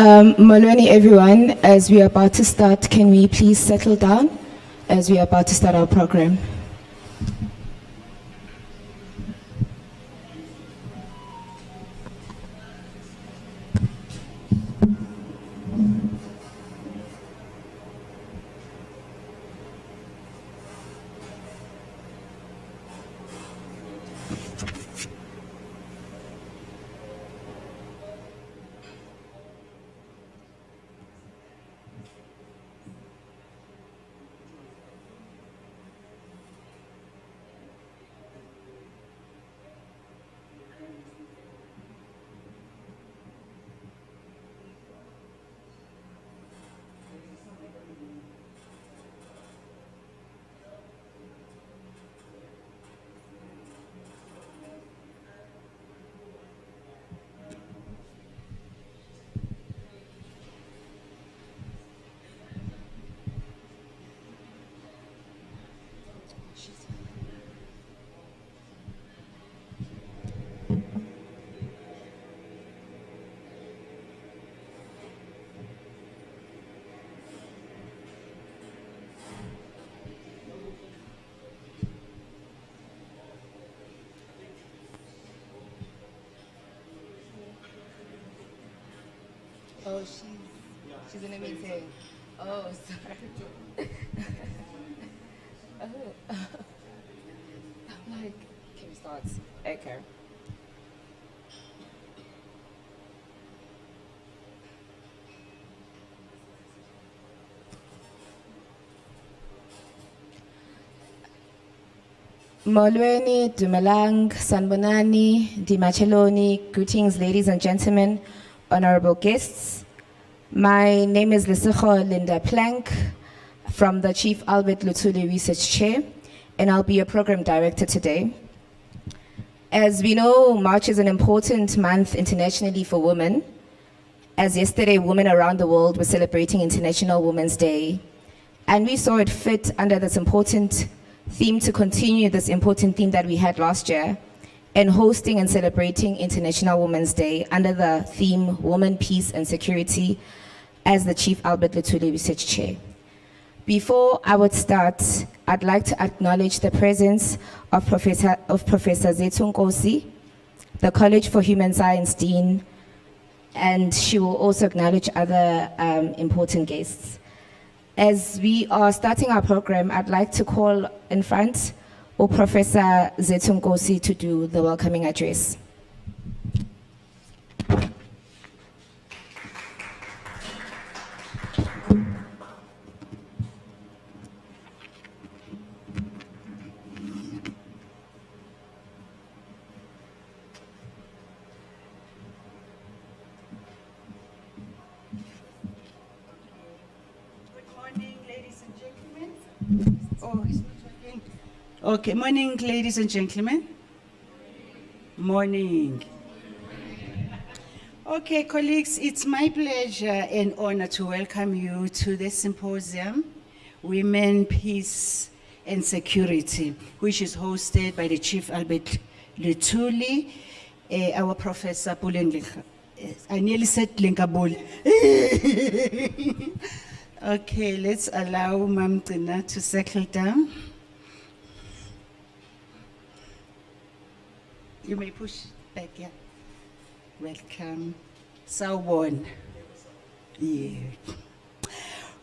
Molweni everyone, as we are about to start, can we please settle down as we are about to start our program? Oh, she's in a meeting. Oh, sorry. I'm like, can we start? Okay. Molweni, Dumelang, Sanbonani, Dimacheloni, greetings ladies and gentlemen, honorable guests. My name is Lesego Linda Plank from the Chief Albert LUTHULI Research Chair, and I'll be your program director today. As we know, March is an important month internationally for women. As yesterday, women around the world were celebrating International Women's Day, and we saw it fit under this important theme to continue this important theme that we had last year, and hosting and celebrating International Women's Day under the theme Women, Peace and Security as the Chief Albert LUTHULI Research Chair. Before I would start, I'd like to acknowledge the presence of Professor Zethu Nkosi, the College for Human Science Dean, and she will also acknowledge other important guests. As we are starting our program, I'd like to call in front Professor Zethu Nkosi to do the welcoming address. Okay, morning, ladies and gentlemen. Morning. Okay, colleagues, it's my pleasure and honor to welcome you to the Symposium, Women, Peace and Security, which is hosted by the Chief Albert LUTHULI, our Professor Puleng. I nearly said Linkabul. Okay, let's allow Mam Tina to settle down. You may push back, yeah. Welcome. Sawubona. Yeah.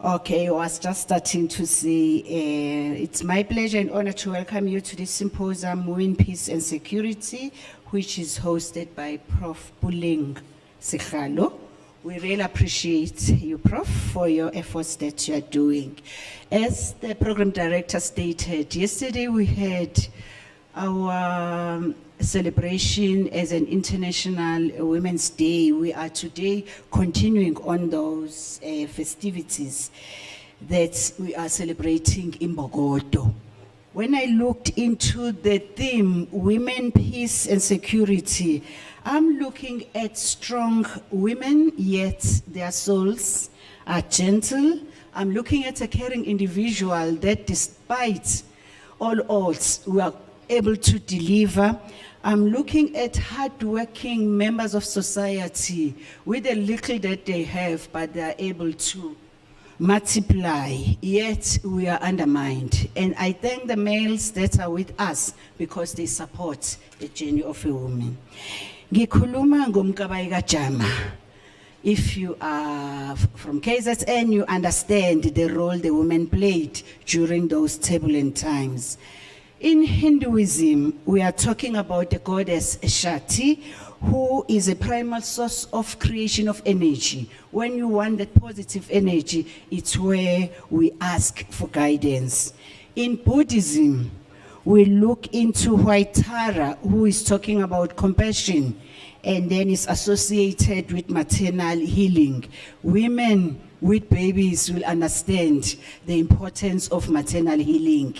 Okay, I was just starting to say, it's my pleasure and honor to welcome you to this Symposium, Women, Peace and Security, which is hosted by Prof. Puleng Sekgalo. We really appreciate you, Prof, for your efforts that you are doing. As the program director stated, yesterday we had our celebration as an International Women's Day. We are today continuing on those festivities that we are celebrating in Bogoto. When I looked into the theme, Women, Peace and Security, I'm looking at strong women, yet their souls are gentle. I'm looking at a caring individual that despite all odds, we are able to deliver. I'm looking at hardworking members of society with the little that they have, but they are able to multiply, yet we are undermined. And I thank the males that are with us because they support the journey of a woman. Ngikhuluma ngomkabayi kaJama. If you are from KZN, you understand the role the women played during those turbulent times. In Hinduism, we are talking about the goddess Shakti, who is a primal source of creation of energy. When you want that positive energy, it's where we ask for guidance. In Buddhism, we look into White Tara, who is talking about compassion, and then is associated with maternal healing. Women with babies will understand the importance of maternal healing.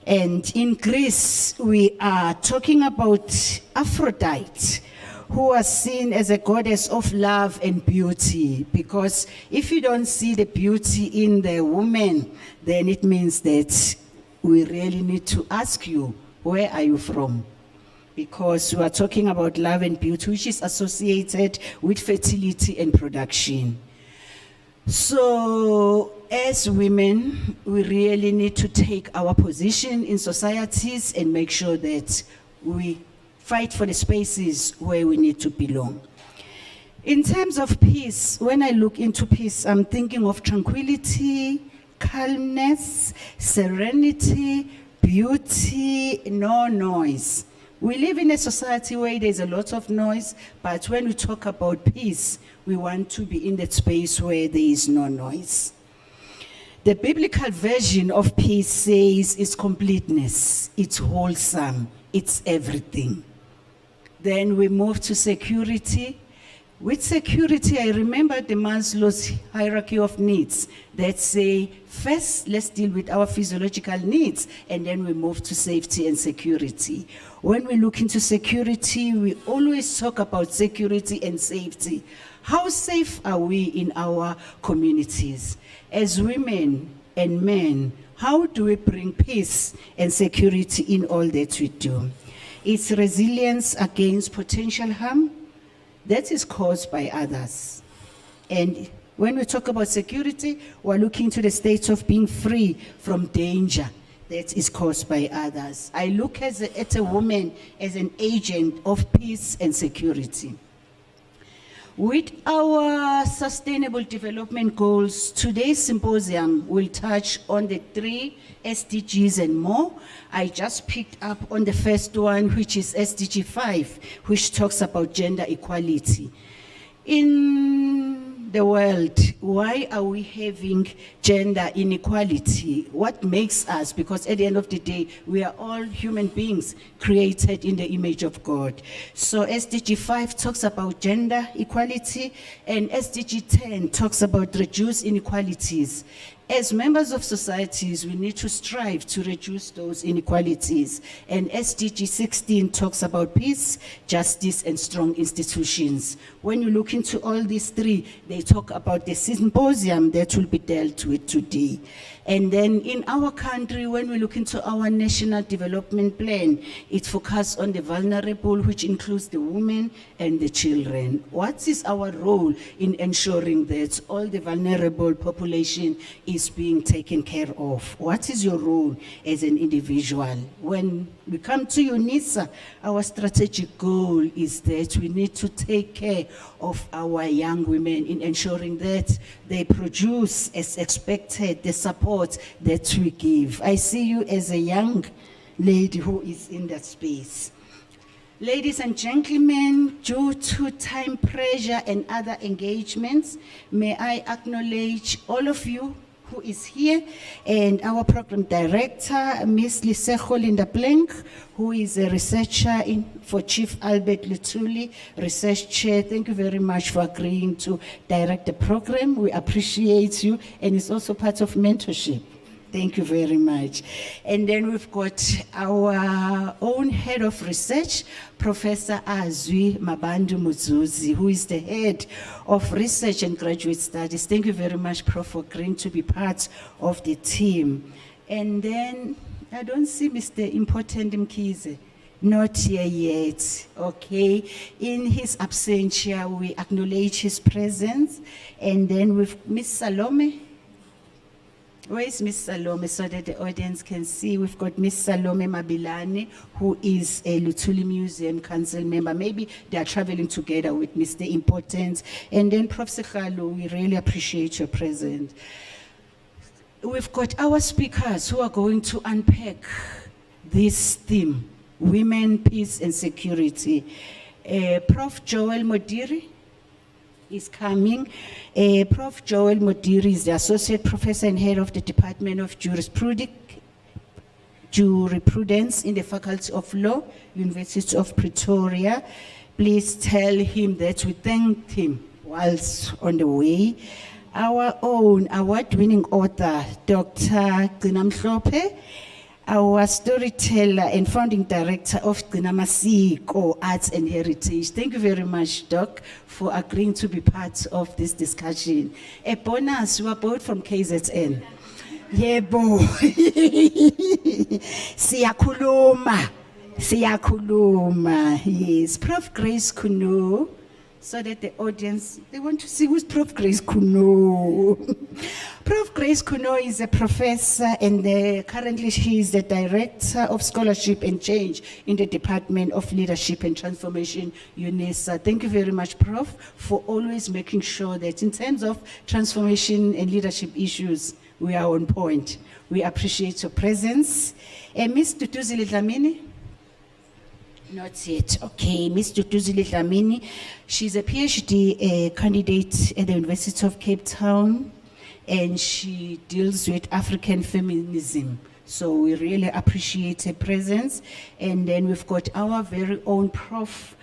And in Greece, we are talking about Aphrodite, who was seen as a goddess of love and beauty. Because if you don't see the beauty in the woman, then it means that we really need to ask you, where are you from? Because we are talking about love and beauty, which is associated with fertility and production. So, as women, we really need to take our position in societies and make sure that we fight for the spaces where we need to belong. In terms of peace, when I look into peace, I'm thinking of tranquility, calmness, serenity, beauty, no noise. We live in a society where there's a lot of noise, but when we talk about peace, we want to be in that space where there is no noise. The biblical version of peace says it's completeness, it's wholesome, it's everything. Then we move to security. With security, I remember the Maslow's hierarchy of needs that say, first, let's deal with our physiological needs, and then we move to safety and security. When we look into security, we always talk about security and safety. How safe are we in our communities? As women and men, how do we bring peace and security in all that we do? It's resilience against potential harm that is caused by others. And when we talk about security, we're looking to the state of being free from danger that is caused by others. I look at a woman as an agent of peace and security. With our Sustainable Development Goals, today's symposium will touch on the 3 SDGs and more. I just picked up on the first one, which is SDG 5, which talks about gender equality. In the world, why are we having gender inequality? What makes us? Because at the end of the day, we are all human beings created in the image of God. So SDG 5 talks about gender equality, and SDG 10 talks about reduce inequalities. As members of societies, we need to strive to reduce those inequalities. And SDG 16 talks about peace, justice, and strong institutions. When you look into all these 3, they talk about the symposium that will be dealt with today. And then in our country, when we look into our national development plan, it focuses on the vulnerable, which includes the women and the children. What is our role in ensuring that all the vulnerable population is being taken care of? What is your role as an individual? When we come to Unisa, our strategic goal is that we need to take care of our young women in ensuring that they produce as expected the support that we give. I see you as a young lady who is in that space. Ladies and gentlemen, due to time pressure and other engagements, may I acknowledge all of you who is here, and our program director, Ms. Linda Blank, who is a researcher for Chief Albert LUTHULI, Research Chair. Thank you very much for agreeing to direct the program. We appreciate you, and it's also part of mentorship. Thank you very much. And then we've got our own head of research, Professor Azwi Mabandu Muzuzi, who is the head of research and graduate studies. Thank you very much, Prof, for agreeing to be part of the team. And then I don't see Mr. Important Mkhize. Not here yet, okay? In his absentia, we acknowledge his presence. And then with Miss Salome. Where is Miss Salome so that the audience can see? We've got Miss Salome Mabilane, who is a LUTHULI Museum Council member. Maybe they are traveling together with Mr. Important. And then Prof. Sekgalo, we really appreciate your presence. We've got our speakers who are going to unpack this theme, women, peace and security. Prof. Joel Modiri is coming. Prof. Joel Modiri is the Associate Professor and Head of the Department of Jurisprudence in the Faculty of Law, University of Pretoria. Please tell him that we thanked him whilst on the way. Our own award-winning author, Dr. Mhlophe, our storyteller and founding director of Masiko Arts and Heritage. Thank you very much, Doc, for agreeing to be part of this discussion. A bonus, we are both from KZN. Yebo. Siyakuluma. Yes, Prof. Grace Kuno. So that the audience, they want to see who's Prof. Grace Kuno. Prof. Grace Kuno is a professor and currently she is the Director of Scholarship and Change in the Department of Leadership and Transformation, Unisa. Thank you very much, Prof, for always making sure that in terms of transformation and leadership issues, we are on point. We appreciate your presence. Ms. Duduzile Dlamini? Not yet, okay. Ms. Duduzile Dlamini, she's a PhD candidate at the University of Cape Town, and she deals with African feminism. So we really appreciate her presence. And then we've got our very own Prof.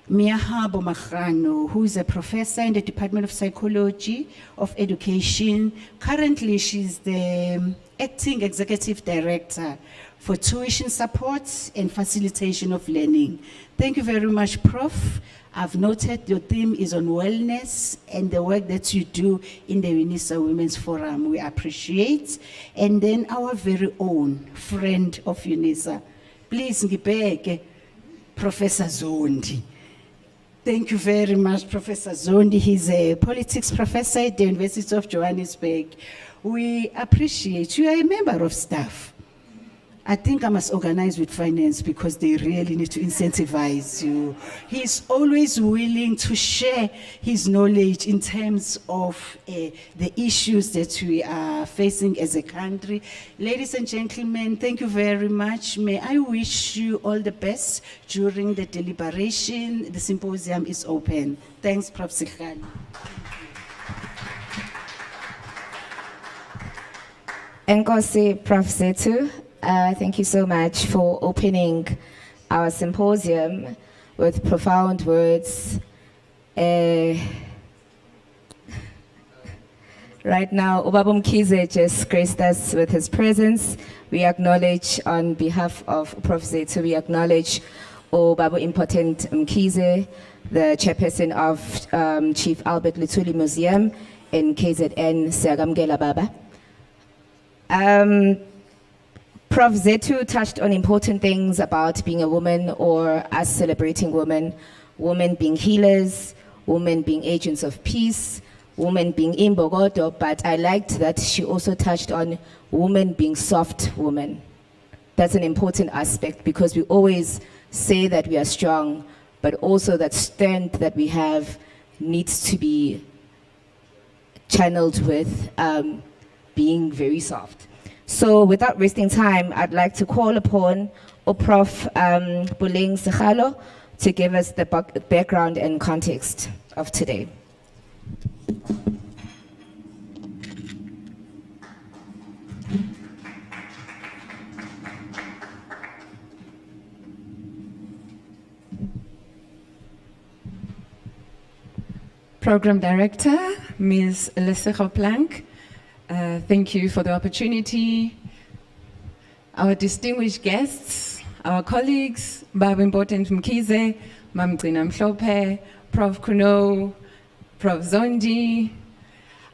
Miahabo Magano, who is a professor in the Department of Psychology of Education. Currently, she's the acting executive director for tuition support and facilitation of learning. Thank you very much, Prof. I've noted your theme is on wellness and the work that you do in the Unisa Women's Forum. We appreciate. And then our very own friend of Unisa. Please, ngibheke, Professor Zondi. Thank you very much, Professor Zondi. He's a politics professor at the University of Johannesburg. We appreciate you. Are a member of staff. I think I must organize with finance because they really need to incentivize you. He's always willing to share his knowledge in terms of the issues that we are facing as a country. Ladies and gentlemen, thank you very much. May I wish you all the best during the deliberation. The symposium is open. Thanks, Prof. Sekgalo. Enkosi, Prof. Setu. Thank you so much for opening our symposium with profound words. Right now, Ubaba Mkhize just graced us with his presence. We acknowledge on behalf of Prof. Setu, we acknowledge Ubaba Important Mkhize, the chairperson of Chief Albert LUTHULI Museum in KZN, Siyagamgela Baba. Prof. Setu touched on important things about being a woman or us celebrating women, women being healers, women being agents of peace, women being imbogodo, but I liked that she also touched on women being soft women. That's an important aspect because we always say that we are strong, but also that strength that we have needs to be channeled with being very soft. So without wasting time, I'd like to call upon Prof. Boleng Sekgalo to give us the background and context of today. Program Director, Ms. Lesego Plank. Thank you for the opportunity. Our distinguished guests, our colleagues, Baba Important Mkhize, Mam Mhlophe, Prof. Kuno, Prof. Zondi,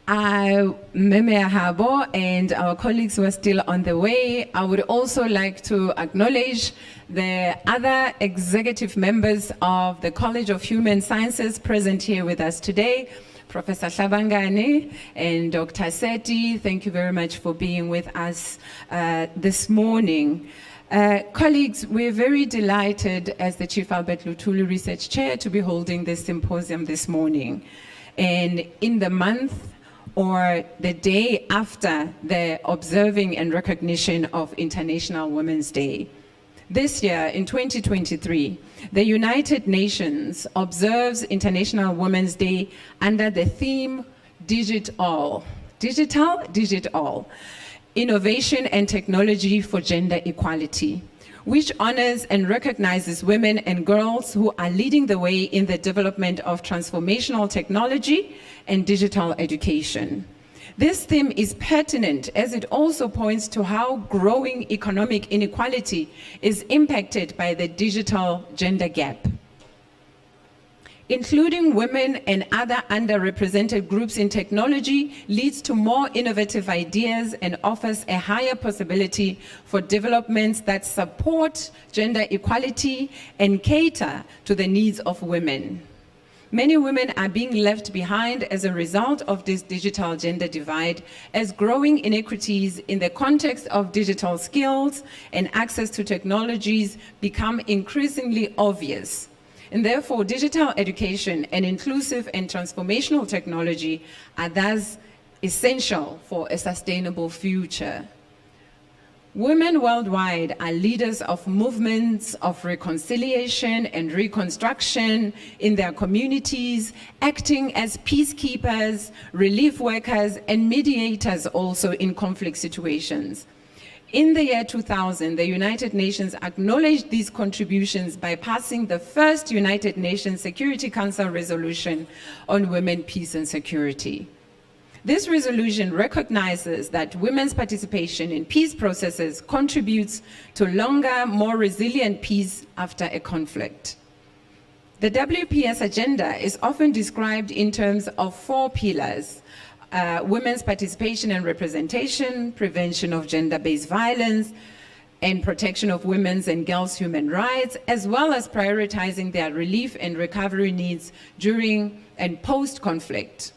Meme Habo and our colleagues who are still on the way. I would also like to acknowledge the other executive members of the College of Human Sciences present here with us today. Professor Shabangani and Dr. Seti, thank you very much for being with us this morning. Colleagues, we're very delighted as the Chief Albert Luthuli Research Chair to be holding this symposium this morning. And in the month or the day after the observing and recognition of International Women's Day. This year, in 2023, the United Nations observes International Women's Day under the theme Digital, Innovation and Technology for Gender Equality, which honors and recognizes women and girls who are leading the way in the development of transformational technology and digital education. This theme is pertinent as it also points to how growing economic inequality is impacted by the digital gender gap. Including women and other underrepresented groups in technology leads to more innovative ideas and offers a higher possibility for developments that support gender equality and cater to the needs of women. Many women are being left behind as a result of this digital gender divide, as growing inequities in the context of digital skills and access to technologies become increasingly obvious. And therefore, digital education and inclusive and transformational technology are thus essential for a sustainable future. Women worldwide are leaders of movements of reconciliation and reconstruction in their communities, acting as peacekeepers, relief workers, and mediators also in conflict situations. In the year 2000, the United Nations acknowledged these contributions by passing the first United Nations Security Council resolution on women, peace, and security. This resolution recognizes that women's participation in peace processes contributes to longer, more resilient peace after a conflict. The WPS agenda is often described in terms of 4 pillars: women's participation and representation, prevention of gender-based violence, and protection of women's and girls' human rights, as well as prioritizing their relief and recovery needs during and post-conflict.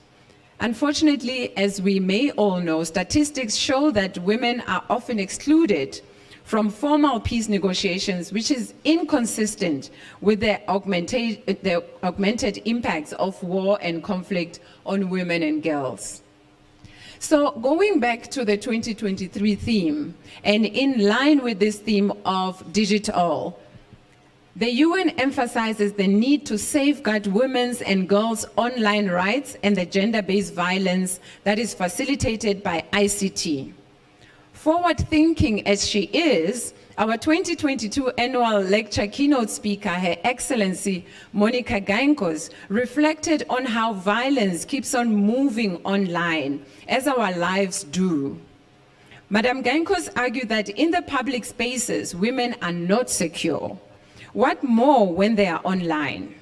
Unfortunately, as we may all know, statistics show that women are often excluded from formal peace negotiations, which is inconsistent with the augmented impacts of war and conflict on women and girls. So going back to the 2023 theme, and in line with this theme of digital, the UN emphasizes the need to safeguard women's and girls' online rights and the gender-based violence that is facilitated by ICT. Forward-thinking as she is, our 2022 annual lecture keynote speaker, Her Excellency Monica Gainkos, reflected on how violence keeps on moving online, as our lives do. Madam Gainkos argued that in the public spaces, women are not secure. What more when they are online?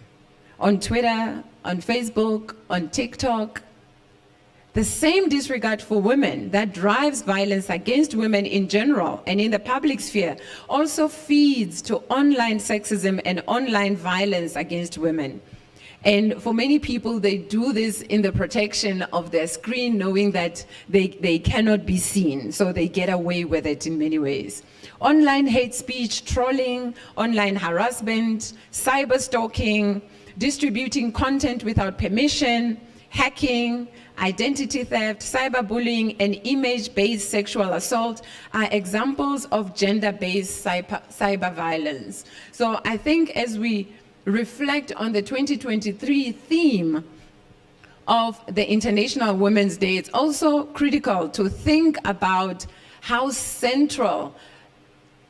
On Twitter, on Facebook, on TikTok. The same disregard for women that drives violence against women in general and in the public sphere also feeds to online sexism and online violence against women. And for many people, they do this in the protection of their screen, knowing that they cannot be seen, so they get away with it in many ways. Online hate speech, trolling, online harassment, cyber stalking, distributing content without permission, hacking, identity theft, cyberbullying, and image-based sexual assault are examples of gender-based cyber violence. So I think as we reflect on the 2023 theme of the International Women's Day, it's also critical to think about how central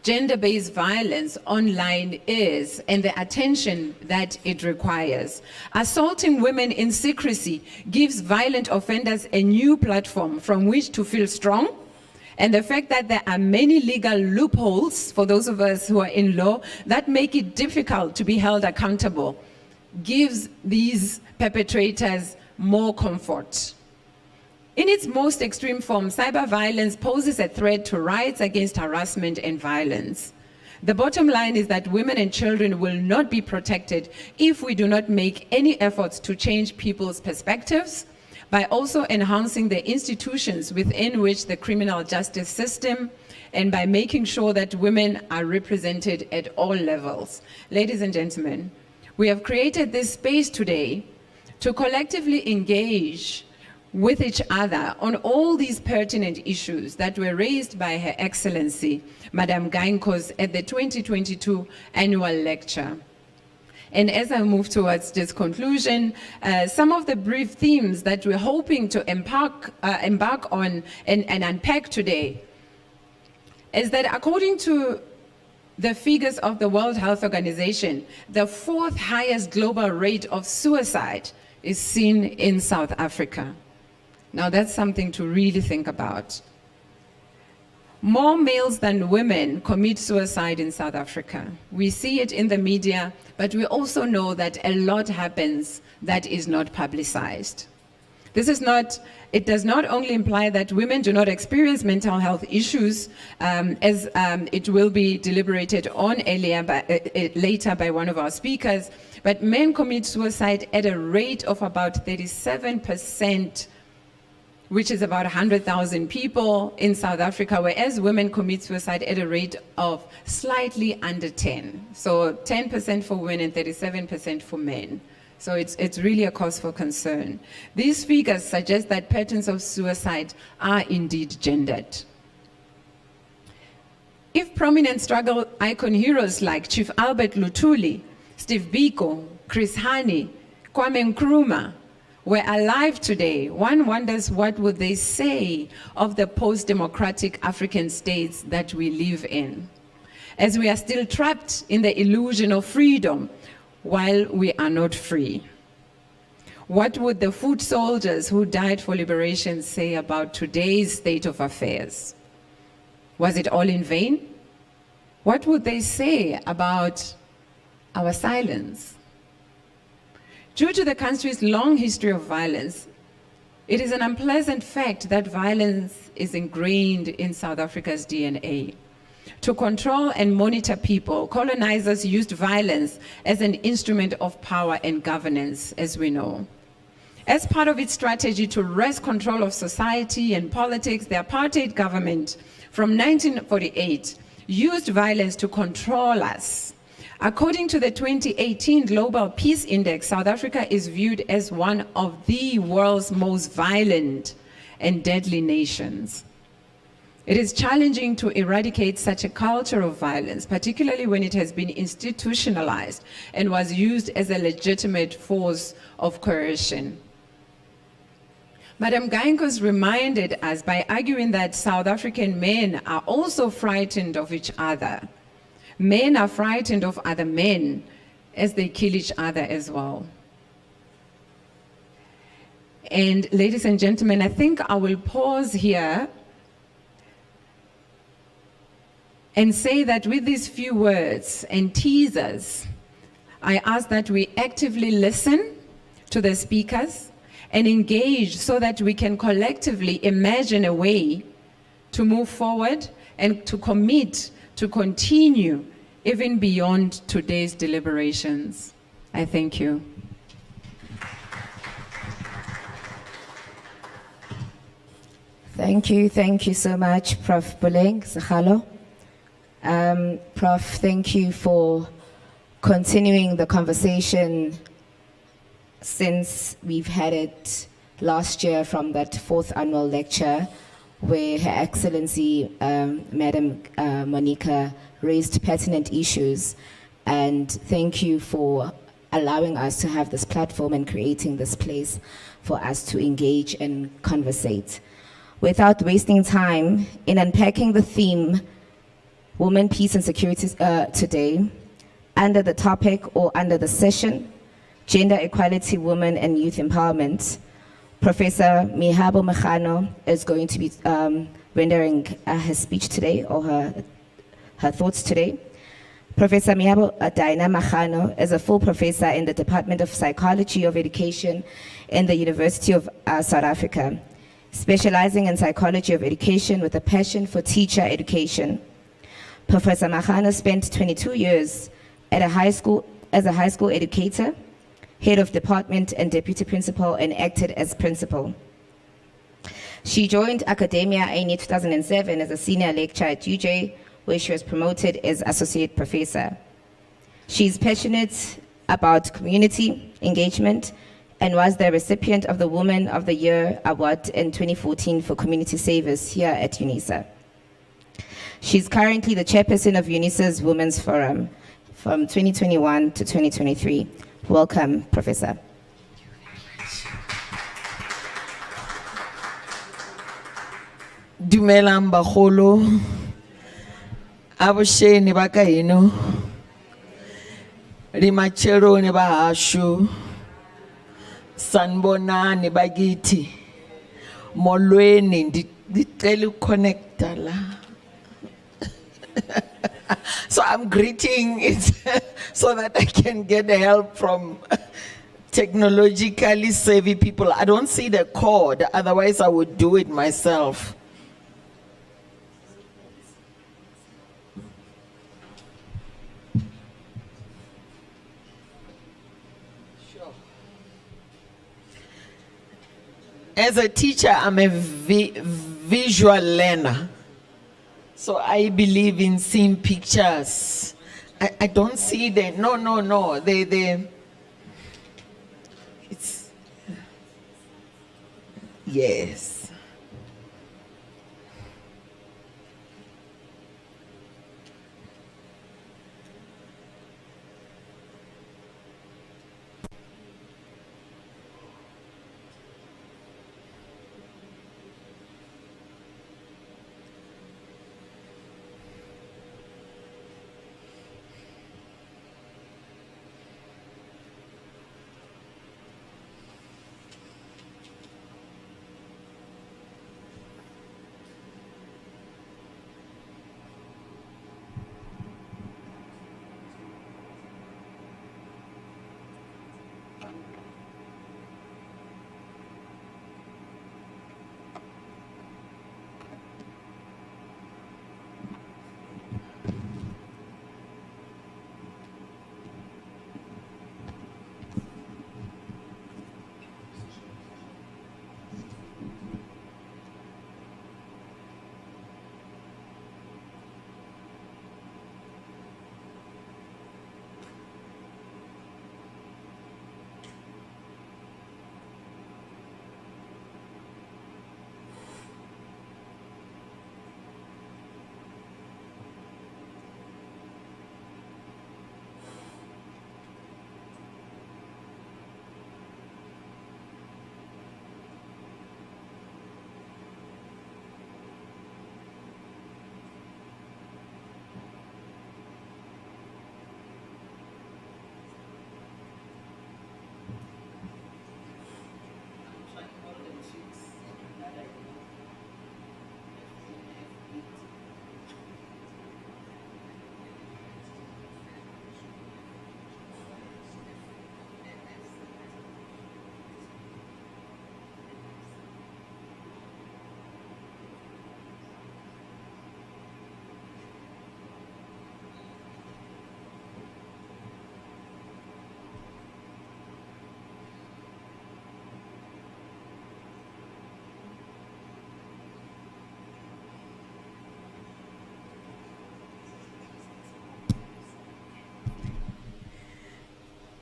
gender-based violence online is and the attention that it requires. Assaulting women in secrecy gives violent offenders a new platform from which to feel strong. And the fact that there are many legal loopholes, for those of us who are in law, that make it difficult to be held accountable, gives these perpetrators more comfort. In its most extreme form, cyber violence poses a threat to rights against harassment and violence. The bottom line is that women and children will not be protected if we do not make any efforts to change people's perspectives by also enhancing the institutions within which the criminal justice system, and by making sure that women are represented at all levels. Ladies and gentlemen, we have created this space today to collectively engage with each other on all these pertinent issues that were raised by Her Excellency, Madam Gainkos, at the 2022 annual lecture. And as I move towards this conclusion, some of the brief themes that we're hoping to embark on and unpack today is that according to the figures of the World Health Organization, the 4th highest global rate of suicide is seen in South Africa. Now that's something to really think about. More males than women commit suicide in South Africa. We see it in the media, but we also know that a lot happens that is not publicized. It does not only imply that women do not experience mental health issues, as it will be deliberated on later by one of our speakers, but men commit suicide at a rate of about 37%, which is about 100,000 people in South Africa, whereas women commit suicide at a rate of slightly under 10. So 10% for women and 37% for men. So it's really a cause for concern. These figures suggest that patterns of suicide are indeed gendered. If prominent struggle icon heroes like Chief Albert Luthuli, Steve Biko, Chris Hani, Kwame Nkrumah were alive today, one wonders what would they say of the post-democratic African states that we live in, as we are still trapped in the illusion of freedom while we are not free. What would the foot soldiers who died for liberation say about today's state of affairs? Was it all in vain? What would they say about our silence? Due to the country's long history of violence, it is an unpleasant fact that violence is ingrained in South Africa's DNA. To control and monitor people, colonizers used violence as an instrument of power and governance, as we know. As part of its strategy to wrest control of society and politics, the apartheid government from 1948 used violence to control us. According to the 2018 Global Peace Index, South Africa is viewed as one of the world's most violent and deadly nations. It is challenging to eradicate such a culture of violence, particularly when it has been institutionalized and was used as a legitimate force of coercion. Madam Gainkos reminded us by arguing that South African men are also frightened of each other. Men are frightened of other men as they kill each other as well. And ladies and gentlemen, I think I will pause here and say that with these few words and teasers, I ask that we actively listen to the speakers and engage so that we can collectively imagine a way to move forward and to commit to continue even beyond today's deliberations. I thank you. Thank you so much, Prof. Boleng Sekgalo. Prof, thank you for continuing the conversation since we've had it last year from that 4th annual lecture where Her Excellency, Madam Monica, raised pertinent issues. And thank you for allowing us to have this platform and creating this place for us to engage and conversate. Without wasting time, in unpacking the theme, Women, Peace and Security today, under the topic or under the session, Gender Equality, Women and Youth Empowerment, Professor Mihabo Machano is going to be rendering her speech today, or her thoughts today. Professor Mihabo Daina Machano is a full professor in the Department of Psychology of Education in the University of South Africa. specializing in psychology of education with a passion for teacher education. Professor Magana spent 22 years at a high school as a high school educator, head of department and deputy principal, and acted as principal. She joined academia in 2007 as a senior lecturer at UJ, where she was promoted as associate professor. She's passionate about community engagement and was the recipient of the Woman of the Year Award in 2014 for community service here at Unisa. She's currently the chairperson of Unisa's Women's Forum from 2021 to 2023. Welcome, Professor. Dumelang bagolo, abosheni ba ka heno, le matsheloni ba hasho, sanibonani bakithi, molweni ndicela uconnecta la. So I'm greeting it so that I can get help from technologically savvy people. I don't see the code, otherwise I would do it myself. As a teacher, I'm a visual learner. So I believe in seeing pictures. I don't see the, no. It's, yes.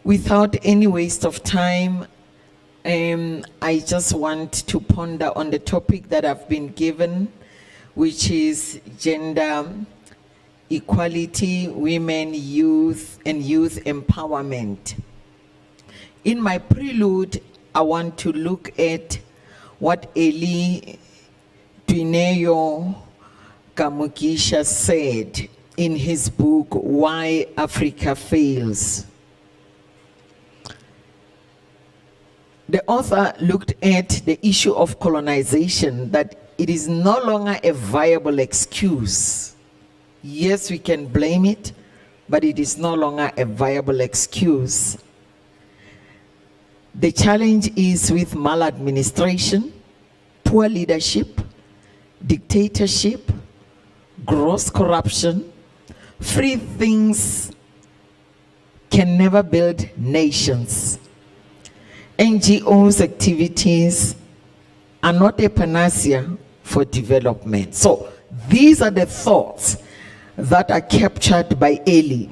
Without any waste of time, I just want to ponder on the topic that I've been given, which is gender equality, women, youth, and youth empowerment. In my prelude, I want to look at what Eli Twineo Kamukisha said in his book, Why Africa Fails. The author looked at the issue of colonization, that it is no longer a viable excuse. Yes, we can blame it, but it is no longer a viable excuse. The challenge is with maladministration, poor leadership, dictatorship, gross corruption. Free things can never build nations. NGOs' activities are not a panacea for development. So these are the thoughts that are captured by Eli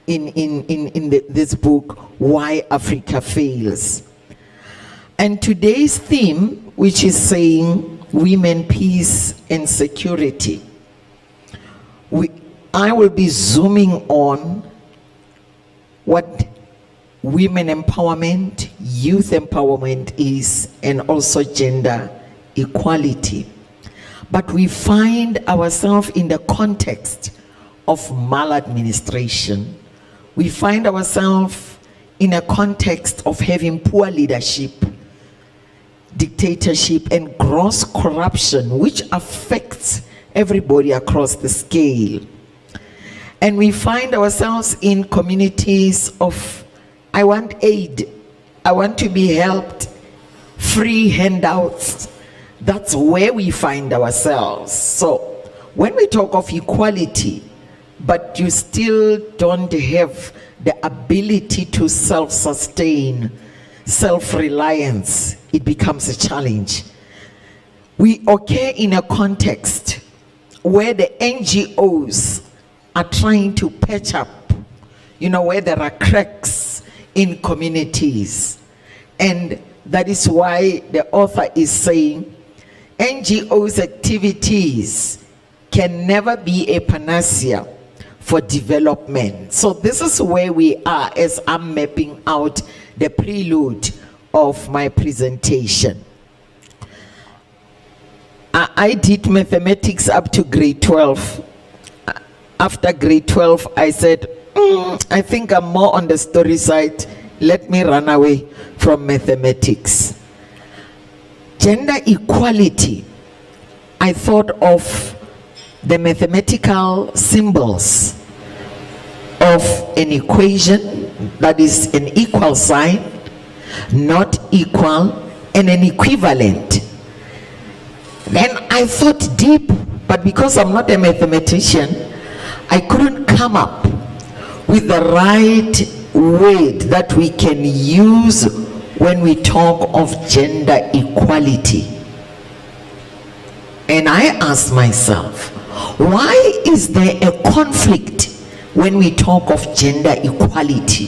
in this book, Why Africa Fails. And today's theme, which is saying women, peace, and security, I will be zooming on what women empowerment, youth empowerment is, and also gender equality. But we find ourselves in the context of maladministration. We find ourselves in a context of having poor leadership, dictatorship, and gross corruption, which affects everybody across the scale. And we find ourselves in communities of, I want aid, I want to be helped, free handouts. That's where we find ourselves. So when we talk of equality, but you still don't have the ability to self-sustain, self-reliance, it becomes a challenge. We occur in a context where the NGOs are trying to patch up, where there are cracks in communities. And that is why the author is saying NGOs' activities can never be a panacea for development. So this is where we are as I'm mapping out the prelude of my presentation. I did mathematics up to grade 12. After grade 12, I said, I think I'm more on the story side. Let me run away from mathematics. Gender equality, I thought of the mathematical symbols of an equation that is an equal sign, not equal, and an equivalent. Then I thought deep, but because I'm not a mathematician, I couldn't come up with the right word that we can use when we talk of gender equality. And I asked myself, why is there a conflict when we talk of gender equality?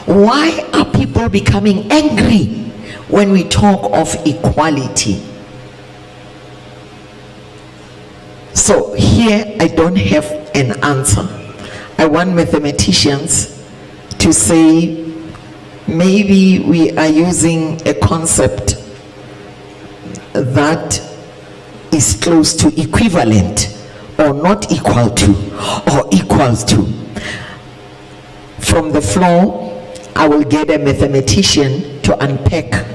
Why are people becoming angry when we talk of equality? So here I don't have an answer. I want mathematicians to say maybe we are using a concept that is close to equivalent, or not equal to, or equals to. From the floor, I will get a mathematician to unpack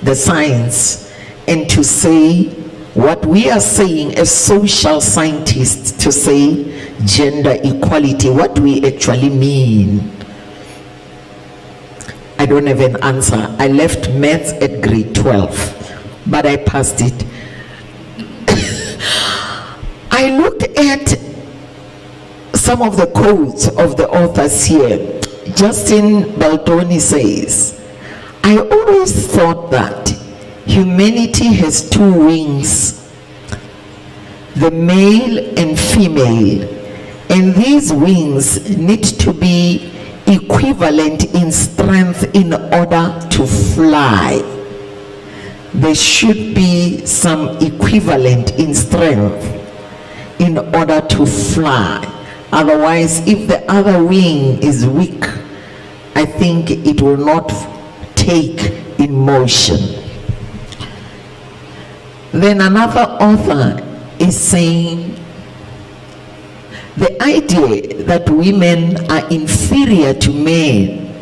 the science and to say what we are saying as social scientists, to say gender equality, what do we actually mean? I don't have an answer. I left maths at grade 12, but I passed it. I looked at some of the quotes of the authors here. Justin Baldoni says, I always thought that humanity has two wings, the male and female, and these wings need to be equivalent in strength in order to fly. There should be some equivalent in strength in order to fly. Otherwise, if the other wing is weak, I think it will not take in motion. Then another author is saying the idea that women are inferior to men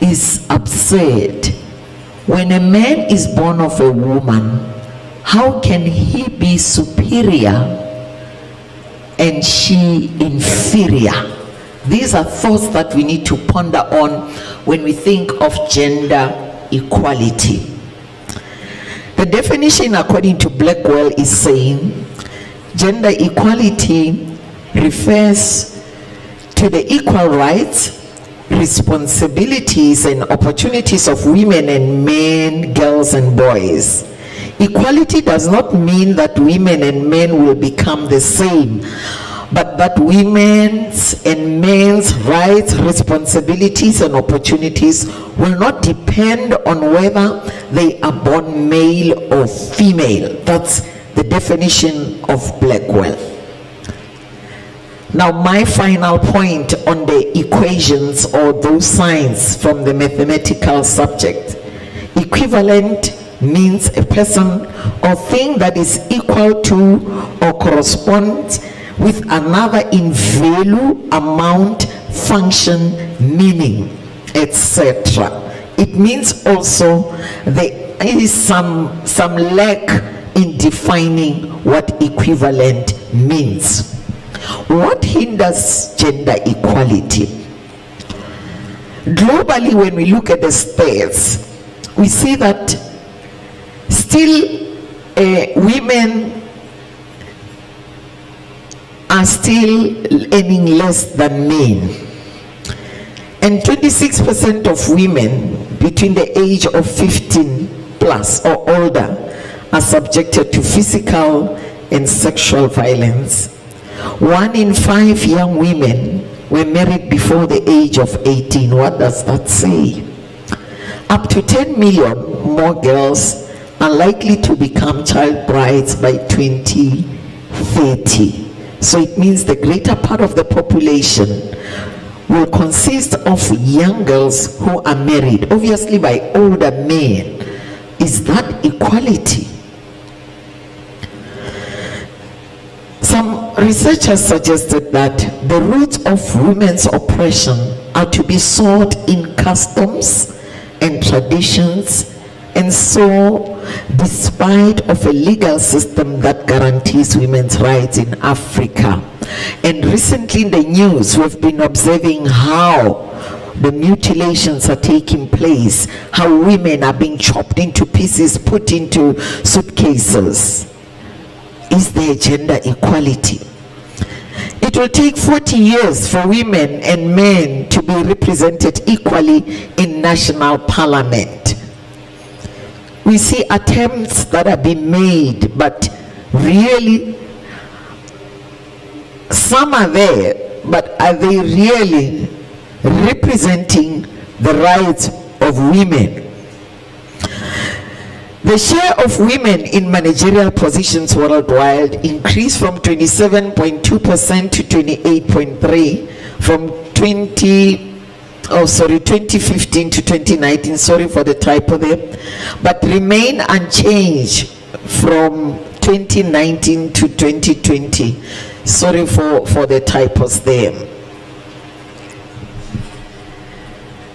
is absurd. When a man is born of a woman, how can he be superior and she inferior? These are thoughts that we need to ponder on when we think of gender equality. The definition according to Blackwell is saying gender equality refers to the equal rights, responsibilities and opportunities of women and men, girls and boys. Equality does not mean that women and men will become the same, but that women's and men's rights, responsibilities and opportunities will not depend on whether they are born male or female. That's the definition of Blackwell. Now, my final point on the equations or those signs from the mathematical subject. Equivalent means a person or thing that is equal to or corresponds with another in value, amount, function, meaning, etc. It means also there is some lack in defining what equivalent means. What hinders gender equality? Globally, when we look at the stats, we see that still women are still earning less than men. And 26% of women between the age of 15 plus or older are subjected to physical and sexual violence. 1 in 5 young women were married before the age of 18. What does that say? Up to 10 million more girls are likely to become child brides by 2030. So it means the greater part of the population will consist of young girls who are married, obviously by older men. Is that equality? Some researchers suggested that the roots of women's oppression are to be sought in customs and traditions, and so despite of a legal system that guarantees women's rights in Africa. And recently in the news we've been observing how the mutilations are taking place, how women are being chopped into pieces, put into suitcases. Is there gender equality? It will take 40 years for women and men to be represented equally in national parliament. We see attempts that are being made, but really some are there, but are they really representing the rights of women? The share of women in managerial positions worldwide increased from 27.2% to 28.3% from 2015 to 2019, sorry for the typo there, but remain unchanged from 2019 to 2020. Sorry for the typos there.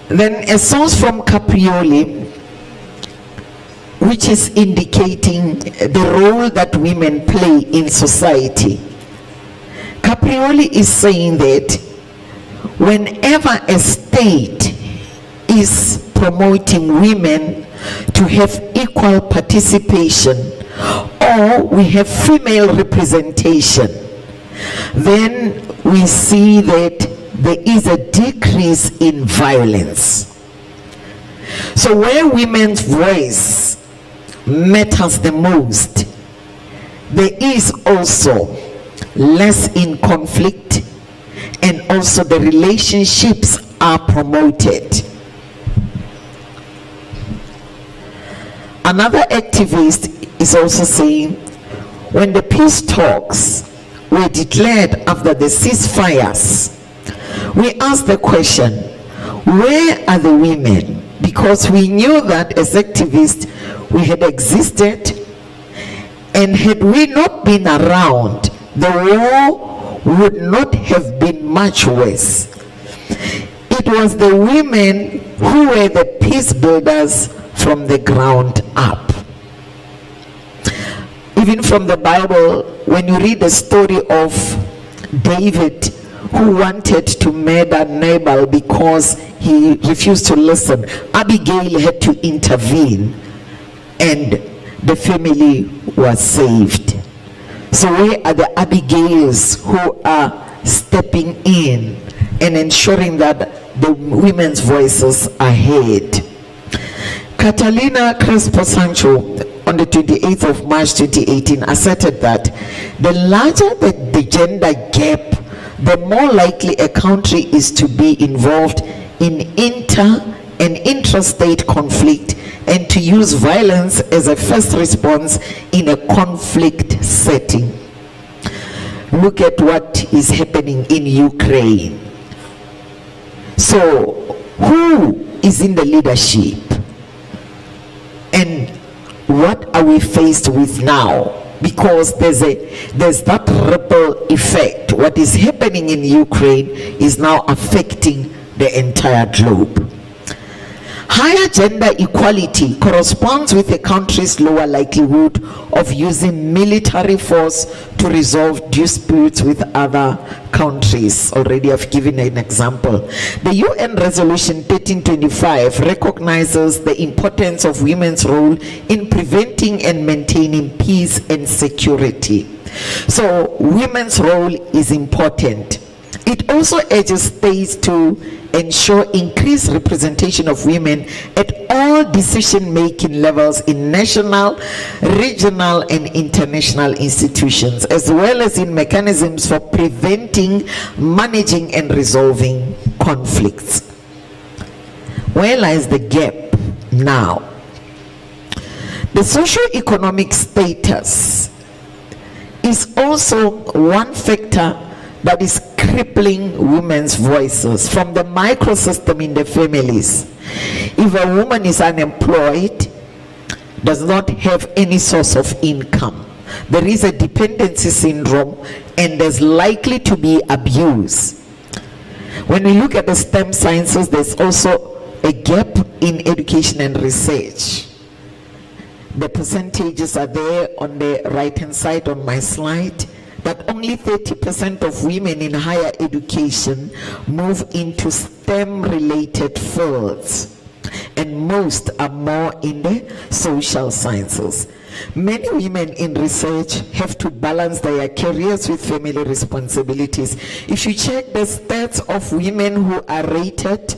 Then a source from Caprioli, which is indicating the role that women play in society. Caprioli is saying that whenever a state is promoting women to have equal participation, or we have female representation, then we see that there is a decrease in violence. So where women's voice matters the most, there is also less in conflict, and also the relationships are promoted. Another activist is also saying when the peace talks were declared after the ceasefires, we asked the question, where are the women? Because we knew that as activists we had existed, and had we not been around, the war would not have been much worse. It was the women who were the peace builders from the ground up. Even from the Bible, when you read the story of David, who wanted to murder Nabal because he refused to listen, Abigail had to intervene and the family was saved. So where are the Abigails who are stepping in and ensuring that the women's voices are heard? Catalina Crespo Sancho on the 28th of March 2018 asserted that the larger the gender gap, the more likely a country is to be involved in inter and intrastate conflict and to use violence as a first response in a conflict setting. Look at what is happening in Ukraine. So, who is in the leadership? And what are we faced with now? Because there's that ripple effect. What is happening in Ukraine is now affecting the entire globe. Higher gender equality corresponds with a country's lower likelihood of using military force to resolve disputes with other countries. Already I've given an example. The UN Resolution 1325 recognizes the importance of women's role in preventing and maintaining peace and security. So women's role is important. It also urges states to ensure increased representation of women at all decision-making levels in national, regional, and international institutions, as well as in mechanisms for preventing, managing, and resolving conflicts. Where lies the gap now? The socio-economic status is also one factor that is crippling women's voices from the microsystem in the families. If a woman is unemployed, does not have any source of income, there is a dependency syndrome and there's likely to be abuse. When we look at the STEM sciences, there's also a gap in education and research. The percentages are there on the right hand side on my slide. That only 30% of women in higher education move into STEM-related fields, and most are more in the social sciences. Many women in research have to balance their careers with family responsibilities. If you check the stats of women who are rated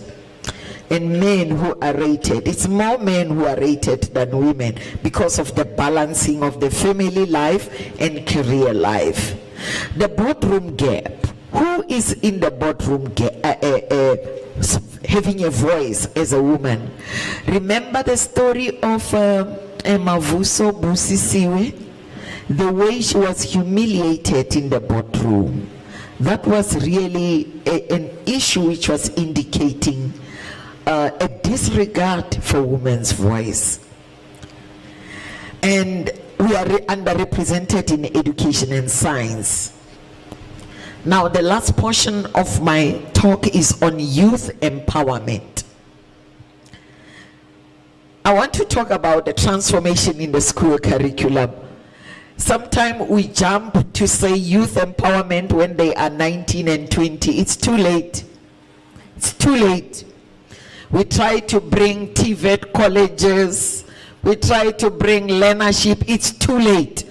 and men who are rated, it's more men who are rated than women because of the balancing of the family life and career life. The boardroom gap. Who is in the boardroom gap, having a voice as a woman? Remember the story of Mavuso Busisiwe? The way she was humiliated in the boardroom. That was really an issue which was indicating a disregard for women's voice. And we are underrepresented in education and science. Now, the last portion of my talk is on youth empowerment. I want to talk about the transformation in the school curriculum. Sometimes we jump to say youth empowerment when they are 19 and 20. It's too late. It's too late. We try to bring TVET colleges. We try to bring learnership. It's too late.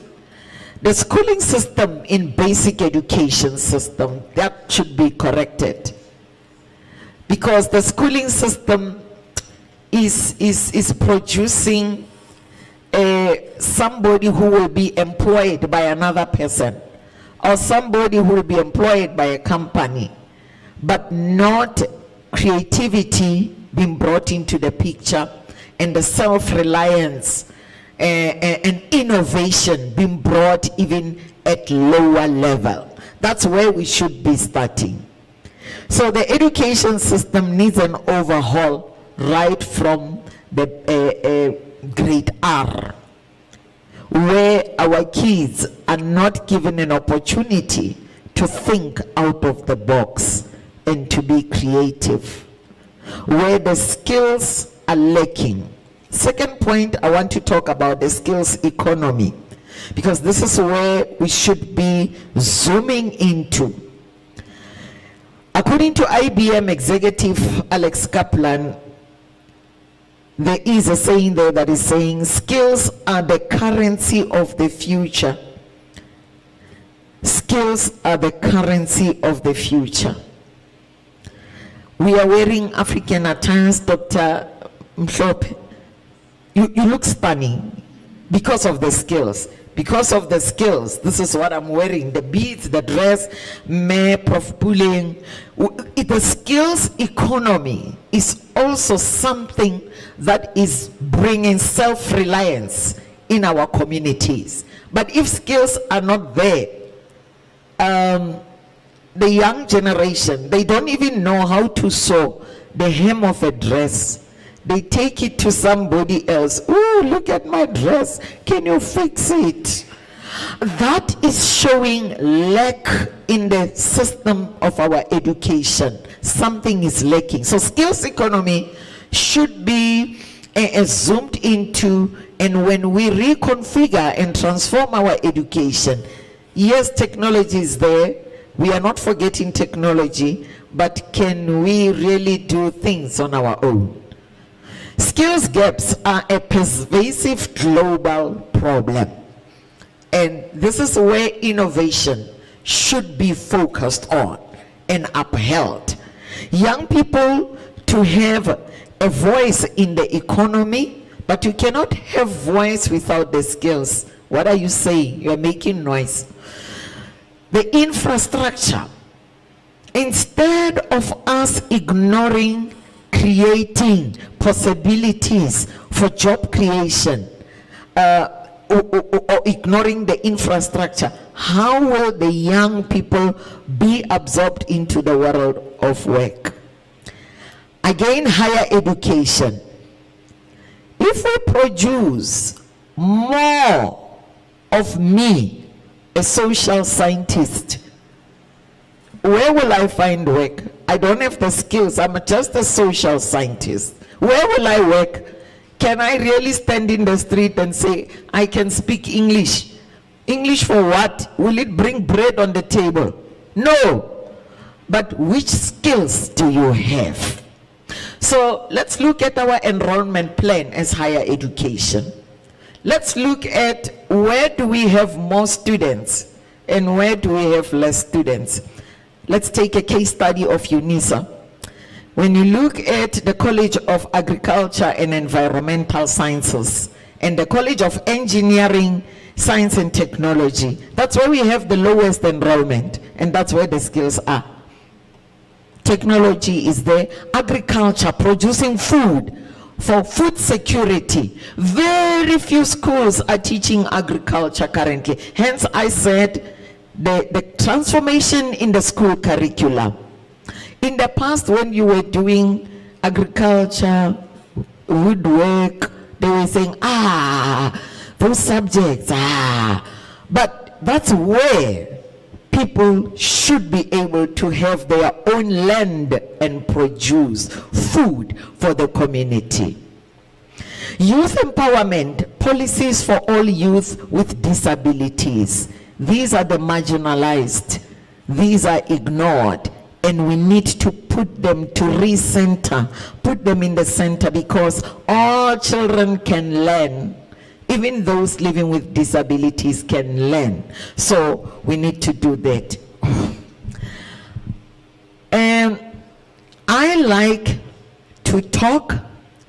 The schooling system in basic education system, that should be corrected. Because the schooling system is producing somebody who will be employed by another person, or somebody who will be employed by a company, but not creativity being brought into the picture, and the self-reliance and innovation being brought even at lower level. That's where we should be starting. So the education system needs an overhaul right from the grade R, where our kids are not given an opportunity to think out of the box and to be creative, where the skills are lacking. Second point, I want to talk about the skills economy, because this is where we should be zooming into. According to IBM executive Alex Kaplan, there is a saying there that is saying, skills are the currency of the future. Skills are the currency of the future. We are wearing African attires, Dr. Mhlophe. You look stunning because of the skills. Because of the skills, this is what I'm wearing, the beads, the dress, Prof. Pulling. The skills economy is also something that is bringing self-reliance in our communities. But if skills are not there, the young generation, they don't even know how to sew the hem of a dress. They take it to somebody else. Oh, look at my dress. Can you fix it? That is showing lack in the system of our education. Something is lacking. So skills economy should be zoomed into, and when we reconfigure and transform our education, yes, technology is there. We are not forgetting technology, but can we really do things on our own? Skills gaps are a pervasive global problem, and this is where innovation should be focused on and upheld. Young people to have a voice in the economy, but you cannot have voice without the skills. What are you saying? You are making noise. The infrastructure, instead of us ignoring creating possibilities for job creation, or ignoring the infrastructure, how will the young people be absorbed into the world of work? Again, higher education. If we produce more of me, a social scientist, where will I find work? I don't have the skills. I'm just a social scientist. Where will I work? Can I really stand in the street and say, I can speak English? English for what? Will it bring bread on the table? No. But which skills do you have? So let's look at our enrollment plan as higher education. Let's look at where do we have more students and where do we have less students. Let's take a case study of Unisa. When you look at the College of Agriculture and Environmental Sciences and the College of Engineering, Science and Technology, that's where we have the lowest enrollment, and that's where the skills are. Technology is there, agriculture, producing food, for food security. Very few schools are teaching agriculture currently. Hence I said, the transformation in the school curriculum. In the past, when you were doing agriculture, woodwork, they were saying, those subjects, but that's where people should be able to have their own land and produce food for the community. Youth empowerment, policies for all youth with disabilities. These are the marginalized. These are ignored. And we need to put them to recenter, put them in the center, because all children can learn. Even those living with disabilities can learn. So we need to do that. And I like to talk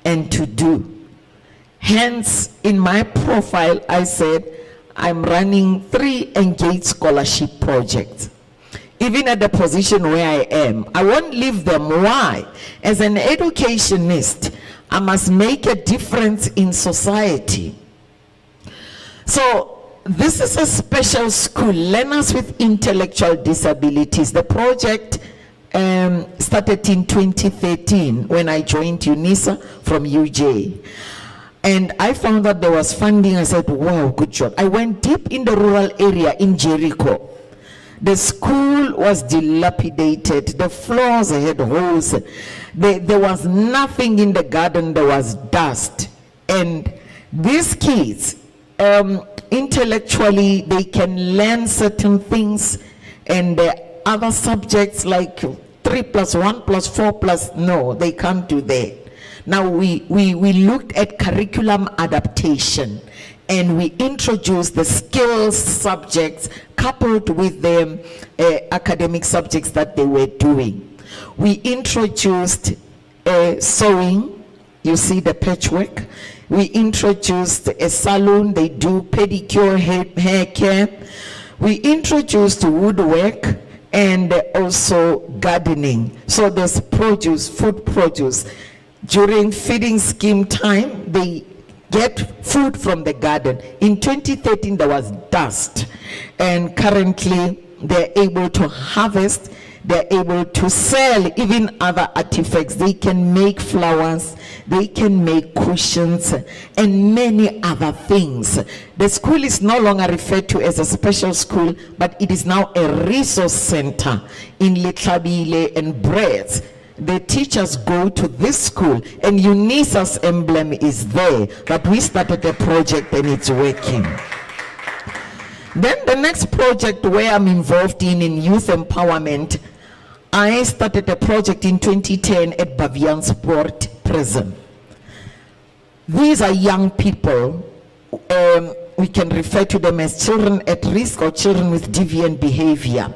and to do. Hence, in my profile, I said, I'm running 3 engaged scholarship projects. Even at the position where I am, I won't leave them. Why? As an educationist, I must make a difference in society. So this is a special school, learners with intellectual disabilities. The project started in 2013 when I joined Unisa from UJ. And I found that there was funding. I said, wow, good job. I went deep in the rural area in Jericho. The school was dilapidated. The floors had holes. There was nothing in the garden. There was dust. And these kids, intellectually, they can learn certain things. And the other subjects like 3+1+4+, no, they can't do that. Now we looked at curriculum adaptation, and we introduced the skills subjects coupled with the academic subjects that they were doing. We introduced sewing, you see the patchwork. We introduced a salon, they do pedicure, hair care. We introduced woodwork and also gardening. So there's produce, food produce. During feeding scheme time, they get food from the garden. In 2013, there was dust, and currently they're able to harvest, they're able to sell even other artifacts. They can make flowers, they can make cushions, and many other things. The school is no longer referred to as a special school, but it is now a resource center in LUTHULI and Brits. The teachers go to this school, and Unisa's emblem is there, but we started a project and it's working. Then the next project where I'm involved in youth empowerment, I started a project in 2010 at Baviansport Prison. These are young people, we can refer to them as children at risk or children with deviant behavior.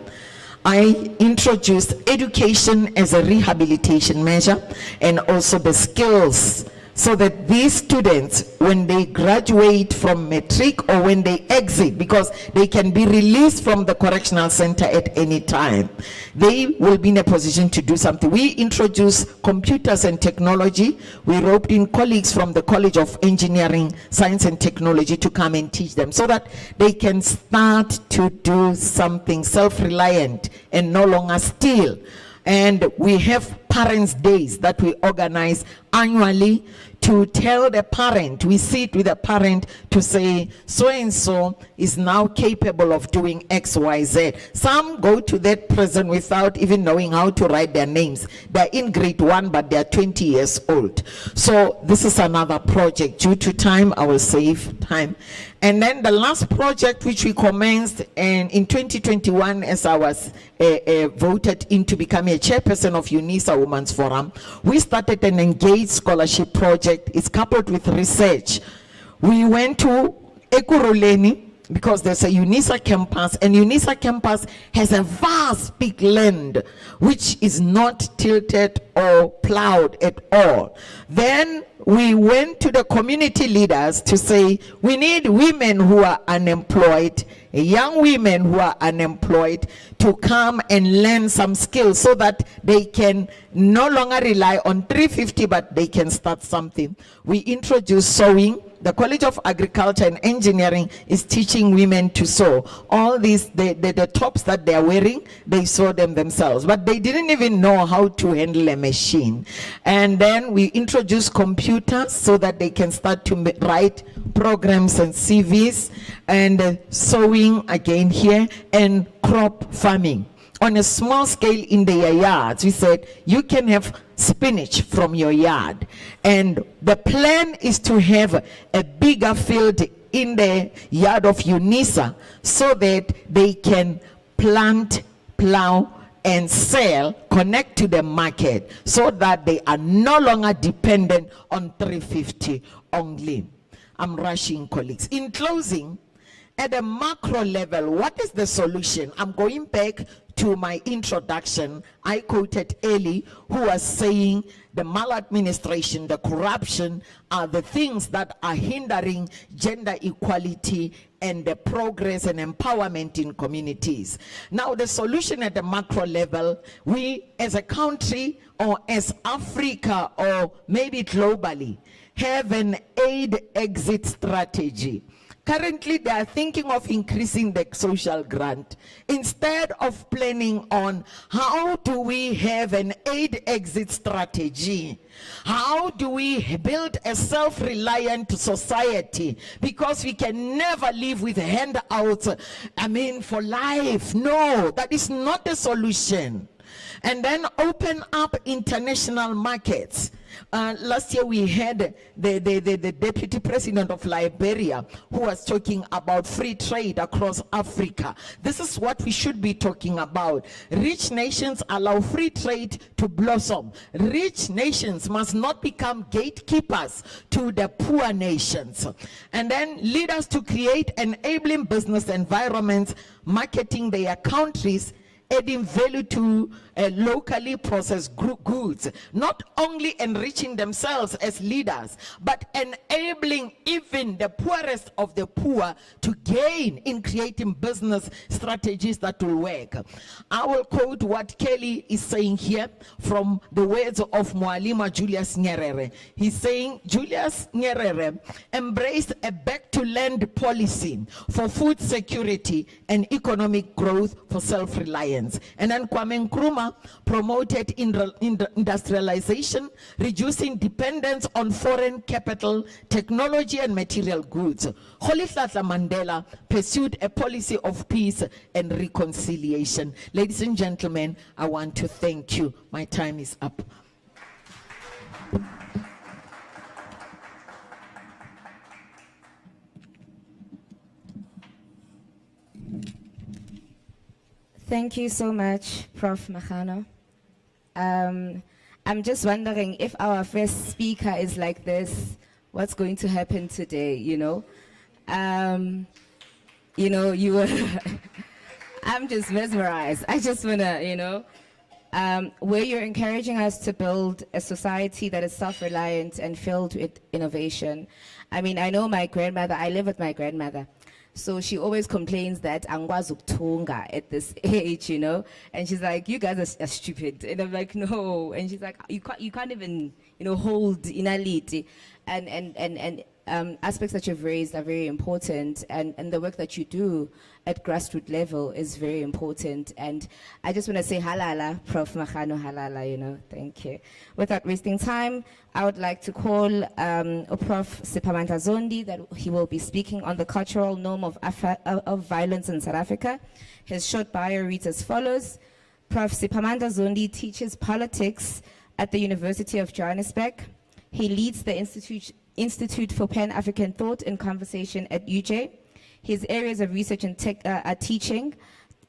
I introduced education as a rehabilitation measure and also the skills, so that these students, when they graduate from matric or when they exit, because they can be released from the correctional center at any time, they will be in a position to do something. We introduced computers and technology. We roped in colleagues from the College of Engineering, Science and Technology to come and teach them, so that they can start to do something self-reliant and no longer steal. And we have Parents' Days that we organize annually to tell the parent, we sit with the parent to say, so-and-so is now capable of doing X, Y, Z. Some go to that prison without even knowing how to write their names. They're in grade 1, but they're 20 years old. So this is another project. Due to time, I will save time. And then the last project which we commenced in 2021, as I was voted in to become a chairperson of Unisa Women's Forum, we started an engaged scholarship project. It's coupled with research. We went to Ekurhuleni because there's a Unisa campus, and Unisa campus has a vast big land which is not tilted or plowed at all. Then we went to the community leaders to say, we need women who are unemployed, young women who are unemployed, to come and learn some skills so that they can no longer rely on 350, but they can start something. We introduced sewing. The College of Agriculture and Engineering is teaching women to sew. All these, the tops that they are wearing, they sew them themselves, but they didn't even know how to handle a machine. And then we introduced computers so that they can start to write programs and CVs, and sewing again here, and crop farming. On a small scale in their yards, we said, you can have spinach from your yard. And the plan is to have a bigger field in the yard of Unisa so that they can plant, plow, and sell, connect to the market, so that they are no longer dependent on 350 only. I'm rushing, colleagues. In closing, at a macro level, what is the solution? I'm going back to my introduction. I quoted Eli, who was saying the maladministration, the corruption are the things that are hindering gender equality and the progress and empowerment in communities. Now, the solution at the macro level, we as a country or as Africa or maybe globally have an aid exit strategy. Currently, they are thinking of increasing the social grant instead of planning on how do we have an aid exit strategy. How do we build a self-reliant society? Because we can never live with handouts, for life. No, that is not the solution. And then open up international markets. Last year we had the deputy president of Liberia who was talking about free trade across Africa. This is what we should be talking about. Rich nations allow free trade to blossom. Rich nations must not become gatekeepers to the poor nations. And then lead us to create enabling business environments, marketing their countries, adding value to locally processed goods, not only enriching themselves as leaders, but enabling even the poorest of the poor to gain in creating business strategies that will work. I will quote what Kelly is saying here from the words of Mwalimu Julius Nyerere. He's saying, Julius Nyerere embraced a back-to-land policy for food security and economic growth for self-reliance. And then Kwame Nkrumah promoted industrialization, reducing dependence on foreign capital, technology, and material goods. Rolihlahla Mandela pursued a policy of peace and reconciliation. Ladies and gentlemen, I want to thank you. My time is up. Thank you so much, Prof. Makano. I'm just wondering if our first speaker is like this, what's going to happen today, you know? You were, I'm just mesmerized. I just wanna, where you're encouraging us to build a society that is self-reliant and filled with innovation. I mean, I know my grandmother, I live with my grandmother. So she always complains that angwazi ukuthunga at this age, you know, and she's like, "You guys are stupid," and I'm like, "No," and she's like, "You can't even, hold inality," and aspects that you've raised are very important, and the work that you do at grassroots level is very important. And I just want to say halala, Prof. Makano, halala, thank you. Without wasting time, I would like to call Prof. Siphamandla Zondi, that he will be speaking on the cultural norm of violence in South Africa. His short bio reads as follows. Prof. Siphamandla Zondi teaches politics at the University of Johannesburg. He leads the Institute for Pan-African Thought and Conversation at UJ. His areas of research and are teaching,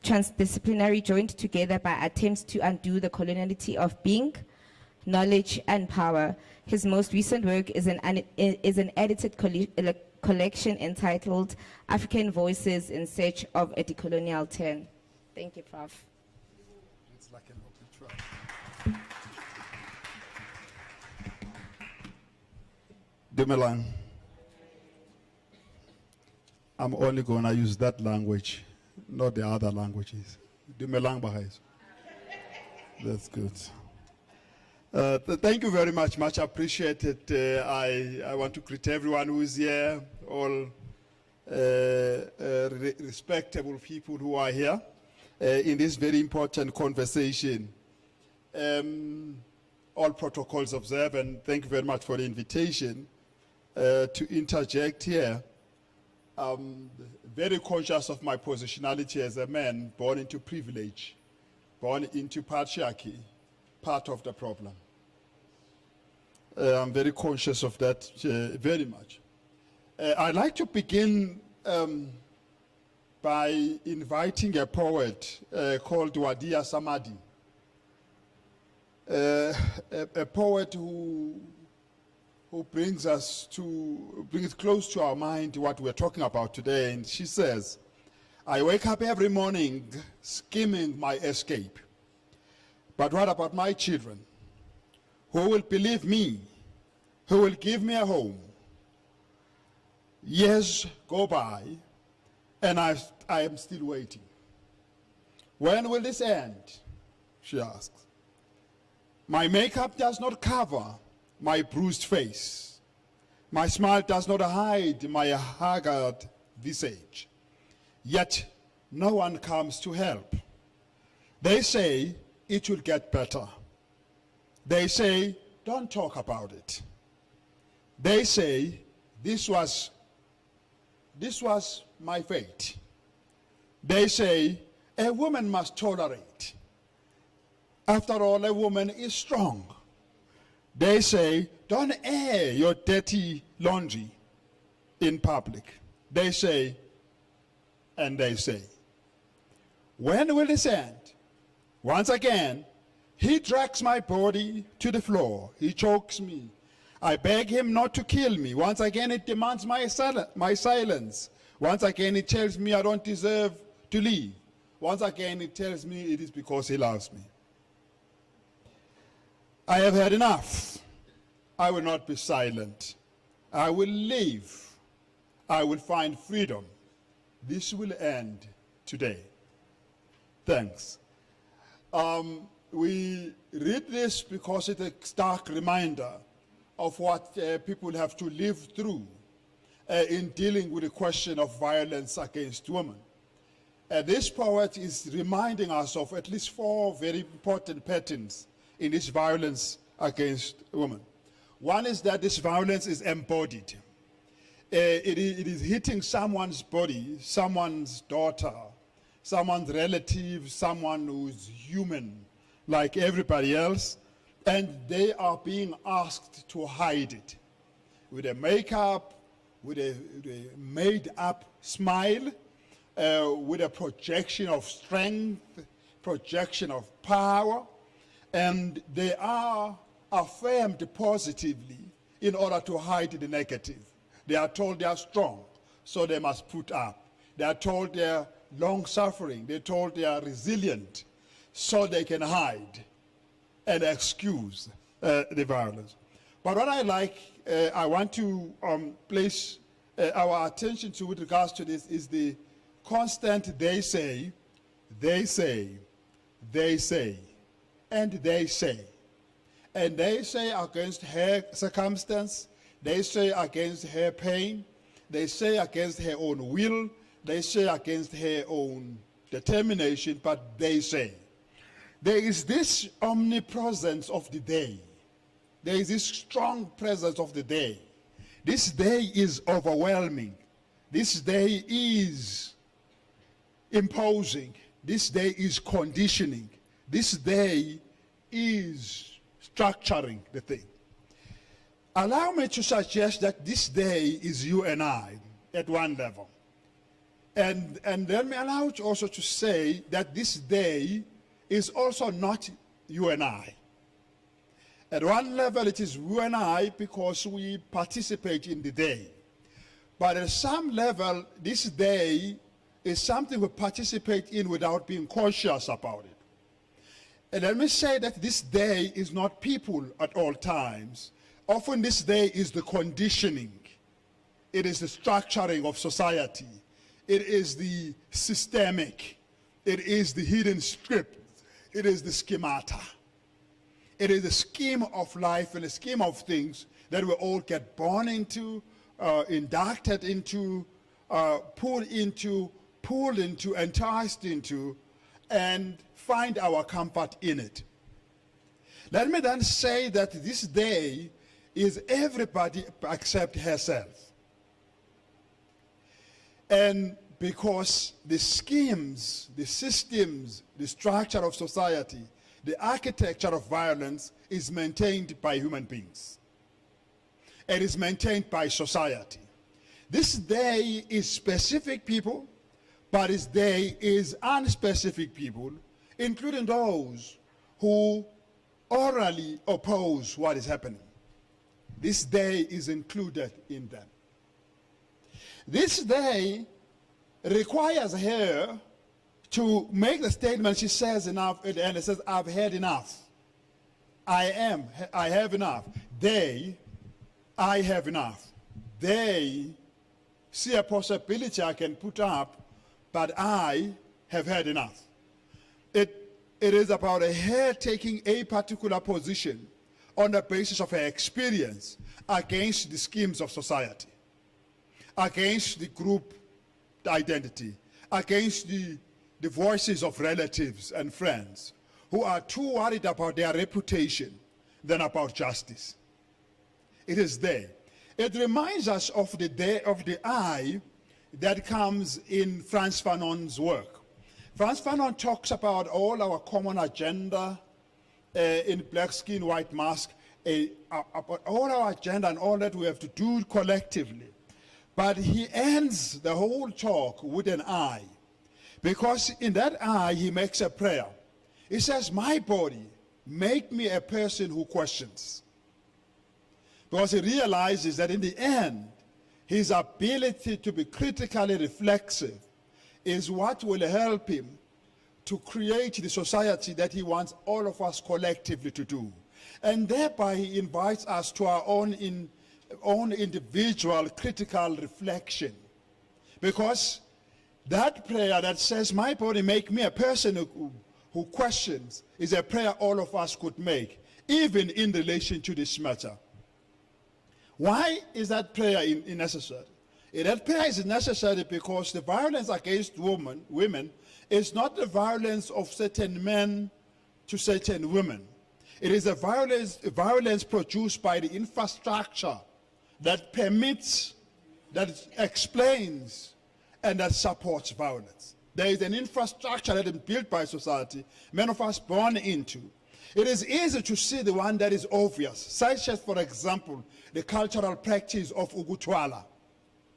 transdisciplinary, joined together by attempts to undo the coloniality of being, knowledge, and power. His most recent work is an edited collection entitled African Voices in Search of a Decolonial Turn. Thank you, Prof. It's like an open track. Dumelang. I'm only going to use that language, not the other languages. Dumelang Bahais. That's good. Thank you very much, much appreciated. I want to greet everyone who is here, all respectable people who are here in this very important conversation. All protocols observed, and thank you very much for the invitation to interject here. Very conscious of my positionality as a man born into privilege, born into patriarchy, part of the problem. I'm very conscious of that very much. I'd like to begin by inviting a poet called Wadia Samadi, a poet who brings close to our mind what we're talking about today. And she says, "I wake up every morning scheming my escape. But what about my children? Who will believe me? Who will give me a home? Years go by, and I am still waiting. When will this end?" she asks. "My makeup does not cover my bruised face. My smile does not hide my haggard visage. Yet no one comes to help. They say it will get better. They say, don't talk about it. They say, this was my fate. They say, a woman must tolerate. After all, a woman is strong. They say, don't air your dirty laundry in public. They say, and they say. When will this end? Once again, he drags my body to the floor. He chokes me. I beg him not to kill me. Once again, it demands my silence. Once again, it tells me I don't deserve to live. Once again, it tells me it is because he loves me. I have had enough. I will not be silent. I will live. I will find freedom. This will end today. Thanks. We read this because it's a stark reminder of what people have to live through in dealing with the question of violence against women. This poet is reminding us of at least 4 very important patterns in this violence against women. One is that this violence is embodied. It is hitting someone's body, someone's daughter, someone's relative, someone who's human, like everybody else, and they are being asked to hide it with a makeup, with a made-up smile, with a projection of strength, projection of power, and they are affirmed positively in order to hide the negative. They are told they are strong, so they must put up. They are told they are long-suffering. They're told they are resilient, so they can hide and excuse the violence. But what I like, I want to place our attention to with regards to this is the constant they say, they say, they say, and they say. And they say against her circumstance, they say against her pain, they say against her own will, they say against her own determination, but they say. There is this omnipresence of the day. There is this strong presence of the day. This day is overwhelming. This day is imposing. This day is conditioning. This day is structuring the thing. Allow me to suggest that this day is you and I at one level. And let me allow you also to say that this day is also not you and I. At one level, it is you and I because we participate in the day. But at some level, this day is something we participate in without being conscious about it. And let me say that this day is not people at all times. Often this day is the conditioning. It is the structuring of society. It is the systemic. It is the hidden script. It is the schemata. It is the scheme of life and the scheme of things that we all get born into, inducted into, pulled into, enticed into, and find our comfort in it. Let me then say that this day is everybody except herself. And because the schemes, the systems, the structure of society, the architecture of violence is maintained by human beings. It is maintained by society. This day is specific people, but this day is unspecific people, including those who orally oppose what is happening. This day is included in them. This day requires her to make the statement. She says enough at the end. It says, I've had enough. I have enough. I have enough. They see a possibility I can put up, but I have had enough. It is about her taking a particular position on the basis of her experience against the schemes of society, against the group identity, against the voices of relatives and friends who are too worried about their reputation than about justice. It is there. It reminds us of the day of the I that comes in Frantz Fanon's work. Frantz Fanon talks about all our common agenda, in black skin, white mask, about all our agenda and all that we have to do collectively. But he ends the whole talk with an I, because in that I, he makes a prayer. He says, my body, make me a person who questions. Because he realizes that in the end, his ability to be critically reflexive is what will help him to create the society that he wants all of us collectively to do. And thereby he invites us to our own individual critical reflection. Because that prayer that says, my body, make me a person who questions, is a prayer all of us could make, even in relation to this matter. Why is that prayer necessary? That prayer is necessary because the violence against women is not the violence of certain men to certain women. It is a violence produced by the infrastructure that permits, that explains, and that supports violence. There is an infrastructure that is built by society, many of us born into. It is easy to see the one that is obvious, such as, for example, the cultural practice of ugutwala,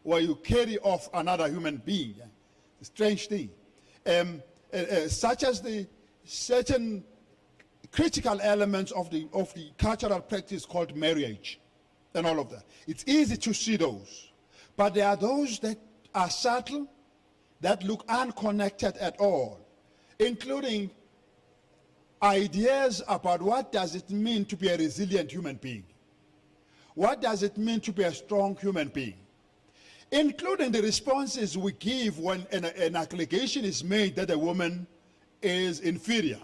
where you carry off another human being, a strange thing. Such as the certain critical elements of the cultural practice called marriage and all of that. It's easy to see those. But there are those that are subtle, that look unconnected at all, including ideas about what does it mean to be a resilient human being. What does it mean to be a strong human being? Including the responses we give when an allegation is made that a woman is inferior.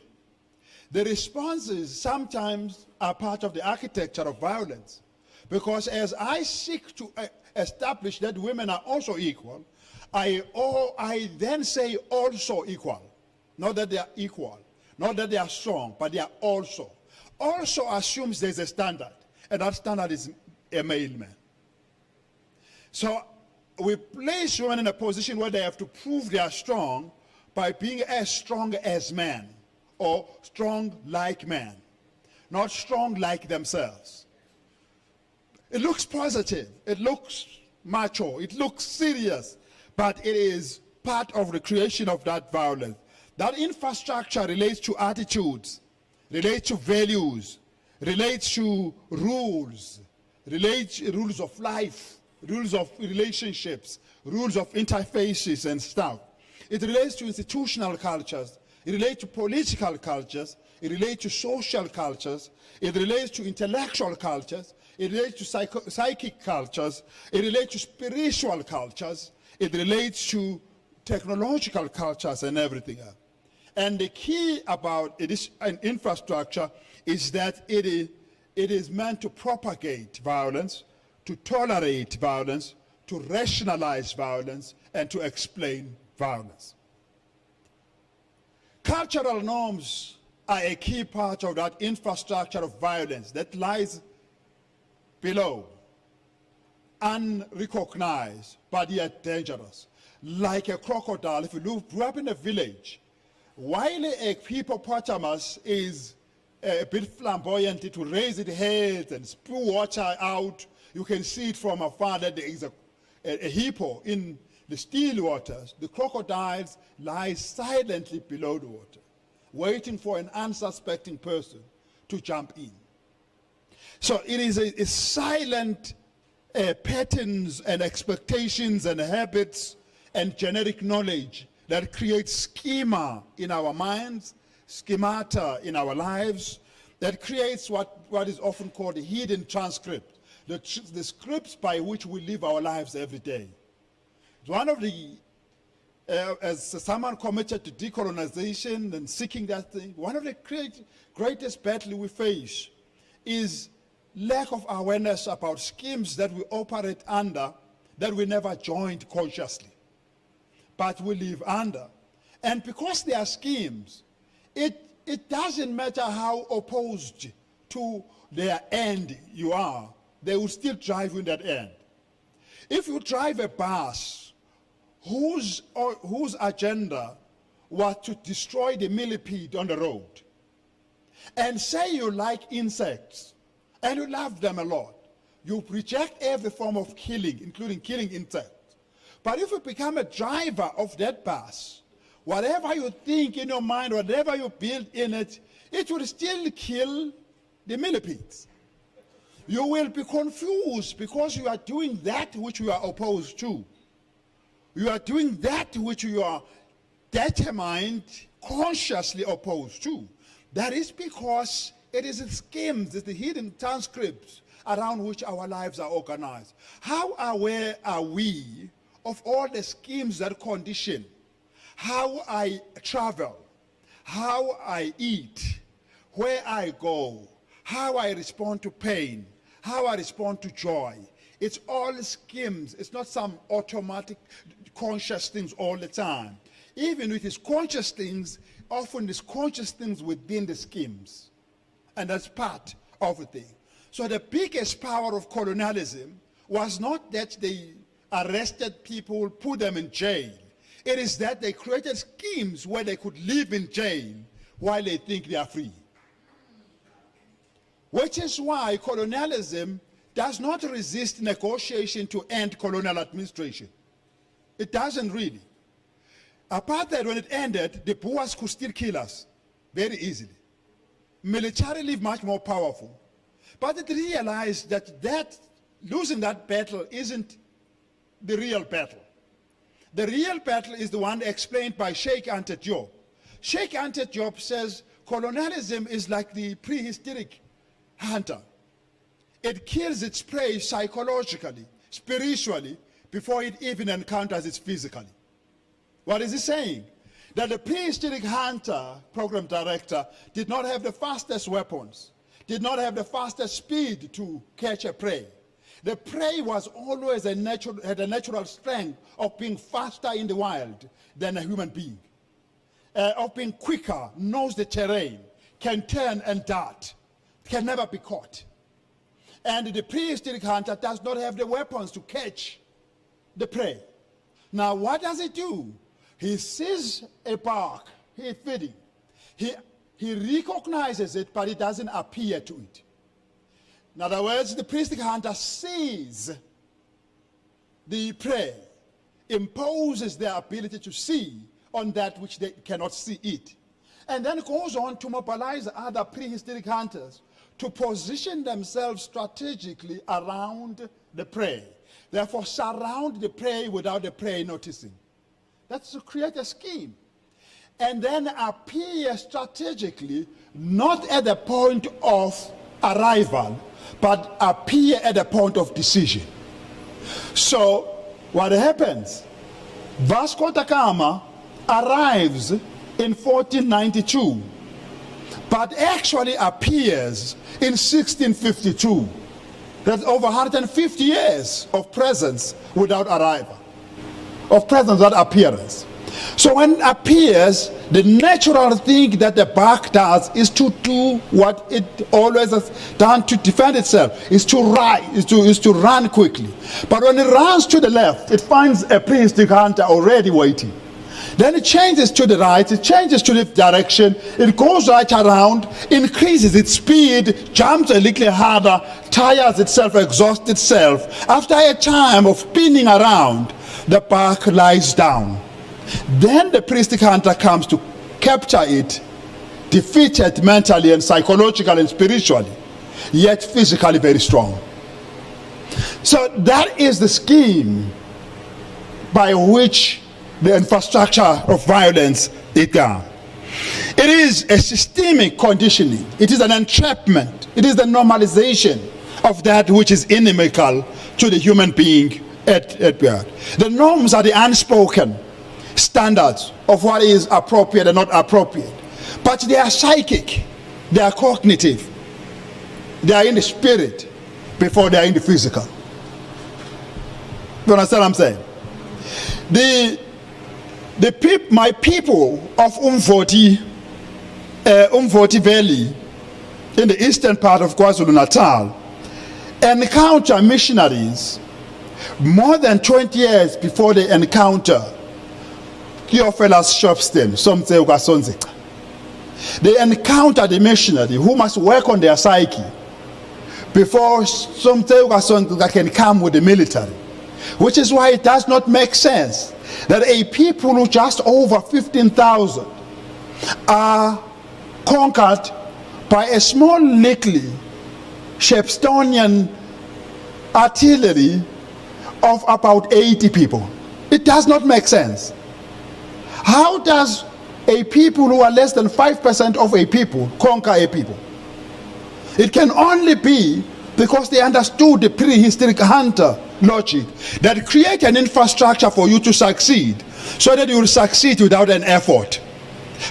The responses sometimes are part of the architecture of violence, because as I seek to establish that women are also equal, I then say also equal. Not that they are equal, not that they are strong, but they are also. Also assumes there's a standard, and that standard is a male man. So we place women in a position where they have to prove they are strong by being as strong as men, or strong like men, not strong like themselves. It looks positive, it looks macho, it looks serious, but it is part of the creation of that violence. That infrastructure relates to attitudes, relates to values, relates to rules, rules of life, rules of relationships, rules of interfaces and stuff. It relates to institutional cultures, it relates to political cultures, it relates to social cultures, it relates to intellectual cultures, it relates to psychic cultures, it relates to spiritual cultures, it relates to technological cultures and everything else. And the key about this infrastructure is that it is meant to propagate violence, to tolerate violence, to rationalize violence, and to explain violence. Cultural norms are a key part of that infrastructure of violence that lies below, unrecognized, but yet dangerous. Like a crocodile, if you grew up in a village, while a hippopotamus is a bit flamboyant, it will raise its head and spew water out. You can see it from afar that there is a hippo in the still waters. The crocodiles lie silently below the water, waiting for an unsuspecting person to jump in. So it is a silent patterns and expectations and habits and generic knowledge that creates schema in our minds, schemata in our lives, that creates what is often called a hidden transcript, the scripts by which we live our lives every day. One of the, as someone committed to decolonization and seeking that thing, one of the greatest battles we face is lack of awareness about schemes that we operate under that we never joined consciously, but we live under. And because they are schemes, it doesn't matter how opposed to their end you are, they will still drive you in that end. If you drive a bus whose agenda was to destroy the millipede on the road, and say you like insects and you love them a lot, you reject every form of killing, including killing insects. But if you become a driver of that bus, whatever you think in your mind, whatever you build in it, it will still kill the millipedes. You will be confused because you are doing that which you are opposed to. You are doing that which you are determined, consciously opposed to. That is because it is the schemes, it's the hidden transcripts around which our lives are organized. How aware are we of all the schemes that condition how I travel, how I eat, where I go, how I respond to pain, how I respond to joy? It's all schemes. It's not some automatic conscious things all the time. Even with these conscious things, often these conscious things within the schemes. And that's part of the thing. So the biggest power of colonialism was not that they arrested people, put them in jail. It is that they created schemes where they could live in jail while they think they are free. Which is why colonialism does not resist negotiation to end colonial administration. It doesn't really. Apartheid, when it ended, the Boers could still kill us very easily. Militarily much more powerful. But it realized that losing that battle isn't the real battle. The real battle is the one explained by Sheikh Anta Diop. Sheikh Anta Diop says colonialism is like the prehistoric hunter. It kills its prey psychologically, spiritually, before it even encounters it physically. What is he saying? That the prehistoric hunter, program director, did not have the fastest weapons, did not have the fastest speed to catch a prey. The prey was always had a natural strength of being faster in the wild than a human being, of being quicker, knows the terrain, can turn and dart, can never be caught. And the prehistoric hunter does not have the weapons to catch the prey. Now, what does he do? He sees a bark, he's feeding. He recognizes it, but it doesn't appear to it. In other words, the prehistoric hunter sees the prey, imposes their ability to see on that which they cannot see it, and then goes on to mobilize other prehistoric hunters to position themselves strategically around the prey. Therefore, surround the prey without the prey noticing. That's to create a scheme. And then appear strategically, not at the point of arrival, but appear at the point of decision. So, what happens? Vasco da Gama arrives in 1492, but actually appears in 1652. That's over 150 years of presence without arrival, of presence without appearance. So when it appears, the natural thing that the bark does is to do what it always has done to defend itself, is to run quickly. But when it runs to the left, it finds a prehistoric hunter already waiting. Then it changes to the right, it changes to the direction, it goes right around, increases its speed, jumps a little harder, tires itself, exhausts itself. After a time of spinning around, the bark lies down. Then the prehistoric hunter comes to capture it, defeat it mentally and psychologically and spiritually, yet physically very strong. So that is the scheme by which the infrastructure of violence is done. It is a systemic conditioning. It is an entrapment. It is the normalization of that which is inimical to the human being at birth. The norms are the unspoken standards of what is appropriate and not appropriate. But they are psychic, they are cognitive, they are in the spirit before they are in the physical. You understand what I'm saying? My people of Umvoti Valley in the eastern part of KwaZulu-Natal encounter missionaries more than 20 years before they encounter Theophilus Shopston, they encounter the missionary who must work on their psyche before something can come with the military. Which is why it does not make sense that a people who just over 15,000 are conquered by a small little Shepstonian artillery of about 80 people. It does not make sense. How does a people who are less than 5% of a people conquer a people? It can only be because they understood the prehistoric hunter logic that create an infrastructure for you to succeed so that you will succeed without an effort.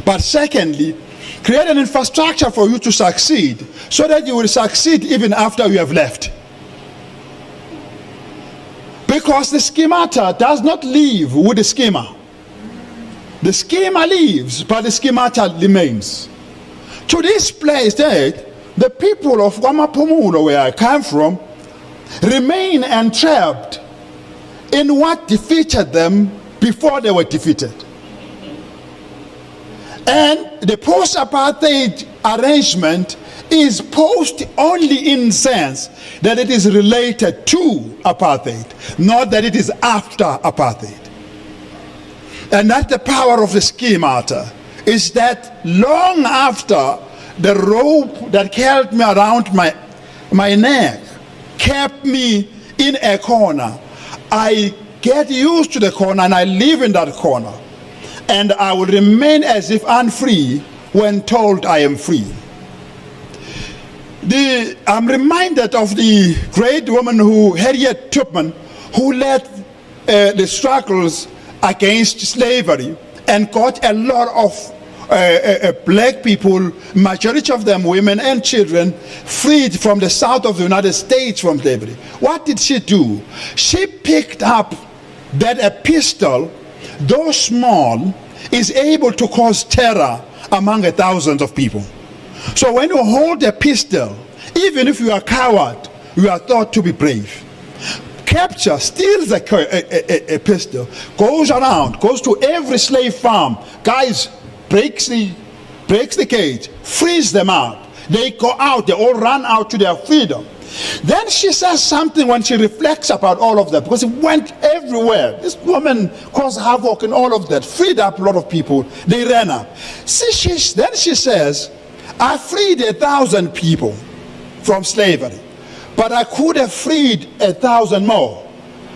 But secondly, create an infrastructure for you to succeed so that you will succeed even after you have left. Because the schemata does not live with the schema. The schema leaves, but the schemata remains. To this place, the people of Wamapumulo, where I come from, remain entrapped in what defeated them before they were defeated. And the post-apartheid arrangement is post only in sense that it is related to apartheid, not that it is after apartheid. And that's the power of the schemata, is that long after the rope that held me around my neck kept me in a corner, I get used to the corner and I live in that corner. And I will remain as if unfree when told I am free. I'm reminded of the great woman Harriet Tubman, who led the struggles against slavery and got a lot of black people, majority of them women and children, freed from the south of the United States from slavery. What did she do? She picked up that a pistol, though small, is able to cause terror among thousands of people. So when you hold a pistol, even if you are a coward, you are thought to be brave. Capture, steals a pistol, goes around, goes to every slave farm, guys, breaks the cage, frees them out. They go out, they all run out to their freedom. Then she says something when she reflects about all of that, because it went everywhere. This woman caused havoc in all of that, freed up a lot of people. They ran up. Then she says, I freed 1,000 people from slavery, but I could have freed 1,000 more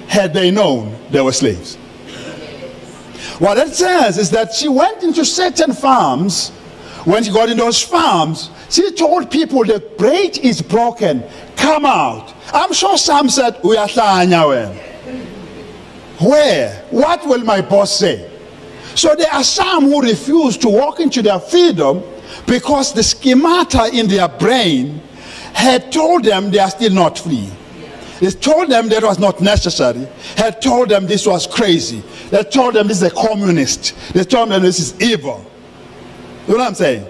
had they known they were slaves. What it says is that she went into certain farms. When she got in those farms, she told people the braid is broken, come out. I'm sure some said, we are where? What will my boss say? So there are some who refuse to walk into their freedom because the schemata in their brain had told them they are still not free. They told them that was not necessary, had told them this was crazy. They told them this is a communist. They told them this is evil. You know what I'm saying?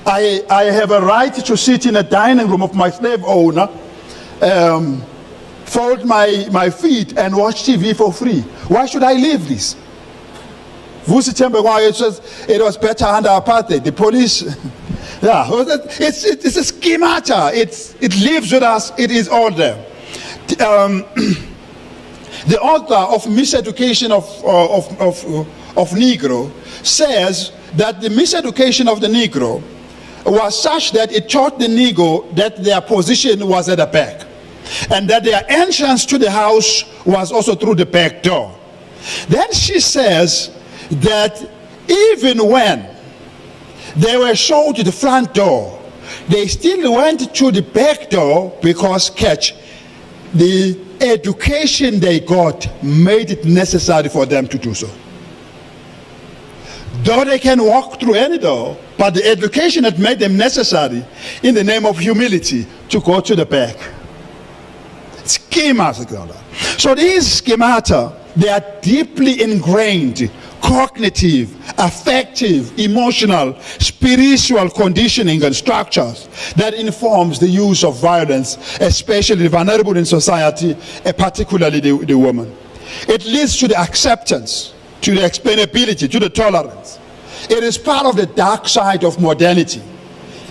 I have a right to sit in a dining room of my slave owner, fold my feet and watch TV for free. Why should I leave this? It was better under apartheid. The police, yeah, it's a schemata. It lives with us. It is all there. The author of Miseducation of Negro says that the miseducation of the Negro was such that it taught the Negro that their position was at the back, and that their entrance to the house was also through the back door. Then she says that even when they were shown to the front door, they still went to the back door because, catch, the education they got made it necessary for them to do so. Though they can walk through any door, but the education had made them necessary in the name of humility to go to the back. Schemata. So these schemata, they are deeply ingrained cognitive, affective, emotional, spiritual conditioning and structures that informs the use of violence, especially the vulnerable in society, particularly the woman. It leads to the acceptance, to the explainability, to the tolerance. It is part of the dark side of modernity.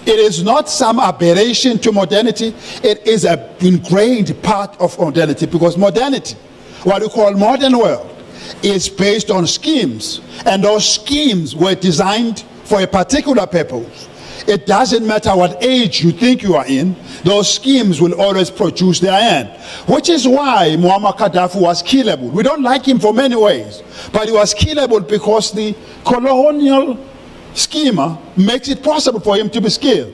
It is not some aberration to modernity. It is an ingrained part of modernity, because modernity, what we call modern world, is based on schemes, and those schemes were designed for a particular purpose. It doesn't matter what age you think you are in, those schemes will always produce their end. Which is why Muammar Gaddafi was killable. We don't like him for many ways, but he was killable because the colonial schema makes it possible for him to be killed.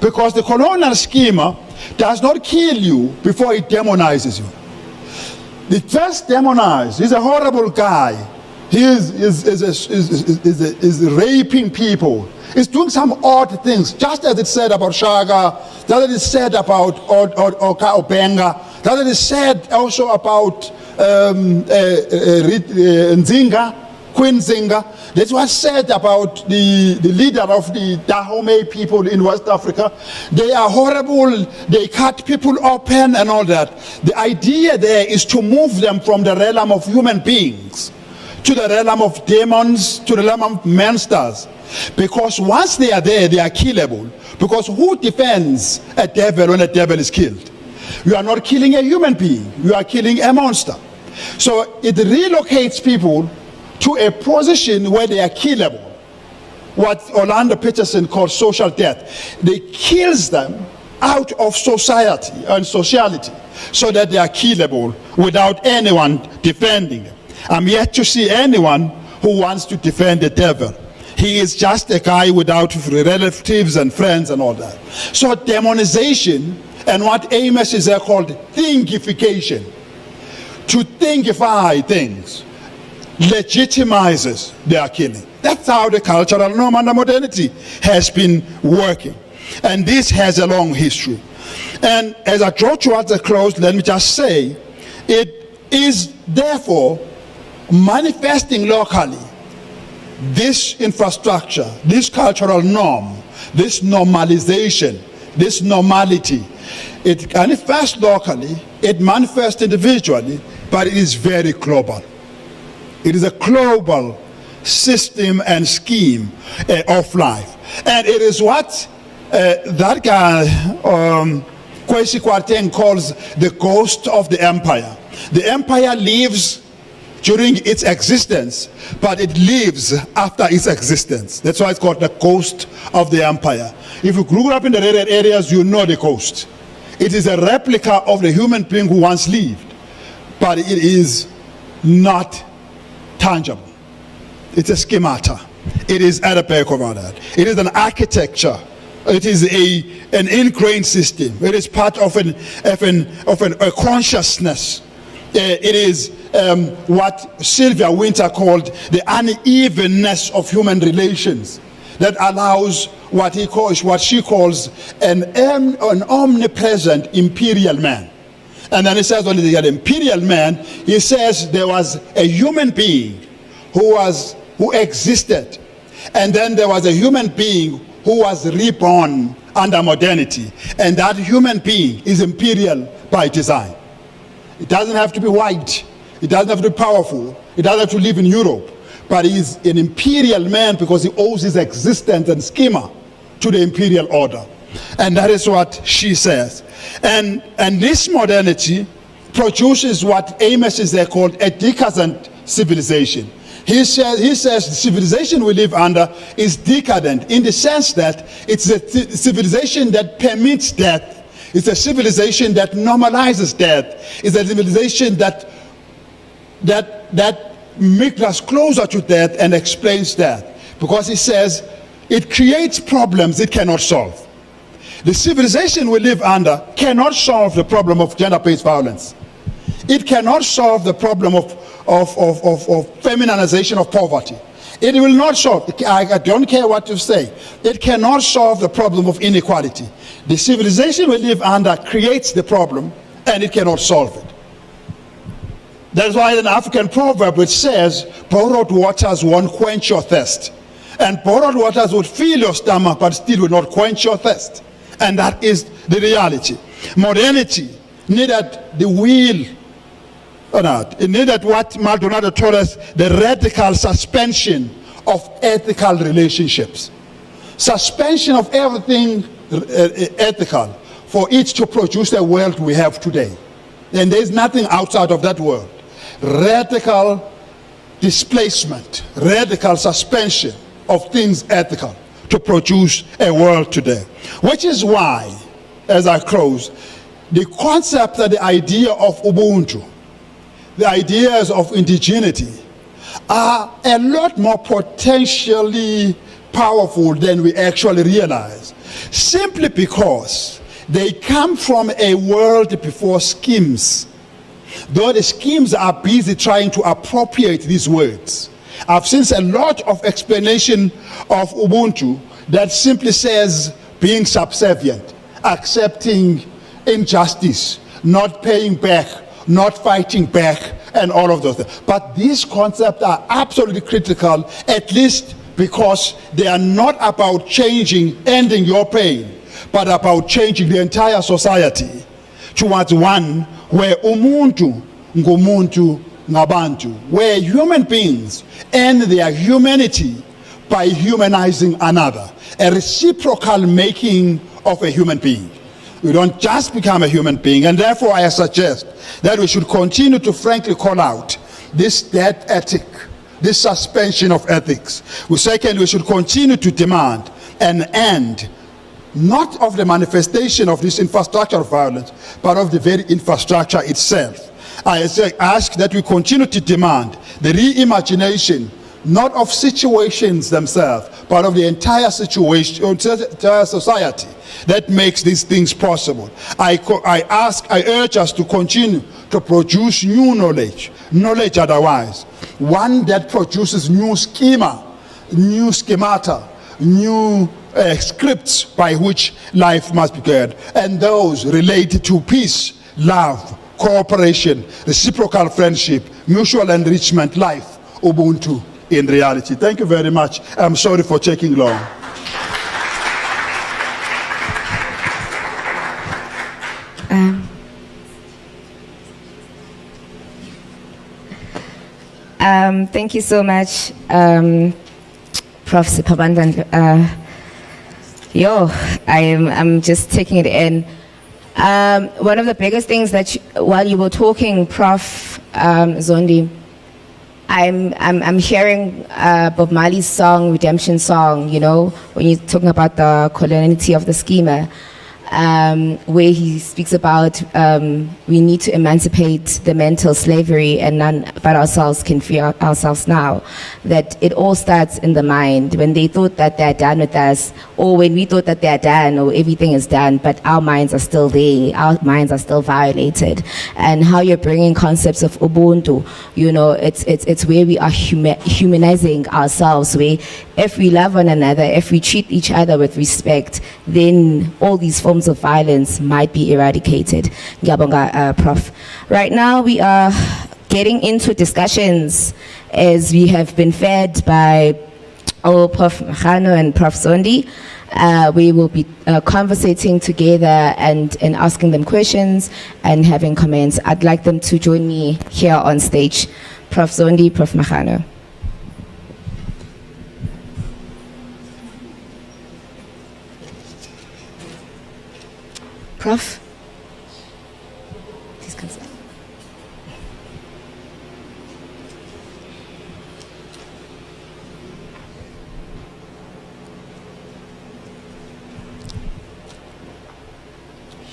Because the colonial schema does not kill you before it demonizes you. The first demonized, he's a horrible guy. He is raping people. He's doing some odd things, just as it said about Shaga, just as it said about Oka Obenga, just as it said also about Nzinga, Queen Zinga. That's what said about the leader of the Dahomey people in West Africa. They are horrible, they cut people open and all that. The idea there is to move them from the realm of human beings to the realm of demons, to the realm of monsters. Because once they are there, they are killable. Because who defends a devil when a devil is killed? You are not killing a human being, you are killing a monster. So it relocates people to a position where they are killable. What Orlando Peterson calls social death. They kills them out of society and sociality so that they are killable without anyone defending them. I'm yet to see anyone who wants to defend the devil. He is just a guy without relatives and friends and all that. So demonization and what Amos is there called thinkification, to thinkify things, legitimizes their killing. That's how the cultural norm under modernity has been working. And this has a long history. And as I draw towards the close, let me just say, it is therefore manifesting locally this infrastructure, this cultural norm, this normalization, this normality. It manifests locally, it manifests individually, but it is very global. It is a global system and scheme of life. And it is what that guy, Kwesi Kwarteng, calls the ghost of the empire. The empire lives during its existence, but it lives after its existence. That's why it's called the ghost of the empire. If you grew up in the red areas, you know the ghost. It is a replica of the human being who once lived, but it is not tangible. It's a schemata. It is at the back of that. It is an architecture. It is an ingrained system. It is part of a consciousness. It is what Sylvia Winter called the unevenness of human relations that allows what she calls an omnipresent imperial man. And then he says, when the imperial man, he says there was a human being who existed, and then there was a human being who was reborn under modernity, and that human being is imperial by design. It doesn't have to be white, it doesn't have to be powerful, it doesn't have to live in Europe, but he's an imperial man because he owes his existence and schema to the imperial order. And that is what she says. And this modernity produces what Amos is there called a decadent civilization. He says the civilization we live under is decadent in the sense that it's a civilization that permits death. It's a civilization that normalizes death. It's a civilization that makes us closer to death and explains death. Because he says it creates problems it cannot solve. The civilization we live under cannot solve the problem of gender-based violence. It cannot solve the problem of feminization of poverty. It will not solve, I don't care what you say, it cannot solve the problem of inequality. The civilization we live under creates the problem and it cannot solve it. That's why an African proverb which says, borrowed waters won't quench your thirst. And borrowed waters would fill your stomach but still will not quench your thirst. And that is the reality. Modernity needed the wheel, or not. It needed what Maldonado told us, the radical suspension of ethical relationships. Suspension of everything ethical for it to produce the world we have today. And there's nothing outside of that world. Radical displacement, radical suspension of things ethical to produce a world today. Which is why, as I close, the concept and the idea of Ubuntu, the ideas of indigeneity, are a lot more potentially powerful than we actually realize, simply because they come from a world before schemes. Though the schemes are busy trying to appropriate these words. I've seen a lot of explanation of Ubuntu that simply says being subservient, accepting injustice, not paying back, not fighting back, and all of those things. But these concepts are absolutely critical, at least because they are not about changing, ending your pain, but about changing the entire society towards one where umuntu ngumuntu ngabantu, where human beings end their humanity by humanizing another, a reciprocal making of a human being. We don't just become a human being, and therefore I suggest that we should continue to frankly call out this dead ethic, this suspension of ethics. Second, we should continue to demand an end, not of the manifestation of this infrastructural violence, but of the very infrastructure itself. I ask that we continue to demand the reimagination, not of situations themselves, but of the entire situation, entire society that makes these things possible. I urge us to continue to produce new knowledge otherwise, one that produces new schema, new schemata, new scripts by which life must be good, and those related to peace, love, cooperation, reciprocal friendship, mutual enrichment, life, Ubuntu in reality. Thank you very much. I'm sorry for taking long. Thank you so much, Prof. Siphabandla. I'm just taking it in. One of the biggest things that while you were talking, Prof. Zondi, I'm hearing Bob Marley's song, Redemption Song, you know, when you're talking about the coloniality of the schema, where he speaks about we need to emancipate the mental slavery, and none but ourselves can free ourselves now. That it all starts in the mind. When they thought that they're done with us, or when we thought that they're done, or everything is done, but our minds are still there, our minds are still violated. And how you're bringing concepts of Ubuntu, you know, it's where we are humanizing ourselves, where if we love one another, if we treat each other with respect, then all these forms of violence might be eradicated. Ngiyabonga, Prof. Right now we are getting into discussions as we have been fed by Prof. Machano and Prof. Zondi. We will be conversating together and asking them questions and having comments. I'd like them to join me here on stage. Prof. Zondi, Prof. Machano. Prof, please come sit.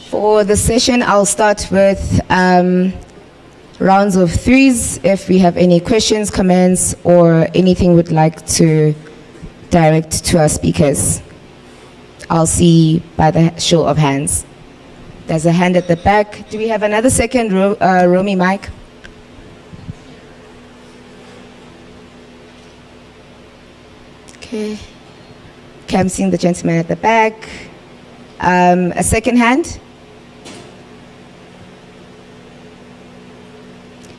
For the session, I'll start with rounds of threes. If we have any questions, comments, or anything we'd like to direct to our speakers, I'll see by the show of hands. There's a hand at the back. Do we have another second Romy mic? Okay. Okay, I'm seeing the gentleman at the back. A second hand?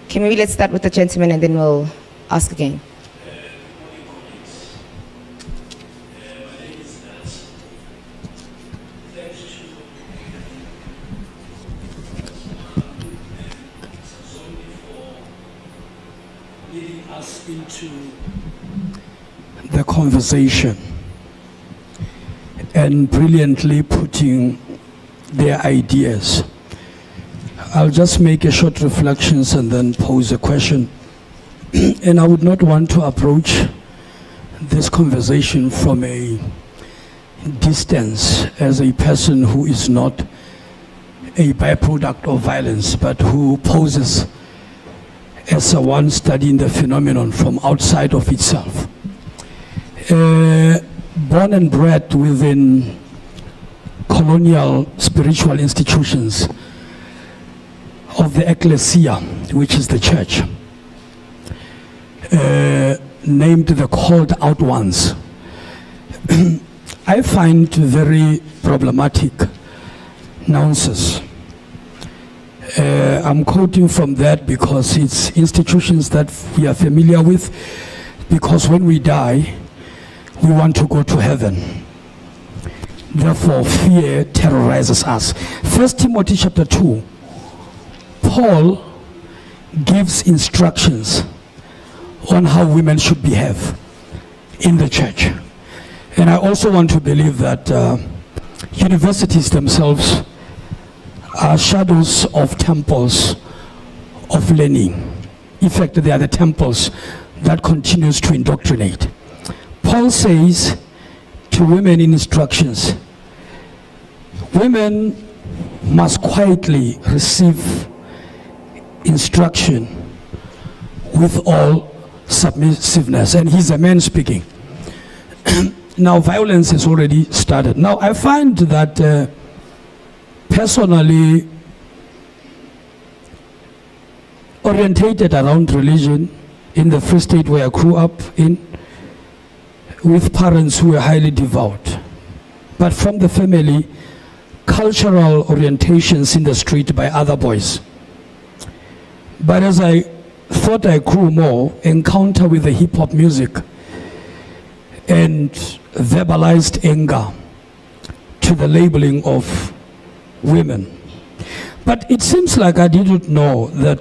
Okay, maybe let's start with the gentleman and then we'll ask again. conversation and brilliantly putting their ideas. I'll just make a short reflections and then pose a question. And I would not want to approach this conversation from a distance as a person who is not a byproduct of violence, but who poses as a one studying the phenomenon from outside of itself. Born and bred within colonial spiritual institutions of the ecclesia, which is the church, named the called out ones, I find very problematic nonsense. I'm quoting from that because it's institutions that we are familiar with, because when we die, we want to go to heaven. Therefore, fear terrorizes us. 1 Timothy chapter 2, Paul gives instructions on how women should behave in the church. And I also want to believe that universities themselves are shadows of temples of learning. In fact, they are the temples that continues to indoctrinate. Paul says to women in instructions, women must quietly receive instruction with all submissiveness. And he's a man speaking. Now, violence has already started. Now, I find that personally orientated around religion in the Free State where I grew up in, with parents who were highly devout. But from the family, cultural orientations in the street by other boys. But as I thought I grew more, encounter with the hip-hop music and verbalized anger to the labeling of women. But it seems like I didn't know that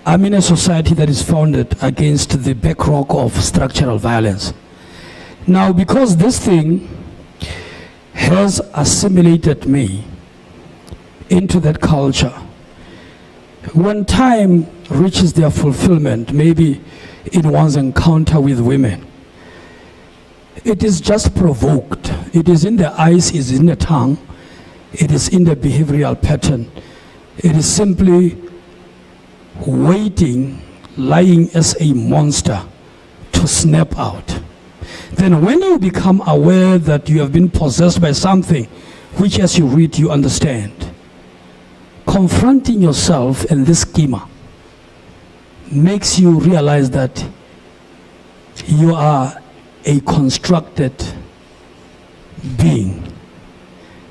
I'm in a society that is founded against the bedrock of structural violence. Now, because this thing has assimilated me into that culture, when time reaches their fulfillment, maybe in one's encounter with women, it is just provoked. It is in the eyes, it is in the tongue, it is in the behavioral pattern. It is simply waiting, lying as a monster to snap out. Then when you become aware that you have been possessed by something, which as you read, you understand, confronting yourself and this schema makes you realize that you are a constructed being.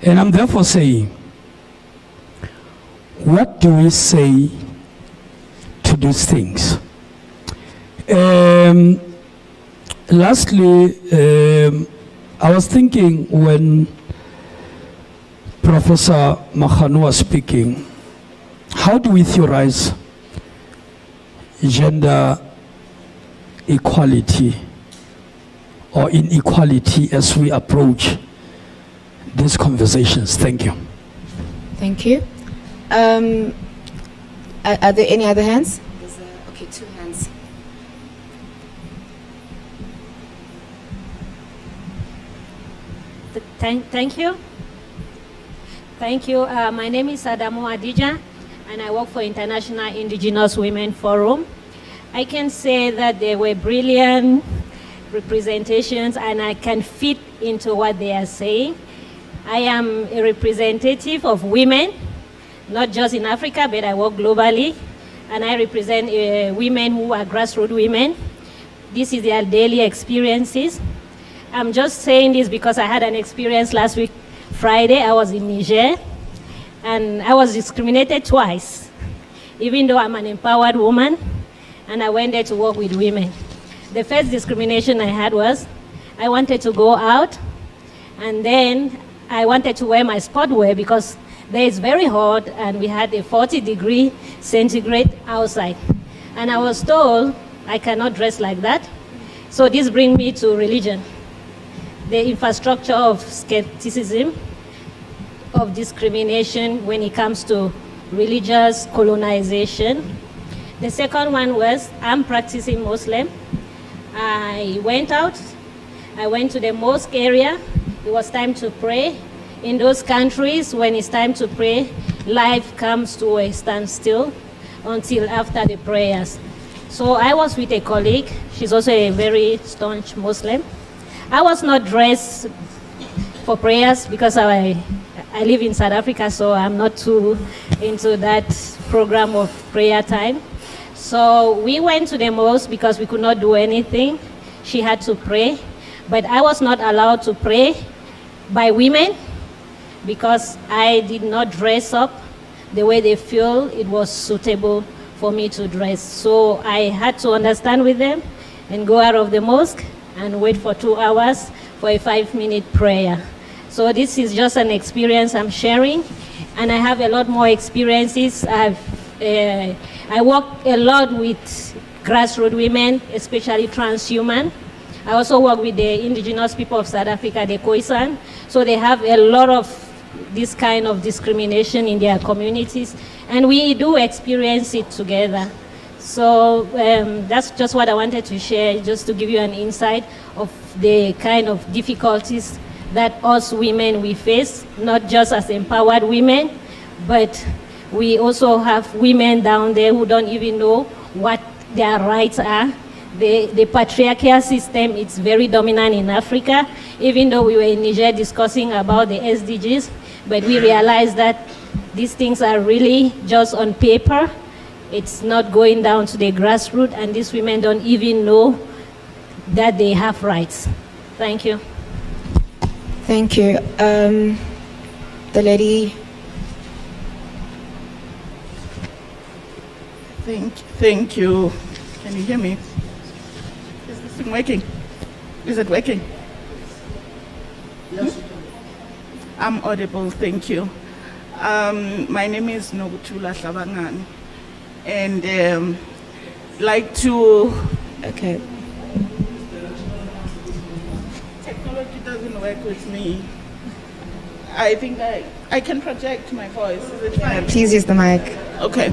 And I'm therefore saying, what do we say to these things? Lastly, I was thinking when Professor Makhanu was speaking, how do we theorize gender equality or inequality as we approach these conversations? Thank you. Thank you. Are there any other hands? Okay, 2 hands. Thank you. Thank you. My name is Adamu Adija, and I work for International Indigenous Women Forum. I can say that they were brilliant representations, and I can fit into what they are saying. I am a representative of women, not just in Africa, but I work globally, and I represent women who are grassroots women. This is their daily experiences. I'm just saying this because I had an experience last week, Friday. I was in Niger, and I was discriminated twice, even though I'm an empowered woman, and I went there to work with women. The first discrimination I had was, I wanted to go out, and then I wanted to wear my sport wear because there is very hot, and we had a 40-degree centigrade outside. And I was told I cannot dress like that. So this brings me to religion. The infrastructure of skepticism, of discrimination when it comes to religious colonization. The second one was, I'm practicing Muslim. I went out, I went to the mosque area. It was time to pray. In those countries, when it's time to pray, life comes to a standstill until after the prayers. So I was with a colleague. She's also a very staunch Muslim. I was not dressed for prayers because I live in South Africa, so I'm not too into that program of prayer time. So we went to the mosque because we could not do anything. She had to pray, but I was not allowed to pray by women because I did not dress up the way they feel it was suitable for me to dress. So I had to understand with them and go out of the mosque and wait for 2 hours for a 5-minute prayer. So this is just an experience I'm sharing, and I have a lot more experiences. I work a lot with grassroots women, especially transhuman. I also work with the indigenous people of South Africa, the Khoisan. So they have a lot of this kind of discrimination in their communities, and we do experience it together. So that's just what I wanted to share, just to give you an insight of the kind of difficulties that us women we face, not just as empowered women, but we also have women down there who don't even know what their rights are. The patriarchal system is very dominant in Africa, even though we were in Niger discussing about the SDGs, but we realized that these things are really just on paper. It's not going down to the grassroots, and these women don't even know that they have rights. Thank you. Thank you. The lady. Thank you. Can you hear me? Is this thing working? Is it working? Yes. I'm audible, thank you. My name is LUTHULI, and like to... Okay. Technology doesn't work with me. I think I can project my voice. Is it fine? Please use the mic. Okay.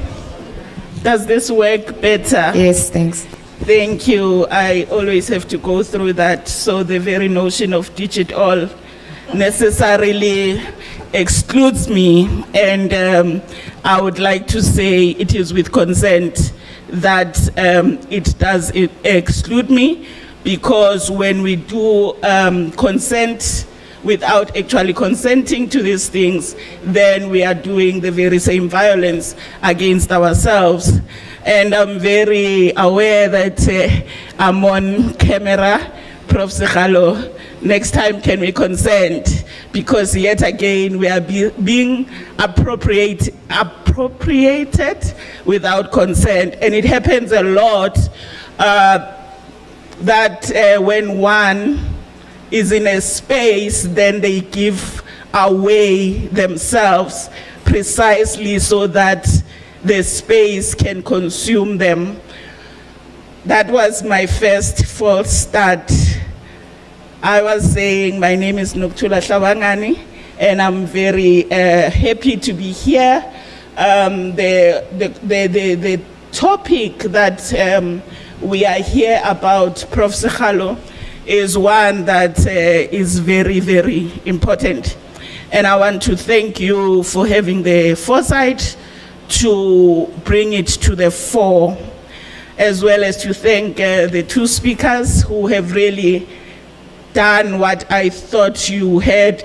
Does this work better? Yes, thanks. Thank you. I always have to go through that. So the very notion of digital necessarily excludes me. And I would like to say it is with consent that it does exclude me, because when we do consent without actually consenting to these things, then we are doing the very same violence against ourselves. And I'm very aware that I'm on camera. Prof. Sekgalo, next time can we consent? Because yet again we are being appropriated without consent. And it happens a lot that when one is in a space, then they give away themselves precisely so that the space can consume them. That was my first false start. I was saying my name is LUTHULI, and I'm very happy to be here. The topic that we are here about, Prof. Sekgalo, is one that is very, very important. And I want to thank you for having the foresight to bring it to the fore, as well as to thank the two speakers who have really done what I thought you had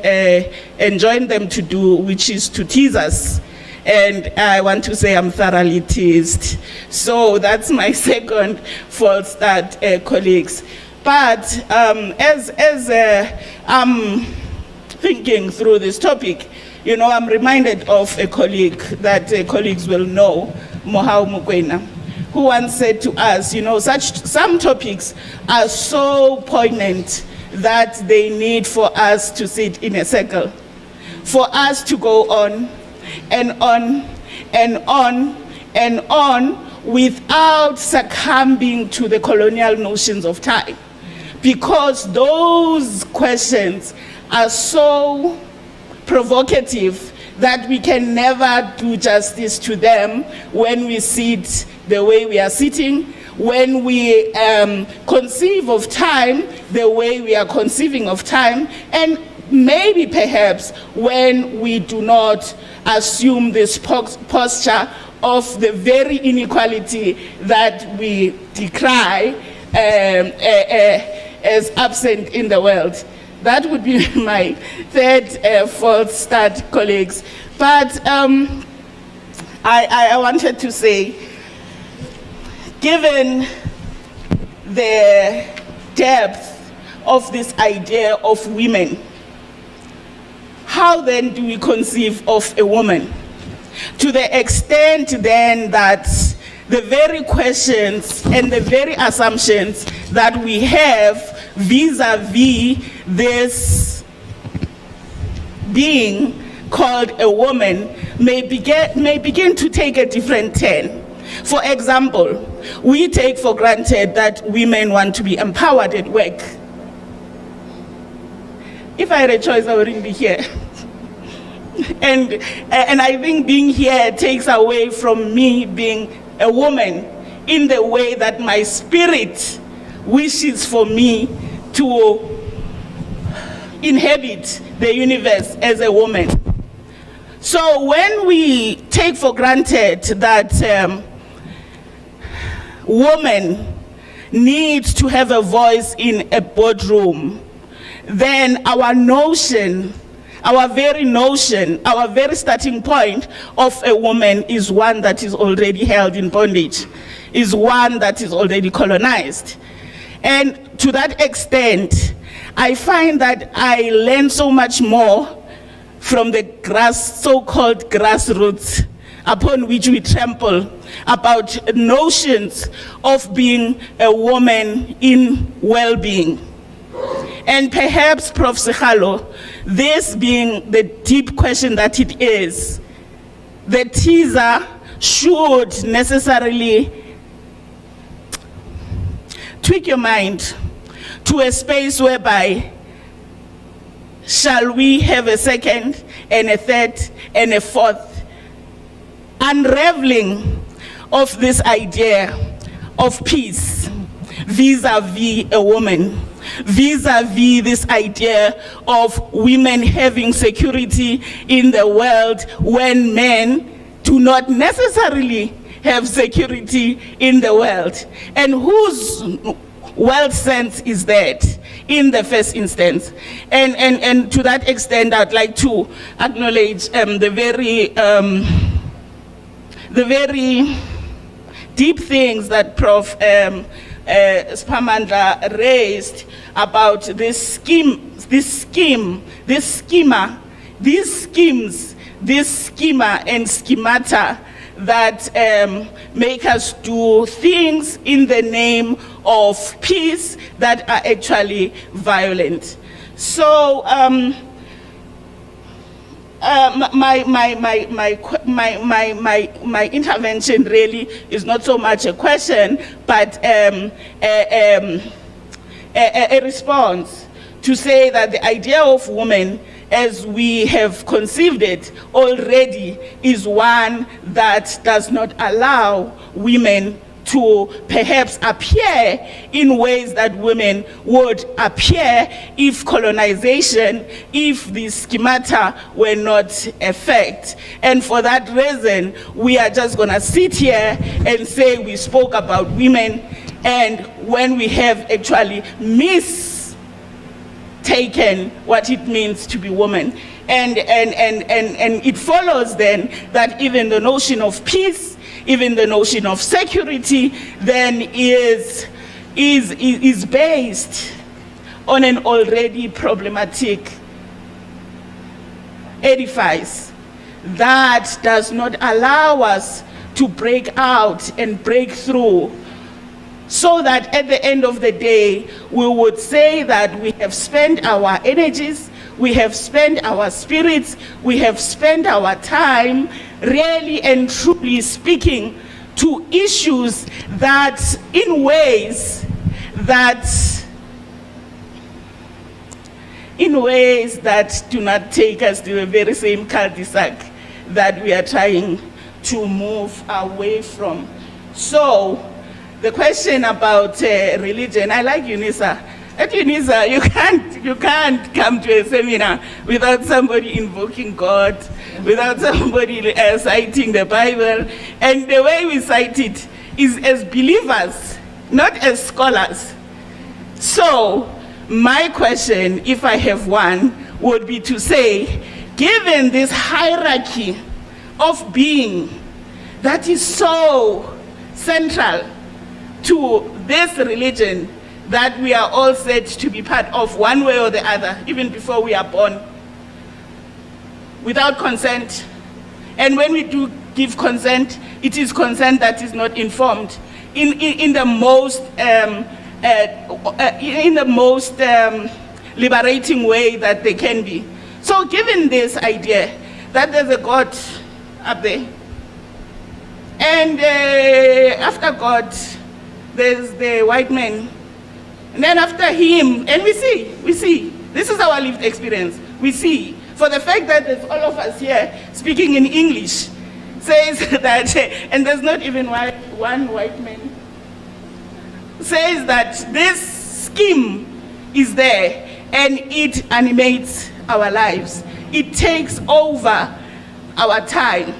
enjoined them to do, which is to tease us. And I want to say I'm thoroughly teased. So that's my second false start, colleagues. But as I'm thinking through this topic, you know, I'm reminded of a colleague that colleagues will know, Mohau Mukwena, who once said to us, you know, some topics are so poignant that they need for us to sit in a circle, for us to go on and on and on and on without succumbing to the colonial notions of time. because those questions are so provocative that we can never do justice to them when we sit the way we are sitting, when we conceive of time the way we are conceiving of time, and maybe perhaps when we do not assume this posture of the very inequality that we decry as absent in the world. That would be my third false start, colleagues. But I wanted to say, given the depth of this idea of women, how then do we conceive of a woman? To the extent then that the very questions and the very assumptions that we have vis-a-vis this being called a woman may begin to take a different turn. For example, we take for granted that women want to be empowered at work. If I had a choice, I wouldn't be here. And I think being here takes away from me being a woman in the way that my spirit wishes for me to inhabit the universe as a woman. So when we take for granted that women need to have a voice in a boardroom, then our notion, our very starting point of a woman is one that is already held in bondage, is one that is already colonized. And to that extent, I find that I learn so much more from the so-called grassroots upon which we trample about notions of being a woman in well-being. And perhaps, Prof. Sekgalo, this being the deep question that it is, the teaser should necessarily tweak your mind to a space whereby shall we have a second and a third and a fourth unraveling of this idea of peace vis-a-vis a woman, vis-a-vis this idea of women having security in the world when men do not necessarily have security in the world. And whose world sense is that in the first instance? And to that extent, I'd like to acknowledge the very deep things that Prof. Spamandla raised about this schema, and schemata that make us do things in the name of peace that are actually violent. So my intervention really is not so much a question, but a response to say that the idea of woman as we have conceived it already is one that does not allow women to perhaps appear in ways that women would appear if colonization, if the schemata were not a fact. And for that reason, we are just going to sit here and say we spoke about women, and when we have actually mistaken what it means to be woman. And it follows then that even the notion of peace, even the notion of security then is based on an already problematic edifice that does not allow us to break out and break through, so that at the end of the day we would say that we have spent our energies, we have spent our spirits, we have spent our time really and truly speaking to issues that in ways that in ways that do not take us to the very same cul-de-sac that we are trying to move away from. So, the question about religion, I like Unisa. At Unisa, you can't come to a seminar without somebody invoking God, without somebody citing the Bible. And the way we cite it is as believers, not as scholars. So, my question, if I have one, would be to say, given this hierarchy of being that is so central to this religion that we are all said to be part of one way or the other, even before we are born, without consent. And when we do give consent, it is consent that is not informed in the most liberating way that they can be. So given this idea that there's a God up there, and after God, there's the white man, and then after him, and we see, this is our lived experience, we see, for the fact that there's all of us here speaking in English, says that, and there's not even one white man, says that this scheme is there and it animates our lives. It takes over our time,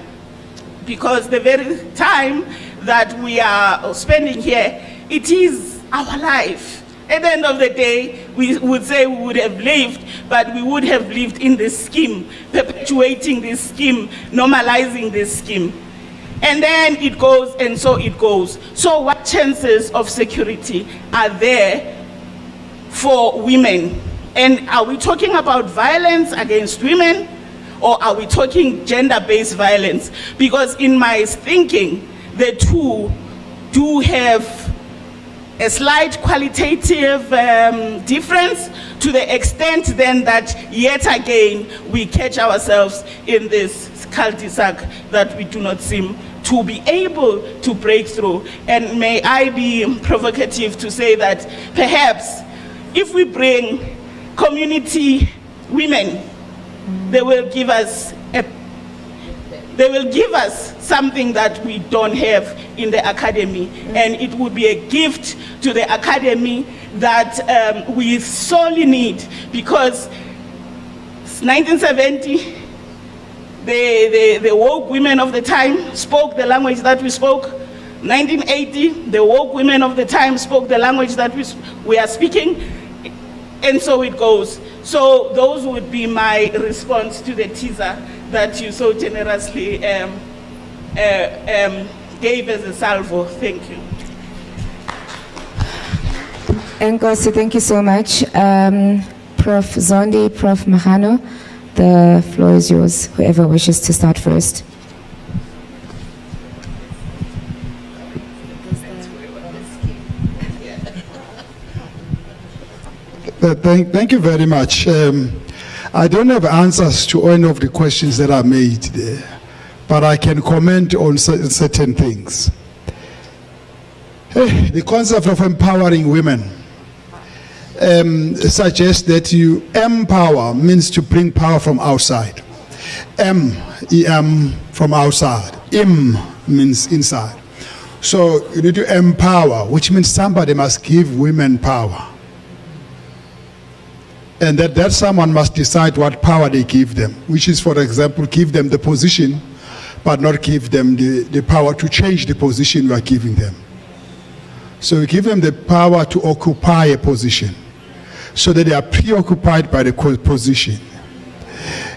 because the very time that we are spending here, it is our life. At the end of the day, we would say we would have lived, but we would have lived in this scheme, perpetuating this scheme, normalizing this scheme. And then it goes, and so it goes. So what chances of security are there for women? And are we talking about violence against women, or are we talking gender-based violence? Because in my thinking, the two do have a slight qualitative difference, to the extent then that yet again we catch ourselves in this cul-de-sac that we do not seem to be able to break through. And may I be provocative to say that perhaps if we bring community women, they will give us something that we don't have in the academy, and it would be a gift to the academy that we sorely need, because 1970, the woke women of the time spoke the language that we spoke. 1980, the woke women of the time spoke the language that we are speaking, and so it goes. So those would be my response to the teaser that you so generously gave as a salvo. Thank you. Nkosi, thank you so much. Prof. Zondi, Prof. Mahano, the floor is yours, whoever wishes to start first. Thank you very much. I don't have answers to any of the questions that are made there, but I can comment on certain things. The concept of empowering women suggests that you empower means to bring power from outside. E-M from outside. Im means inside. So you need to empower, which means somebody must give women power. And that someone must decide what power they give them, which is, for example, give them the position, but not give them the power to change the position you are giving them. So you give them the power to occupy a position, so that they are preoccupied by the position.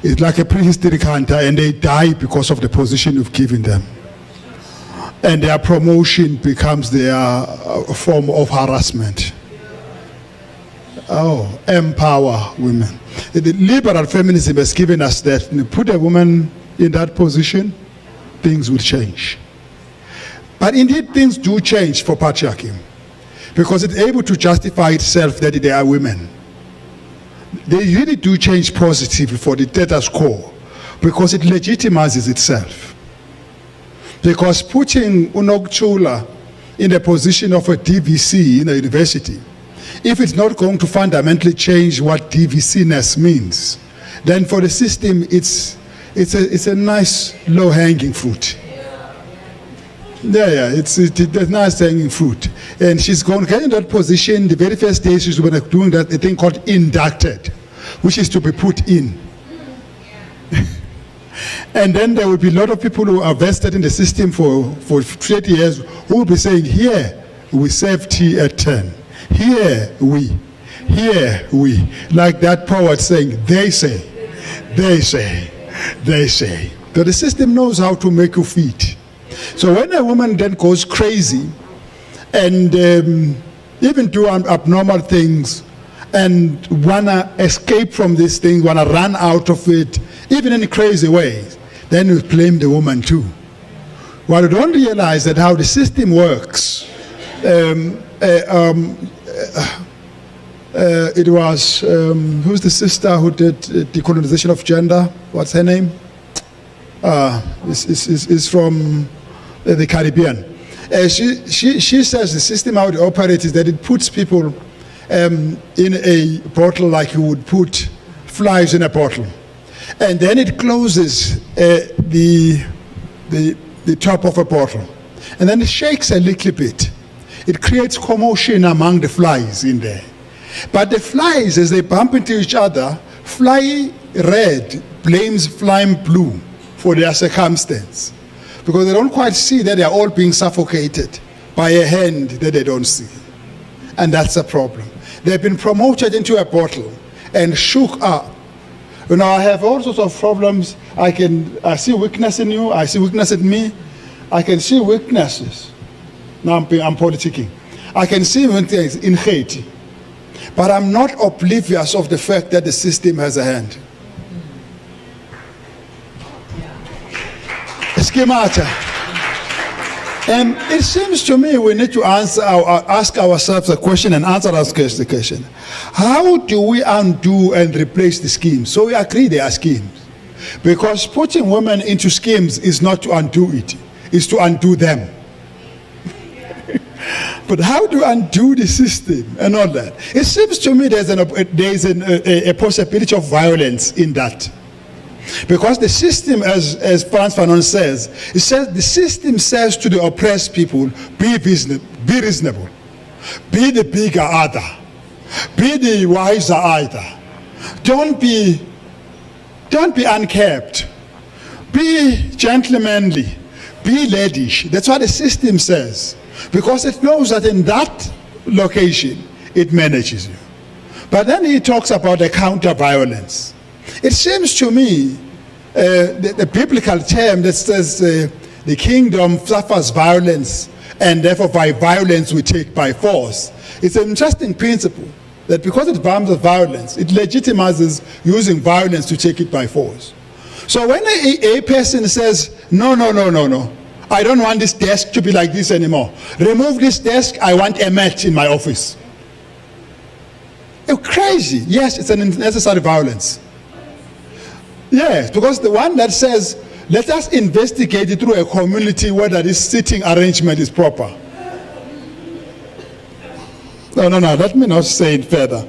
It's like a prehistoric hunter, and they die because of the position you've given them. And their promotion becomes their form of harassment. Oh, empower women. The liberal feminism has given us that, put a woman in that position, things will change. But indeed, things do change for patriarchy, because it's able to justify itself that they are women. They really do change positively for the status quo, because it legitimizes itself. Because putting Unokchula in the position of a DVC in a university if it's not going to fundamentally change what DVC-ness means, then for the system, it's a nice low-hanging fruit. Yeah, it's a nice hanging fruit. And she's going to get in that position. The very first day she's going to doing that, a thing called inducted, which is to be put in. And then there will be a lot of people who are vested in the system for 30 years who will be saying, here, we serve tea at 10. Here we. Like that poet saying, they say. So the system knows how to make you fit. So when a woman then goes crazy and even do abnormal things and wanna escape from these things, wanna run out of it, even in crazy ways, then you blame the woman too. Well, you don't realize that how the system works. It was, who's the sister who did decolonization of gender? What's her name? Is from the Caribbean. She says the system how it operates is that it puts people in a bottle like you would put flies in a bottle. And then it closes the top of a bottle. And then it shakes a little bit. It creates commotion among the flies in there. But the flies, as they bump into each other, fly red blames fly blue for their circumstance. Because they don't quite see that they are all being suffocated by a hand that they don't see. And that's a problem. They've been promoted into a bottle and shook up. You know, I have all sorts of problems. I see weakness in you, I see weakness in me. I can see weaknesses. Now I'm politicking. I can see things in Haiti. But I'm not oblivious of the fact that the system has a hand. Schemata. And it seems to me we need to ask ourselves a question and answer ourselves the question. How do we undo and replace the schemes? So we agree they are schemes. Because putting women into schemes is not to undo it, it's to undo them. But how do you undo the system and all that? It seems to me there's a possibility of violence in that. Because the system, as Frantz Fanon says, the system says to the oppressed people, be reasonable, be the bigger other, be the wiser either. Don't be unkept, be gentlemanly, be ladyish. That's what the system says. Because it knows that in that location, it manages you. But then he talks about the counter-violence. It seems to me, the biblical term that says the kingdom suffers violence, and therefore by violence we take by force. It's an interesting principle that because it bans violence, it legitimizes using violence to take it by force. So when a person says, no, I don't want this desk to be like this anymore. Remove this desk, I want a mat in my office. You're crazy. Yes, it's an unnecessary violence. Yes, because the one that says, let us investigate it through a community whether this sitting arrangement is proper. No, let me not say it further.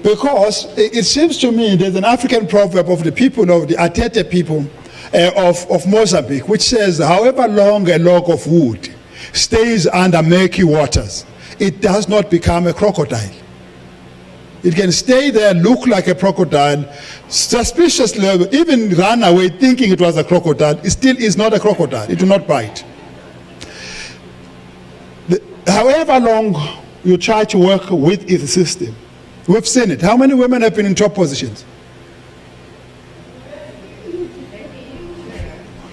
Because it seems to me there's an African proverb of the people of the Atete people of Mozambique, which says, however long a log of wood stays under murky waters, it does not become a crocodile. It can stay there, look like a crocodile, suspiciously, even run away thinking it was a crocodile. It still is not a crocodile. It will not bite. However long you try to work with the system, we've seen it. How many women have been in top positions?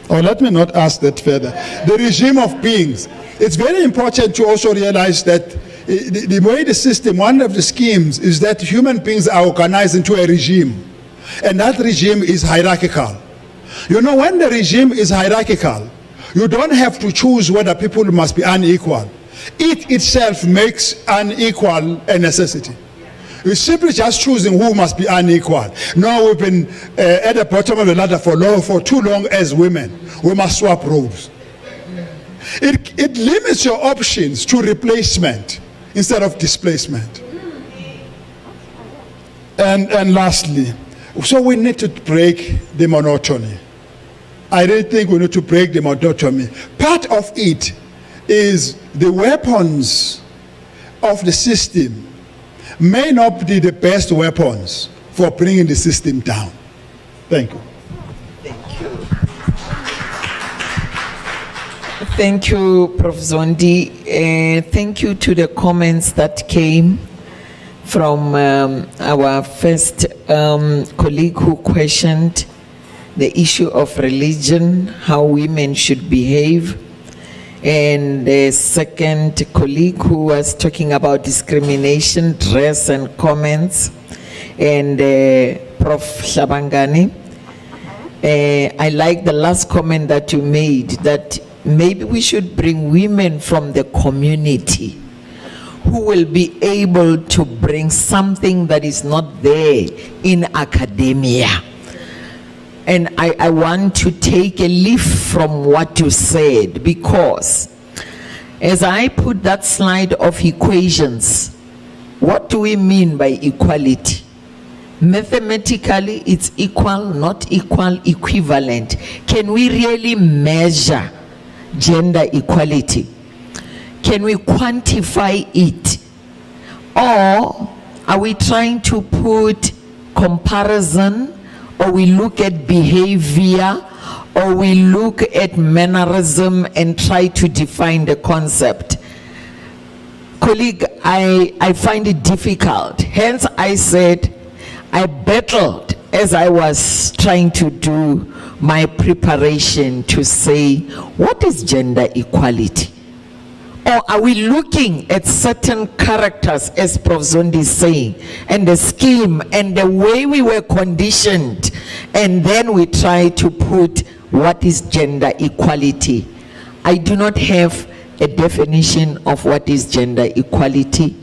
Or let me not ask that further. The regime of beings. It's very important to also realize that the way the system, one of the schemes is that human beings are organized into a regime. And that regime is hierarchical. You know, when the regime is hierarchical, you don't have to choose whether people must be unequal. It itself makes unequal a necessity. You're simply just choosing who must be unequal. No, we've been at the bottom of the ladder for too long as women. We must swap roles. It limits your options to replacement. instead of displacement. And lastly, so we need to break the monotony. I really think we need to break the monotony. Part of it is the weapons of the system may not be the best weapons for bringing the system down. Thank you. Thank you, Prof. Zondi. Thank you to the comments that came from our first colleague who questioned the issue of religion, how women should behave, and the second colleague who was talking about discrimination, dress and comments, and Prof. Shabangani. I like the last comment that you made, that maybe we should bring women from the community who will be able to bring something that is not there in academia. And I want to take a leaf from what you said, because as I put that slide of equations, what do we mean by equality? Mathematically, it's equal, not equal, equivalent. Can we really measure gender equality? Can we quantify it? Or are we trying to put comparison, or we look at behavior, or we look at mannerism and try to define the concept? Colleague, I find it difficult. Hence I said I battled as I was trying to do my preparation to say, what is gender equality? Or are we looking at certain characters, as Prof. Zondi is saying, and the scheme and the way we were conditioned, and then we try to put what is gender equality? I do not have a definition of what is gender equality,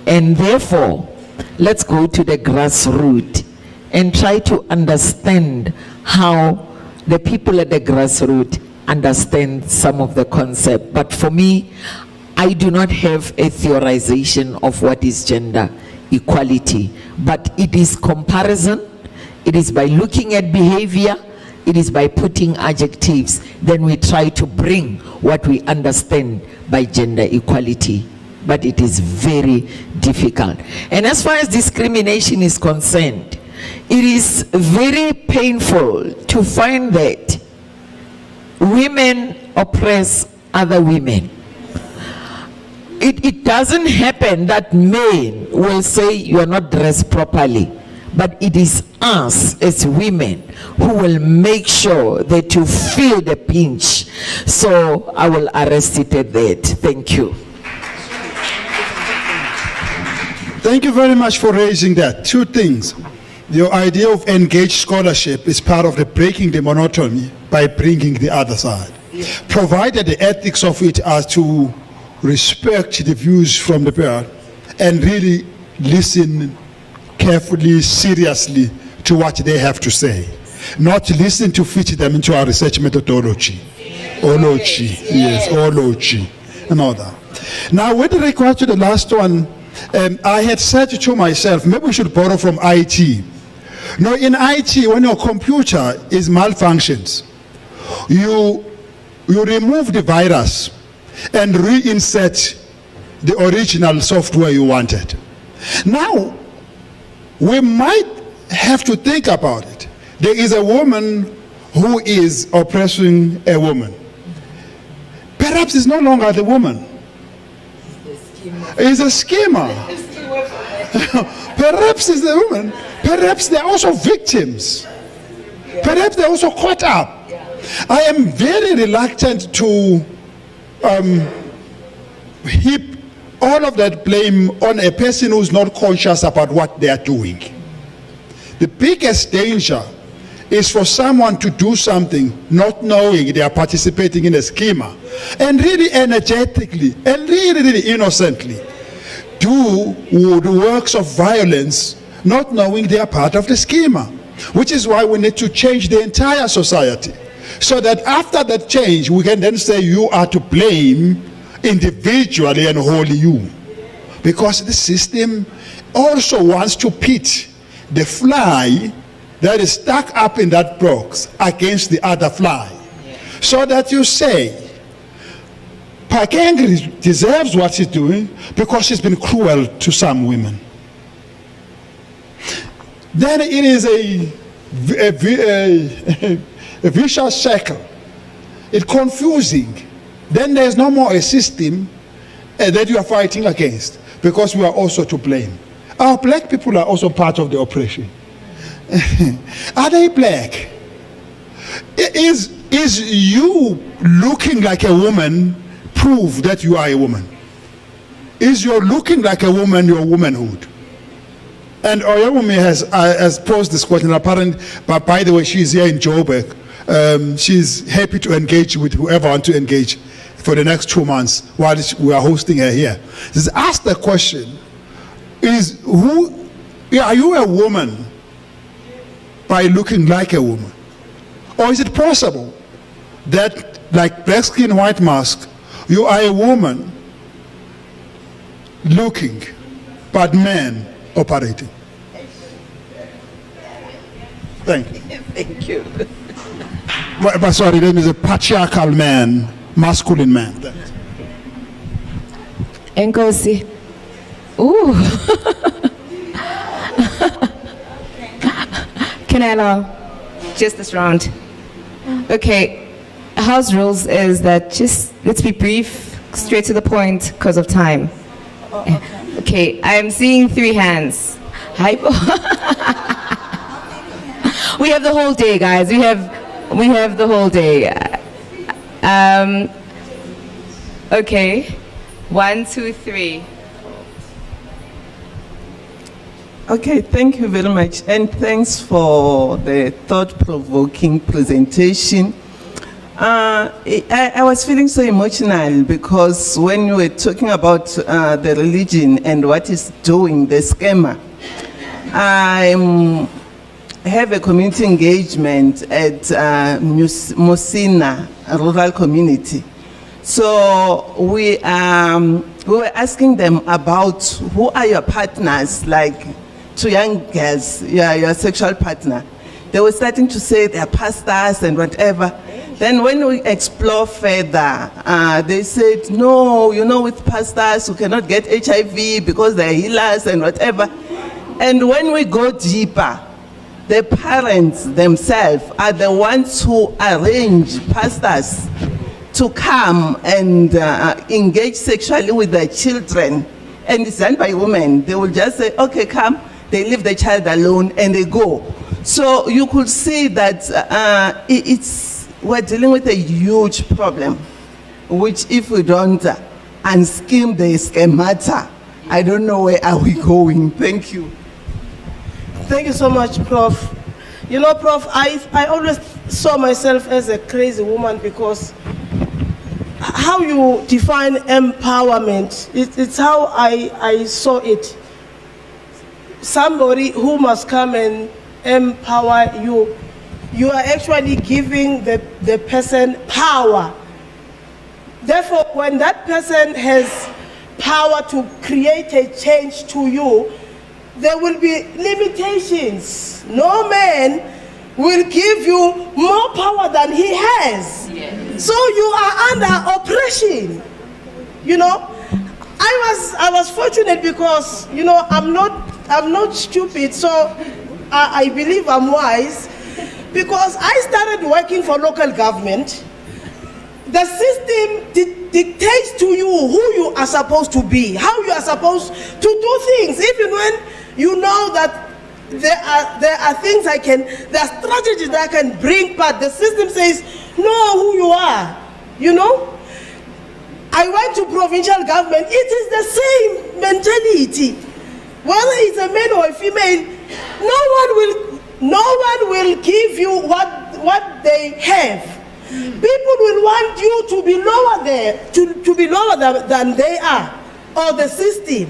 and therefore, let's go to the grassroots and try to understand how the people at the grassroots understand some of the concept. But for me, I do not have a theorization of what is gender equality, but it is comparison. It is by looking at behavior. It is by putting adjectives. Then we try to bring what we understand by gender equality. But it is very difficult. And as far as discrimination is concerned, it is very painful to find that women oppress other women. It doesn't happen that men will say you are not dressed properly, but it is us as women who will make sure that you feel the pinch. So I will arrest it at that. Thank you. Thank you very much for raising that. Two things. Your idea of engaged scholarship is part of the breaking the monotony by bringing the other side. Provided the ethics of it are to respect the views from the parent and really listen carefully, seriously to what they have to say. Not listen to fit them into our research methodology. Ology, yes, ology, and all that. Now, with regard to the last one, I had said to myself, maybe we should borrow from IT. No, in IT, when your computer is malfunctions, you remove the virus and reinsert the original software you wanted. Now, we might have to think about it. There is a woman who is oppressing a woman. Perhaps it's no longer the woman. It's a schemer. Perhaps it's the woman. Perhaps they're also victims. Perhaps they're also caught up. I am very reluctant to heap all of that blame on a person who's not conscious about what they are doing. The biggest danger is for someone to do something not knowing they are participating in a schema, and really energetically and really innocently do the works of violence not knowing they are part of the schema, which is why we need to change the entire society, so that after that change we can then say you are to blame individually and wholly you. because the system also wants to pit the fly that is stuck up in that box against the other fly. So that you say, Pakeng deserves what she's doing because she's been cruel to some women. Then it is a vicious circle. It's confusing. Then there's no more a system that you are fighting against, because we are also to blame. Our black people are also part of the oppression. Are they black? Is you looking like a woman prove that you are a woman? Is your looking like a woman your womanhood? And Oyawumi has posed this question, apparently, but by the way, she's here in Joburg. She's happy to engage with whoever wants to engage for the next 2 months while we are hosting her here. Just ask the question, are you a woman by looking like a woman? Or is it possible that, like black skin, white mask, you are a woman looking, but man operating? Thank you. Thank you. But sorry, there is a patriarchal man, masculine man. Enkosi. Ooh. Can I allow just this round? Okay. House rules is that just let's be brief, straight to the point because of time. Okay, I am seeing 3 hands. Hypo. We have the whole day, guys. We have the whole day. Okay. 1, 2, 3. Okay, thank you very much, and thanks for the thought-provoking presentation. I was feeling so emotional because when you were talking about the religion and what is doing, the scammer, I have a community engagement at Musina, a rural community. So we were asking them about who are your partners, like to young girls, your sexual partner. They were starting to say they're pastors and whatever. Then when we explore further, they said, no, with pastors, you cannot get HIV because they're healers and whatever. And when we go deeper, the parents themselves are the ones who arrange pastors to come and engage sexually with their children. And it's done by women. They will just say, okay, come. They leave the child alone and they go. So you could see that we're dealing with a huge problem, which if we don't unskim the schemata, I don't know where are we going. Thank you. Thank you so much, Prof. Prof, I always saw myself as a crazy woman because how you define empowerment, it's how I saw it. Somebody who must come and empower you. You are actually giving the person power. Therefore, when that person has power to create a change to you, there will be limitations. No man will give you more power than he has. Yes. So you are under oppression. I was fortunate because I'm not stupid, so I believe I'm wise, because I started working for local government. The system dictates to you who you are supposed to be, how you are supposed to do things, even when you know that there are things there are strategies that I can bring, but the system says, know who you are, I went to provincial government, it is the same mentality. Whether it's a man or a female, no one will give you what they have. People will want you to be lower there, to be lower than they are, or the system.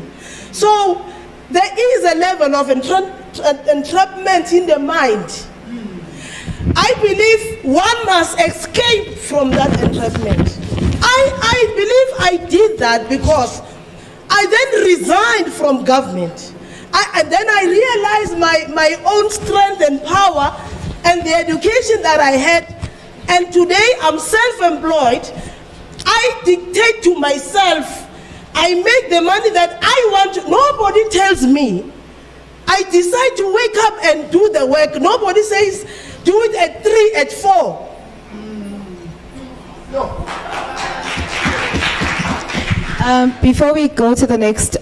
So there is a level of entrapment in the mind. I believe one must escape from that entrapment. I believe I did that because I then resigned from government. And then I realized my own strength and power and the education that I had. And today I'm self-employed. I dictate to myself. I make the money that I want. Nobody tells me. I decide to wake up and do the work. Nobody says, do it at 3, at 4. Before we go to the next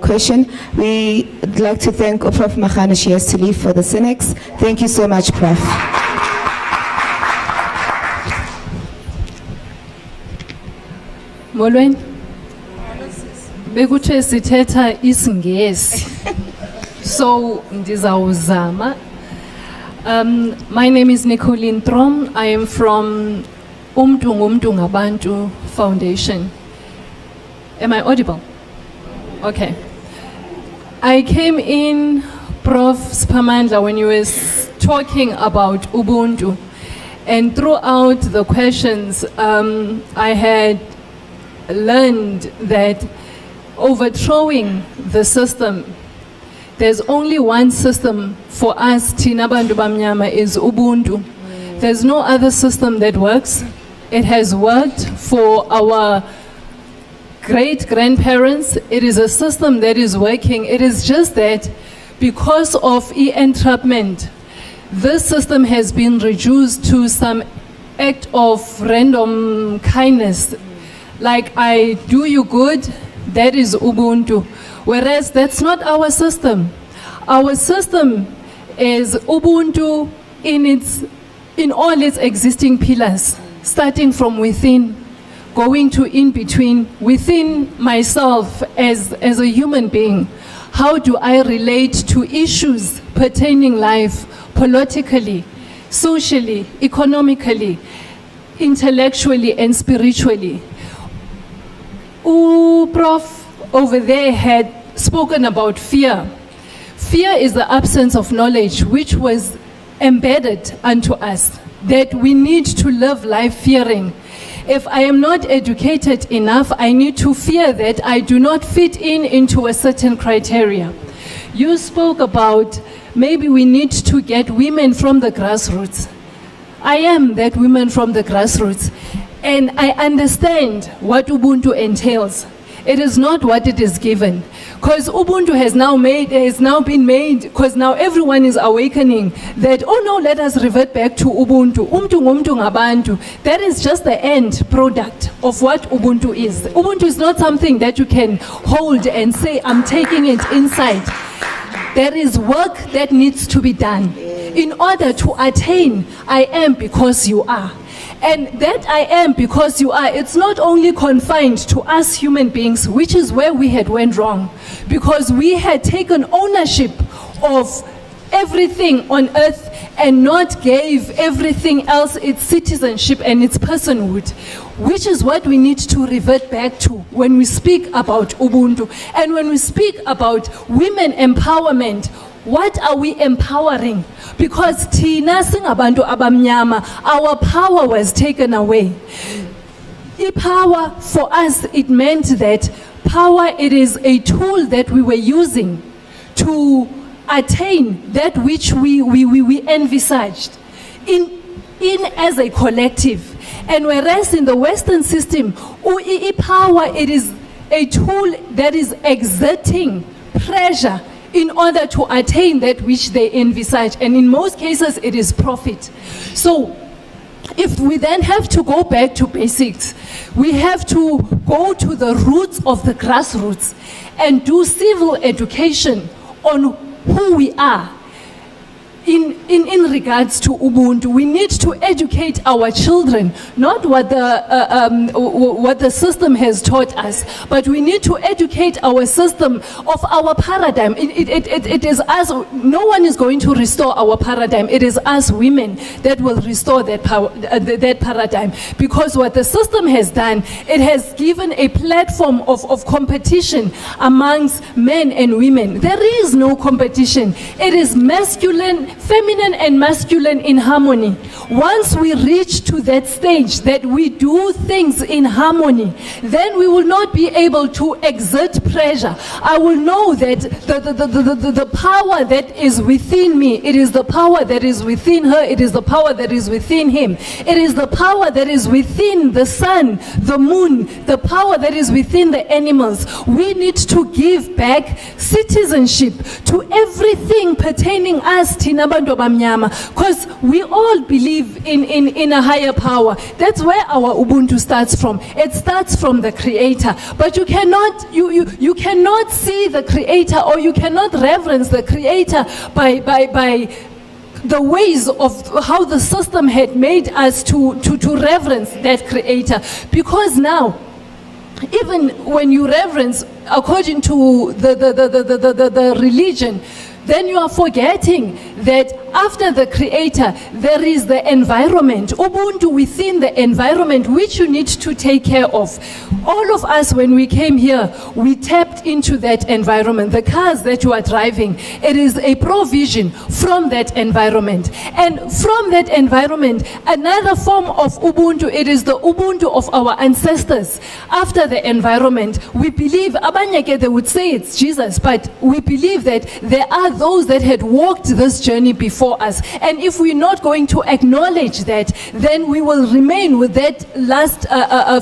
question, we'd like to thank Prof. Mahana. She has to leave for the Synex. Thank you so much, Prof. Molweni. Bekuthe sithetha isiNgesi. So ndizawuzama. My name is Nicolene Trom. I am from Umntu Ngumntu Ngabantu Foundation. Am I audible? Okay. I came in, Prof. Spamandla, when you were talking about Ubuntu. And throughout the questions, I had learned that overthrowing the system, there's only one system for us, Thina Bantu Bamnyama, is Ubuntu. There's no other system that works. It has worked for our great-grandparents. It is a system that is working. It is just that because of entrapment, this system has been reduced to some act of random kindness. Like, I do you good, that is Ubuntu. Whereas that's not our system. Our system is Ubuntu in all its existing pillars, starting from within, going to in between, within myself as a human being. How do I relate to issues pertaining life politically, socially, economically, intellectually, and spiritually? Prof over there had spoken about fear. Fear is the absence of knowledge which was embedded unto us, that we need to live life fearing. If I am not educated enough, I need to fear that I do not fit into a certain criteria. You spoke about maybe we need to get women from the grassroots. I am that woman from the grassroots, and I understand what Ubuntu entails. It is not what it is given. Because Ubuntu has now been made, because now everyone is awakening that, oh no, let us revert back to Ubuntu. Umntu ngumntu ngabantu. That is just the end product of what Ubuntu is. Ubuntu is not something that you can hold and say, I'm taking it inside. There is work that needs to be done in order to attain I am because you are. And that I am because you are, it's not only confined to us human beings, which is where we had went wrong. Because we had taken ownership of everything on earth and not gave everything else its citizenship and its personhood, which is what we need to revert back to when we speak about Ubuntu. And when we speak about women empowerment, what are we empowering? Because Thina singabantu abamnyama, our power was taken away. Power for us, it meant that power, it is a tool that we were using to attain that which we envisaged in as a collective. And whereas in the Western system, power, it is a tool that is exerting pressure in order to attain that which they envisage. And in most cases, it is profit. So if we then have to go back to basics, we have to go to the roots of the grassroots and do civil education on who we are. In regards to Ubuntu, we need to educate our children, not what the system has taught us, but we need to educate our system of our paradigm. It is us. No one is going to restore our paradigm. It is us women that will restore that paradigm. Because what the system has done, it has given a platform of competition amongst men and women. There is no competition. It is masculine feminine and masculine in harmony. Once we reach to that stage that we do things in harmony, then we will not be able to exert pressure. I will know that the power that is within me, it is the power that is within her, it is the power that is within him, it is the power that is within the sun, the moon, the power that is within the animals. We need to give back citizenship to everything pertaining us, Thina bantu abamnyama, because we all believe in a higher power. That's where our Ubuntu starts from. It starts from the Creator. But you cannot see the Creator, or you cannot reverence the Creator by the ways of how the system had made us to reverence that Creator. Because now, even when you reverence according to the religion, then you are forgetting that after the Creator, there is the environment, Ubuntu within the environment, which you need to take care of. All of us, when we came here, we tapped into that environment. The cars that you are driving, it is a provision from that environment. And from that environment, another form of Ubuntu, it is the Ubuntu of our ancestors. After the environment, we believe, Abanyake, they would say it's Jesus, but we believe that there are those that had walked this journey before us. And if we're not going to acknowledge that, then we will remain with that last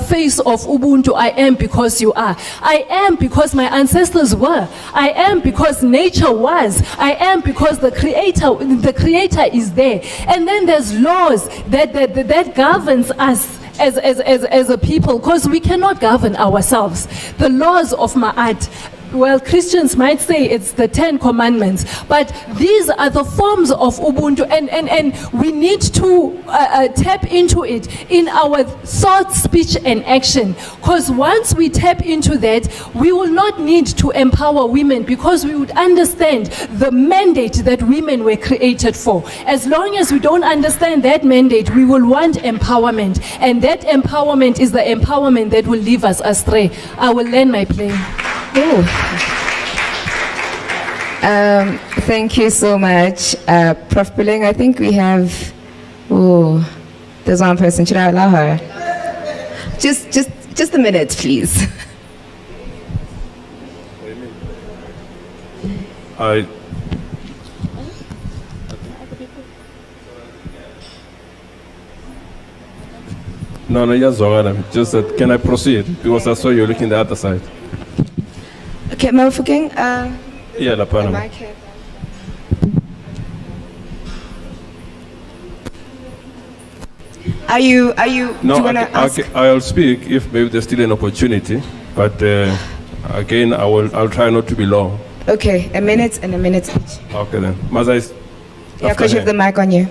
phase of Ubuntu. I am because you are. I am because my ancestors were. I am because nature was. I am because the Creator is there. And then there's laws that governs us as a people, because we cannot govern ourselves. The laws of Ma'at, well, Christians might say it's the 10 Commandments, but these are the forms of Ubuntu, and we need to tap into it in our thought, speech, and action. Because once we tap into that, we will not need to empower women, because we would understand the mandate that women were created for. As long as we don't understand that mandate, we will want empowerment, and that empowerment is the empowerment that will leave us astray. I will land my plane. Oh. Thank you so much, Prof. Billing. I think we have, there's one person. Should I allow her? Just a minute, please. No, just that, can I proceed? Because I saw you looking the other side. Okay, Mawfuking, Yeah, la Panama. Are you, No, do you want to ask? I'll speak if maybe there's still an opportunity, but again, I'll try not to be long. Okay, a minute and a minute each. Okay then. Mazai, Yeah, because you have the mic on you.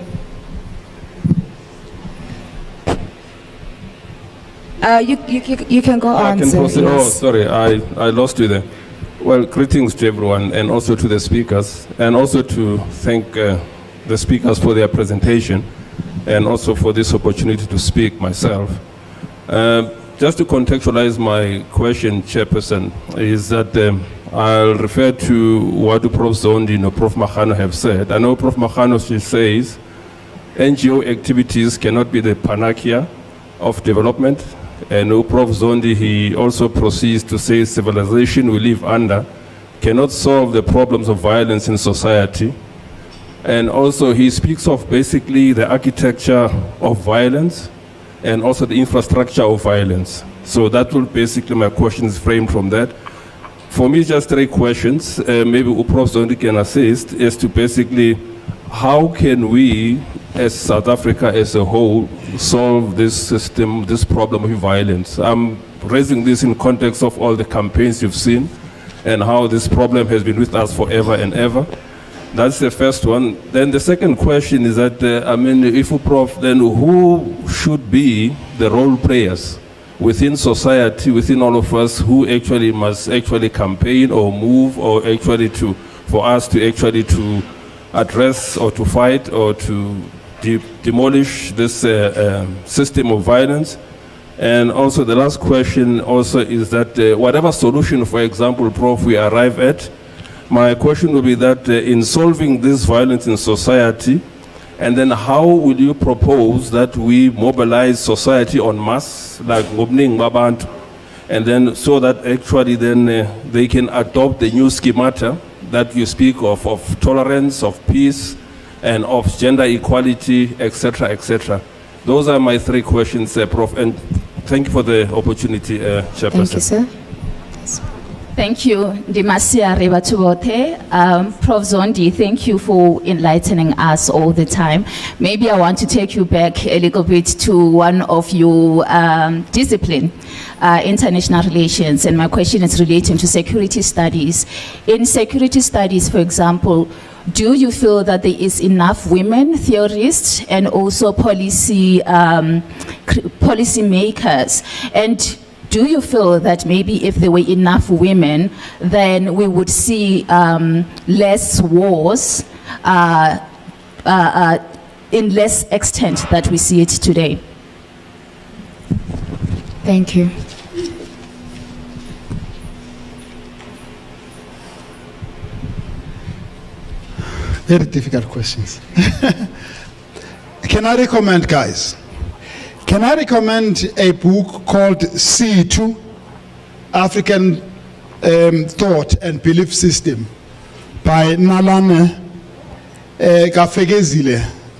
You can go on. I can sir, proceed. yes. Oh, sorry, I lost you there. Well, greetings to everyone, and also to the speakers, and also to thank the speakers for their presentation, and also for this opportunity to speak myself. Just to contextualize my question, Chairperson, is that I'll refer to what Prof. Zondi and Prof. Mahano have said. I know Prof. Mahano, she says, NGO activities cannot be the panacea of development. And Prof. Zondi, he also proceeds to say civilization we live under cannot solve the problems of violence in society. And also he speaks of basically the architecture of violence and also the infrastructure of violence. So that will basically, my question is framed from that. For me, just 3 questions, maybe Prof. Zondi can assist, is to basically, how can we, as South Africa as a whole, solve this system, this problem of violence? I'm raising this in context of all the campaigns you've seen and how this problem has been with us forever and ever. That's the first one. Then the second question is that, if Prof, then who should be the role players within society, within all of us, who actually must actually campaign or move or actually for us to actually to address or to fight or to demolish this system of violence? And also the last question also is that whatever solution, for example, Prof, we arrive at, My question will be that in solving this violence in society, and then how will you propose that we mobilize society en masse, like Ngobning Babantu, and then so that actually then they can adopt the new schemata that you speak of tolerance, of peace, and of gender equality, etc., etc. Those are my three questions, Prof. And thank you for the opportunity, Chairperson. Thank you, sir. Thank you, Dimasia Rebatubote. Prof. Zondi, thank you for enlightening us all the time. Maybe I want to take you back a little bit to one of your discipline, international relations, and my question is relating to security studies. In security studies, for example, do you feel that there is enough women theorists and also policy makers? And do you feel that maybe if there were enough women, then we would see less wars in less extent that we see it today? Thank you. Very difficult questions. Can I recommend, guys? Can I recommend a book called C2, African Thought and Belief System, by Nalane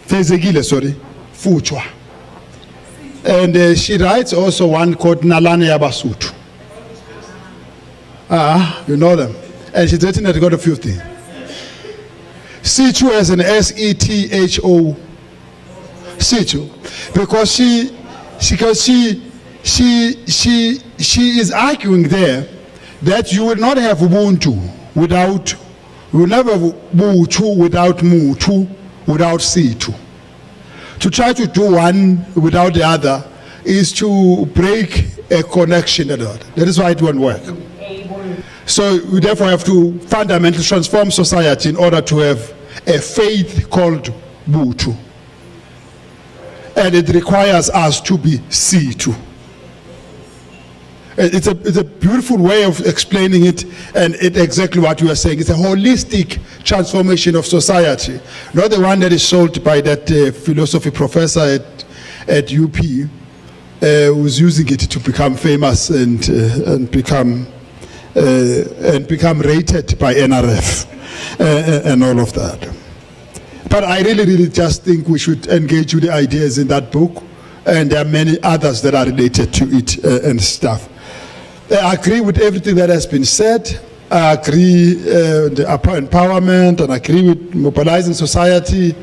Fezegile Fuchwa. And she writes also one called Nalane Yabasutu. You know them. And she's written that got a few things. C2 as an S-E-T-H-O. C2. Because she is arguing there that you will not have Ubuntu without, you will never have Ubuntu without Mutu, without C2. To try to do one without the other is to break a connection. That is why it won't work. So we therefore have to fundamentally transform society in order to have a faith called Butu. And it requires us to be C2. It's a beautiful way of explaining it, and it's exactly what you are saying. It's a holistic transformation of society, not the one that is sold by that philosophy professor at UP, who's using it to become famous and become rated by NRF and all of that. But I really just think we should engage with the ideas in that book, and there are many others that are related to it and stuff. I agree with everything that has been said. I agree with the empowerment, and I agree with mobilizing society.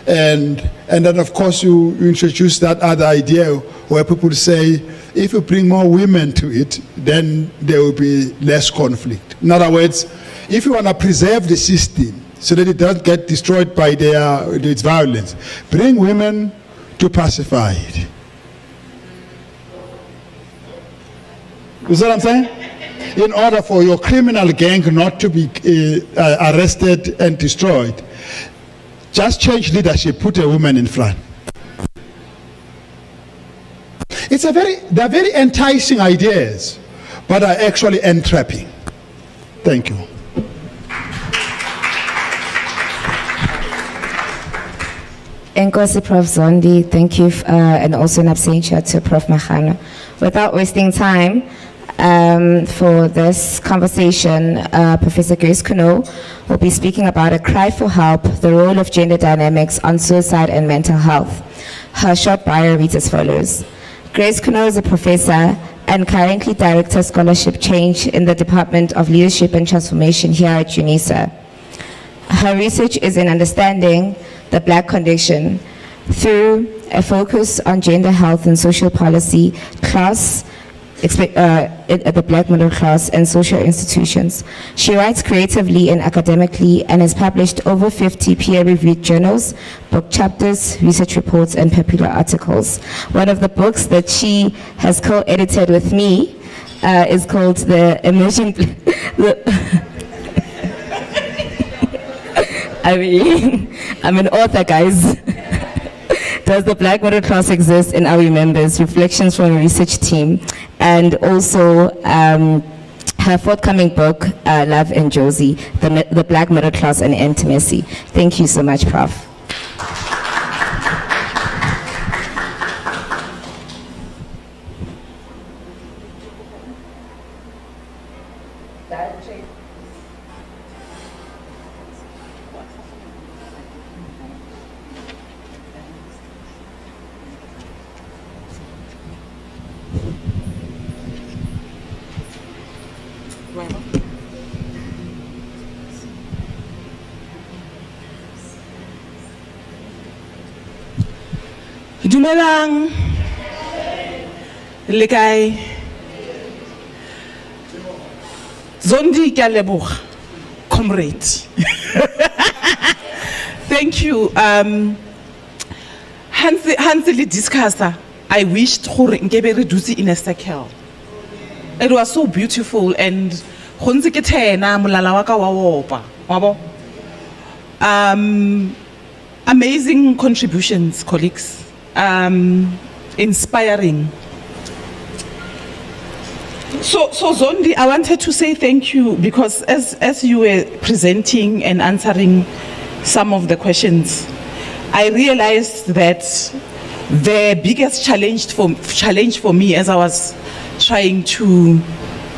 And then, of course, you introduce that other idea where people say, if you bring more women to it, then there will be less conflict. In other words, if you want to preserve the system so that it doesn't get destroyed by its violence, bring women to pacify it. You see what I'm saying? In order for your criminal gang not to be arrested and destroyed, just change leadership, put a woman in front. They're very enticing ideas, but are actually entrapping. Thank you. Enkosi Prof. Zondi, thank you, and also an absentia to Prof. Mahano. Without wasting time, for this conversation, Professor Grace Kuno will be speaking about a cry for help, the role of gender dynamics on suicide and mental health. Her short bio reads as follows. Grace Kuno is a professor and currently Director of Scholarship Change in the Department of Leadership and Transformation here at Unisa. Her research is in understanding the Black condition through a focus on gender health and social policy, class, the Black middle class and social institutions. She writes creatively and academically and has published over 50 peer-reviewed journals, book chapters, research reports, and popular articles. One of the books that she has co-edited with me is called The Emerging... I'm an author, guys. Does the Black middle class exist in our members? Reflections from a research team. And also her forthcoming book, Love and Josie, the Black Middle Class and Intimacy. Thank you so much, Prof. Dumelang. Le kae? Zondi ke a leboga, comrade. Thank you. Hans le discusser, I wished gore nkebe re dutse in a circle. It was so beautiful and go ntse ke thena molala wa ka wa opa, wa bo. Amazing contributions, colleagues. Inspiring. So Zondi, I wanted to say thank you because as you were presenting and answering some of the questions, I realized that the biggest challenge for me as I was trying to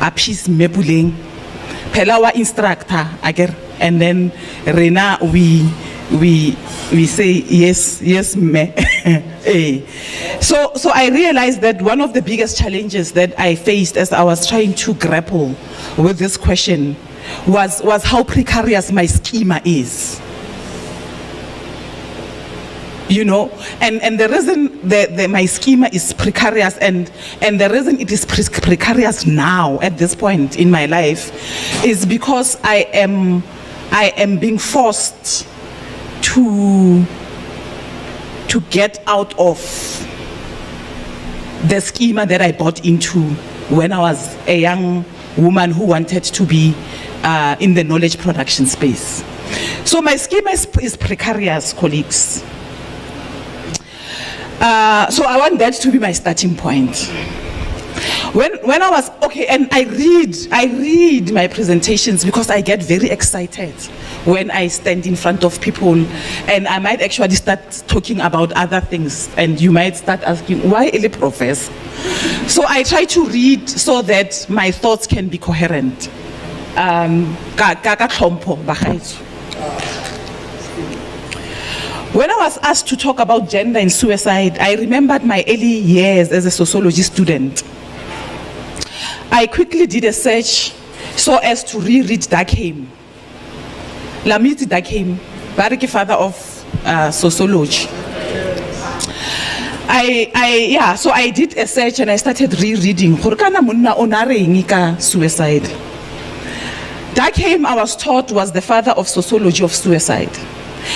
appease Mepuleng, Pelawa instructor, and then Rena, we say yes me. So I realized that one of the biggest challenges that I faced as I was trying to grapple with this question was how precarious my schema is. You know, and the reason that my schema is precarious and the reason it is precarious now at this point in my life is because I am being forced to get out of the schema that I bought into when I was a young woman who wanted to be in the knowledge production space. So my schema is precarious, colleagues. So I want that to be my starting point. When I was, and I read my presentations because I get very excited when I stand in front of people, and I might actually start talking about other things, and you might start asking, why Eli Professor? So I try to read so that my thoughts can be coherent. When I was asked to talk about gender and suicide, I remembered my early years as a sociology student. I quickly did a search so as to reread Durkheim. Lamit Durkheim, Bariki, father of sociology. So I did a search and I started rereading. Suicide. Durkheim, I was taught, was the father of sociology of suicide.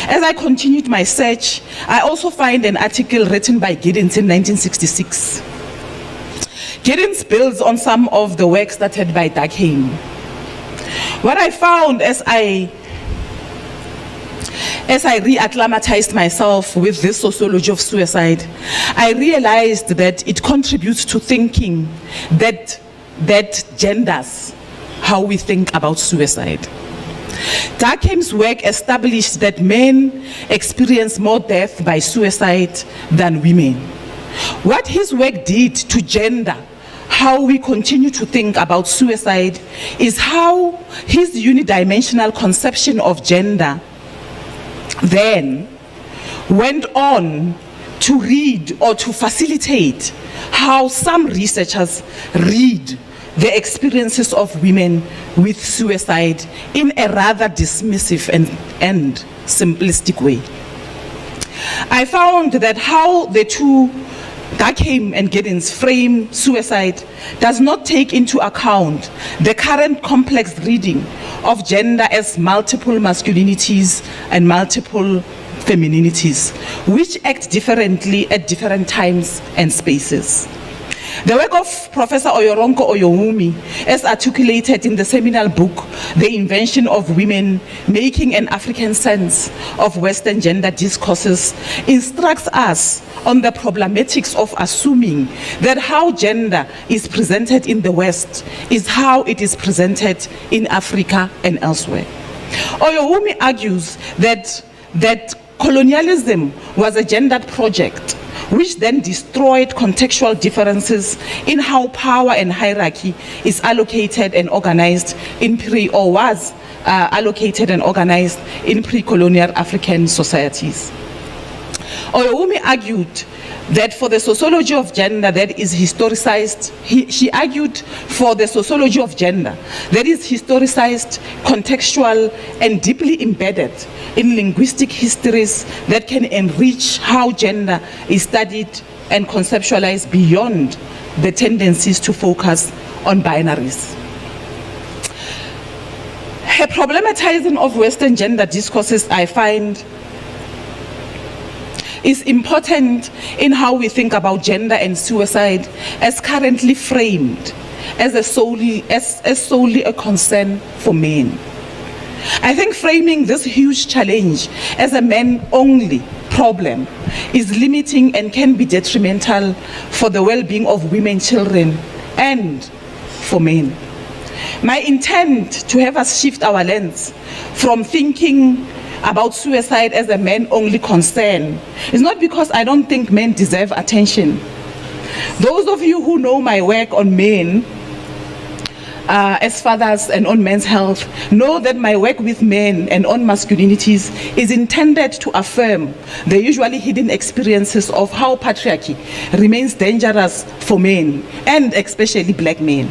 As I continued my search, I also find an article written by Giddens in 1966. Giddens builds on some of the work started by Durkheim. What I found as I re-acclimatized myself with this sociology of suicide, I realized that it contributes to thinking that genders how we think about suicide. Durkheim's work established that men experience more death by suicide than women. What his work did to gender how we continue to think about suicide is how his unidimensional conception of gender then went on to read or to facilitate how some researchers read the experiences of women with suicide in a rather dismissive and simplistic way. I found that how the two, Durkheim and Giddens, frame suicide does not take into account the current complex reading of gender as multiple masculinities and multiple femininities, which act differently at different times and spaces. The work of Professor Oyoronko Oyohumi, as articulated in the seminal book, The Invention of Women, Making an African Sense of Western Gender Discourses, instructs us on the problematics of assuming that how gender is presented in the West is how it is presented in Africa and elsewhere. Oyohumi argues that colonialism was a gendered project which then destroyed contextual differences in how power and hierarchy is allocated and organized in allocated and organized in pre-colonial African societies. Oyohumi argued that for the sociology of gender that is historicized, she argued for the sociology of gender that is historicized, contextual, and deeply embedded in linguistic histories that can enrich how gender is studied and conceptualized beyond the tendencies to focus on binaries. Her problematizing of Western gender discourses, I find, is important in how we think about gender and suicide as currently framed as solely a concern for men. I think framing this huge challenge as a men-only problem is limiting and can be detrimental for the well-being of women, children, and for men. My intent to have us shift our lens from thinking about suicide as a man-only concern is not because I don't think men deserve attention. Those of you who know my work on men as fathers and on men's health know that my work with men and on masculinities is intended to affirm the usually hidden experiences of how patriarchy remains dangerous for men, and especially black men.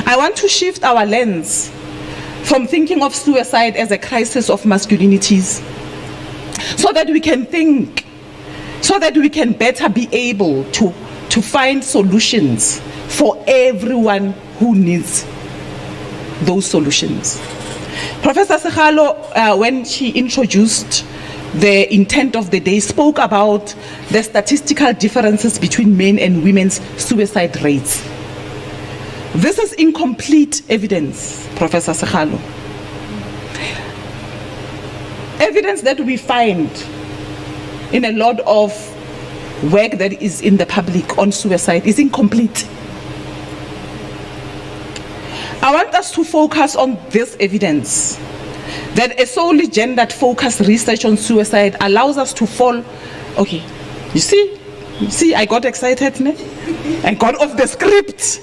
I want to shift our lens from thinking of suicide as a crisis of masculinities, so that we can think, so that we can better be able to find solutions for everyone who needs those solutions. Professor Sekgalo, when she introduced the intent of the day, spoke about the statistical differences between men and women's suicide rates. This is incomplete evidence, Professor Sekgalo. Evidence that we find in a lot of work that is in the public on suicide is incomplete. I want us to focus on this evidence, that a solely gendered focused research on suicide allows us to fall. Okay, you see, I got excited, ne? I got off the script.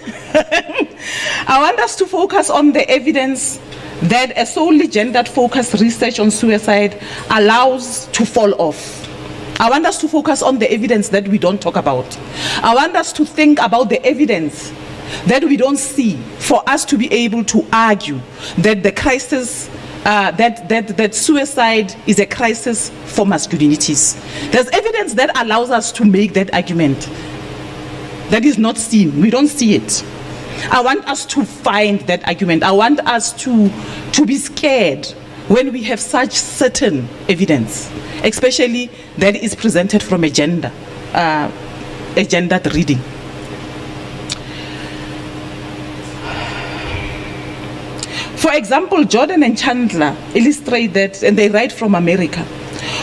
I want us to focus on the evidence that a solely gendered focused research on suicide allows to fall off. I want us to focus on the evidence that we don't talk about. I want us to think about the evidence that we don't see, for us to be able to argue that the crisis, that suicide is a crisis for masculinities. There's evidence that allows us to make that argument. That is not seen. We don't see it. I want us to find that argument. I want us to be scared when we have such certain evidence, especially that is presented from a gendered reading. For example, Jordan and Chandler illustrate that, and they write from America.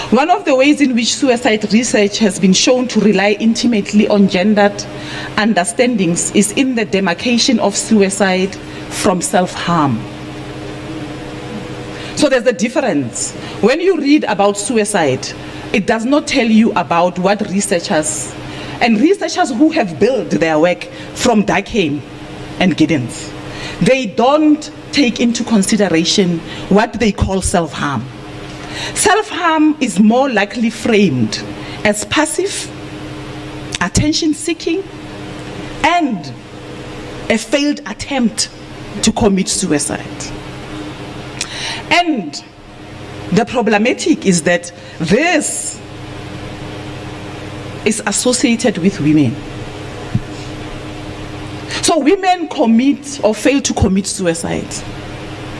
One of the ways in which suicide research has been shown to rely intimately on gendered understandings is in the demarcation of suicide from self-harm. So there's a difference. When you read about suicide, it does not tell you about what researchers who have built their work from Durkheim and Giddens, they don't take into consideration what they call self-harm. Self-harm is more likely framed as passive, attention-seeking, and a failed attempt to commit suicide. And the problematic is that this is associated with women. So women commit or fail to commit suicide,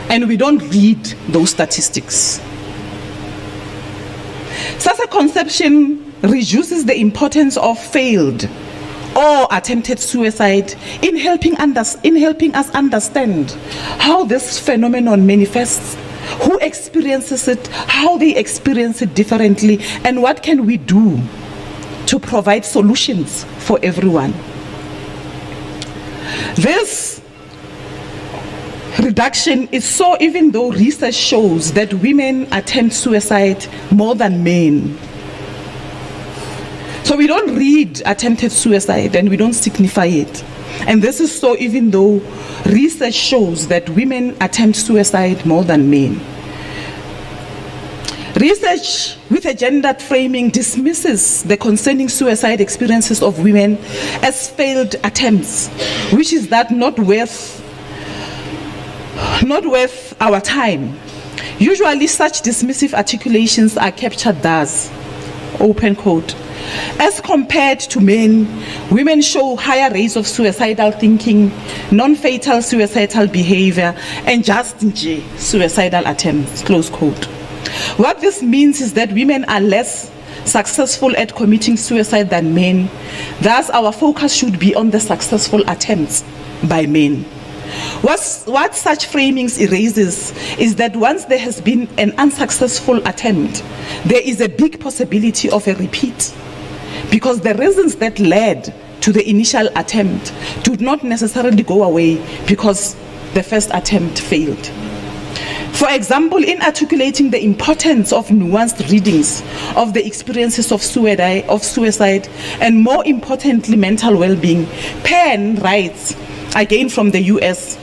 and we don't read those statistics. Such a conception reduces the importance of failed or attempted suicide in helping us understand how this phenomenon manifests, who experiences it, how they experience it differently, and what can we do to provide solutions for everyone. This reduction is so even though research shows that women attempt suicide more than men. So we don't read attempted suicide and we don't signify it. And this is so even though research shows that women attempt suicide more than men. Research with a gendered framing dismisses the concerning suicide experiences of women as failed attempts, which is that not worth our time. Usually such dismissive articulations are captured thus, open quote, as compared to men, women show higher rates of suicidal thinking, non-fatal suicidal behavior, and just suicidal attempts, close quote. What this means is that women are less successful at committing suicide than men. Thus, our focus should be on the successful attempts by men. What such framings erases is that once there has been an unsuccessful attempt, there is a big possibility of a repeat, because the reasons that led to the initial attempt do not necessarily go away because the first attempt failed. For example, in articulating the importance of nuanced readings of the experiences of suicide, and more importantly, mental well-being, Penn writes, again from the US,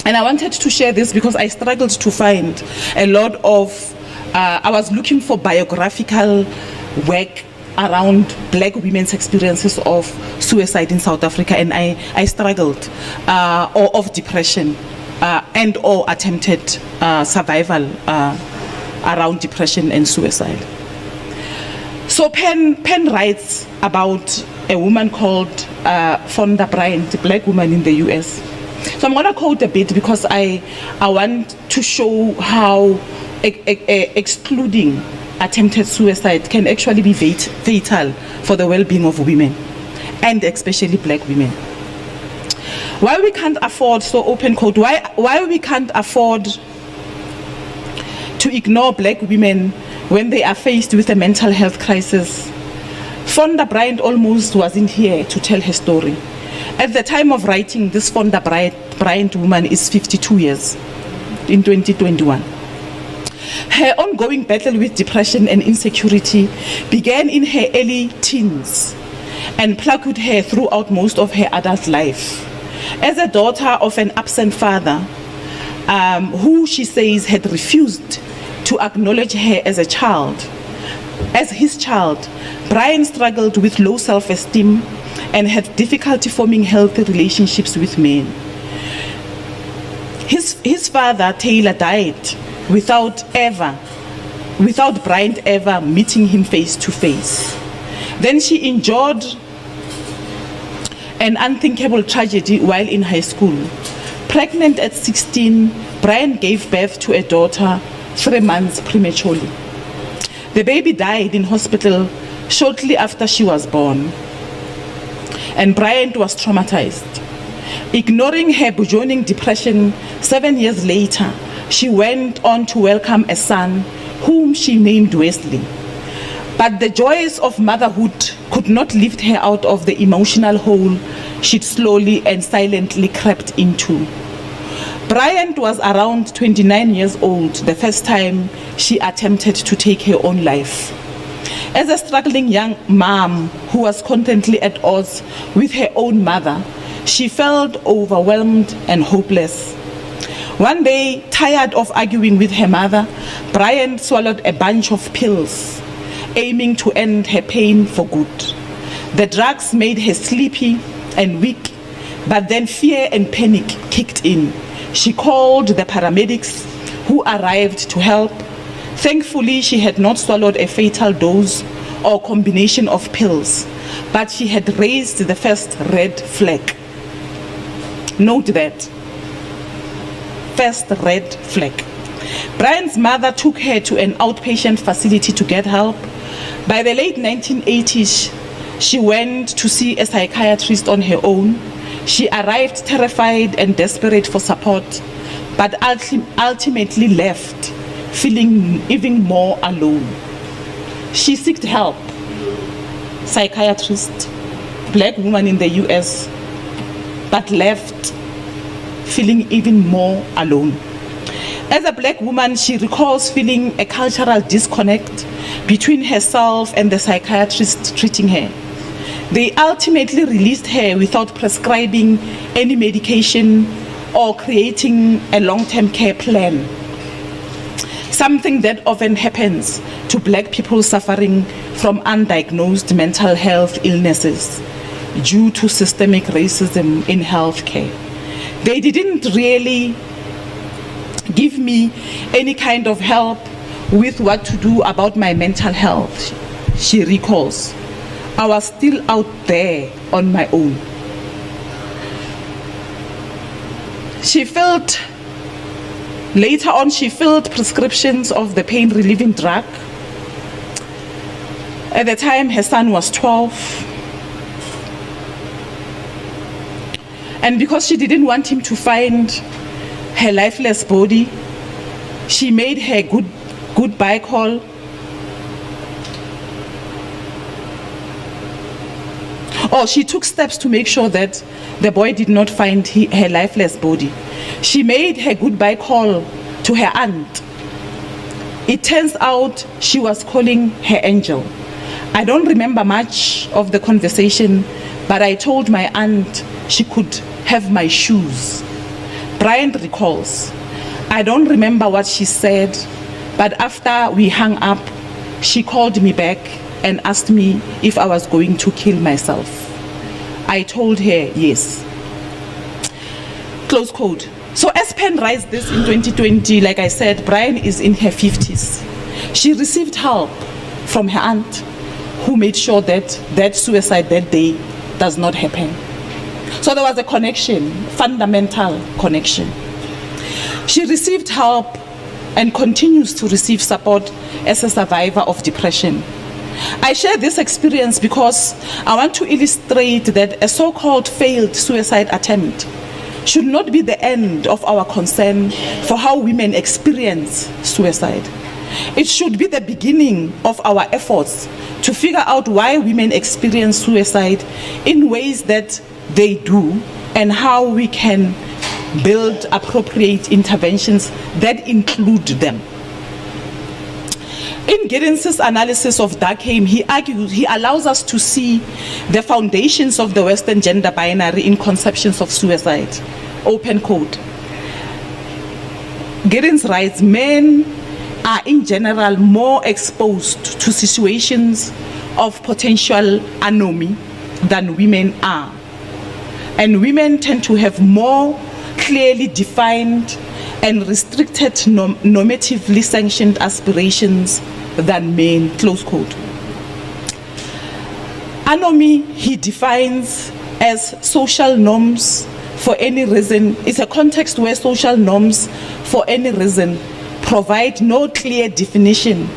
and I wanted to share this because I struggled to find a lot of, I was looking for biographical work around Black women's experiences of suicide in South Africa, and I struggled, or of depression. And or attempted survival around depression and suicide. So Penn writes about a woman called Fonda Bryant, a Black woman in the US. So I'm going to quote a bit because I want to show how excluding attempted suicide can actually be fatal for the well-being of women, and especially Black women. Why we can't afford, so open quote, why we can't afford to ignore Black women when they are faced with a mental health crisis. Fonda Bryant almost wasn't here to tell her story. At the time of writing, this Fonda Bryant woman is 52 years in 2021. Her ongoing battle with depression and insecurity began in her early teens and plagued her throughout most of her adult life. As a daughter of an absent father, who she says had refused to acknowledge her as his child, Brian struggled with low self-esteem and had difficulty forming healthy relationships with men. His father, Taylor, died without Brian ever meeting him face to face. Then she endured an unthinkable tragedy while in high school. Pregnant at 16, Brian gave birth to a daughter 3 months prematurely. The baby died in hospital shortly after she was born, and Brian was traumatized. Ignoring her burgeoning depression, 7 years later, she went on to welcome a son whom she named Wesley. But the joys of motherhood could not lift her out of the emotional hole she'd slowly and silently crept into. Bryant was around 29 years old the first time she attempted to take her own life. As a struggling young mom who was constantly at odds with her own mother, she felt overwhelmed and hopeless. One day, tired of arguing with her mother, Bryant swallowed a bunch of pills, aiming to end her pain for good. The drugs made her sleepy and weak, but then fear and panic kicked in. She called the paramedics, who arrived to help. Thankfully, she had not swallowed a fatal dose or combination of pills, but she had raised the first red flag. Note that. First red flag. Brian's mother took her to an outpatient facility to get help. By the late 1980s, She went to see a psychiatrist on her own. She arrived terrified and desperate for support, but ultimately left feeling even more alone. She sought help. Psychiatrist, black woman in the US, but left feeling even more alone. As a black woman, she recalls feeling a cultural disconnect between herself and the psychiatrist treating her. They ultimately released her without prescribing any medication or creating a long-term care plan. Something that often happens to black people suffering from undiagnosed mental health illnesses due to systemic racism in healthcare. They didn't really give me any kind of help with what to do about my mental health, she recalls. I was still out there on my own. Later on, she filled prescriptions of the pain relieving drug. At the time, her son was 12. And because she didn't want him to find her lifeless body, she made her goodbye call. She took steps to make sure that the boy did not find her lifeless body. She made her goodbye call to her aunt. It turns out she was calling her angel. I don't remember much of the conversation, but I told my aunt she could have my shoes. Brian recalls, I don't remember what she said, but after we hung up, she called me back and asked me if I was going to kill myself. I told her yes. Close quote. So as Penn writes this in 2020, like I said, Brian is in her 50s. She received help from her aunt, who made sure that suicide that day does not happen. So there was a connection, fundamental connection. She received help and continues to receive support as a survivor of depression. I share this experience because I want to illustrate that a so-called failed suicide attempt should not be the end of our concern for how women experience suicide. It should be the beginning of our efforts to figure out why women experience suicide in ways that they do and how we can build appropriate interventions that include them. In Giddens's analysis of Durkheim, he argues, he allows us to see the foundations of the Western gender binary in conceptions of suicide. Open quote. Giddens writes, men are in general more exposed to situations of potential anomie than women are. And women tend to have more clearly defined and restricted normatively sanctioned aspirations than men, close quote. Anomie, he defines as social norms for any reason. It's a context where social norms for any reason provide no clear definition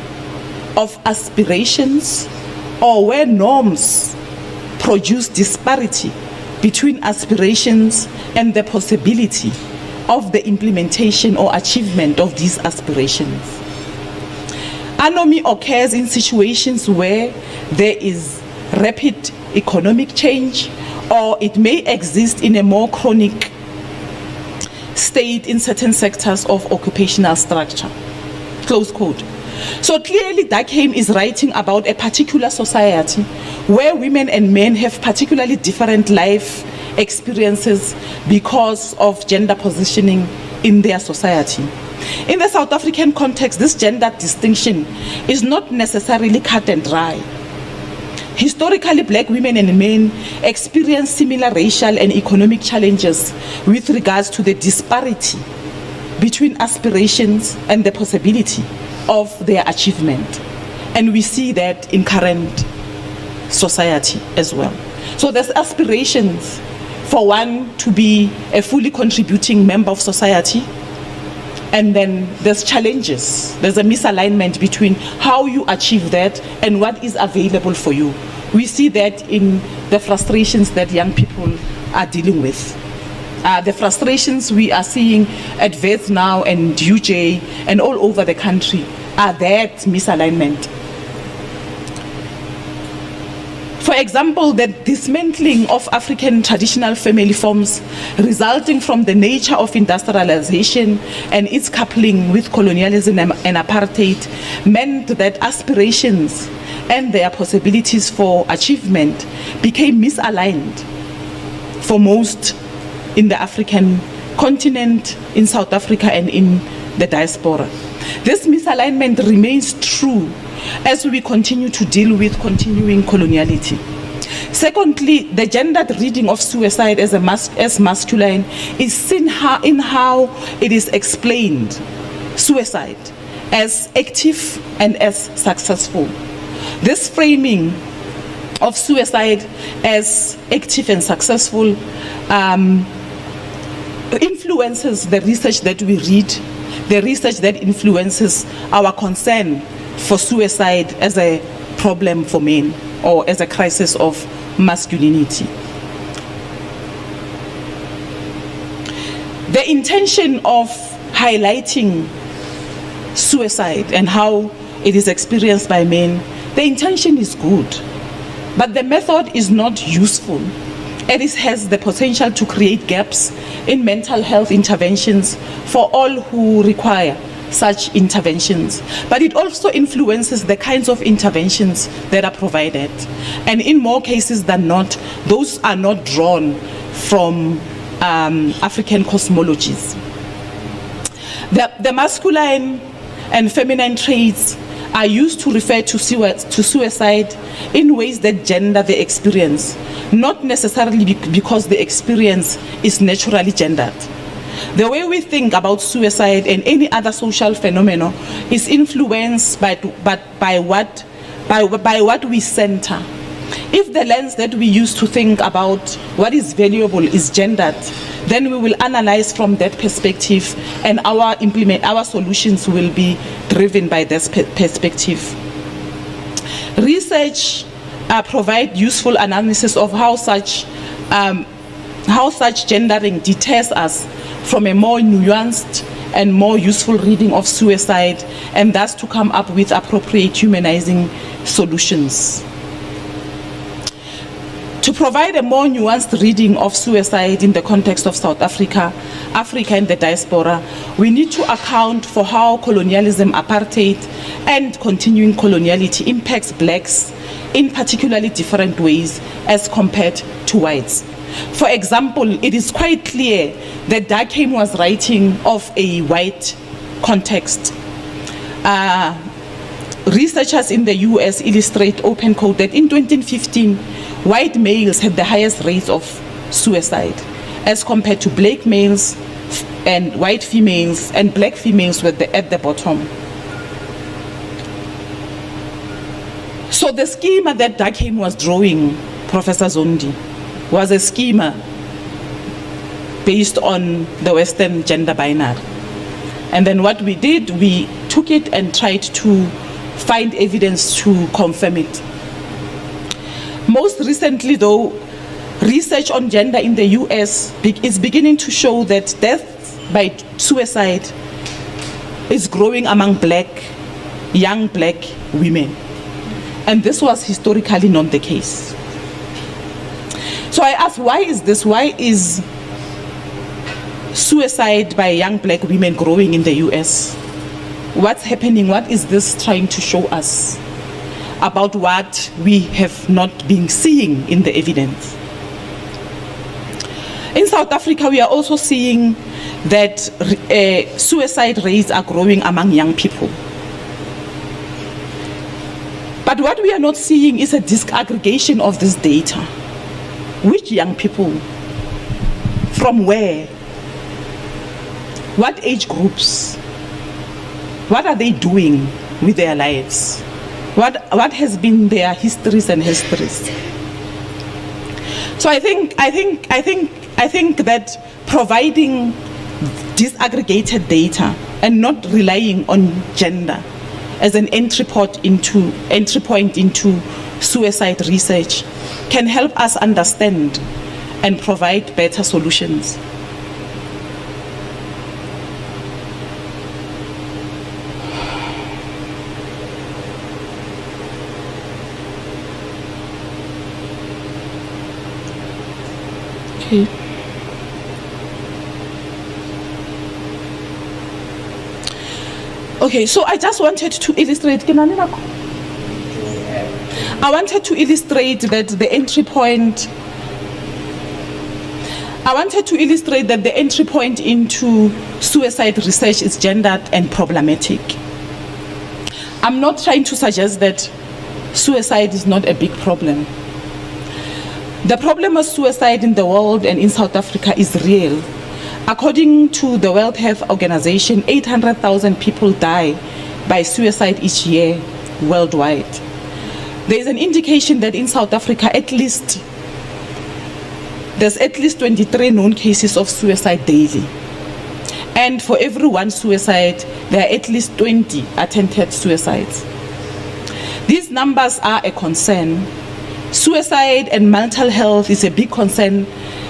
of aspirations, or where norms produce disparity between aspirations and the possibility of the implementation or achievement of these aspirations. Anomie occurs in situations where there is rapid economic change, or it may exist in a more chronic state in certain sectors of occupational structure. Close quote. So clearly Durkheim is writing about a particular society where women and men have particularly different life experiences because of gender positioning in their society. In the South African context, this gender distinction is not necessarily cut and dry. Historically, black women and men experience similar racial and economic challenges with regards to the disparity between aspirations and the possibility of their achievement. And we see that in current society as well. So there's aspirations for one to be a fully contributing member of society, and then there's challenges. There's a misalignment between how you achieve that and what is available for you We see that in the frustrations that young people are dealing with. The frustrations we are seeing at VETS now and UJ and all over the country are that misalignment. For example, the dismantling of African traditional family forms resulting from the nature of industrialization and its coupling with colonialism and apartheid meant that aspirations and their possibilities for achievement became misaligned for most in the African continent, in South Africa and in the diaspora. This misalignment remains true as we continue to deal with continuing coloniality. Secondly, the gendered reading of suicide as masculine is seen in how it is explained. Suicide as active and as successful. This framing of suicide as active and successful influences the research that we read, the research that influences our concern for suicide as a problem for men or as a crisis of masculinity. The intention of highlighting suicide and how it is experienced by men, the intention is good, but the method is not useful. It has the potential to create gaps in mental health interventions for all who require such interventions. But it also influences the kinds of interventions that are provided. And in more cases than not, those are not drawn from African cosmologies. The masculine and feminine traits are used to refer to suicide in ways that gender the experience, not necessarily because the experience is naturally gendered. The way we think about suicide and any other social phenomenon is influenced by what we center. If the lens that we use to think about what is valuable is gendered, then we will analyze from that perspective, and our solutions will be driven by this perspective. Research provide useful analysis of how such gendering deters us from a more nuanced and more useful reading of suicide, and thus to come up with appropriate humanizing solutions. To provide a more nuanced reading of suicide in the context of South Africa, Africa and the diaspora, we need to account for how colonialism, apartheid, and continuing coloniality impacts blacks in particularly different ways as compared to whites. For example, it is quite clear that Durkheim was writing of a white context. Researchers in the US illustrate, open quote, that in 2015, white males had the highest rates of suicide as compared to black males and white females, and black females were at the bottom. So the schema that Durkheim was drawing, Professor Zondi, was a schema based on the Western gender binary. And then what we did, we took it and tried to find evidence to confirm it. Most recently, though, research on gender in the US is beginning to show that death by suicide is growing among young black women. And this was historically not the case. So I asked, why is this? Why is suicide by young black women growing in the US? What's happening? What is this trying to show us about what we have not been seeing in the evidence? In South Africa, we are also seeing that suicide rates are growing among young people. But what we are not seeing is a disaggregation of this data. Which young people? From where? What age groups? What are they doing with their lives? What has been their histories? So I think that providing disaggregated data and not relying on gender as an entry point into suicide research can help us understand and provide better solutions. Okay. Okay, so I just wanted to illustrate. I wanted to illustrate that the entry point. I wanted to illustrate that the entry point into suicide research is gendered and problematic. I'm not trying to suggest that suicide is not a big problem. The problem of suicide in the world and in South Africa is real. According to the World Health Organization, 800,000 people die by suicide each year worldwide. There is an indication that in South Africa, there's at least 23 known cases of suicide daily. And for every one suicide, there are at least 20 attempted suicides. These numbers are a concern. Suicide and mental health is a big concern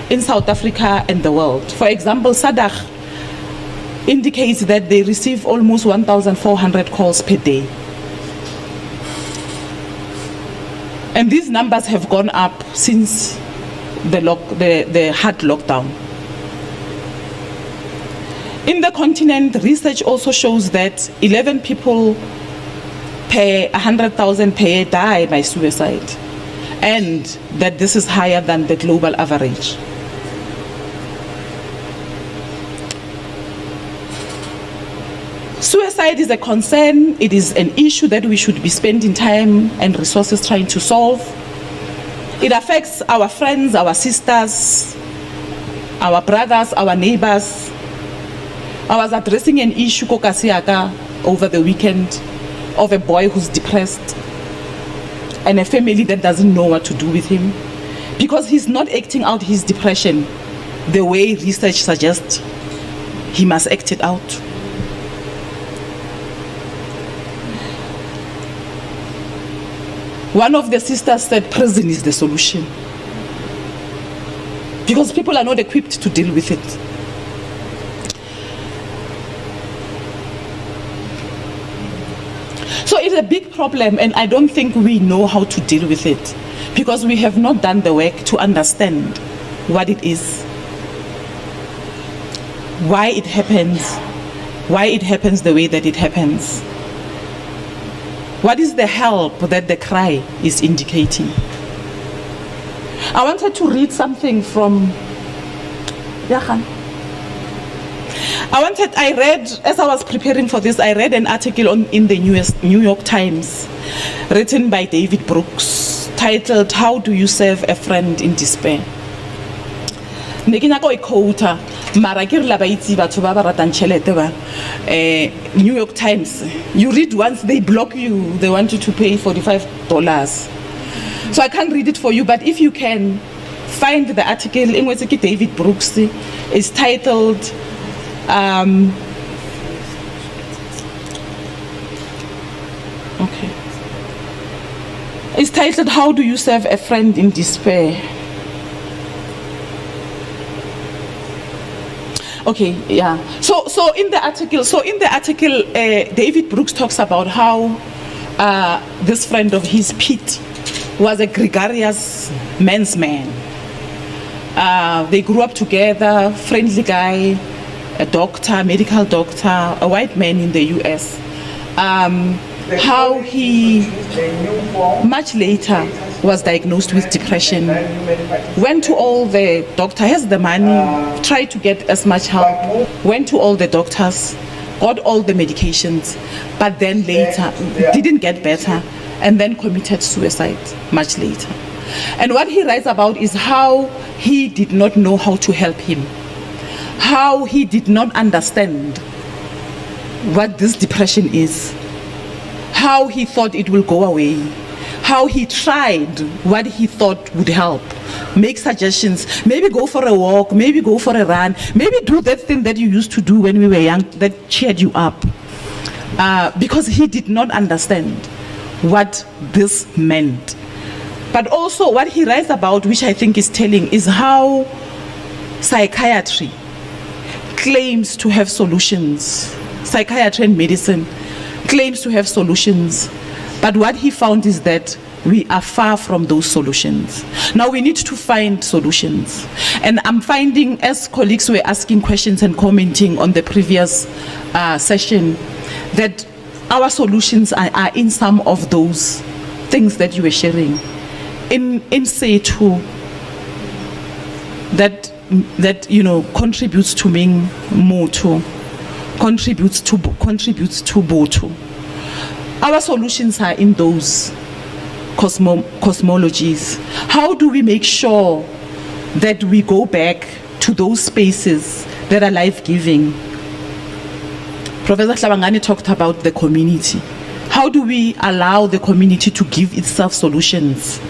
in South Africa and the world. For example, SADC indicates that they receive almost 1,400 calls per day. And these numbers have gone up since the hard lockdown. In the continent, research also shows that 11 people per 100,000 per year die by suicide, and that this is higher than the global average. Suicide is a concern. It is an issue that we should be spending time and resources trying to solve. It affects our friends, our sisters, our brothers, our neighbors. I was addressing an issue over the weekend of a boy who's depressed and a family that doesn't know what to do with him because he's not acting out his depression the way research suggests he must act it out. One of the sisters said prison is the solution because people are not equipped to deal with it. So it's a big problem, and I don't think we know how to deal with it because we have not done the work to understand what it is, why it happens the way that it happens. What is the help that the cry is indicating? I wanted to read something from as I was preparing for this, I read an article in the New York Times written by David Brooks titled, "How Do You Serve a Friend in Despair?" New York Times, you read once, they block you, they want you to pay $45. So I can't read it for you, but if you can find the article, David Brooks, is titled, it's titled, "How Do You Serve a Friend in Despair?" Okay, yeah. So in the article, David Brooks talks about how this friend of his, Pete, was a gregarious man's man. They grew up together, friendly guy, a doctor, medical doctor, a white man in the US. How he, much later, was diagnosed with depression, went to all the doctors, has the money, tried to get as much help, went to all the doctors, got all the medications, but then later didn't get better and then committed suicide much later. And what he writes about is how he did not know how to help him, how he did not understand what this depression is, how he thought it will go away, how he tried what he thought would help, make suggestions, maybe go for a walk, maybe go for a run, maybe do that thing that you used to do when we were young that cheered you up, because he did not understand what this meant. But also what he writes about, which I think is telling, is how psychiatry claims to have solutions. Psychiatry and medicine claims to have solutions. But what he found is that we are far from those solutions. Now we need to find solutions. And I'm finding, as colleagues were asking questions and commenting on the previous session, that our solutions are in some of those things that you were sharing. In situ, that contributes to being moto, contributes to boto. Our solutions are in those cosmologies. How do we make sure that we go back to those spaces that are life-giving? Professor Hlabangani talked about the community. How do we allow the community to give itself solutions?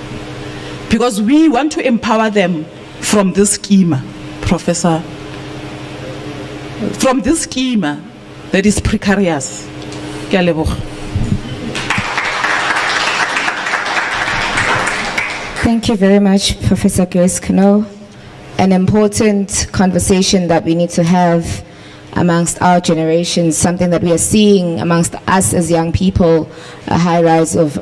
Because we want to empower them from this schema, Professor, from this schema that is precarious. Ke a leboga. Thank you very much, Professor Grace Kano. An important conversation that we need to have amongst our generation, something that we are seeing amongst us as young people, a high rise of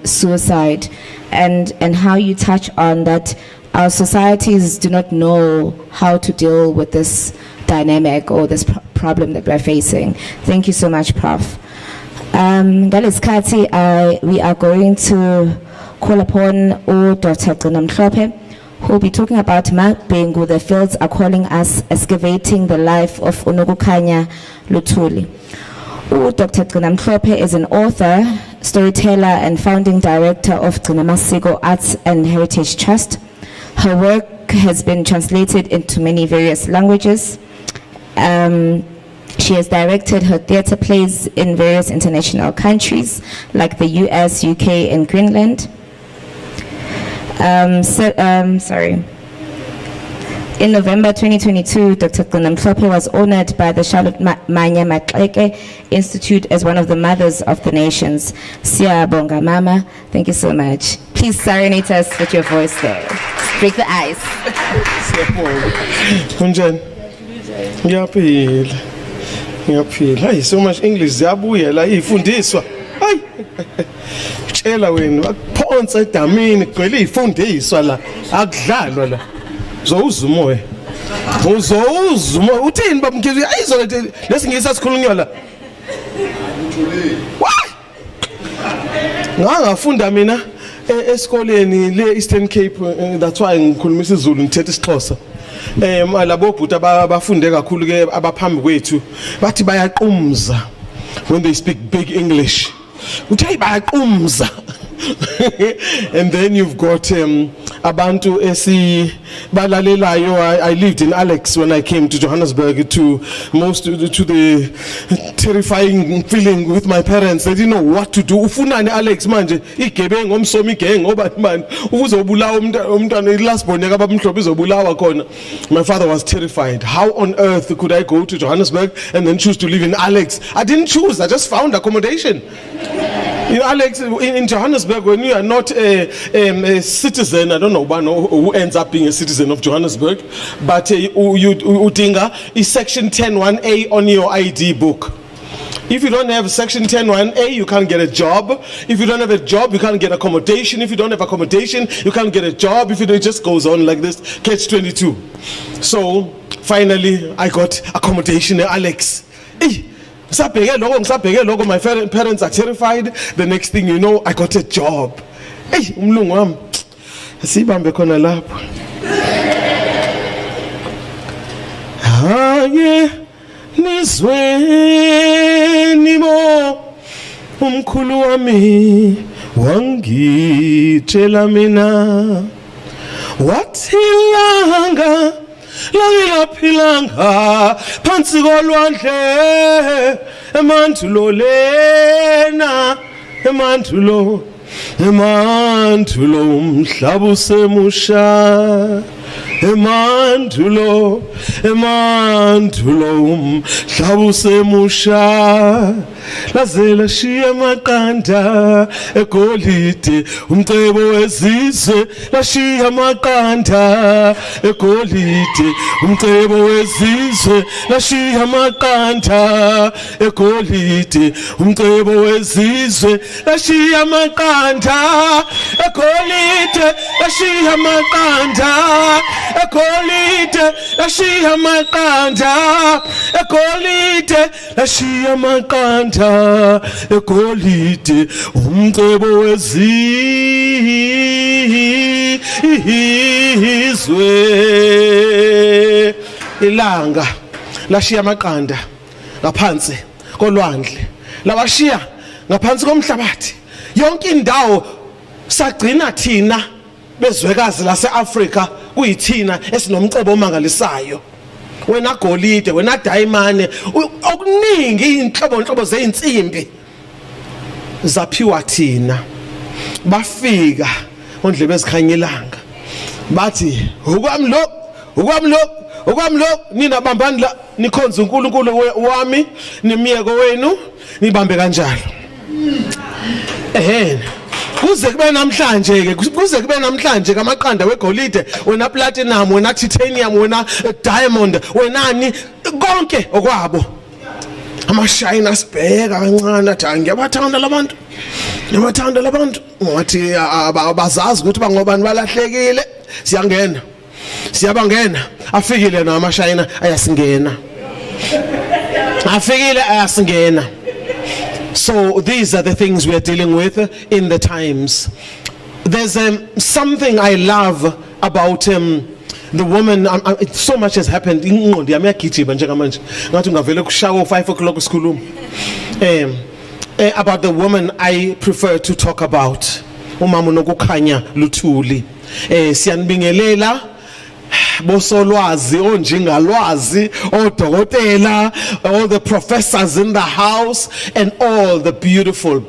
suicide, and how you touch on that our societies do not know how to deal with this dynamic or this problem that we're facing. Thank you so much, Prof. Ngalesikhathi, we are going to call upon Dr. Kgorong, who will be talking about Mabengu. The fields are calling us, excavating the life of Unokukhanya LUTHULI. Dr. Kgorong is an author, storyteller, and founding director of Masiko Arts and Heritage Trust. Her work has been translated into many various languages. She has directed her theatre plays in various international countries like the US, UK, and Greenland. In November 2022, Dr. Kgorong was honored by the Charlotte Manya Matleke Institute as one of the mothers of the nations. Siyabonga Mama, thank you so much. Please serenade us with your voice there. Break the ice. Kunjani? Ngiyaphila. Hayi, so much English ziyabuya la ifundiswa. Hayi. Tshela wena akuphonsa edamini kugcwele ifundiswa la. Akudlalwa la. Uzowuza umoya. Uzowuza umoya. Uthini baba Mkhize? Ayizona lesingisa sikhulunywa la. Ngangafunda mina esikoleni le Eastern Cape, that's why ngikhulumisa isiZulu ngithetha isiXhosa. Labo bhuti abafunde kakhulu ke abaphambi kwethu bathi bayaqumza when they speak big English. Uthi bayaqumza. And then you've got abantu balalelayo. I lived in Alex when I came to Johannesburg, to the terrifying feeling with my parents. They didn't know what to do. Ufunani Alex manje igebengu omsomi gang obani man uzobulawa umntwana ilast born yakaba mhlophe izobulawa khona. My father was terrified. How on earth could I go to Johannesburg and then choose to live in Alex? I didn't choose. I just found accommodation. In Alex, in Johannesburg, when you are not a citizen, I don't know who ends up being a citizen of Johannesburg, but udinga is section 10(1)A on your ID book. If you don't have section 10(1)A, you can't get a job. If you don't have a job, you can't get accommodation. If you don't have accommodation, you can't get a job. If it just goes on like this, catch-22. So finally, I got accommodation in Alex. My parents are terrified. The next thing you know, I got a job. Hey, umlungu wami. Sibambe khona lapho. Haye nizweni mo umkhulu wami wangitshela mina wathi langa langilaphilanga phansi kolwandle emandulo lena emandulo umhlaba usemusha emandulo umhlaba usemusha laze lashiya amaqanda egolide umcebo wezizwe lashiya amaqanda egolide umcebo wezizwe lashiya amaqanda egolide umcebo wezizwe lashiya amaqanda egolide lashiya amaqanda egolide lashiya amaqanda egolide lashiya amaqanda egolide umcebo wezizwe ilanga lashiya amaqanda ngaphansi kolwandle lawashiya ngaphansi komhlabathi yonke indawo sagcina thina bezwekazi laseAfrika kuyithina esinomcebo omangalisayo wena golide wena diamond okuningi inhlobo zeinsimbi zaphiwa thina bafika ondlebe ezikhanyelanga bathi okwami lo nina bambani la nikhonza uNkulunkulu wami nimiyeko wenu nibambe kanjalo kuze kube namhlanje kamaqanda wegolide wena platinum wena titanium wena diamond wenani konke okwabo amashayina sibheka kancane athi ngiyabathanda labantu ngathi abazazi ukuthi bangobani balahlekile siyabangena afikile na amashayina ayasingena So these are the things we are dealing with in the times. There's something I love about the woman. So much has happened. About the woman I prefer to talk about. LUTHULI. Siyanibingelela bosolwazi onjingalwazi odokotela all the professors in the house and all the beautiful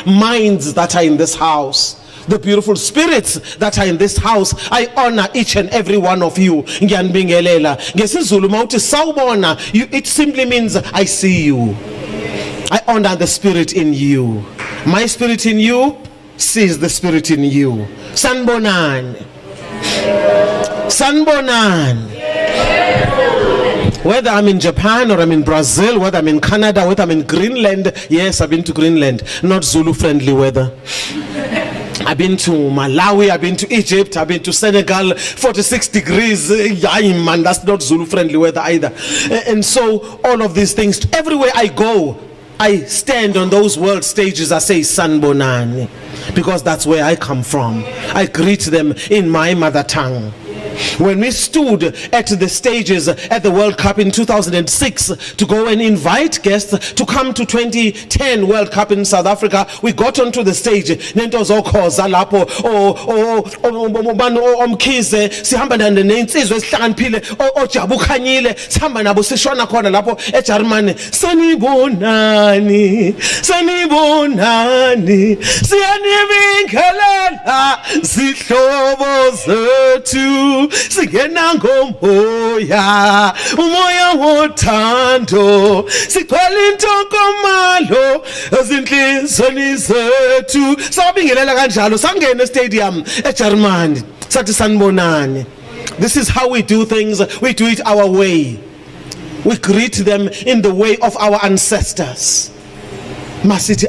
minds that are in this house, the beautiful spirits that are in this house. I honor each and every one of you. Ngiyanibingelela ngesizulu mawuthi sawubona, it simply means I see you. I honor the spirit in you. My spirit in you sees the spirit in you. Sanibonani. Whether I'm in Japan or I'm in Brazil, whether I'm in Canada, whether I'm in Greenland. Yes, I've been to Greenland. Not Zulu friendly weather. I've been to Malawi, I've been to Egypt, I've been to Senegal, 46 degrees. Man, that's not Zulu friendly weather either. And so all of these things, everywhere I go, I stand on those world stages, I say Sanibonani, because that's where I come from. I greet them in my mother tongue. When we stood at the stages at the World Cup in 2006 to go and invite guests to come to 2010 World Cup in South Africa, we got onto the stage. Nento zokhoza lapho omkhize sihamba nensizwe esihlakaniphile ojabukhanyile sihamba nabo sishona khona lapho eGermany. Sanibonani siyanibingelela zihlobo zethu singena ngomoya umoya wothando sigcwele intokomalo ezinhlizweni zethu sabingelela kanjalo sangena estadium eGermany sathi sanibonani. This is how we do things. We do it our way. We greet them in the way of our ancestors. Masithi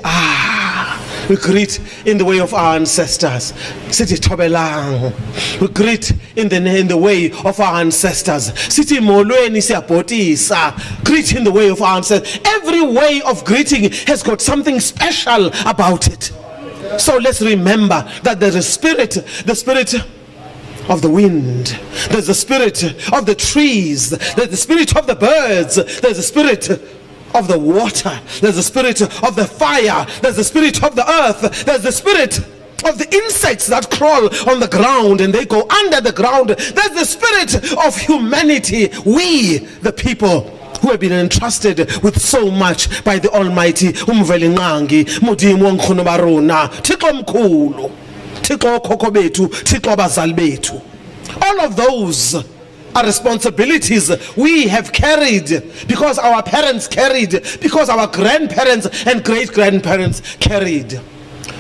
we greet in the way of our ancestors. Sithi thobelang. We greet in the way of our ancestors. Sithi molweni siyabhotisa. Greet in the way of our ancestors. Every way of greeting has got something special about it. So let's remember that there's a spirit, the spirit of the wind, there's the spirit of the trees, there's the spirit of the birds, there's the spirit of the water, there's the spirit of the fire, there's the spirit of the earth, there's the spirit of the insects that crawl on the ground and they go under the ground. There's the spirit of humanity, we the people who have been entrusted with so much by the Almighty. Umvelinqangi Mudimu Nkhono Barona Thixo mkhulu, Thixo khokho bethu, Thixo abazali bethu. All of those are responsibilities we have carried because our parents carried, because our grandparents and great-grandparents carried.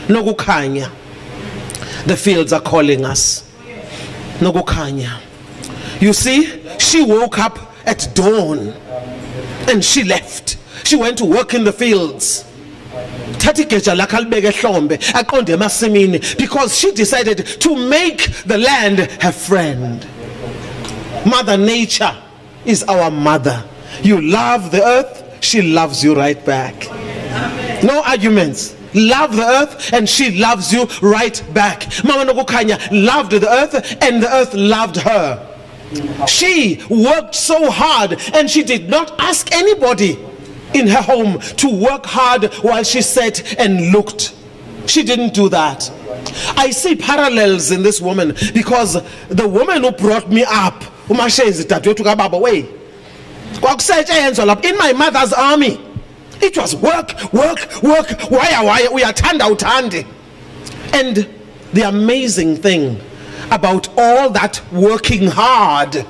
Nokukhanya. The fields are calling us. Nokukhanya. You see, she woke up at dawn and she left. She went to work in the fields. Because she decided to make the land her friend. Mother Nature is our mother. You love the earth, she loves you right back. No arguments. Love the earth and she loves you right back. Mama Nokukhanya loved the earth and the earth loved her. She worked so hard and she did not ask anybody in her home to work hard while she sat and looked. She didn't do that. I see parallels in this woman because the woman who brought me up, in my mother's army, it was work, why we are tanda. And the amazing thing about all that working hard,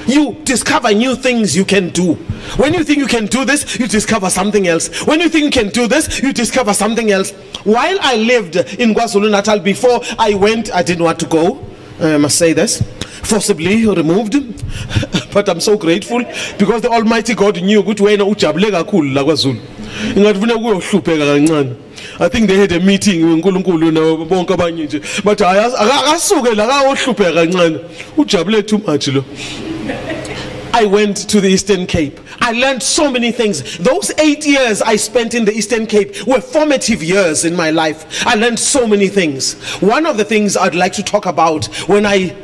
you discover new things you can do. When you think you can do this, you discover something else. When you think you can do this, you discover something else. While I lived in KwaZulu-Natal before I went, I didn't want to go, I must say this, forcibly removed, but I'm so grateful because the Almighty God knew good way. I think they had a meeting with uNkulunkulu bonke abanye nje, but akasuke la kawohlupheka kancane ujabule too much lo. I went to the Eastern Cape. I learned so many things. Those 8 years I spent in the Eastern Cape were formative years in my life. I learned so many things. One of the things I'd like to talk about when I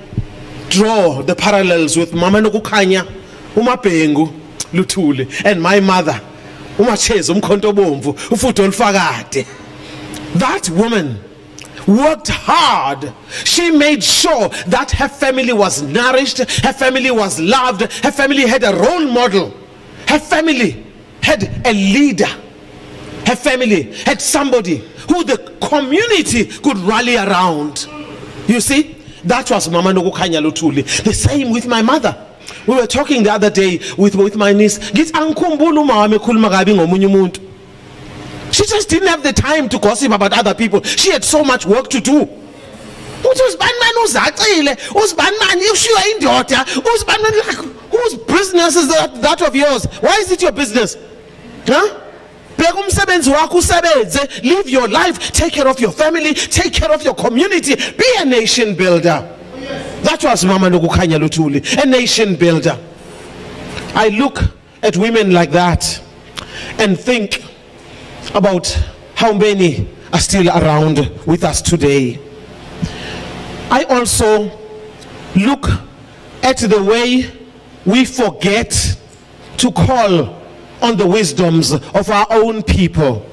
draw the parallels with Mama Nokukhanya, uMabhengu LUTHULI, and my mother, uMacheza uMkhontobomvu, uFutho Olufakade. That woman worked hard. She made sure that her family was nourished, her family was loved, her family had a role model, her family had a leader, her family had somebody who the community could rally around. You see, that was Mama Nokukhanya LUTHULI. The same with my mother. We were talking the other day with my niece. She just didn't have the time to gossip about other people. She had so much work to do. Whose business is that of yours? Why is it your business? Huh? Live your life, take care of your family, take care of your community, be a nation builder. That was Mama Nokukhanya LUTHULI, a nation builder. I look at women like that and think about how many are still around with us today. I also look at the way we forget to call on the wisdoms of our own people.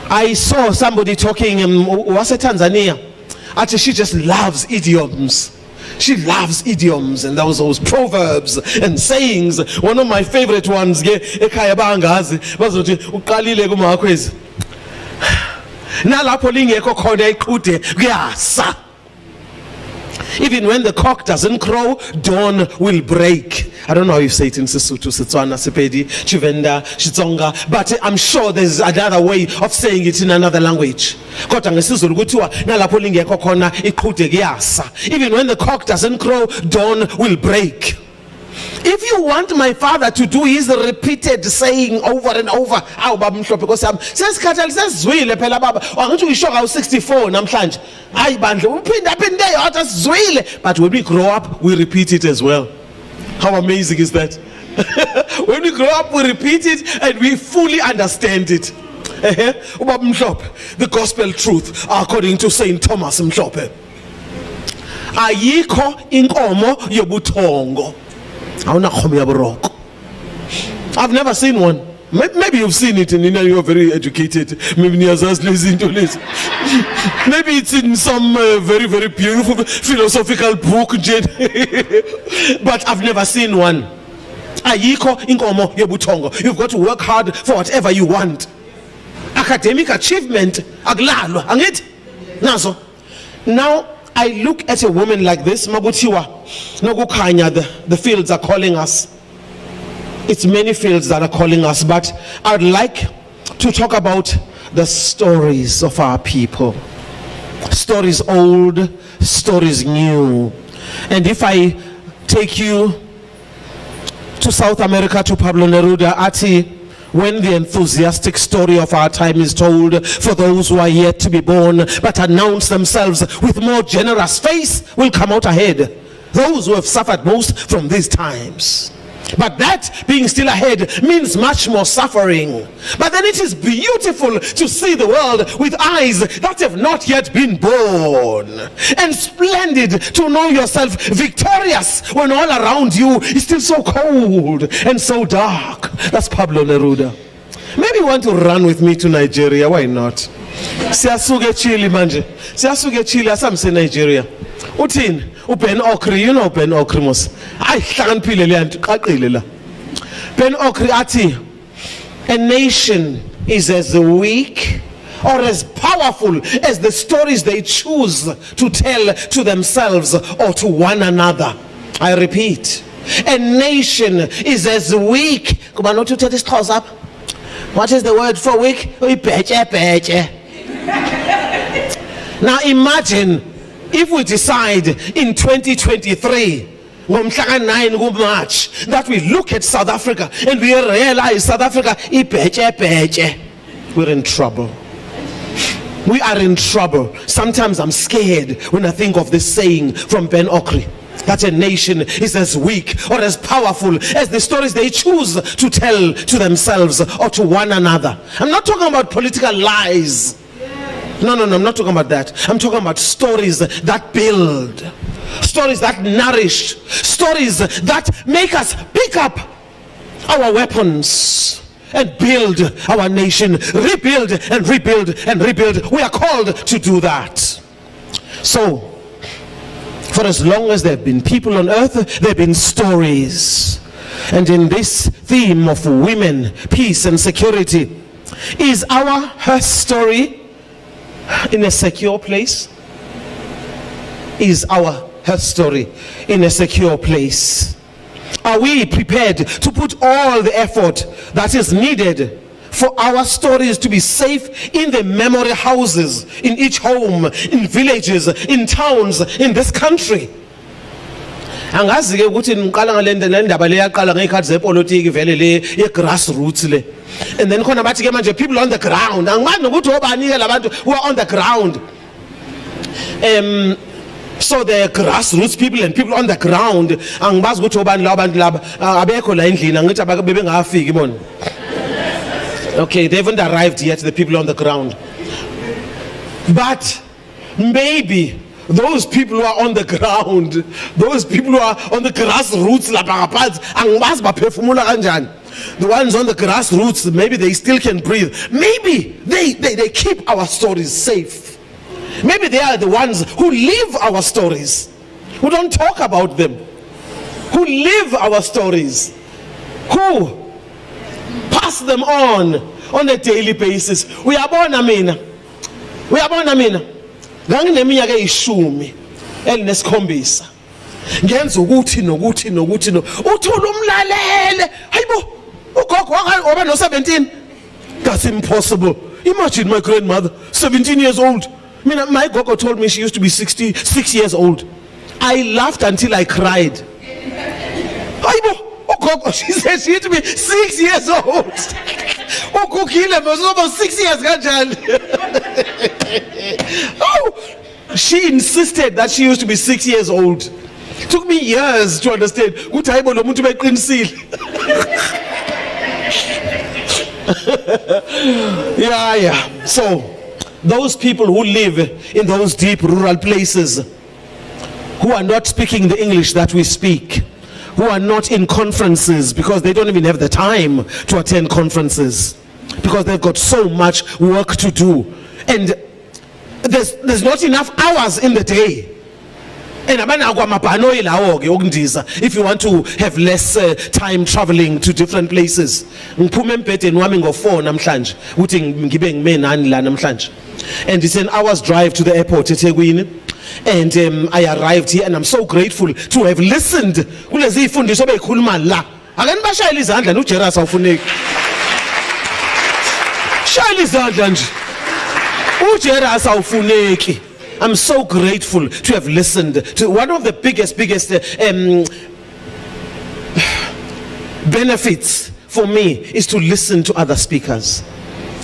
I saw somebody talking in Tanzania. Actually, she just loves idioms. She loves idioms and those proverbs and sayings. One of my favorite ones, ekhaya bangazi bazothi uqalile kumakhwezi nalapho lingekho khona iqhude kuyasa. Even when the cock doesn't crow, dawn will break. I don't know how you say it in Sesotho, Setswana, Sepedi, Chivenda, Xitsonga, but I'm sure there's another way of saying it in another language. Even when the cock doesn't crow, dawn will break. If you want my father to do his repeated saying over and over, because I'm 64 namhlanje. But when we grow up, we repeat it as well. How amazing is that? When we grow up, we repeat it and we fully understand it. The gospel truth according to Saint Thomas Mhlophe. Ayikho inkomo yobuthongo. I've never seen one. Maybe you've seen it and you're very educated. Maybe it's in some very, very beautiful philosophical book. But I've never seen one. You've got to work hard for whatever you want. Academic achievement. Now, I look at a woman like this, Magutiwa, Nogukanya, the fields are calling us. It's many fields that are calling us, but I'd like to talk about the stories of our people. Stories old, stories new. And if I take you to South America, to Pablo Neruda, Ati, when the enthusiastic story of our time is told for those who are yet to be born but announce themselves with more generous face will come out ahead. Those who have suffered most from these times. But that being still ahead means much more suffering. But then it is beautiful to see the world with eyes that have not yet been born. And splendid to know yourself victorious when all around you is still so cold and so dark. That's Pablo Neruda. Maybe you want to run with me to Nigeria. Why not? Siyasuke Chile manje. Siyasuke Chile asamse Nigeria. Uthini? Ben Okri, you know Ben Okri mos. Ay hlakaniphile le nto qaqile la. Ben Okri athi, a nation is as weak or as powerful as the stories they choose to tell to themselves or to one another. I repeat, a nation is as weak. Kuba not to tell this cause up. What is the word for weak? Now imagine if we decide in 2023, ngomhla 9 March, that we look at South Africa and we realize South Africa, we're in trouble. We are in trouble. Sometimes I'm scared when I think of this saying from Ben Okri, that a nation is as weak or as powerful as the stories they choose to tell to themselves or to one another. I'm not talking about political lies. No, I'm not talking about that. I'm talking about stories that build, stories that nourish, stories that make us pick up our weapons and build our nation, rebuild and rebuild and rebuild. We are called to do that. So, for as long as there have been people on earth, there have been stories. And in this theme of women, peace and security, is her story in a secure place? Is her story in a secure place? Are we prepared to put all the effort that is needed for our stories to be safe in the memory houses, in each home, in villages, in towns, in this country? Angazi ke ukuthi ngiqala ngale ndaba le yaqala ngekhathi zepolitiki vele le ye-grassroots le. And then khona bathi ke manje people on the ground. Angimazi nokuthi obani ke labantu who are on the ground. So the grassroots people and people on the ground, angibazi ukuthi obani la abantu laba abekho la endlini angithi bebengafiki bona. Okay, they haven't arrived yet, the people on the ground. But maybe those people who are on the ground, those people who are on the grassroots, the ones on the grassroots, maybe they still can breathe. Maybe they keep our stories safe. Maybe they are the ones who live our stories, who don't talk about them, who live our stories, who pass them on a daily basis. We are born, Amina. Ngangineminyaka eyishumi elinesikhombisa ngenza ukuthi nokuthi uthola umlalele hayibo ugogo oba no 17. That's impossible. Imagine my grandmother 17 years old. My gogo told me she used to be 66 years old. I laughed until I cried. Hayibo ugogo, she said she used to be 6 years old. Ukukile was almost 6 years kanjani. Oh, she insisted that she used to be 6 years old. It took me years to understand. Yeah. So, those people who live in those deep rural places, who are not speaking the English that we speak, who are not in conferences because they don't even have the time to attend conferences, because they've got so much work to do. And there's not enough hours in the day. And if you want to have less time traveling to different places, and it's an hour's drive to the airport at Etegwini. And I arrived here and I'm so grateful to have listened. Kulezi ifundiso beyikhuluma la. Ake nibashayele izandla noJeras awufuneki. Shayela izandla nje. uJeras awufuneki. I'm so grateful to have listened to one of the biggest benefits for me is to listen to other speakers.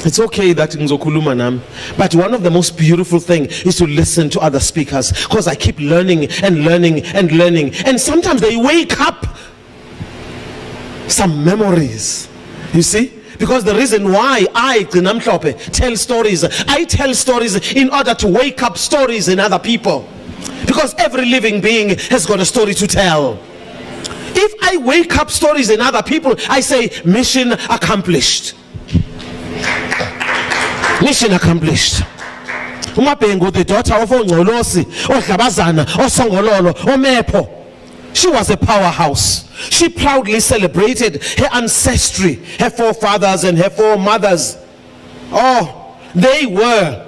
It's okay that ngizokhuluma nami, but one of the most beautiful things is to listen to other speakers, because I keep learning and learning and learning, and sometimes they wake up some memories, you see. Because the reason why I tell stories, I tell stories in order to wake up stories in other people. Because every living being has got a story to tell. If I wake up stories in other people, I say, mission accomplished. Mission accomplished. uMabengu, the daughter of Ongcolosi, oDlabazana, oSongololo, oMepo, she was a powerhouse. She proudly celebrated her ancestry, her forefathers and her foremothers. Oh, they were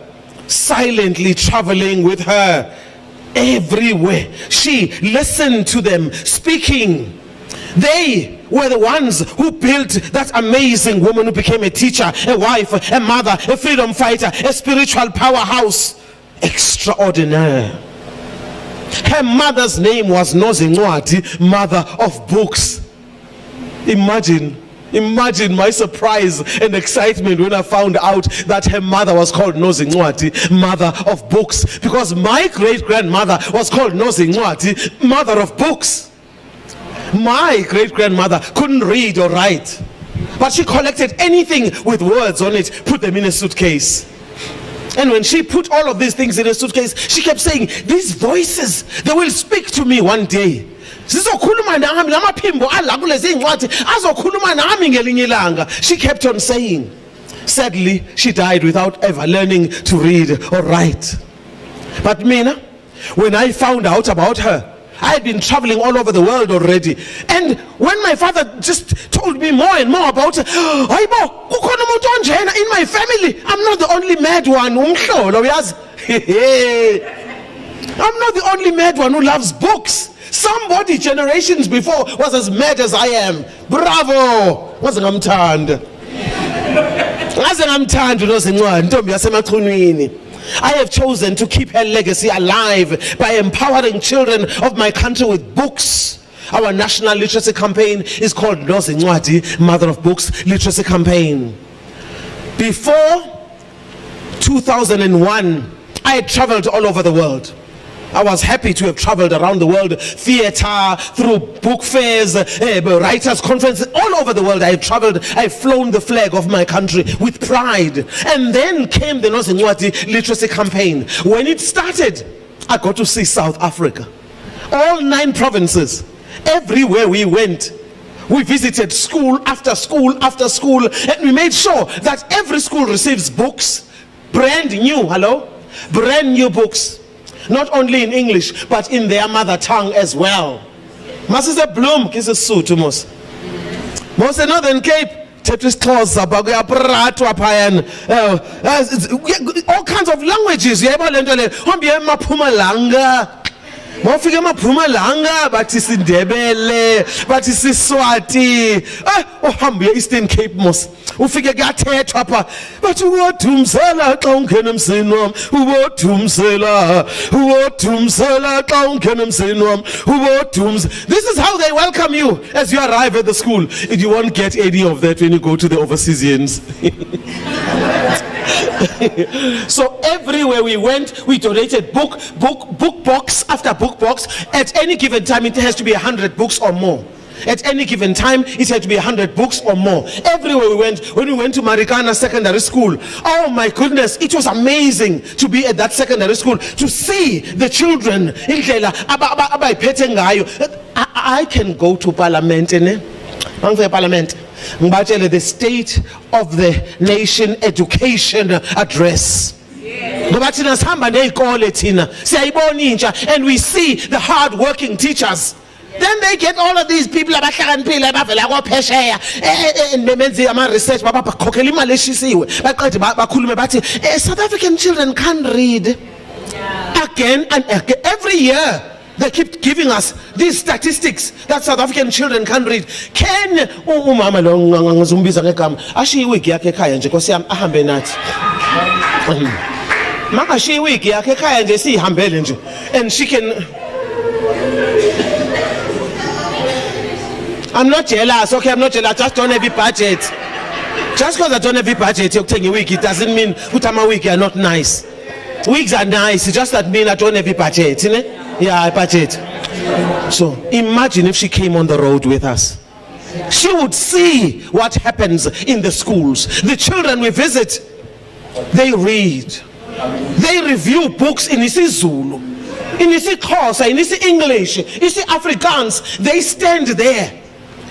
silently traveling with her everywhere. She listened to them speaking. They were the ones who built that amazing woman who became a teacher, a wife, a mother, a freedom fighter, a spiritual powerhouse. Extraordinary. Her mother's name was Nozincwadi, mother of books. Imagine my surprise and excitement when I found out that her mother was called Nozincwadi, mother of books, because my great-grandmother was called Nozincwadi, mother of books. My great-grandmother couldn't read or write, but she collected anything with words on it, put them in a suitcase. And when she put all of these things in a suitcase, she kept saying, these voices, they will speak to me one day. She kept on saying. Sadly, she died without ever learning to read or write. But Mina, when I found out about her, I had been traveling all over the world already. And when my father just told me more and more about her, in my family, I'm not the only mad one. I'm not the only mad one who loves books. Somebody generations before was as mad as I am. Bravo! I have chosen to keep her legacy alive by empowering children of my country with books. Our national literacy campaign is called Nozincwadi, Mother of Books Literacy Campaign. Before 2001, I had traveled all over the world. I was happy to have traveled around the world, theater, through book fairs, writers' conferences, all over the world. I have traveled, I have flown the flag of my country with pride. And then came the Nozincwadi Literacy Campaign. When it started, I got to see South Africa. All 9 provinces, everywhere we went. We visited school after school after school, and we made sure that every school receives books, brand new books. Not only in English, but in their mother tongue as well. Masise Bloom, kise Sotho mos. Mos Northern Cape, Tetris Xhosa, bakuya Pratwa phayan. All kinds of languages. Yebo lento le. Hambi eMapumalanga. Mawufika eMapumalanga bathi siNdebele, bathi siSwati. Uhambe eEastern Cape mos. Ufike kuyathethwa pha. Bathi uwodumsela xa ungena emzini wami. Uwodumsela xa ungena emzini wami. Uwodumsela. This is how they welcome you as you arrive at the school. You won't get any of that when you go to the overseasians. So everywhere we went, we donated book box after book box. At any given time, it has to be 100 books or more. At any given time, it had to be 100 books or more. Everywhere we went, when we went to Marikana Secondary School, oh my goodness, it was amazing to be at that secondary school, to see the children. I can go to Parliament, the State of the Nation Education Address. And we see the hard-working teachers. Then they get all of these people and research. South African children can't read. again and again. Every year, they keep giving us these statistics that South African children can't read. Can umama lo ngizumbiza ngegama ashiya iwigi yakhe ekhaya nje Nkosi yami ahambe nathi. Maka ashiya iwigi yakhe ekhaya nje sihambele nje and she can. I'm not jealous, okay, I'm not jealous, I just don't have a budget. Just because I don't have a budget, you're taking a week, it doesn't mean utama wigi are not nice. Wigs are nice, it just that mean I don't have a budget, isn't it? Yeah, a budget. So imagine if she came on the road with us. She would see what happens in the schools. The children we visit, they read. They review books in isiZulu, in isiXhosa, in English, in Afrikaans. They stand there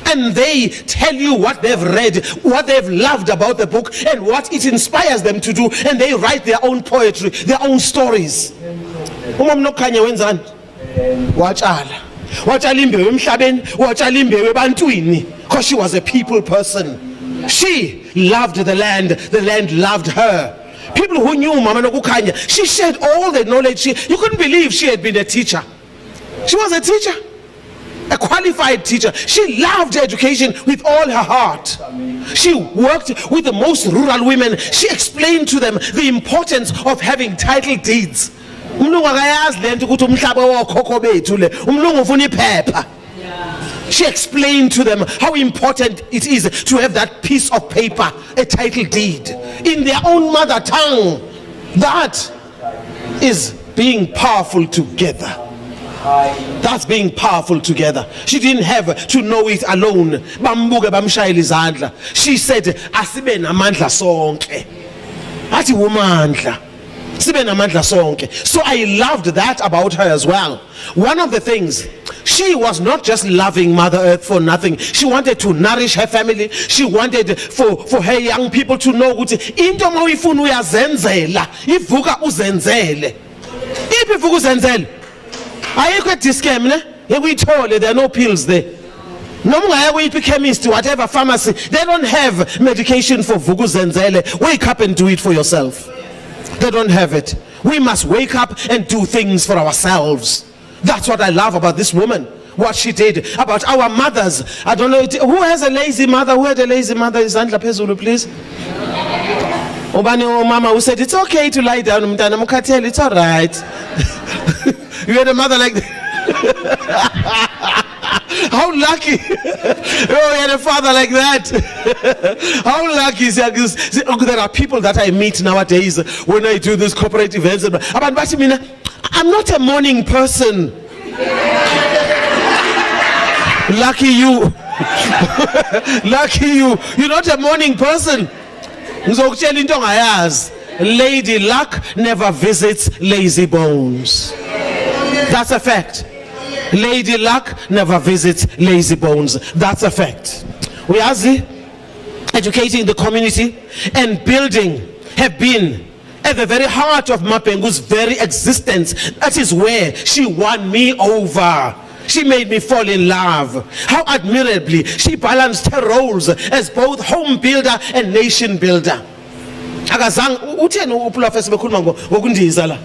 and they tell you what they've read, what they've loved about the book, and what it inspires them to do. And they write their own poetry, their own stories. Umamnokhanya wenzani? Watshala imbewu emhlabeni, watshala imbewu ebantwini, because she was a people person. She loved the land loved her. People who knew Mama Nokukhanya, she shared all the knowledge. You couldn't believe she had been a teacher. She was a teacher, a qualified teacher. She loved education with all her heart. She worked with the most rural women. She explained to them the importance of having title deeds. She explained to them how important it is to have that piece of paper, a title deed, in their own mother tongue. That is being powerful together. That's being powerful together. She didn't have to know it alone. She said, asibe namandla sonke. Ati umandla. So I loved that about her as well. One of the things, she was not just loving Mother Earth for nothing. She wanted to nourish her family. She wanted for her young people to know ukuthi into mawifuna uyazenzela, ivuka uzenzele. Iphi ivuka uzenzele? Ayikho discount ne? Yekuyithole, there are no pills there. Noma ungaya kuyiphi chemist, whatever pharmacy, they don't have medication for vuka uzenzele. Wake up and do it for yourself. They don't have it. We must wake up and do things for ourselves. That's what I love about this woman. What she did about our mothers. I don't know who has a lazy mother. Who had a lazy mother? Izandla phezulu, please. Obani mama who said it's okay to lie down. Mntana mukhathele, it's all right. You had a mother like that. How lucky. Oh, you had a father like that. How lucky is that? There are people that I meet nowadays when I do these corporate events. I'm not a morning person. Lucky you. Lucky you. You're not a morning person. Lady Luck never visits lazy bones. That's a fact. Lady Luck never visits lazy bones. That's a fact. We are educating the community and building have been at the very heart of Mapengu's very existence. That is where she won me over. She made me fall in love. How admirably she balanced her roles as both home builder and nation builder. Akazange utheni uProfessor bekhuluma ngokundiza la.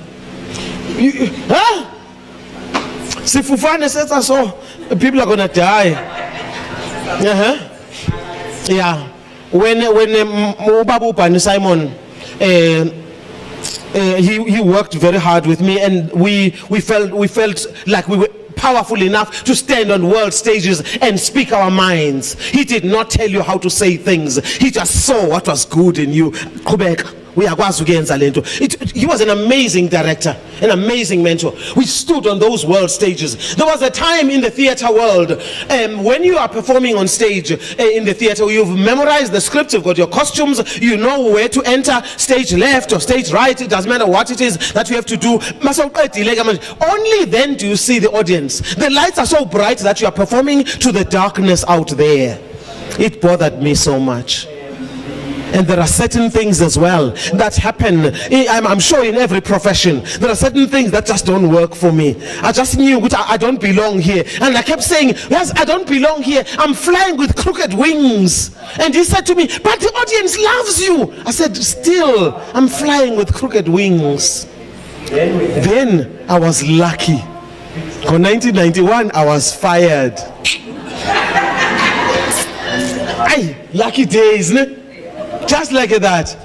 Huh? Sifufane setsa so people are going to die. Yeah. When Ubabu Bani Simon he worked very hard with me, and we felt like we were powerful enough to stand on world stages and speak our minds. He did not tell you how to say things. He just saw what was good in you. He was an amazing director, an amazing mentor. We stood on those world stages. There was a time in the theater world, when you are performing on stage in the theater, you've memorized the script, you've got your costumes, you know where to enter, stage left or stage right, it doesn't matter what it is that you have to do. Only then do you see the audience. The lights are so bright that you are performing to the darkness out there. It bothered me so much. And there are certain things as well that happen, I'm sure in every profession. There are certain things that just don't work for me. I just knew I don't belong here. And I kept saying, yes, I don't belong here. I'm flying with crooked wings. And he said to me, but the audience loves you. I said, still, I'm flying with crooked wings. Then I was lucky. In 1991, I was fired. Ay, lucky days, ne? Just like that.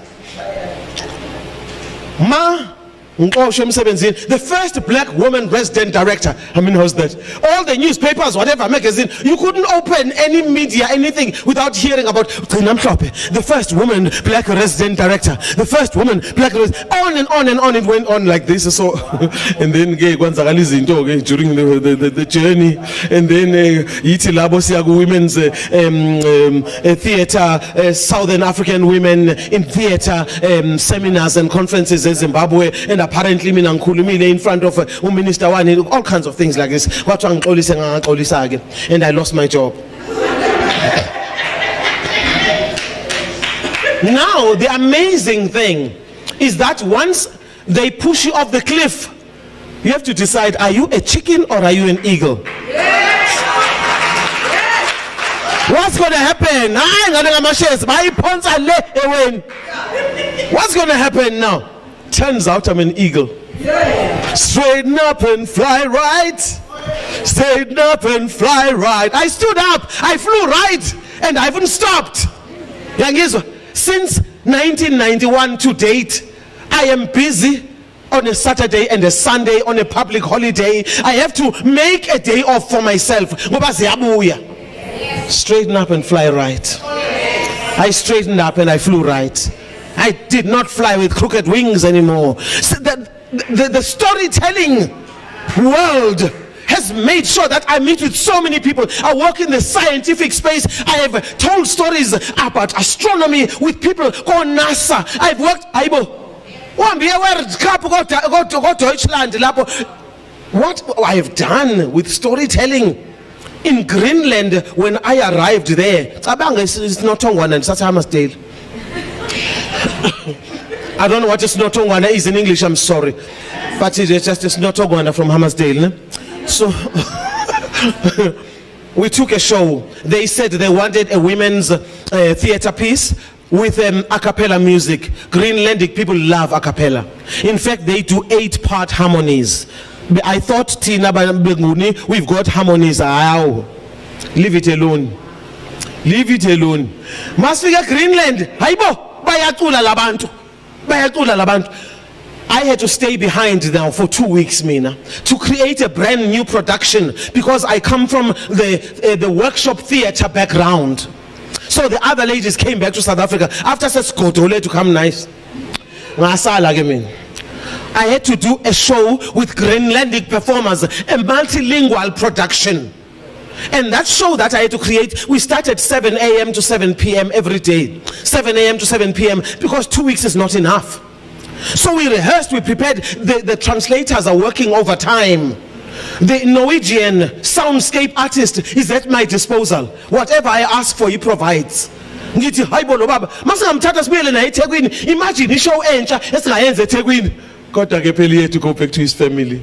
The first black woman resident director. I mean, how's that? All the newspapers, whatever magazine, you couldn't open any media, anything, without hearing about the first woman black resident director. The first woman black on and on and on. It went on like this. So, and then during the journey, and then women's theater, Southern African women in theater seminars and conferences in Zimbabwe, and apparently mina ngikhulumile in front of minister one, all kinds of things like this. And I lost my job. Now the amazing thing is that once they push you off the cliff, you have to decide, are you a chicken or are you an eagle? What's going to happen? What's going to happen now? Turns out I'm an eagle. Straighten up and fly right. Straighten up and fly right. I stood up, I flew right, and I haven't stopped. Since 1991 to date, I am busy on a Saturday and a Sunday on a public holiday. I have to make a day off for myself. Straighten up and fly right. I straightened up and I flew right. I did not fly with crooked wings anymore. So the storytelling world has made sure that I meet with so many people. I work in the scientific space. I have told stories about astronomy with people on NASA. I've worked, what I have done with storytelling in Greenland when I arrived there. It's not Tongwana, it's Hammersdale. I don't know what Snotongwana is in English, I'm sorry. But it's just Snotongwana from Hammersdale. So we took a show. They said they wanted a women's theater piece with a cappella music. Greenlandic people love a cappella. In fact, they do 8-part harmonies. I thought Tina Benguni, we've got harmonies. Leave it alone. Leave it alone. Must figure Greenland. Haibo. I had to stay behind now for 2 weeks, Mina, to create a brand new production because I come from the workshop theater background. So the other ladies came back to South Africa after Seskodole to come nice. I had to do a show with Greenlandic performers, a multilingual production. And that show that I had to create, we started 7 a.m. to 7 p.m. every day. 7 a.m. to 7 p.m. because 2 weeks is not enough. So we rehearsed, we prepared, the translators are working overtime. The Norwegian soundscape artist is at my disposal. Whatever I ask for, he provides. Imagine the show to go back to his family.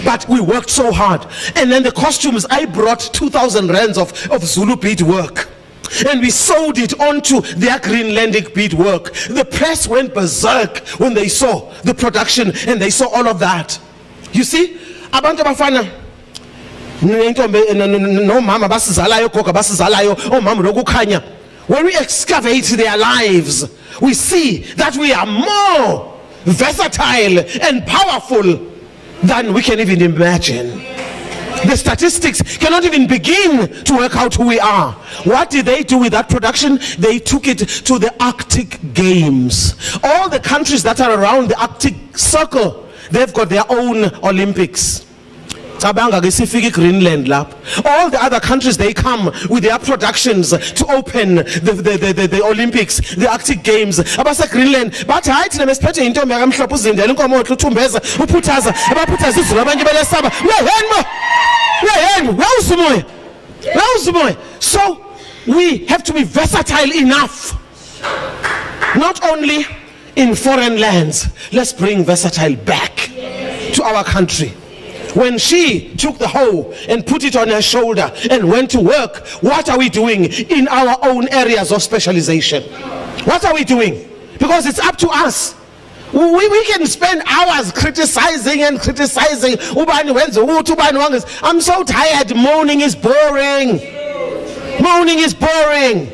But we worked so hard. And then the costumes, I brought 2,000 rands of Zulu beadwork. And we sold it onto their Greenlandic beadwork. The press went berserk when they saw the production and they saw all of that. You see? Abantu bafana. No mama basizalayo goga basizalayo oh mama lokukhanya. When we excavate their lives, we see that we are more versatile and powerful than we can even imagine. The statistics cannot even begin to work out who we are. What did they do with that production? They took it to the Arctic Games. All the countries that are around the Arctic Circle, they've got their own Olympics. Greenland lap. All the other countries, they come with their productions to open the Olympics, the Arctic Games. Abasa Greenland, but I tell them especially in Tom Uzindel Tumbeza, Uputaza, Abaputas, Rabanja. So we have to be versatile enough. Not only in foreign lands, let's bring versatile back to our country. When she took the hoe and put it on her shoulder and went to work, what are we doing in our own areas of specialization? What are we doing? Because it's up to us. We can spend hours criticizing and criticizing. I'm so tired. Moaning is boring. Moaning is boring.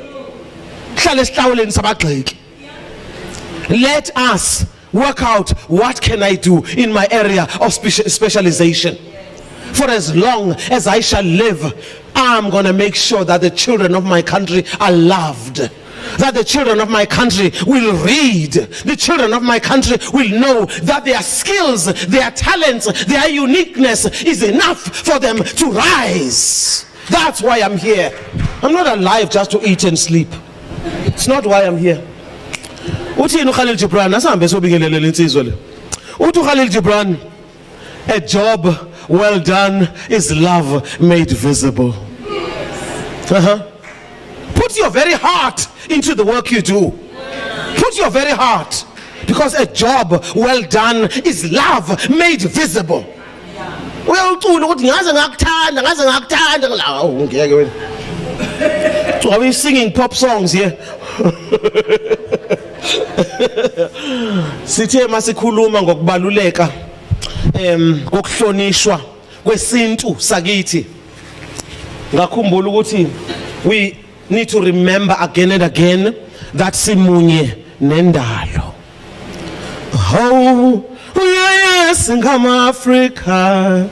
Let us work out what can I do in my area of specialization. For as long as I shall live, I'm going to make sure that the children of my country are loved. That the children of my country will read. The children of my country will know that their skills, their talents, their uniqueness is enough for them to rise. That's why I'm here. I'm not alive just to eat and sleep. It's not why I'm here. Uthini uKhalil Gibran asambe sobingelele insizwa le. Uthi uKhalil Gibran, a job well done is love made visible. Put your very heart into the work you do. Put your very heart, because a job well done is love made visible. Well, so are we singing pop songs here? Sithe masikhuluma ngokubaluleka kokuhlonishwa kwesintu sakithi. Ngakhumbula ukuthi we need to remember again and again that simunye nendalo. Oh, yes, ngama Africa.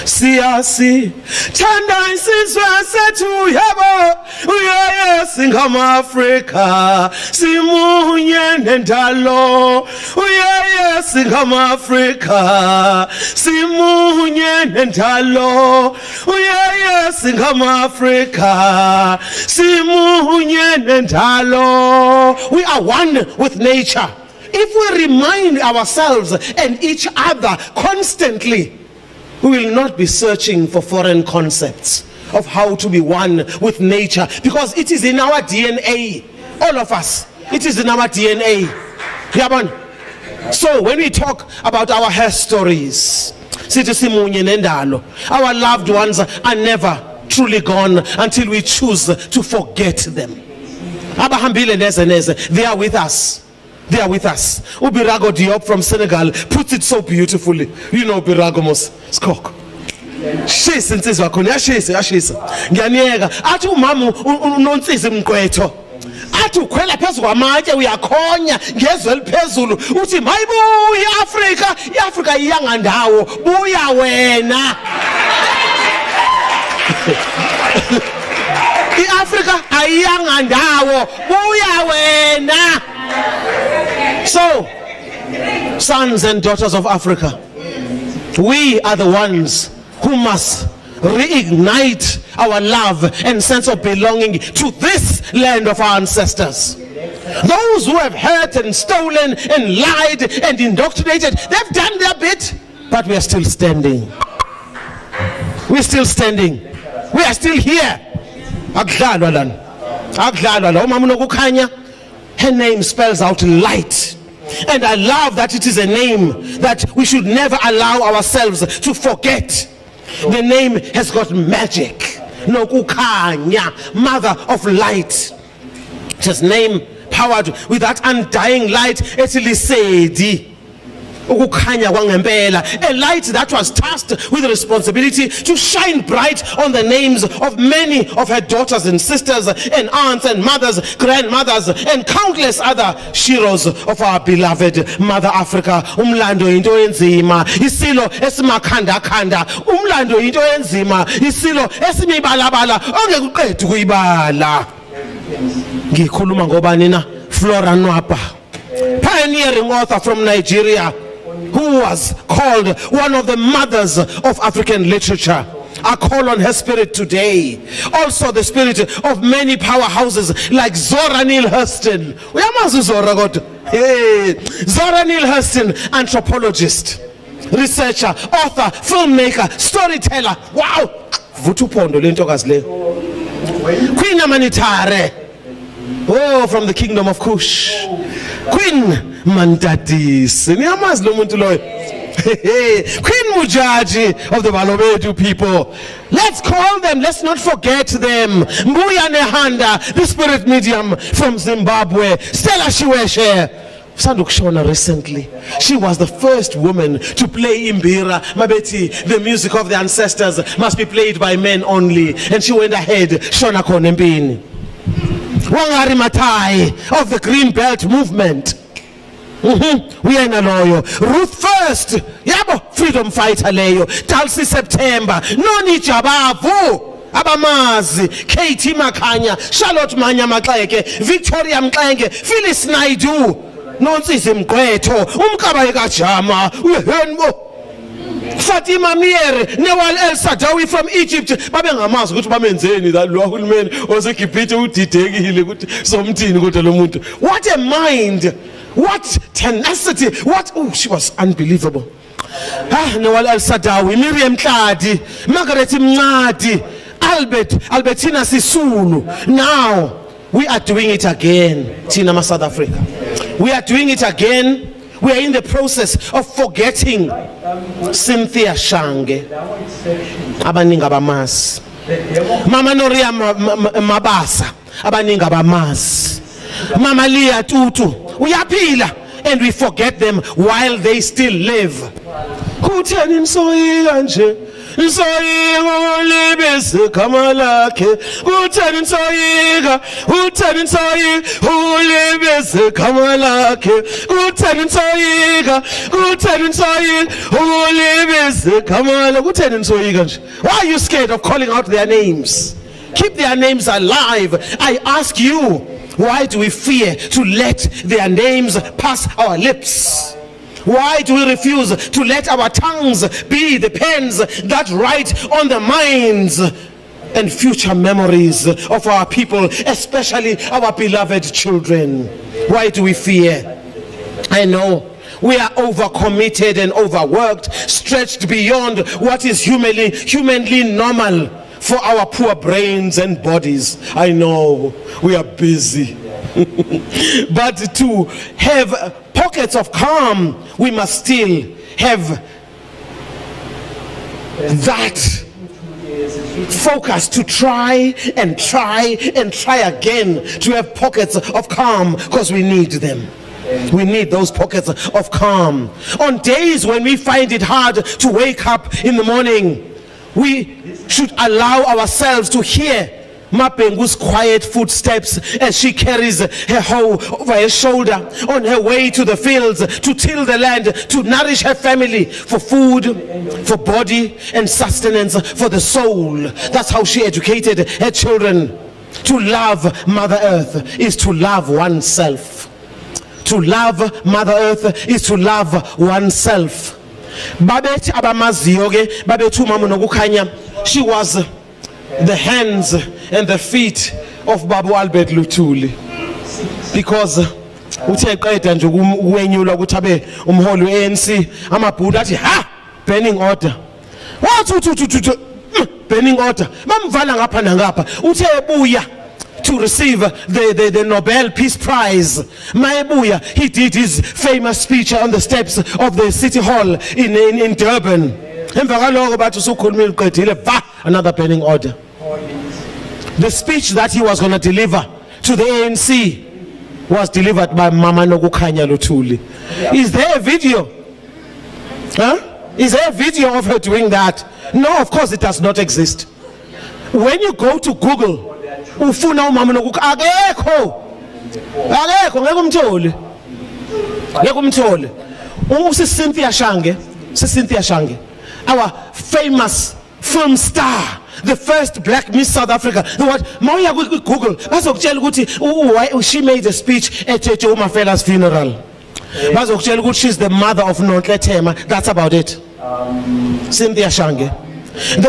Siyasi thanda isizwe sethu yabo. Yes, ngama Africa. Simunye nendalo. Yes, ngama Africa. Simunye nendalo. Yes, ngama Africa. Simunye nendalo. We are one with nature. If we remind ourselves and each other constantly, we will not be searching for foreign concepts of how to be one with nature, because it is in our DNA. All of us, it is in our DNA. So when we talk about our histories, our loved ones are never truly gone until we choose to forget them. They are with us. They are with us. Ubirago Diop from Senegal puts it so beautifully. You know Birago Mos Skok. She's in this wakonia, she's Ganiega. Atu mamu unonsis mkweto. Atu kwela pezu wa maje uya konya gezwel pezulu. Uti maibu ya Afrika yanga ndawo. Buya wena. Africa ayanga ndawo. Buya wena. So, sons and daughters of Africa, we are the ones who must reignite our love and sense of belonging to this land of our ancestors. Those who have hurt and stolen and lied and indoctrinated, they've done their bit, but we are still standing. We're still standing. We are still here. Her name spells out light. And I love that it is a name that we should never allow ourselves to forget. The name has got magic. Nokukanya, mother of light. Just name powered with that undying light. Etilisedi. A light that was tasked with the responsibility to shine bright on the names of many of her daughters and sisters and aunts and mothers, grandmothers, and countless other sheroes of our beloved Mother Africa. Umlando into enzima, isilo esimakhanda khanda. Umlando into enzima, isilo esimibalabala ongekuqedwa kuyibala. Ngikhuluma ngobani na? Flora Nwapa, pioneering author from Nigeria, who was called one of the mothers of African literature. I call on her spirit today. Also the spirit of many powerhouses like Zora Neale Hurston. Zora Neale Hurston, anthropologist, researcher, author, filmmaker, storyteller. Wow! Queen Amanitare. Oh, from the kingdom of Kush. Queen Mandadis. Queen Mujaji of the Balobedu people. Let's call them, let's not forget them. Mbuya Nehanda, the spirit medium from Zimbabwe. Stella Shiweshe. Sandukushona recently. She was the first woman to play imbira. Mabeti, the music of the ancestors must be played by men only. And she went ahead, Shona Konempini. Wangari Maathai of the Green Belt movement. We are in a loyo. Ruth First, yabo, freedom fighter leyo. Talsi September, Noni Jabavu. Abamazi, Katie Makanya, Charlotte Manya Makleke, Victoria Mklenge, Phyllis Naidu, Nonsis Mkweto, Umkaba Jama, Fatima Miere, Newal El Sadawi from Egypt, Babengamas, good Bamenzeni, that Lohulman was a kipito Titegi, something good Lomuntu. What a mind! What tenacity! What? Oh, she was unbelievable. Newal El Sadawi, Miriam Kladi, Margaret Mnadi, Albertina Sisulu. Now we are doing it again, Tinama South Africa. We are doing it again. We are in the process of forgetting Cynthia Shange, abaninga bamas, Mama Noria Mabasa, abaninga bamas, Mama Leah Tutu. We are pila and we forget them while they still live. Kutenin soyi anje. Nsoyiga ulibese kamalake utheni nsoyiga ulibese kamalake utheni nsoyiga ulibese kamalake utheni nsoyiga nje. Why are you scared of calling out their names? Keep their names alive. I ask you, why do we fear to let their names pass our lips? Why do we refuse to let our tongues be the pens that write on the minds and future memories of our people, especially our beloved children? Why do we fear? I know we are overcommitted and overworked, stretched beyond what is humanly normal for our poor brains and bodies. I know we are busy. But to have pockets of calm, we must still have that focus to try again to have pockets of calm, because we need them. We need those pockets of calm. On days when we find it hard to wake up in the morning, we should allow ourselves to hear Mapengu's quiet footsteps as she carries her hoe over her shoulder on her way to the fields to till the land, to nourish her family for food, for body, and sustenance for the soul. That's how she educated her children. To love Mother Earth is to love oneself. To love Mother Earth is to love oneself. Babet abamaziyoge, babetu mamunogukhanya. She was the hands and the feet of Babu Albert Luthuli, because uthe qeda nje ukwenyulwa ukuthi abe umholi weANC amabhuda athi ha burning order. Wathi burning order bamvala ngapha nangapha. Uthe ebuya to receive the Nobel Peace Prize, Maebuya, he did his famous speech on the steps of the City Hall in Durban. Another burning order. The speech that he was going to deliver to the ANC was delivered by Mama Nogukhanya Luthuli. Is there a video? Is there a video of her doing that? No, of course it does not exist. When you go to Google, ufuna uMama Nogukhanya akekho ngeke umthole. Cynthia Shange, our famous film star, the first black Miss South Africa. What? Mawuya Google, bazokutshela ukuthi why she made a speech at Uma Fela's funeral. Bazokutshela ukuthi she's the mother of Nonhle Thema. That's about it. Cynthia Shange.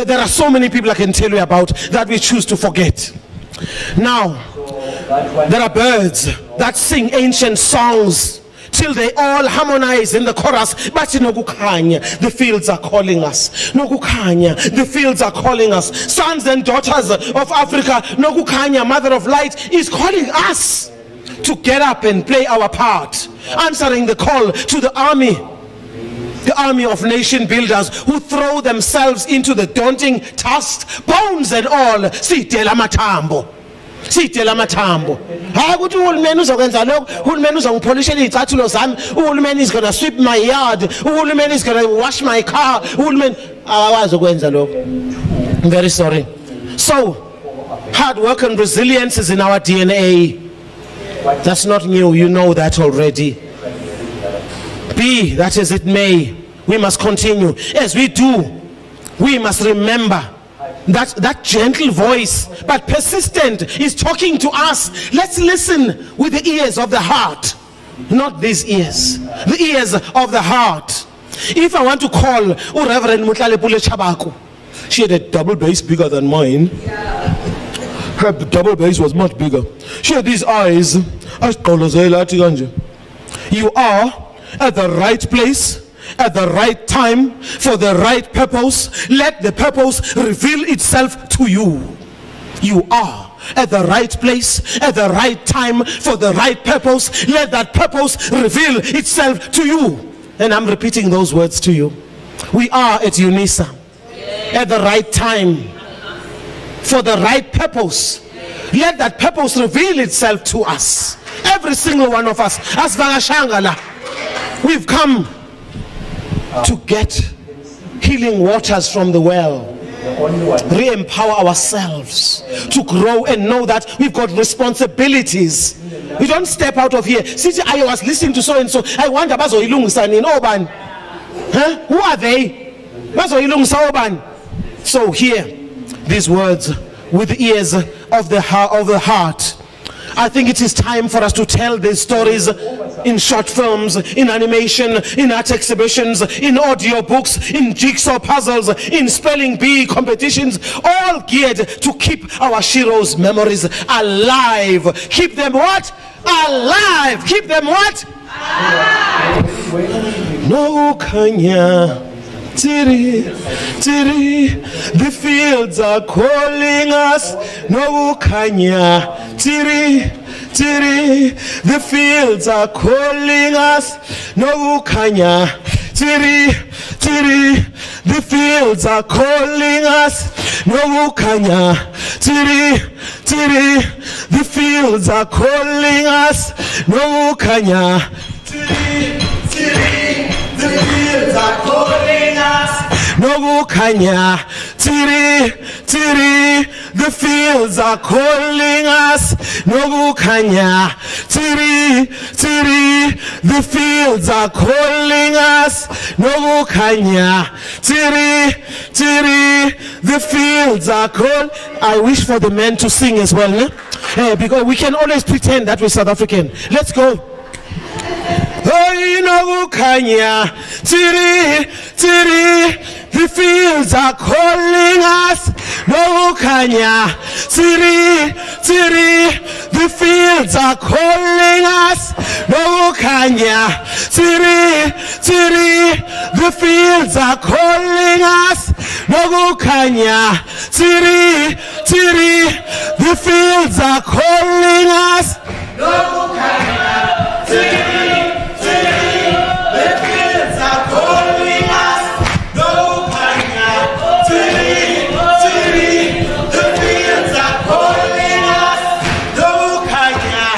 There are so many people I can tell you about that we choose to forget. Now, there are birds that sing ancient songs till they all harmonize in the chorus. But Nogukhanya, the fields are calling us. Nogukhanya, the fields are calling us. Sons and daughters of Africa, Nogukhanya, Mother of Light, is calling us to get up and play our part, answering the call to the army of nation builders who throw themselves into the daunting task, bones and all. Sitela matambo. siyidela amathambo. Hayi ukuthi uhulumeni uzokwenza lokho, uhulumeni uzongipholishela izicathulo zami, uhulumeni is going to sweep my yard, uhulumeni is going to wash my car, uhulumeni akakwazi ukwenza lokho. I'm very sorry. So, hard work and resilience is in our DNA. That's not new, you know that already. Be that as it may, we must continue. As we do, we must remember that gentle voice, but persistent, is talking to us. Let's listen with the ears of the heart, not these ears, the ears of the heart. If I want to call Reverend Mutlalepule Chabaku, she had a double bass bigger than mine. Her double bass was much bigger. She had these eyes. You are at the right place, at the right time, for the right purpose. Let the purpose reveal itself to you. You are at the right place, at the right time, for the right purpose. Let that purpose reveal itself to you. And I'm repeating those words to you. We are at Unisa, at the right time, for the right purpose. Let that purpose reveal itself to us. Every single one of us. As Vagashangala, we've come to get healing waters from the well. Re-empower ourselves to grow and know that we've got responsibilities. We don't step out of here. See, I was listening to so and so. I wonder, who are they? So here, these words with the ears of the heart. I think it is time for us to tell these stories in short films, in animation, in art exhibitions, in audio books, in jigsaw puzzles, in spelling bee competitions, all geared to keep our Shiro's memories alive. Keep them what? Alive. Keep them what? Alive. No Kanya. Tiri, tiri, the fields are calling us. No Kanya. Tiri, tiri, the fields are calling us. No Kanya. Tiri, tiri, the fields are calling us. No Kanya. Tiri, tiri, the fields are calling us. No Kanya. Tiri, tiri, the fields are calling us. No Kanya. Tiri, tiri, the fields are calling us. No Kanya. Tiri, tiri, the fields are calling us. No Kanya. Tiri, tiri, the fields are calling. I wish for the men to sing as well, no? Because we can always pretend that we're South African. Let's go. Oh, no Kanya. Tiri, tiri, the fields are calling us. No Kanya. Tiri, tiri, the fields are calling us. No Kanya. Tiri, tiri, the fields are calling us. No Kanya. Tiri, tiri, the fields are calling us. No Kanya. Tiri, tiri, the fields are calling us. No Kanya. Tiri, tiri, the fields are calling us. No Kanya.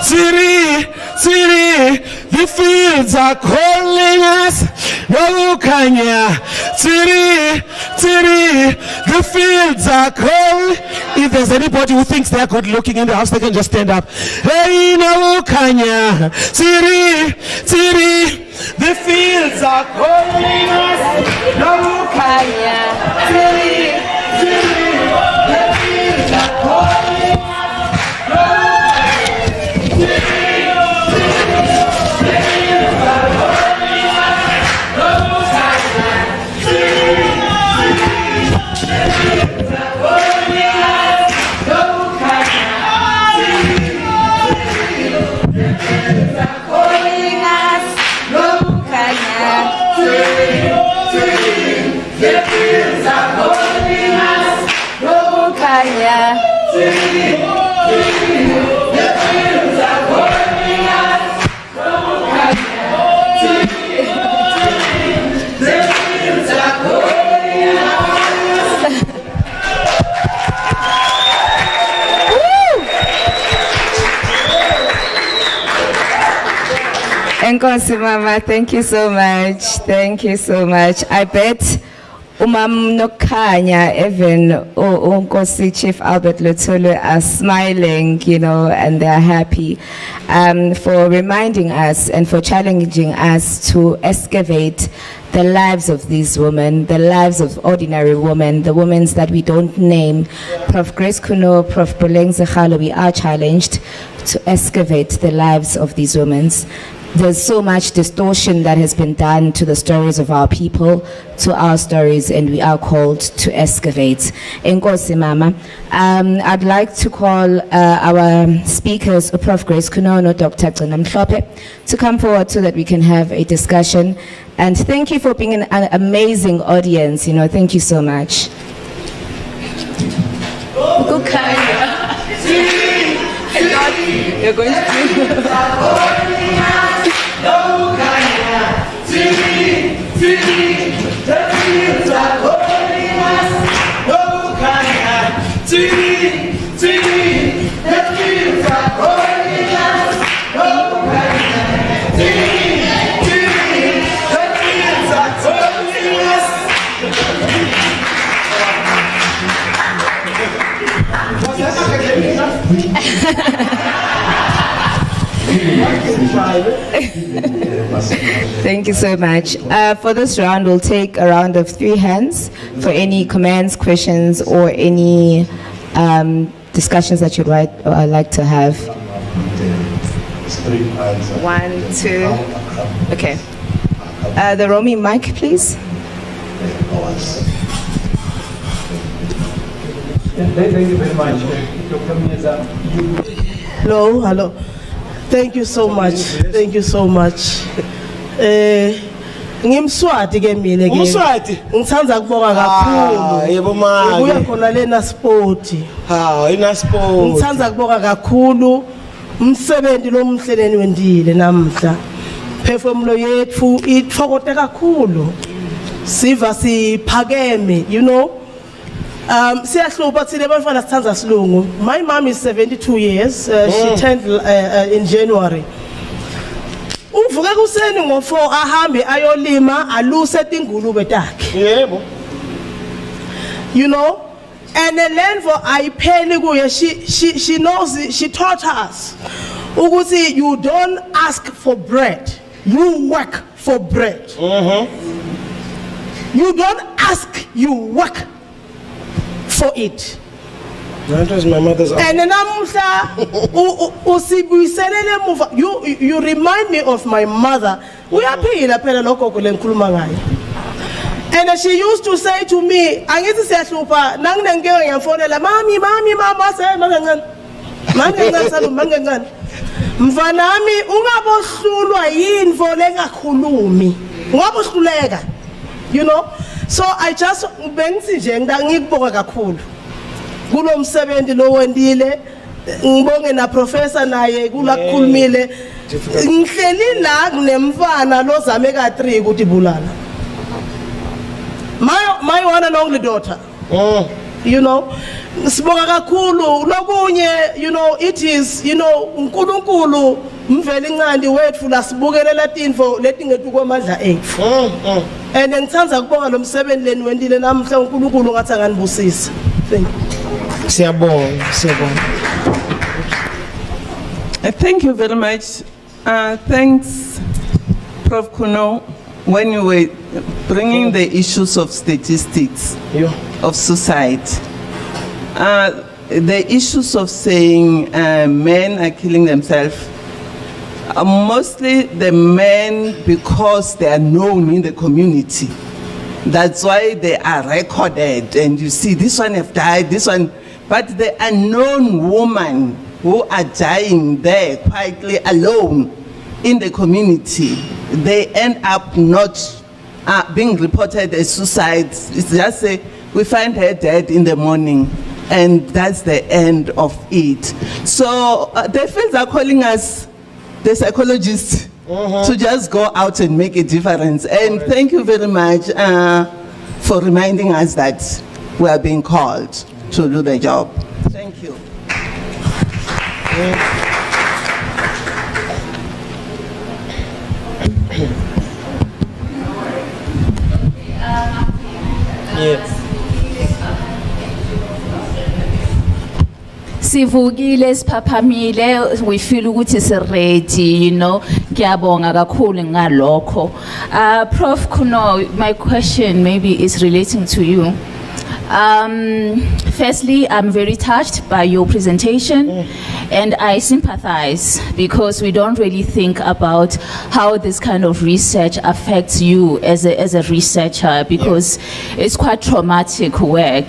Tiri, tiri, the fields are calling us. No Kanya. Tiri, tiri, the fields are calling. If there's anybody who thinks they're good looking in the house, they can just stand up. Hey, no Kanya. Tiri, tiri, the fields are calling us. No Kanya. Tiri, tiri, the fields are calling us. No Enkosi Mama, thank you so much. Thank you so much. I bet Umam Nokanya, even Unkosi Chief Albert LUTHULI are smiling, and they're happy for reminding us and for challenging us to excavate the lives of these women, the lives of ordinary women, the women that we don't name. Prof. Grace Kuno, Prof. Boleng Zekhalo, we are challenged to excavate the lives of these women. There's so much distortion that has been done to the stories of our people, to our stories, and we are called to excavate. Enkosi Mama. I'd like to call our speakers, Prof. Grace Kuno, Dr. Namhlope, to come forward so that we can have a discussion. And thank you for being an amazing audience. Thank you so much. You're going Thank you so much. For this round, we'll take a round of 3 hands for any comments, questions, or any discussions that you'd like to have. 1, 2. Okay. The roaming mic, please. Thank you very much. Hello. Thank you so much. Thank you so much. Ngimswati ke mina ke. Umswati? Ngithanda kubonga kakhulu. Yebo manje. Ubuya khona lena sport. Ina sport. Ngithanda kubonga kakhulu umsebenzi lo mhleleni wendile namhla. Performlo yethu ithokote kakhulu. Siva siphakeme, Siyahlupha thina abafana sithandza silungu. My mom is 72 years. She turned in January. Uvuka kuseni ngo4 ahambe ayolima aluse tingulube takhe. Yebo. And the land for ayipheli kuye, she knows, she taught us ukuthi you don't ask for bread, you work for bread. You don't ask, you work for it. That was my mother's. And you remind me of my mother. And she used to say to me, Mvanami ungabohlulwa yinvo lengakhulumi. Ungabohluleka. So I just bengithi nje ngikubonga kakhulu. Kulo msebenzi lo wendile ngibonge na professor naye kulakhulumile. Ngihleli la kunemfana lo zame ka3 ukuthi bulala. My one and only daughter. Sibonga kakhulu lokunye it is uNkulunkulu mveli incandi wethu lasibukelela tinfo letingethu kwamadla ethu. And ngithanda kubonga lo msebenzi leni wendile namhla uNkulunkulu ngathi anganibusisa. Thank you. Siyabonga. Thank you very much. Thanks, Prof. Kuno, when you were bringing the issues of statistics of suicide. The issues of saying men are killing themselves, mostly the men because they are known in the community. That's why they are recorded, and you see this one have died, this one. But the unknown women who are dying there quietly alone in the community, they end up not being reported as suicides. It's just say we find her dead in the morning, and that's the end of it. So the fields are calling us, the psychologists, to just go out and make a difference. And thank you very much for reminding us that we are being called to do the job. Thank you. Yes. Sivukile siphaphamile, we feel ukuthi si ready, you know. Ngiyabonga kakhulu ngalokho. Prof Kuno, my question maybe is relating to you. Firstly, I'm very touched by your presentation, and I sympathize because we don't really think about how this kind of research affects you as a researcher, because it's quite traumatic work.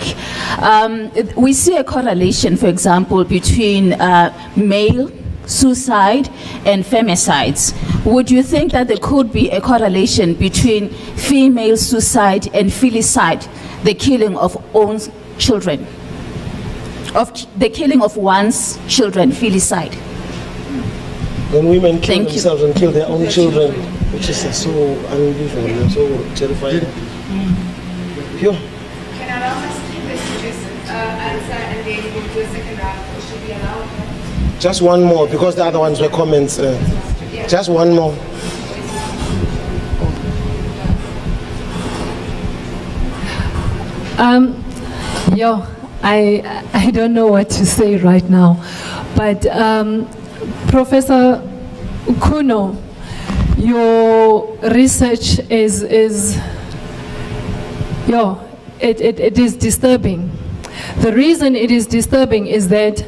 We see a correlation, for example, between male suicide and femicides. Would you think that there could be a correlation between female suicide and filicide, the killing of own children, of the killing of one's children, filicide? When women kill themselves and kill their own children, which is so unbelievable and so terrifying. Yeah. Can I allow my speakers to just answer and then we'll do a second round, or should we allow them? Just one more, because the other ones were comments. Just one more. I don't know what to say right now, but Professor Kuno, your research is it is disturbing. The reason it is disturbing is that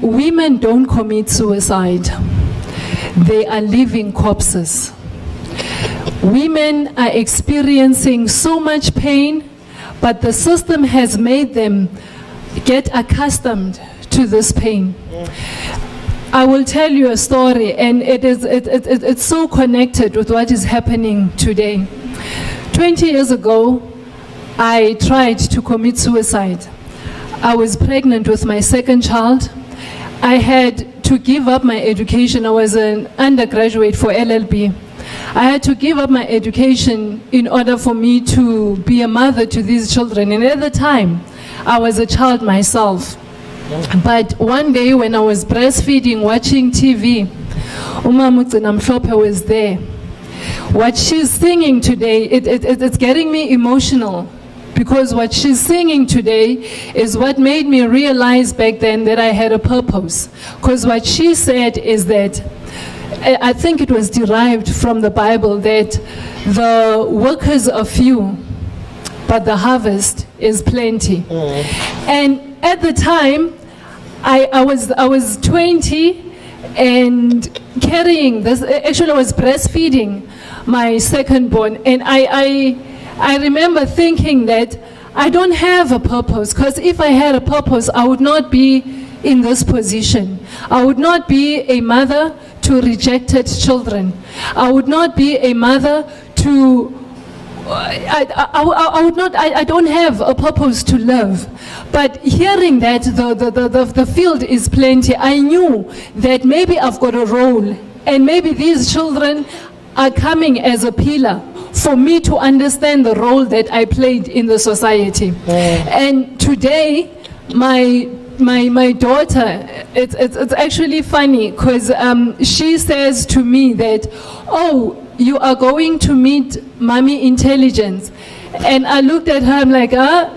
women don't commit suicide. They are living corpses. Women are experiencing so much pain, but the system has made them get accustomed to this pain. I will tell you a story, and it's so connected with what is happening today. 20 years ago, I tried to commit suicide. I was pregnant with my second child. I had to give up my education. I was an undergraduate for LLB. I had to give up my education in order for me to be a mother to these children. And at the time, I was a child myself. But one day when I was breastfeeding, watching TV, Umamutsi Namhlope was there. What she's singing today, it's getting me emotional, because what she's singing today is what made me realize back then that I had a purpose. Because what she said is that, I think it was derived from the Bible, that the workers are few, but the harvest is plenty. And at the time, I was 20 and carrying this, actually I was breastfeeding my second born, and I remember thinking that I don't have a purpose, because if I had a purpose, I would not be in this position. I would not be a mother to rejected children. I would not be a mother to, I would not, I don't have a purpose to live. But hearing that the field is plenty, I knew that maybe I've got a role, and maybe these children are coming as a pillar for me to understand the role that I played in the society. And today, my daughter, it's actually funny, because she says to me that, oh, you are going to meet mommy intelligence. And I looked at her, I'm like,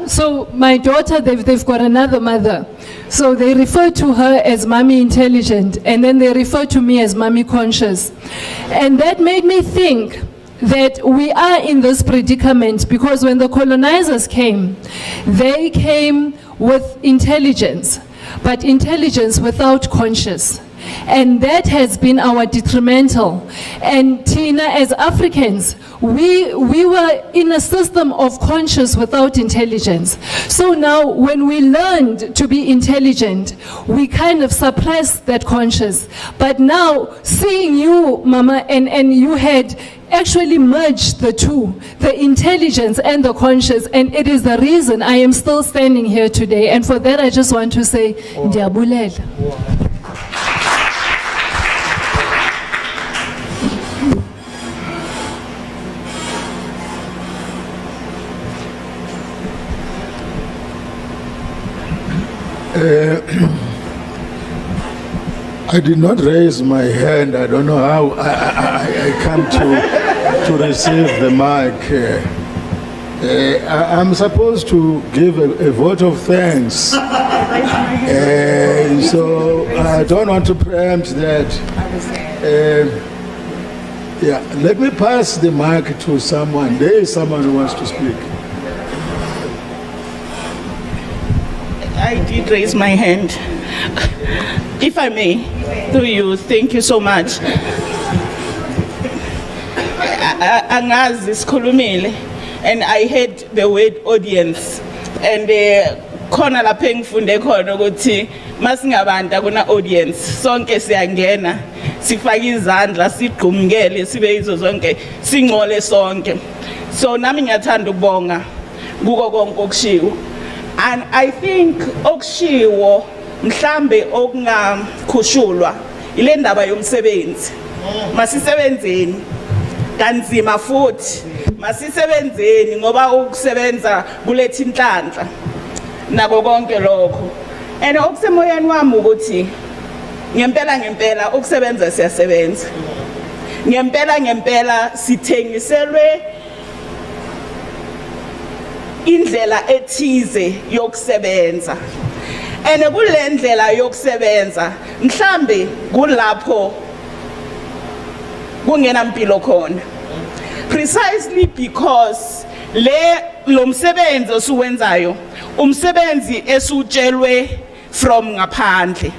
so my daughter, they've got another mother. So they refer to her as mommy intelligent, and then they refer to me as mommy conscious. And that made me think that we are in this predicament because when the colonizers came, they came with intelligence, but intelligence without conscience. And that has been our detrimental. And Tina, as Africans, we were in a system of conscious without intelligence. So now when we learned to be intelligent, we kind of suppressed that conscious. But now seeing you, Mama, and you had actually merged the two, the intelligence and the conscious, and it is the reason I am still standing here today. And for that I just want to say, Ndiyabulela. I did not raise my hand. I don't know how I come to receive the mic. I'm supposed to give a vote of thanks. So I don't want to preempt that. Yeah, let me pass the mic to someone. There is someone who wants to speak. I did raise my hand. If I may, through you, thank you so much. Angazi sikhulumile, and I heard the word audience, and khona lapha engifunde khona ukuthi masingabantu akuna audience, sonke siyangena sifake izandla sigqumukele sibe izo zonke singcole sonke. So nami ngiyathanda ukubonga kuko konke okushiwo, and I think okushiwo mhlambe okungakhushulwa ile ndaba yomsebenzi. Masisebenzeni kanzima futhi masisebenzeni ngoba ukusebenza kuletha inhlanhla nako konke lokho. And okusemoyeni wami ukuthi ngempela ukusebenza siyasebenza. Ngempela sithengiselwe indlela ethize yokusebenza. And kule ndlela yokusebenza mhlambe kulapho kungena impilo khona. Precisely because lo msebenzi osuwenzayo umsebenzi esutshelwe from ngaphandle.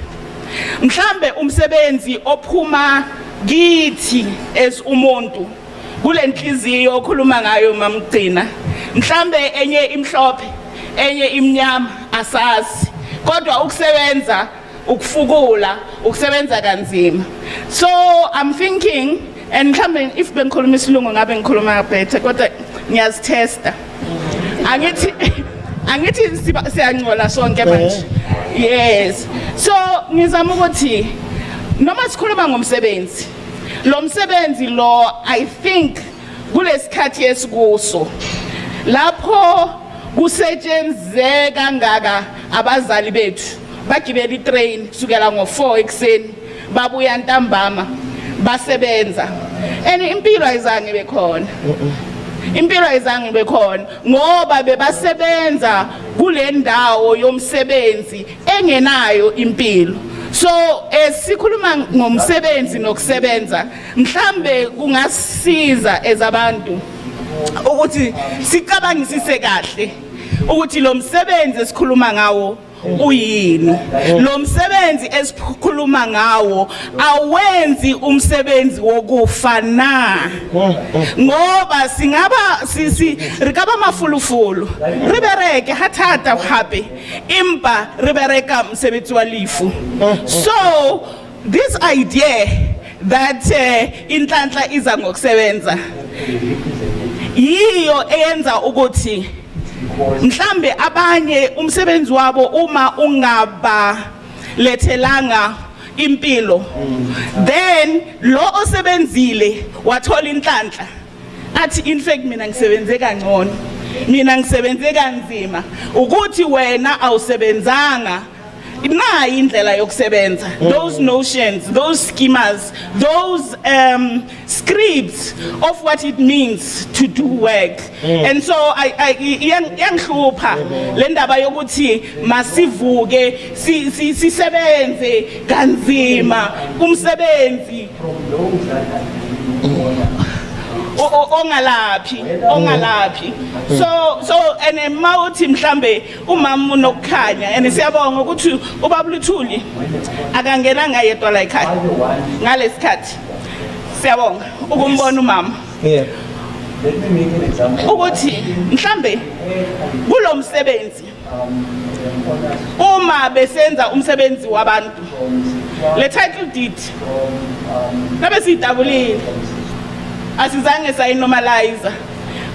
Mhlambe umsebenzi ophuma kithi as umuntu kule nhliziyo okhuluma ngayo mamgcina. Mhlambe enye imhlophe enye imnyama asazi. Kodwa ukusebenza ukufukula ukusebenza kanzima. So I'm thinking, and mhlambe if bengikhuluma isilungu ngabe ngikhuluma better kodwa ngiyazitesta. Angithi siyangcola sonke manje. Yes. So ngizama ukuthi noma sikhuluma ngomsebenzi, lo msebenzi lo I think kulesikhathi esikuso lapho kusetshenzeka kangaka abazali bethu bagibela itrain kusukela ngo4 ekseni babuya ntambama basebenza. And impilo ayizange bekhona. Impilo ayizange bekhona ngoba bebasebenza kule ndawo yomsebenzi engenayo impilo. So sikhuluma ngomsebenzi nokusebenza mhlambe kungasiza ezabantu ukuthi sicabangisise kahle ukuthi lo msebenzi esikhuluma ngawo uyini. Lo msebenzi esikhuluma ngawo awenzi umsebenzi wokufana ngoba singaba rikaba mafulufulu ribereke hathata happy impa ribereka msebenzi walifu. So this idea that inhlanhla iza ngokusebenza yiyo eyenza ukuthi mhlambe abanye umsebenzi wabo uma ungaba lethelanga impilo then lo osebenzile wathola inhlanhla athi in fact mina ngisebenze kangcono, mina ngisebenze kanzima, ukuthi wena awusebenzanga. Nayi indlela yokusebenza. Those notions, those schemas, those scripts of what it means to do work. And so yangihlupha le ndaba yokuthi masivuke sisebenze kanzima umsebenzi ongalaphi. So and mawuthi mhlambe umama unokukhanya and siyabonga ukuthi ubaba LUTHULI akangena ngayedwa la ekhaya ngalesikhathi. Siyabonga ukumbona umama. Yeah. Let me make an example. Ukuthi mhlambe kulo msebenzi uma besenza umsebenzi wabantu le title deed nabe sidabulile asizange sayinormalize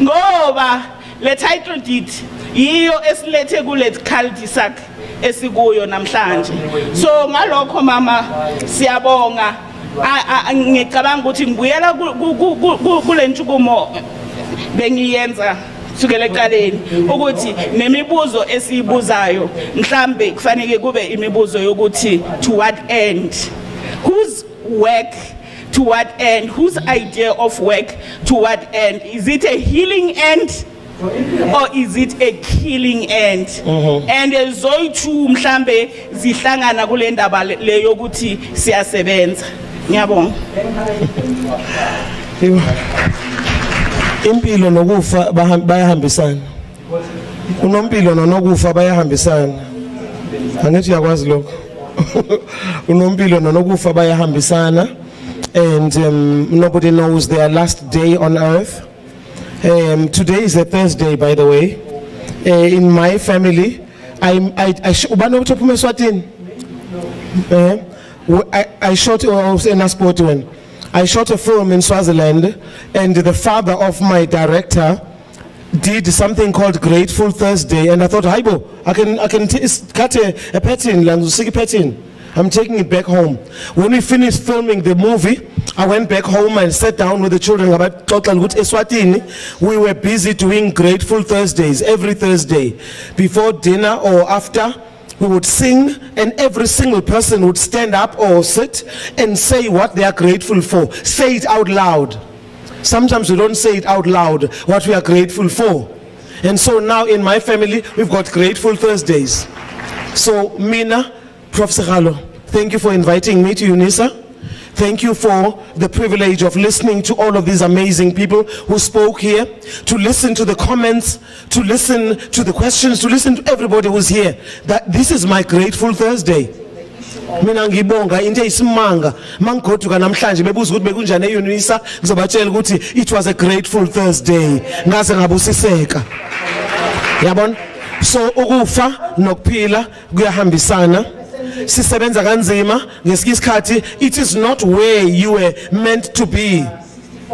ngoba le title deed yiyo esilethe kule cul-de-sac esikuyo namhlanje. So ngalokho mama siyabonga. Ngicabanga ukuthi ngibuyela kule ntshukumo bengiyenza sukela eqaleni ukuthi nemibuzo esiyibuzayo mhlambe kufanele kube imibuzo yokuthi to what end Whose work to what end? Whose idea of work to what end? Is it a healing end? Or is it a killing end? And zoyitu mhlambe zihlangana kule ndaba le yokuthi siyasebenza. Ngiyabonga. Impilo nokufa bayahambisana. Unompilo nokufa bayahambisana. Angithi uyakwazi lokho. Unompilo nokufa bayahambisana. And nobody knows their last day on earth. Today is a Thursday, by the way. In my family, I shot I shot a film in Swaziland, and the father of my director did something called Grateful Thursday, and I thought, Haibo, I can cut a pattern, I'm taking it back home. When we finished filming the movie, I went back home and sat down with the children about total good Eswatini. We were busy doing Grateful Thursdays every Thursday. Before dinner or after, we would sing, and every single person would stand up or sit and say what they are grateful for. Say it out loud. Sometimes we don't say it out loud, what we are grateful for. And so now in my family, we've got Grateful Thursdays. So Mina, Professor Kgorong, thank you for inviting me to Unisa. Thank you for the privilege of listening to all of these amazing people who spoke here, to listen to the comments, to listen to the questions, to listen to everybody who's here. That this is my Grateful Thursday. Mina ngibonga into eyisimanga mangigoduka namhlanje bebuza ukuthi bekunjani eUnisa ngizobatshela ukuthi it was a grateful Thursday ngaze ngabusiseka. Yabona? So ukufa nokuphila kuyahambisana. Sisebenza kanzima ngesikhathi isikhathi, it is not where you were meant to be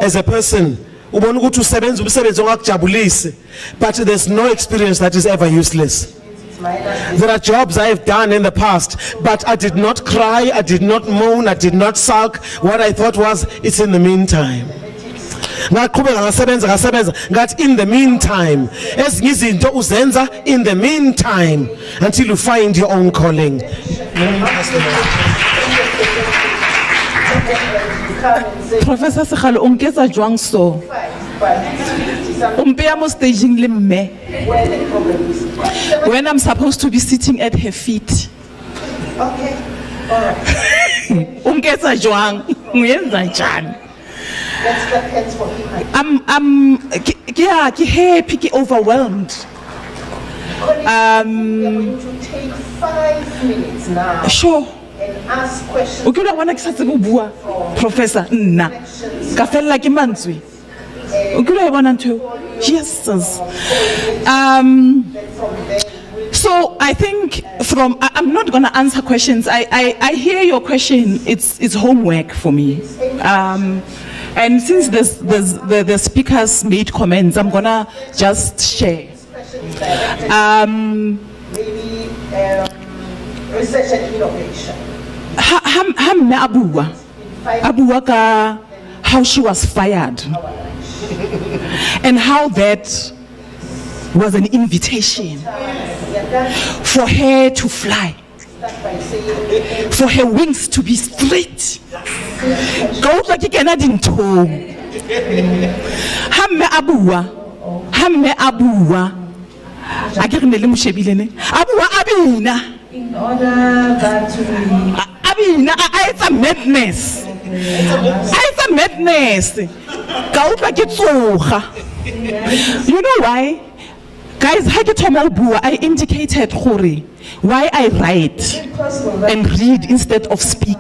as a person. Ubona ukuthi usebenza umsebenzi ongakujabulisi, but there's no experience that is ever useless. There are jobs I have done in the past, but I did not cry, I did not moan, I did not sulk. What I thought was, it's in the meantime. Ngathi in the meantime, ezinye izinto uzenza in the meantime until you find your own calling. Professor Sekgalo, unketsa jwang so? Umpeya mo staging le mme. When I'm supposed to be sitting at her feet. Okay, all right. Unketsa jwang? Uyenza njani? Let's clap hands for him. I'm happy, overwhelmed. We're going to take 5 minutes now. Sure. And ask questions. Okay, I want to bua, Professor. Na. Kafella ki manzwi. Okay, I want to. Jesus. So I think I'm not going to answer questions. I hear your question. It's homework for me. And since the speakers made comments, I'm gonna just share. Maybe research and innovation. Abuwa ka how she was fired, and how that was an invitation for her to fly, for her wings to be straight. Go like you cannot into. Hamme abuwa. I can't remember abuwa abina. In order that abina, it's a madness. It's a madness. Go like it's You know why? Guys, I indicated why I write and read instead of speak.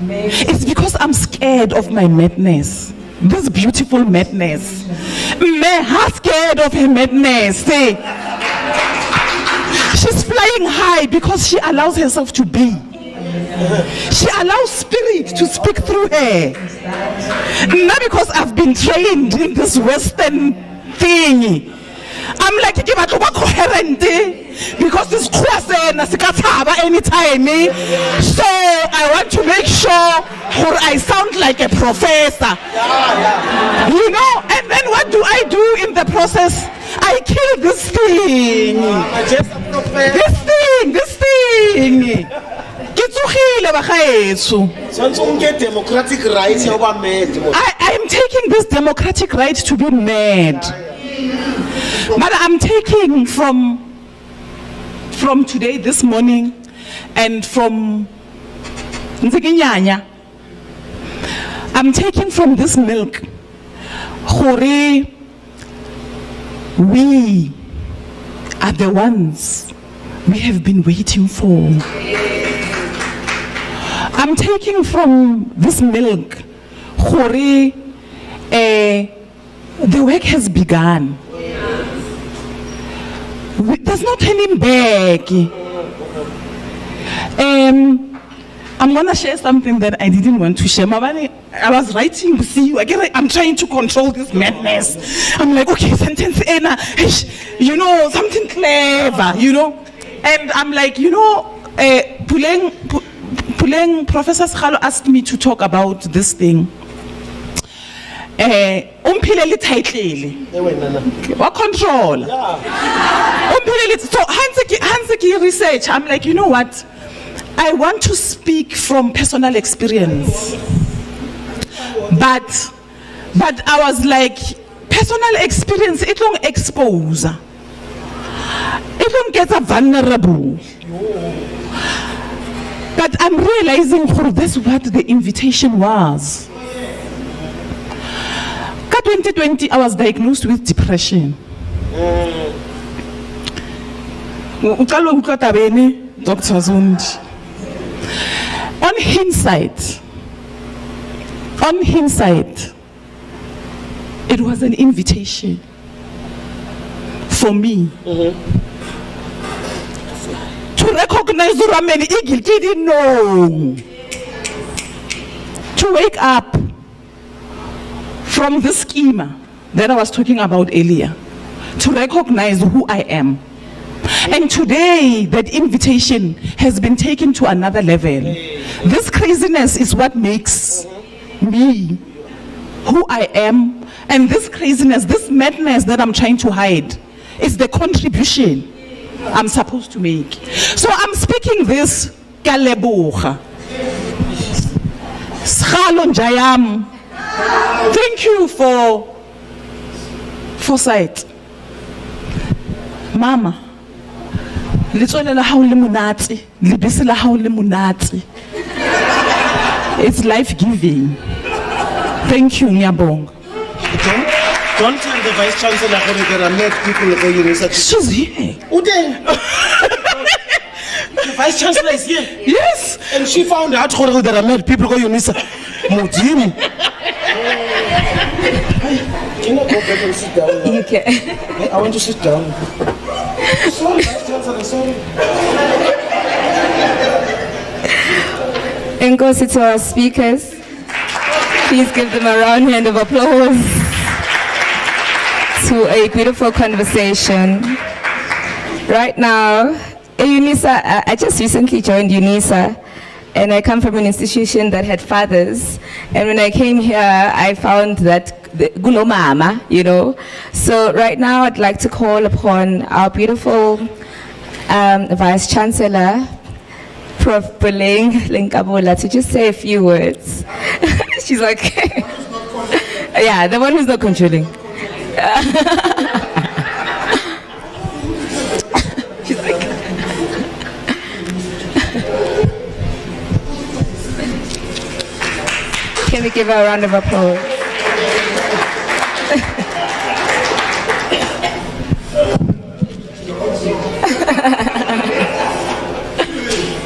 It's because I'm scared of my madness. This beautiful madness. Me scared of her madness. Say, she's flying high because she allows herself to be. She allows spirit to speak through her. Not because I've been trained in this Western thing. I'm like, give a coherent because this question anytime. So I want to make sure I sound like a professor. You know, and then what do I do in the process? I kill this thing. This thing. democratic rights. I'm taking this democratic right to be mad. But I'm taking from today, this morning, and from Nzikinyanya, I'm taking from this milk, Kgorong, we are the ones we have been waiting for. I'm taking from this milk, Kgorong, the work has begun. There's no turning back. I'm gonna share something that I didn't want to share. I was writing, see, I'm trying to control this madness. I'm like, okay, sentence, you know, something clever, you know. And I'm like, you know, Professor Skhalo asked me to talk about this thing. Umphileli title wa control. So Hansiki research, I'm like, you know what, I want to speak from personal experience, but I was like, personal experience, it don't expose, it don't get vulnerable. But I'm realizing that's what the invitation was. 2020, I was diagnosed with depression. Dr. Zondi. On hindsight, it was an invitation for me to recognize the didn't know, to wake up from the schema that I was talking about earlier, to recognize who I am. And today, that invitation has been taken to another level. This craziness is what makes me who I am. And this craziness, this madness that I'm trying to hide, is the contribution I'm supposed to make. So I'm speaking this, Kaleboha. Skhalo Njayam. Thank you for foresight. Mama, it's life-giving. Thank you, Nyabong. Don't tell the Vice Chancellor that there are mad people at Unisa. She's here. The Vice Chancellor is here. Yes. And she found out that there are mad people at Unisa. Mudim. Can I go back and sit down now? You can. I want to sit down. Sorry, Vice Chancellor, sorry. And go to our speakers. Please give them a round hand of applause to a beautiful conversation. Right now, Unisa, I just recently joined Unisa, and I come from an institution that had fathers. And when I came here, I found that gulo mama, you know. So right now, I'd like to call upon our beautiful Vice Chancellor, Prof. Buleng Lenkabula, to just say a few words. She's like, yeah, the one who's not controlling. She's like, can we give her a round of applause?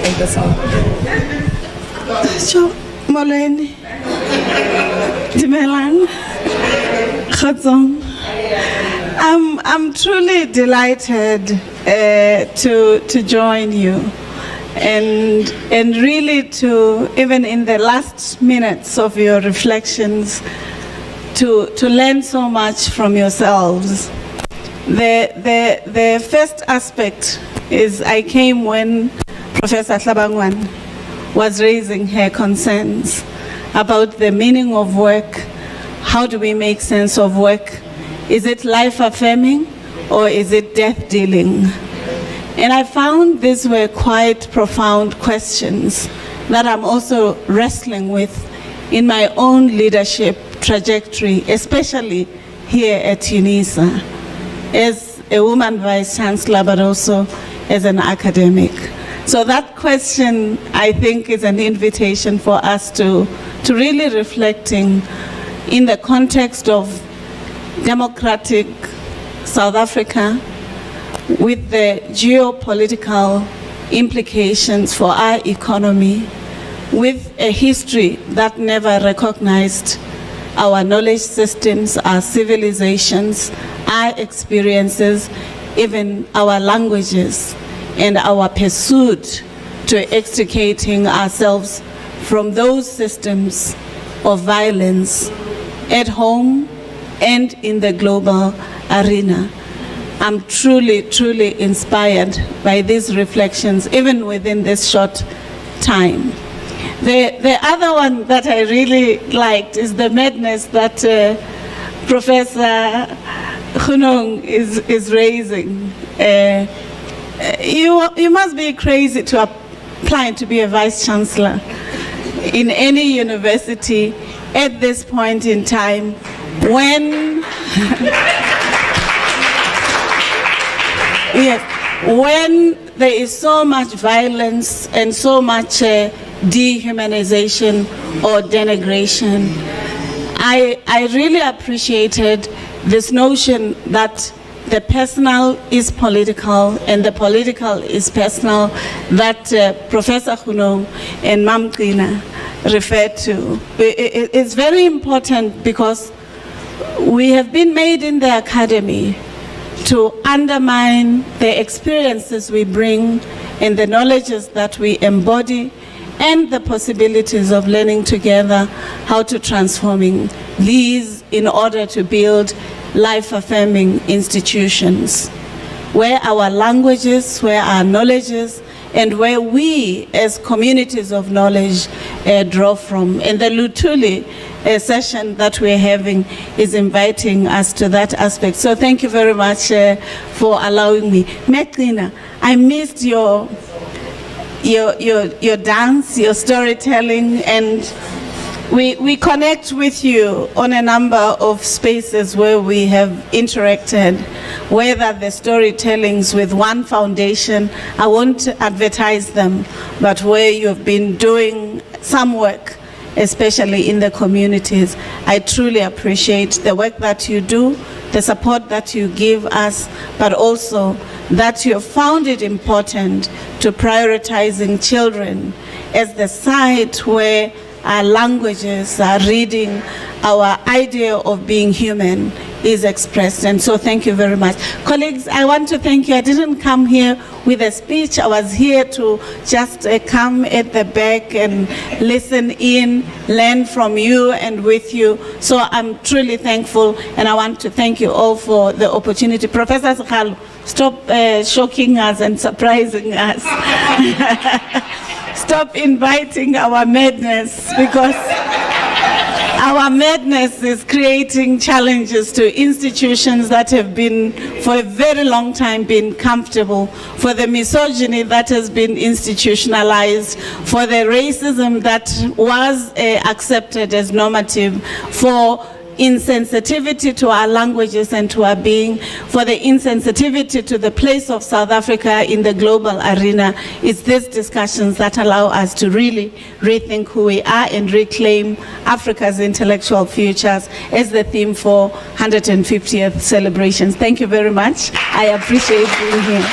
Thank you so much. Molweni, Dimelang, Kgorong. I'm truly delighted to join you, and really to, even in the last minutes of your reflections, to learn so much from yourselves. The first aspect is I came when Professor Hlabangwan was raising her concerns about the meaning of work. How do we make sense of work? Is it life-affirming or is it death-dealing? And I found these were quite profound questions that I'm also wrestling with in my own leadership trajectory, especially here at Unisa, as a woman vice chancellor, but also as an academic. So that question, I think, is an invitation for us to really reflecting in the context of democratic South Africa, with the geopolitical implications for our economy, with a history that never recognized our knowledge systems, our civilizations, our experiences, even our languages, and our pursuit to extricating ourselves from those systems of violence at home and in the global arena. I'm truly, truly inspired by these reflections, even within this short time. The other one that I really liked is the madness that Professor Kgorong is raising. You must be crazy to apply to be a vice chancellor in any university at this point in time when yes, when there is so much violence and so much dehumanization or denigration. I really appreciated this notion that the personal is political and the political is personal that Professor Kgorong and Mam Gcina referred to. It's very important because we have been made in the academy to undermine the experiences we bring and the knowledges that we embody and the possibilities of learning together how to transforming these in order to build life-affirming institutions where our languages, where our knowledges, and where we as communities of knowledge draw from. And the LUTHULI session that we're having is inviting us to that aspect. So thank you very much for allowing me. Gcina, I missed your dance, your storytelling, and we connect with you on a number of spaces where we have interacted, whether the storytellings with one foundation, I won't advertise them, but where you've been doing some work, especially in the communities. I truly appreciate the work that you do, the support that you give us, but also that you have found it important to prioritizing children as the site where our languages, our reading, our idea of being human is expressed. And so thank you very much. Colleagues, I want to thank you. I didn't come here with a speech. I was here to just come at the back and listen in, learn from you and with you. So I'm truly thankful, and I want to thank you all for the opportunity. Professor Sekgalo, stop shocking us and surprising us. Stop inviting our madness, because our madness is creating challenges to institutions that have been for a very long time been comfortable, for the misogyny that has been institutionalized, for the racism that was accepted as normative, for insensitivity to our languages and to our being, for the insensitivity to the place of South Africa in the global arena. It's these discussions that allow us to really rethink who we are and reclaim Africa's intellectual futures as the theme for 150th celebrations. Thank you very much. I appreciate being here.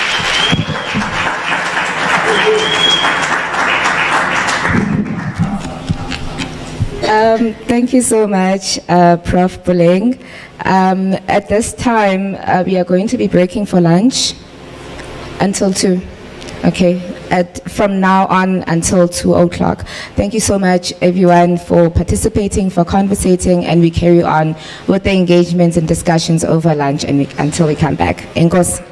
Thank you so much, Prof. Buleng. At this time, we are going to be breaking for lunch until 2. Okay, from now on until 2 o'clock. Thank you so much, everyone, for participating, for conversating, and we carry on with the engagements and discussions over lunch until we come back. Enkosi.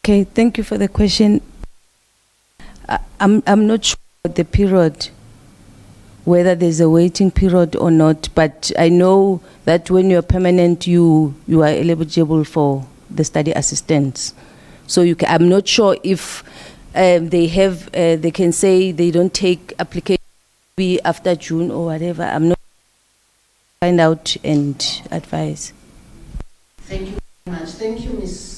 Okay, thank you for the question. I'm not sure the period, whether there's a waiting period or not, but I know that when you're permanent, you are eligible for the study assistance. So I'm not sure if they can say they don't take application after June or whatever. I'm not find out and advise. Thank you very much. Thank you, Ms.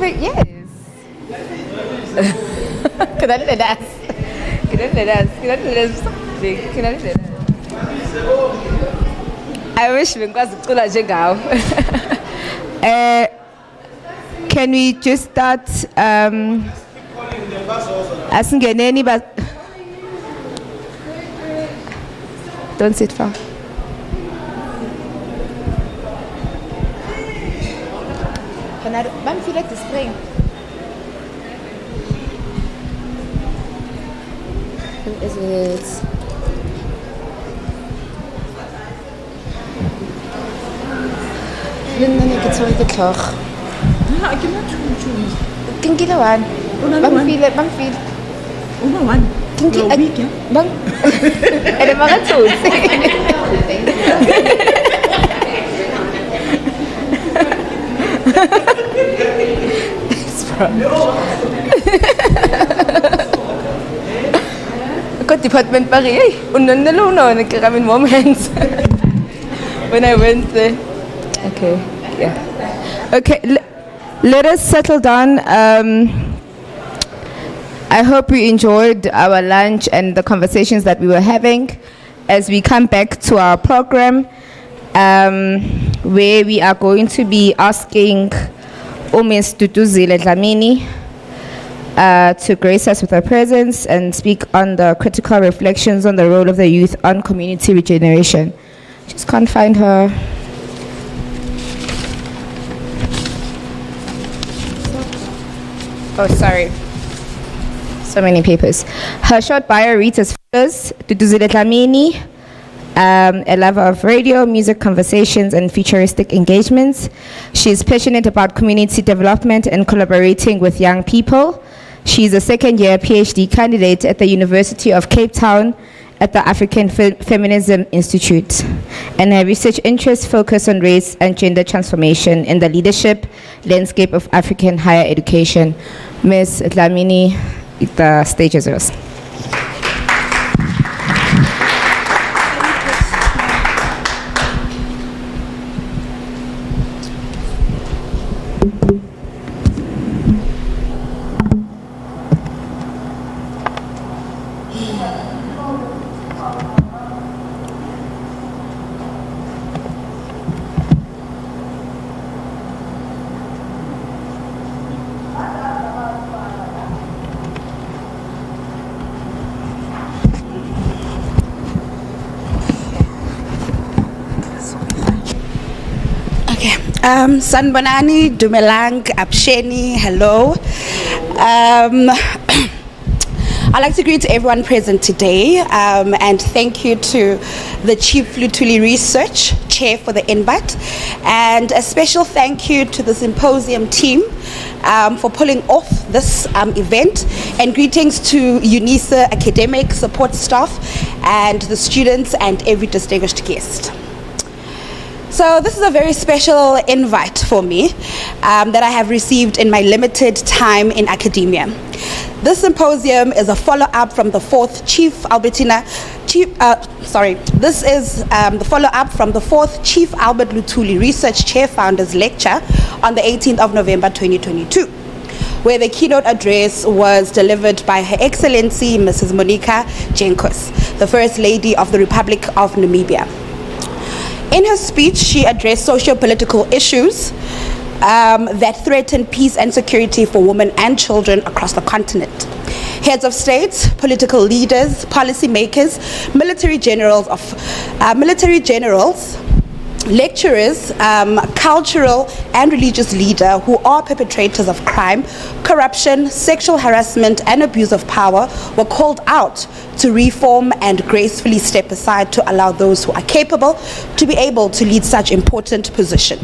moving, yes. Can I let us? I wish ngikwazi ukucula njengawe. Can we just start asingeneni but don't sit far. Feel like the spring. Who is it? Linda, ik het zo in de klok. Ja, ik heb net zo'n. Kan je dat aan? Bang feel. Una one. Kan je het? Bang. En dan mag het zo. I got department Paris. And then the loan on the moments when I went there. Okay, yeah. Okay, let us settle down. I hope you enjoyed our lunch and the conversations that we were having as we come back to our program, where we are going to be asking Ms. Duduzile Dlamini to grace us with her presence and speak on the critical reflections on the role of the youth on community regeneration. Just can't find her. Oh, sorry. So many papers. Her short bio reads as follows. Duduzile Dlamini, a lover of radio, music, conversations, and futuristic engagements. She is passionate about community development and collaborating with young people. She is a second-year PhD candidate at the University of Cape Town at the African Feminism Institute, and her research interests focus on race and gender transformation in the leadership landscape of African higher education. Ms. Dlamini, the stage is yours. Sanbonani, Dumelang, Apsheni, hello. I'd like to greet everyone present today and thank you to the Chief LUTHULI Research Chair for the invite, and a special thank you to the Symposium team for pulling off this event, and greetings to Unisa academic support staff and the students and every distinguished guest. So this is a very special invite for me that I have received in my limited time in academia. This symposium is a follow-up from the fourth Chief Albert LUTHULI Research Chair Founders Lecture on the 18th of November 2022, where the keynote address was delivered by Her Excellency Mrs. Monica Jenkos, the First Lady of the Republic of Namibia. In her speech, she addressed socio-political issues that threaten peace and security for women and children across the continent. Heads of states, political leaders, policymakers, military generals, lecturers, cultural and religious leaders who are perpetrators of crime, corruption, sexual harassment, and abuse of power were called out to reform and gracefully step aside to allow those who are capable to be able to lead such important positions.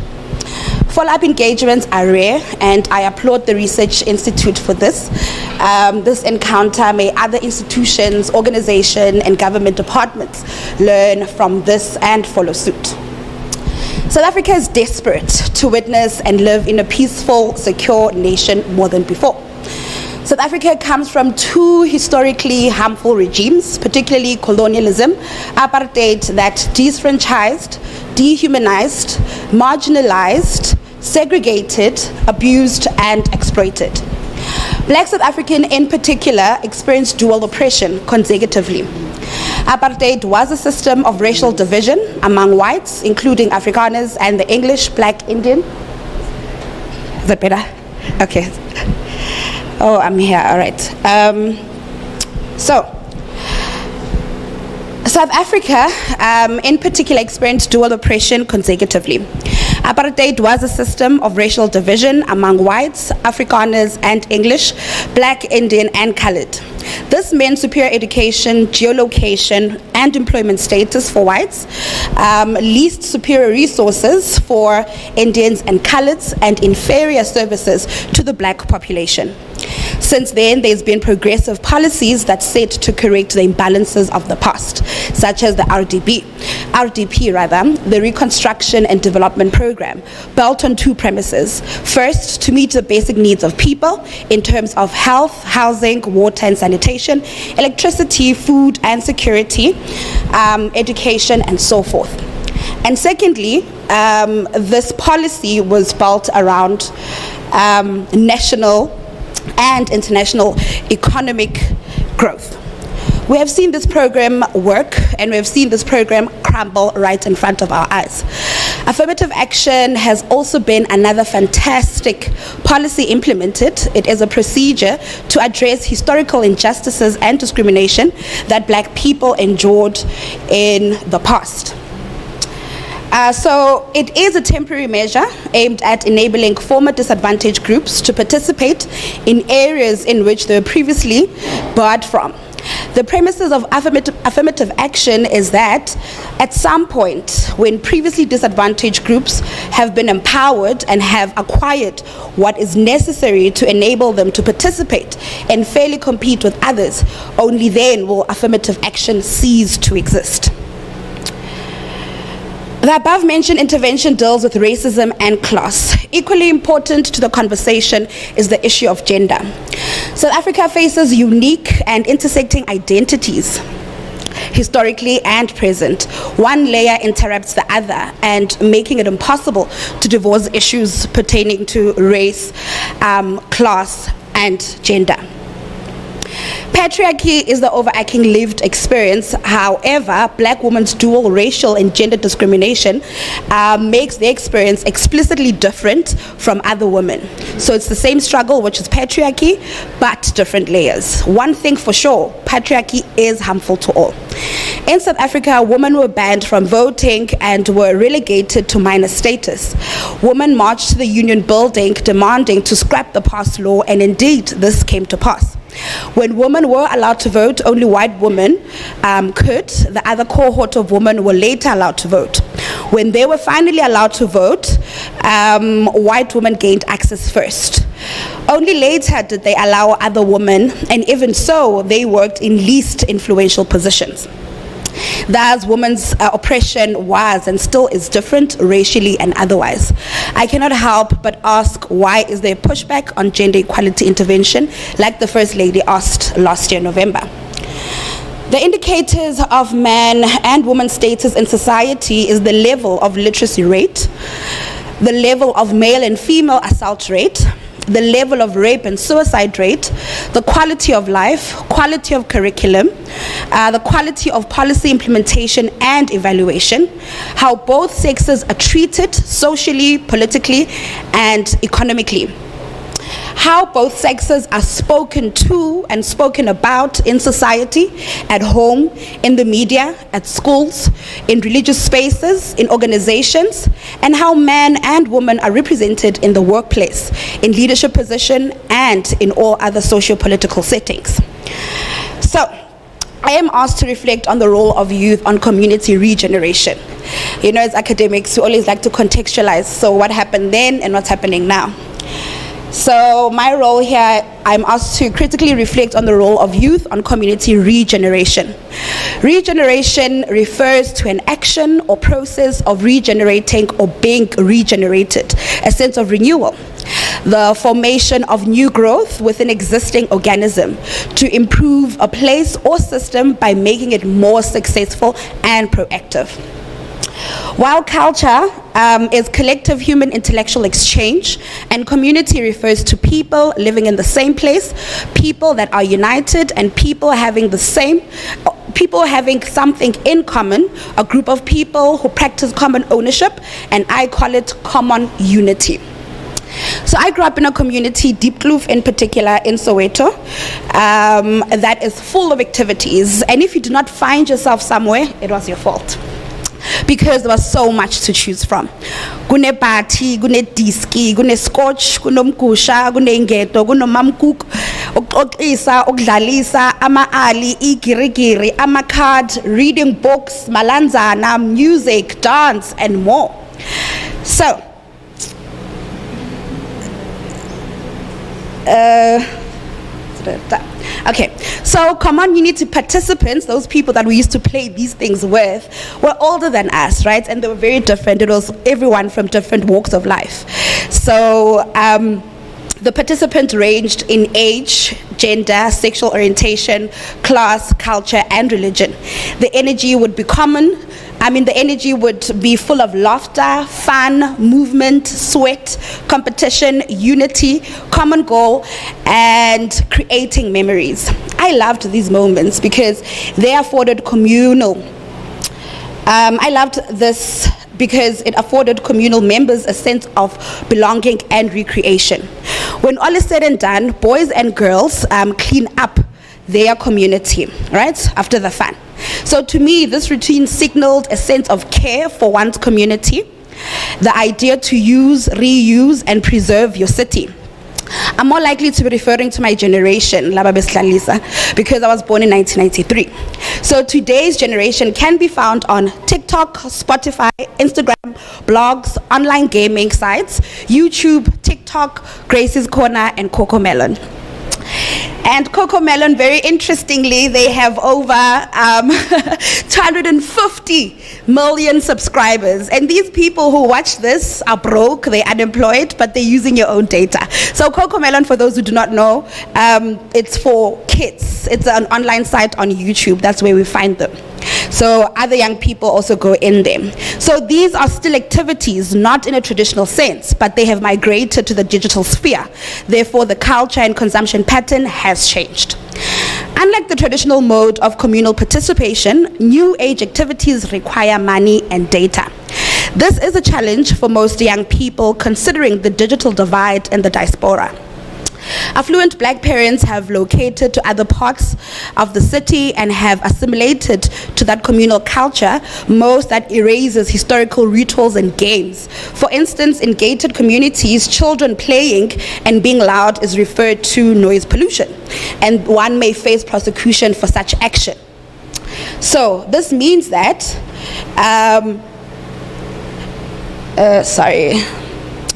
Follow-up engagements are rare, and I applaud the Research Institute for this. This encounter, may other institutions, organizations, and government departments learn from this and follow suit. South Africa is desperate to witness and live in a peaceful, secure nation more than before. South Africa comes from two historically harmful regimes, particularly colonialism, apartheid that disfranchised, dehumanized, marginalized, segregated, abused, and exploited. Black South African in particular experienced dual oppression consecutively. Apartheid was a system of racial division among whites, including Afrikaners and the English, Black, Indian. Is that better? Okay. Oh, I'm here, all right. South Africa, in particular, experienced dual oppression consecutively. Apartheid was a system of racial division among whites, Afrikaners, and English, Black, Indian, and colored. This meant superior education, geolocation, and employment status for whites, least superior resources for Indians and coloreds, and inferior services to the Black population. Since then, there's been progressive policies that set to correct the imbalances of the past, such as the RDP, the Reconstruction and Development Program, built on two premises. First, to meet the basic needs of people in terms of health, housing, water and sanitation, electricity, food and security, education, and so forth. And secondly, this policy was built around national and international economic growth. We have seen this program work, and we have seen this program crumble right in front of our eyes. Affirmative action has also been another fantastic policy implemented. It is a procedure to address historical injustices and discrimination that Black people endured in the past. So it is a temporary measure aimed at enabling former disadvantaged groups to participate in areas in which they were previously barred from. The premises of affirmative action is that at some point when previously disadvantaged groups have been empowered and have acquired what is necessary to enable them to participate and fairly compete with others, only then will affirmative action cease to exist. The above-mentioned intervention deals with racism and class. Equally important to the conversation is the issue of gender. South Africa faces unique and intersecting identities, historically and present. One layer interrupts the other, and making it impossible to divorce issues pertaining to race, class, and gender. Patriarchy is the overarching lived experience. However, Black women's dual racial and gender discrimination makes their experience explicitly different from other women. So it's the same struggle, which is patriarchy, but different layers. One thing for sure, patriarchy is harmful to all. In South Africa, women were banned from voting and were relegated to minor status. Women marched to the Union building demanding to scrap the past law, and indeed this came to pass. When women were allowed to vote, only white women could. The other cohort of women were later allowed to vote. When they were finally allowed to vote, white women gained access first. Only later did they allow other women, and even so, they worked in least influential positions. Thus, women's oppression was and still is different racially and otherwise. I cannot help but ask, why is there pushback on gender equality intervention like the First Lady asked last year, November? The indicators of man and woman's status in society is the level of literacy rate, the level of male and female assault rate, the level of rape and suicide rate, the quality of life, quality of curriculum, the quality of policy implementation and evaluation, how both sexes are treated socially, politically, and economically, how both sexes are spoken to and spoken about in society, at home, in the media, at schools, in religious spaces, in organizations, and how men and women are represented in the workplace, in leadership position, and in all other socio-political settings. So, I am asked to reflect on the role of youth on community regeneration. You know, as academics, we always like to contextualize, so what happened then and what's happening now. So my role here, I'm asked to critically reflect on the role of youth on community regeneration. Regeneration refers to an action or process of regenerating or being regenerated, a sense of renewal, the formation of new growth within existing organism to improve a place or system by making it more successful and proactive. While culture is collective human intellectual exchange, and community refers to people living in the same place, people that are united, and people having something in common, a group of people who practice common ownership, and I call it common unity. So I grew up in a community, Deep Kloof in particular, in Soweto, that is full of activities. And if you do not find yourself somewhere, it was your fault. Because there was so much to choose from. Gune party, gune diski, gune scotch, gunomkusha, gune ingeto, gunomamkuk, oklisa, okdlalisa, ama ali, igirigiri, ama card, reading books, malanzana, music, dance, and more. So, okay, so common unity participants, those people that we used to play these things with, were older than us, right? And they were very different. It was everyone from different walks of life. So the participants ranged in age, gender, sexual orientation, class, culture, and religion. The energy would be common. The energy would be full of laughter, fun, movement, sweat, competition, unity, common goal, and creating memories. I loved these moments because they afforded communal. I loved this because it afforded communal members a sense of belonging and recreation. When all is said and done, boys and girls clean up their community, right, after the fun. So to me, this routine signaled a sense of care for one's community, the idea to use, reuse, and preserve your city. I'm more likely to be referring to my generation, because I was born in 1993. So today's generation can be found on TikTok, Spotify, Instagram, blogs, online gaming sites, YouTube, TikTok, Gracie's Corner, and Coco Melon. And Coco Melon, very interestingly, they have over 250 million subscribers. And these people who watch this are broke, they're unemployed, but they're using your own data. So Coco Melon, for those who do not know, it's for kids. It's an online site on YouTube. That's where we find them. So other young people also go in there. So these are still activities, not in a traditional sense, but they have migrated to the digital sphere. Therefore, the culture and consumption pattern has changed. Unlike the traditional mode of communal participation, new age activities require money and data. This is a challenge for most young people considering the digital divide in the diaspora. Affluent black parents have located to other parts of the city and have assimilated to that communal culture most that erases historical rituals and games. For instance, in gated communities, children playing and being loud is referred to noise pollution, and one may face prosecution for such action. So this means that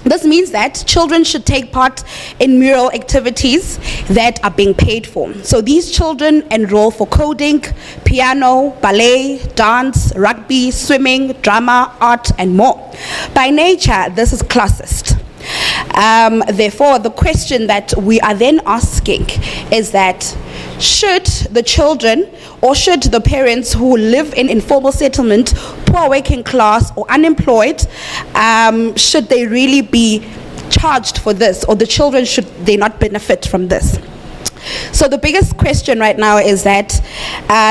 This means that children should take part in mural activities that are being paid for. So these children enroll for coding, piano, ballet, dance, rugby, swimming, drama, art, and more. By nature, this is classist. Therefore, the question that we are then asking is that should the children or should the parents who live in informal settlement, poor working class or unemployed, should they really be charged for this, or the children should they not benefit from this? So the biggest question right now is that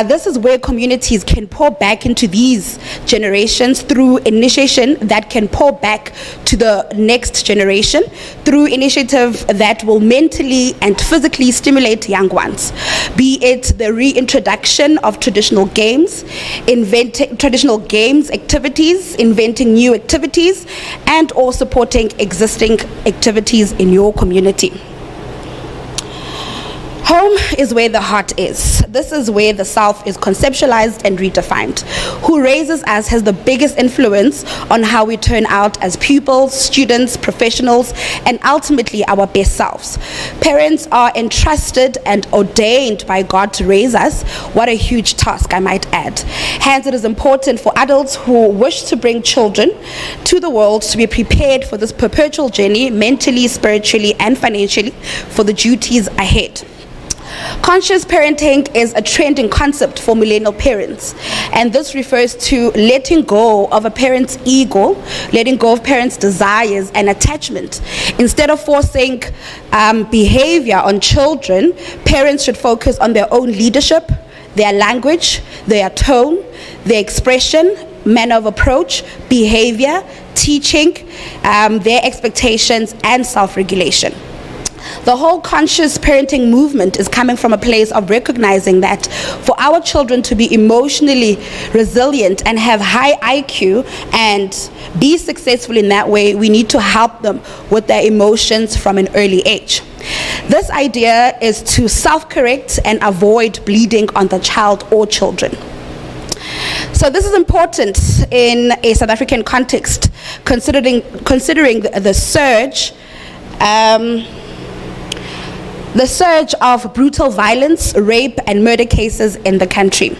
this is where communities can pour back into these generations through initiation that can pour back to the next generation through initiative that will mentally and physically stimulate young ones, be it the reintroduction of traditional games, inventing traditional games activities, inventing new activities, and or supporting existing activities in your community. Home is where the heart is. This is where the self is conceptualized and redefined. Who raises us has the biggest influence on how we turn out as pupils, students, professionals, and ultimately our best selves. Parents are entrusted and ordained by God to raise us. What a huge task, I might add. Hence, it is important for adults who wish to bring children to the world to be prepared for this perpetual journey, mentally, spiritually, and financially, for the duties ahead. Conscious parenting is a trending concept for millennial parents, and this refers to letting go of a parent's ego, letting go of parents' desires and attachment. Instead of forcing behavior on children, parents should focus on their own leadership, their language, their tone, their expression, manner of approach, behavior, teaching, their expectations, and self-regulation. The whole conscious parenting movement is coming from a place of recognizing that for our children to be emotionally resilient and have high IQ and be successful in that way, we need to help them with their emotions from an early age. This idea is to self-correct and avoid bleeding on the child or children. So this is important in a South African context, considering the surge of brutal violence, rape, and murder cases in the country.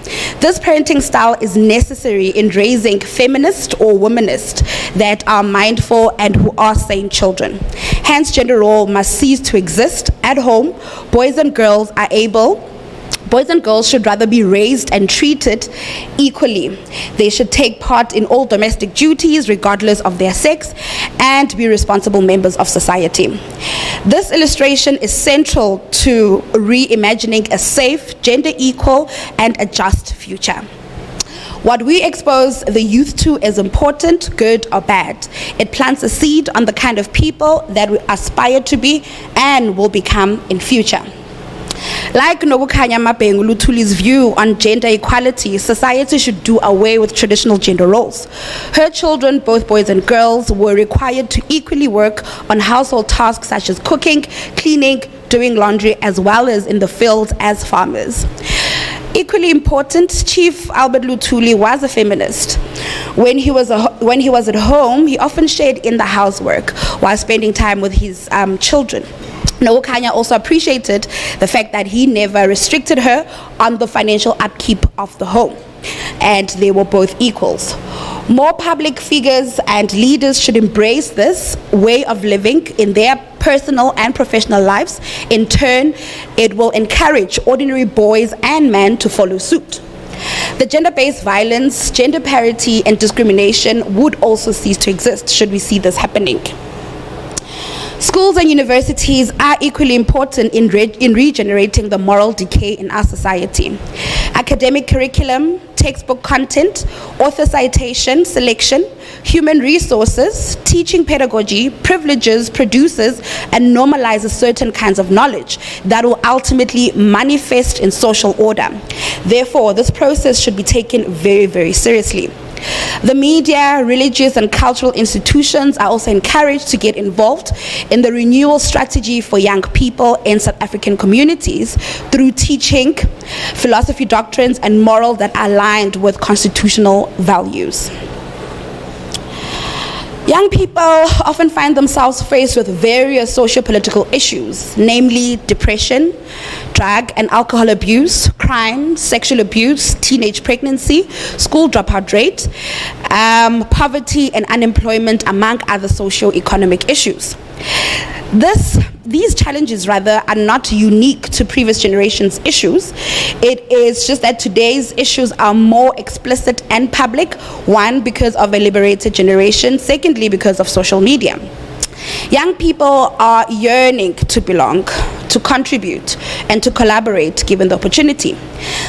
This parenting style is necessary in raising feminist or womanist that are mindful and who are sane children. Hence, gender role must cease to exist at home. Boys and girls should rather be raised and treated equally. They should take part in all domestic duties regardless of their sex and be responsible members of society. This illustration is central to reimagining a safe, gender equal, and a just future. What we expose the youth to is important, good or bad. It plants a seed on the kind of people that we aspire to be and will become in future. Like Nobukhanya Mapengu Luthuli's view on gender equality, society should do away with traditional gender roles. Her children, both boys and girls, were required to equally work on household tasks such as cooking, cleaning, doing laundry, as well as in the fields as farmers. Equally important, Chief Albert Luthuli was a feminist. When he was at home, he often shared in the housework while spending time with his children. Nobukhanya also appreciated the fact that he never restricted her on the financial upkeep of the home, and they were both equals. More public figures and leaders should embrace this way of living in their personal and professional lives. In turn, it will encourage ordinary boys and men to follow suit. The gender-based violence, gender parity, and discrimination would also cease to exist should we see this happening. Schools and universities are equally important in regenerating the moral decay in our society. Academic curriculum, textbook content, author citation, selection, human resources, teaching pedagogy, privileges, produces, and normalizes certain kinds of knowledge that will ultimately manifest in social order. Therefore, this process should be taken very, very seriously. The media, religious and cultural institutions are also encouraged to get involved in the renewal strategy for young people in South African communities through teaching philosophy doctrines and morals that are aligned with constitutional values. Young people often find themselves faced with various socio-political issues, namely depression, drug and alcohol abuse, crime, sexual abuse, teenage pregnancy, school dropout rate, poverty and unemployment, among other socio-economic issues. These challenges, rather, are not unique to previous generations' issues. It is just that today's issues are more explicit and public, one, because of a liberated generation, secondly, because of social media. Young people are yearning to belong, to contribute, and to collaborate given the opportunity.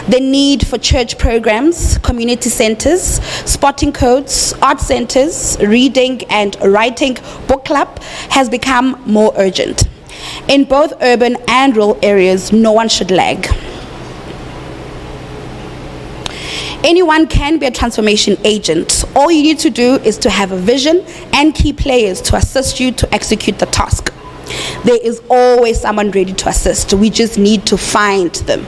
The need for church programs, community centers, spotting codes, art centers, reading and writing book club has become more urgent. In both urban and rural areas, no one should lag. Anyone can be a transformation agent. All you need to do is to have a vision and key players to assist you to execute the task. There is always someone ready to assist. We just need to find them.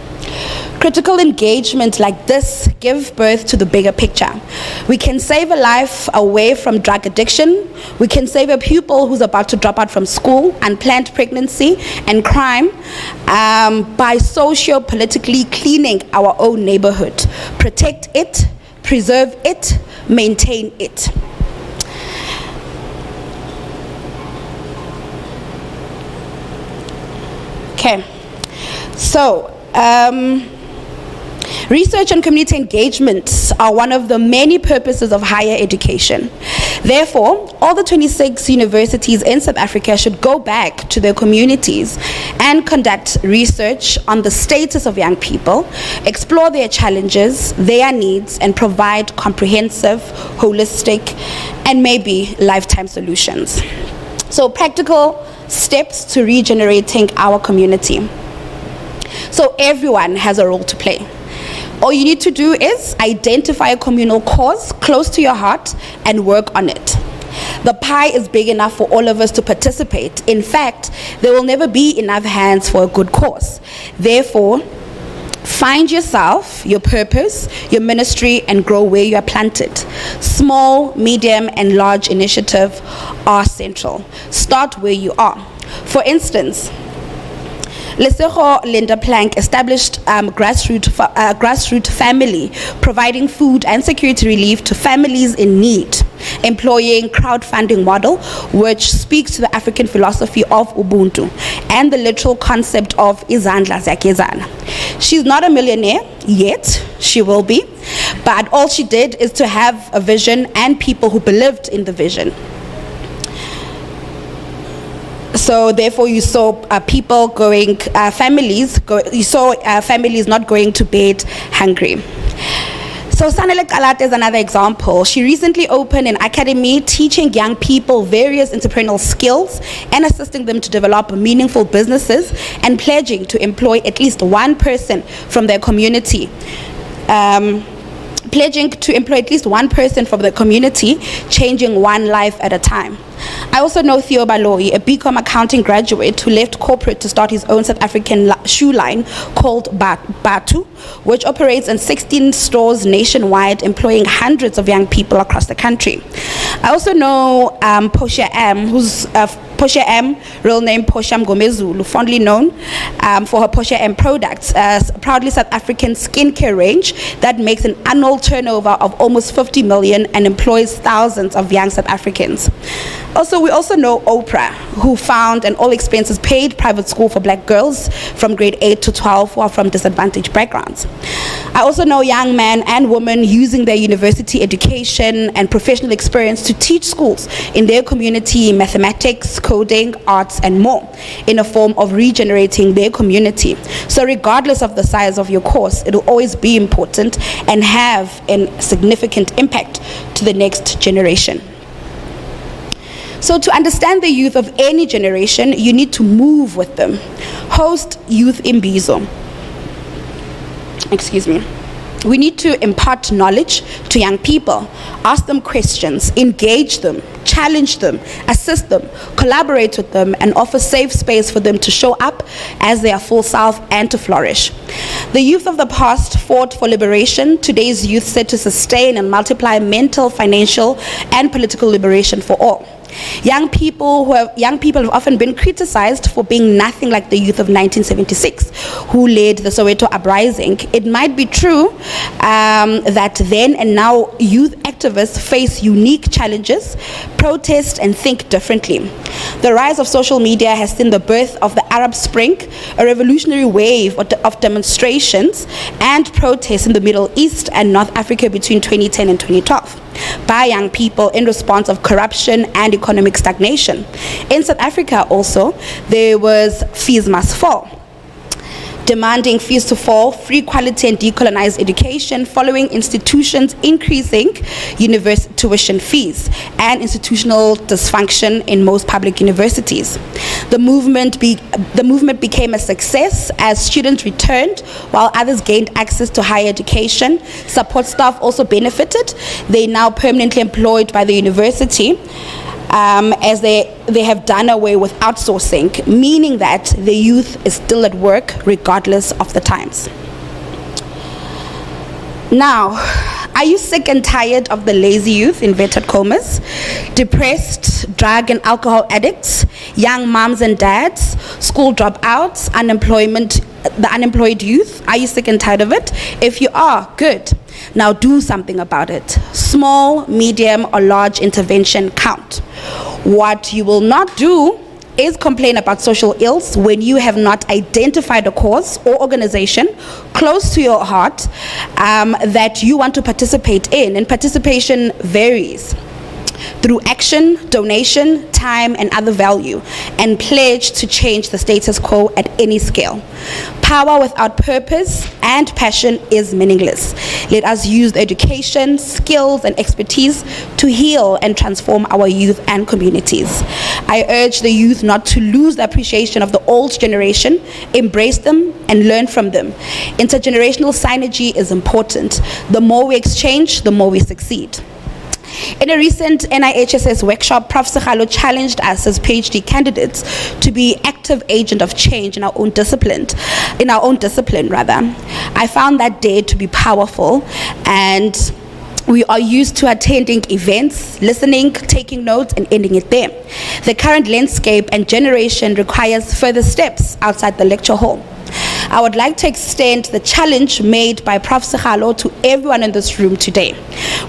Critical engagement like this gives birth to the bigger picture. We can save a life away from drug addiction. We can save a pupil who's about to drop out from school, unplanned pregnancy, and crime by socio-politically cleaning our own neighborhood. Protect it, preserve it, maintain it. Okay, so Research and community engagement are one of the many purposes of higher education. Therefore, all the 26 universities in South Africa should go back to their communities and conduct research on the status of young people, explore their challenges, their needs, and provide comprehensive, holistic, and maybe lifetime solutions. So, practical steps to regenerating our community. So, everyone has a role to play. All you need to do is identify a communal cause close to your heart and work on it. The pie is big enough for all of us to participate. In fact, there will never be enough hands for a good cause. Therefore, find yourself, your purpose, your ministry, and grow where you are planted. Small, medium, and large initiatives are central. Start where you are. For instance, Lesego Linda Plank established grassroots family, providing food and security relief to families in need, employing crowdfunding model, which speaks to the African philosophy of Ubuntu and the literal concept of izandla zakezana. She's not a millionaire yet, she will be, but all she did is to have a vision and people who believed in the vision. So therefore, you saw people going, families not going to bed hungry. So Sanele Kalat is another example. She recently opened an academy teaching young people various entrepreneurial skills and assisting them to develop meaningful businesses and pledging to employ at least one person from their community. Pledging to employ at least one person from the community, changing one life at a time. I also know Theo Baloyi, a BCom accounting graduate who left corporate to start his own South African shoe line called Batu, which operates in 16 stores nationwide, employing hundreds of young people across the country. I also know Portia M, who's Portia M, real name Portia Mgomezulu, fondly known for her Portia M products, a proudly South African skincare range that makes an annual turnover of almost 50 million and employs thousands of young South Africans. We also know Oprah, who found an all-expenses paid private school for black girls from grade 8 to 12 who are from disadvantaged backgrounds. I also know young men and women using their university education and professional experience to teach schools in their community mathematics, coding, arts, and more in a form of regenerating their community. So regardless of the size of your course, it will always be important and have a significant impact to the next generation. So to understand the youth of any generation, you need to move with them. Host Youth Imbizo. Excuse me. We need to impart knowledge to young people, ask them questions, engage them, challenge them, assist them, collaborate with them, and offer safe space for them to show up as their full self and to flourish. The youth of the past fought for liberation. Today's youth set to sustain and multiply mental, financial, and political liberation for all. Young people have often been criticized for being nothing like the youth of 1976 who led the Soweto uprising. It might be true that then and now youth activists face unique challenges, protest, and think differently. The rise of social media has seen the birth of the Arab Spring, a revolutionary wave of demonstrations and protests in the Middle East and North Africa between 2010 and 2012 by young people in response of corruption and economic stagnation. In South Africa also, there was Fees Must Fall, demanding fees to fall, free, quality, and decolonized education following institutions increasing university tuition fees and institutional dysfunction in most public universities. The movement became a success as students returned while others gained access to higher education. Support staff also benefited. They now permanently employed by the university as they have done away with outsourcing, meaning that the youth is still at work regardless of the times. Now, are you sick and tired of the lazy youth, inverted commas, depressed, drug and alcohol addicts, young moms and dads, school dropouts, the unemployed youth? Are you sick and tired of it? If you are, good. Now do something about it. Small, medium, or large intervention count. What you will not do is complain about social ills when you have not identified a cause or organization close to your heart that you want to participate in, and participation varies through action, donation, time, and other value, and pledge to change the status quo at any scale. Power without purpose and passion is meaningless. Let us use education, skills, and expertise to heal and transform our youth and communities. I urge the youth not to lose the appreciation of the old generation, embrace them, and learn from them. Intergenerational synergy is important. The more we exchange, the more we succeed. In a recent NIHSS workshop, Prof. Sekgalo challenged us as PhD candidates to be active agent of change in our own discipline, I found that day to be powerful, and we are used to attending events, listening, taking notes, and ending it there. The current landscape and generation requires further steps outside the lecture hall. I would like to extend the challenge made by Prof. Sekgalo to everyone in this room today.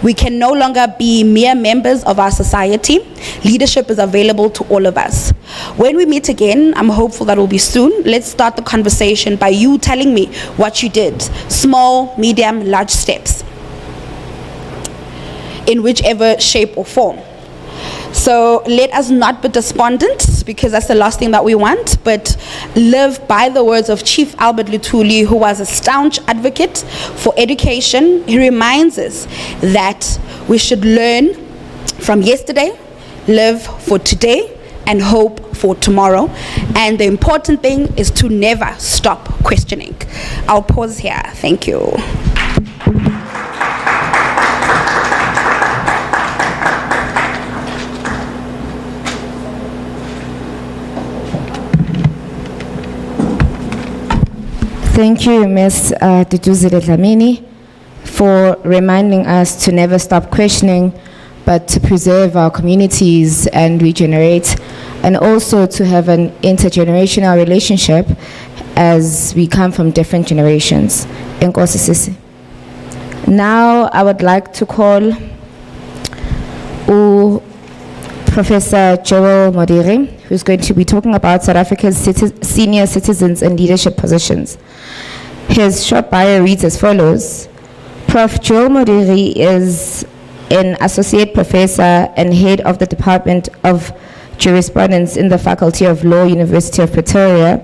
We can no longer be mere members of our society. Leadership is available to all of us. When we meet again, I'm hopeful that will be soon. Let's start the conversation by you telling me what you did. Small, medium, large steps, in whichever shape or form. So let us not be despondent, because that's the last thing that we want, but live by the words of Chief Albert LUTHULI, who was a staunch advocate for education. He reminds us that we should learn from yesterday, live for today, and hope for tomorrow. And the important thing is to never stop questioning. I'll pause here. Thank you. Thank you, Ms. Duduzile Dlamini, for reminding us to never stop questioning, but to preserve our communities and regenerate, and also to have an intergenerational relationship as we come from different generations. Enkosi Sisi. Now, I would like to call Professor Joel Modiri, who's going to be talking about South Africa's senior citizens and leadership positions. His short bio reads as follows. Prof. Joel Modiri is an associate professor and head of the Department of Jurisprudence in the Faculty of Law, University of Pretoria,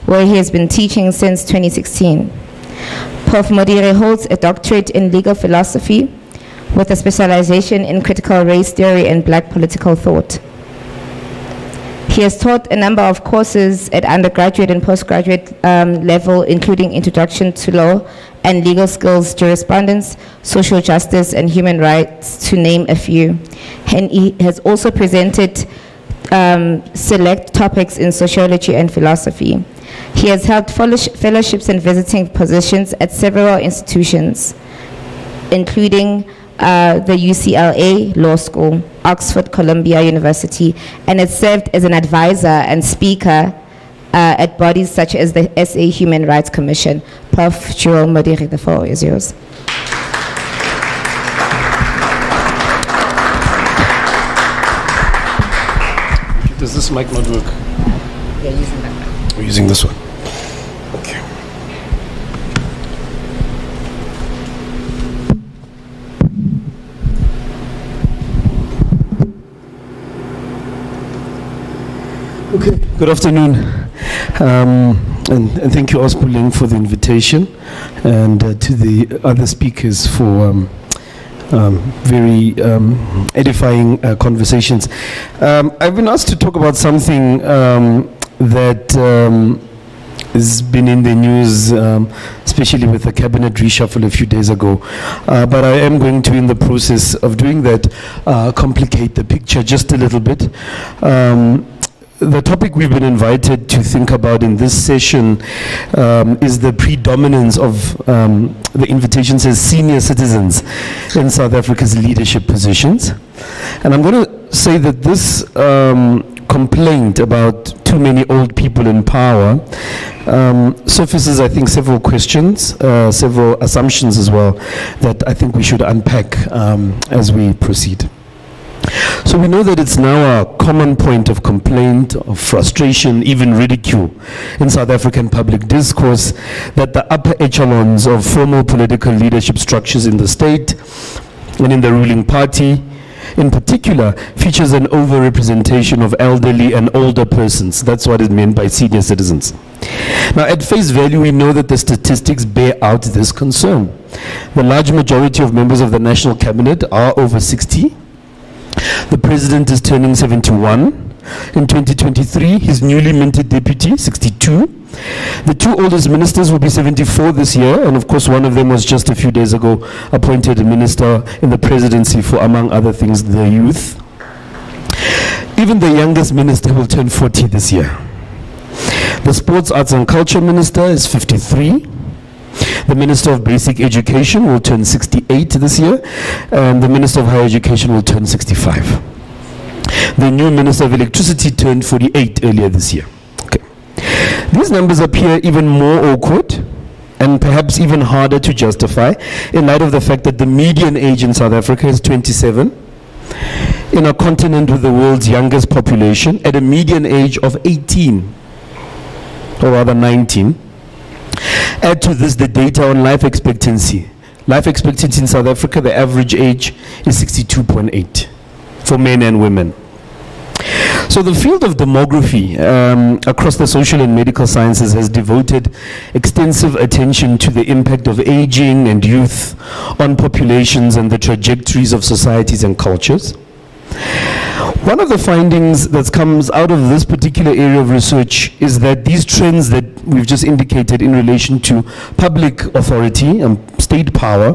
where he has been teaching since 2016. Prof. Modiri holds a doctorate in legal philosophy with a specialization in critical race theory and black political thought. He has taught a number of courses at undergraduate and postgraduate level, including Introduction to Law and Legal Skills, Jurisprudence, Social Justice, and Human Rights, to name a few. And he has also presented select topics in sociology and philosophy. He has held fellowships and visiting positions at several institutions, including the UCLA Law School, Oxford Columbia University, and has served as an advisor and speaker at bodies such as the SA Human Rights Commission. Prof. Joel Modiri, the floor is yours. Does this mic not work? We're using that. We're using this one. Okay. Okay, good afternoon, and thank you, Ospuling, for the invitation, and to the other speakers for very edifying conversations. I've been asked to talk about something that has been in the news, especially with the cabinet reshuffle a few days ago. But I am going to, in the process of doing that, complicate the picture just a little bit. The topic we've been invited to think about in this session is the predominance of, the invitation says, senior citizens in South Africa's leadership positions. And I'm going to say that this complaint about too many old people in power surfaces, I think, several questions, several assumptions as well, that I think we should unpack as we proceed. So we know that it's now a common point of complaint, of frustration, even ridicule in South African public discourse that the upper echelons of formal political leadership structures in the state and in the ruling party in particular features an overrepresentation of elderly and older persons. That's what is meant by senior citizens. Now, at face value, we know that the statistics bear out this concern. The large majority of members of the National Cabinet are over 60. The President is turning 71. In 2023, his newly minted deputy, 62. The two oldest ministers will be 74 this year, and of course one of them was just a few days ago appointed a minister in the presidency for, among other things, the youth. Even the youngest minister will turn 40 this year. The Sports, Arts and Culture Minister is 53. The Minister of Basic Education will turn 68 this year, and the Minister of Higher Education will turn 65. The new Minister of Electricity turned 48 earlier this year. Okay. These numbers appear even more awkward and perhaps even harder to justify in light of the fact that the median age in South Africa is 27, in a continent with the world's youngest population at a median age of 18, or rather 19. Add to this the data on life expectancy. Life expectancy in South Africa, the average age is 62.8 for men and women. So the field of demography across the social and medical sciences has devoted extensive attention to the impact of aging and youth on populations and the trajectories of societies and cultures. One of the findings that comes out of this particular area of research is that these trends that we've just indicated in relation to public authority and state power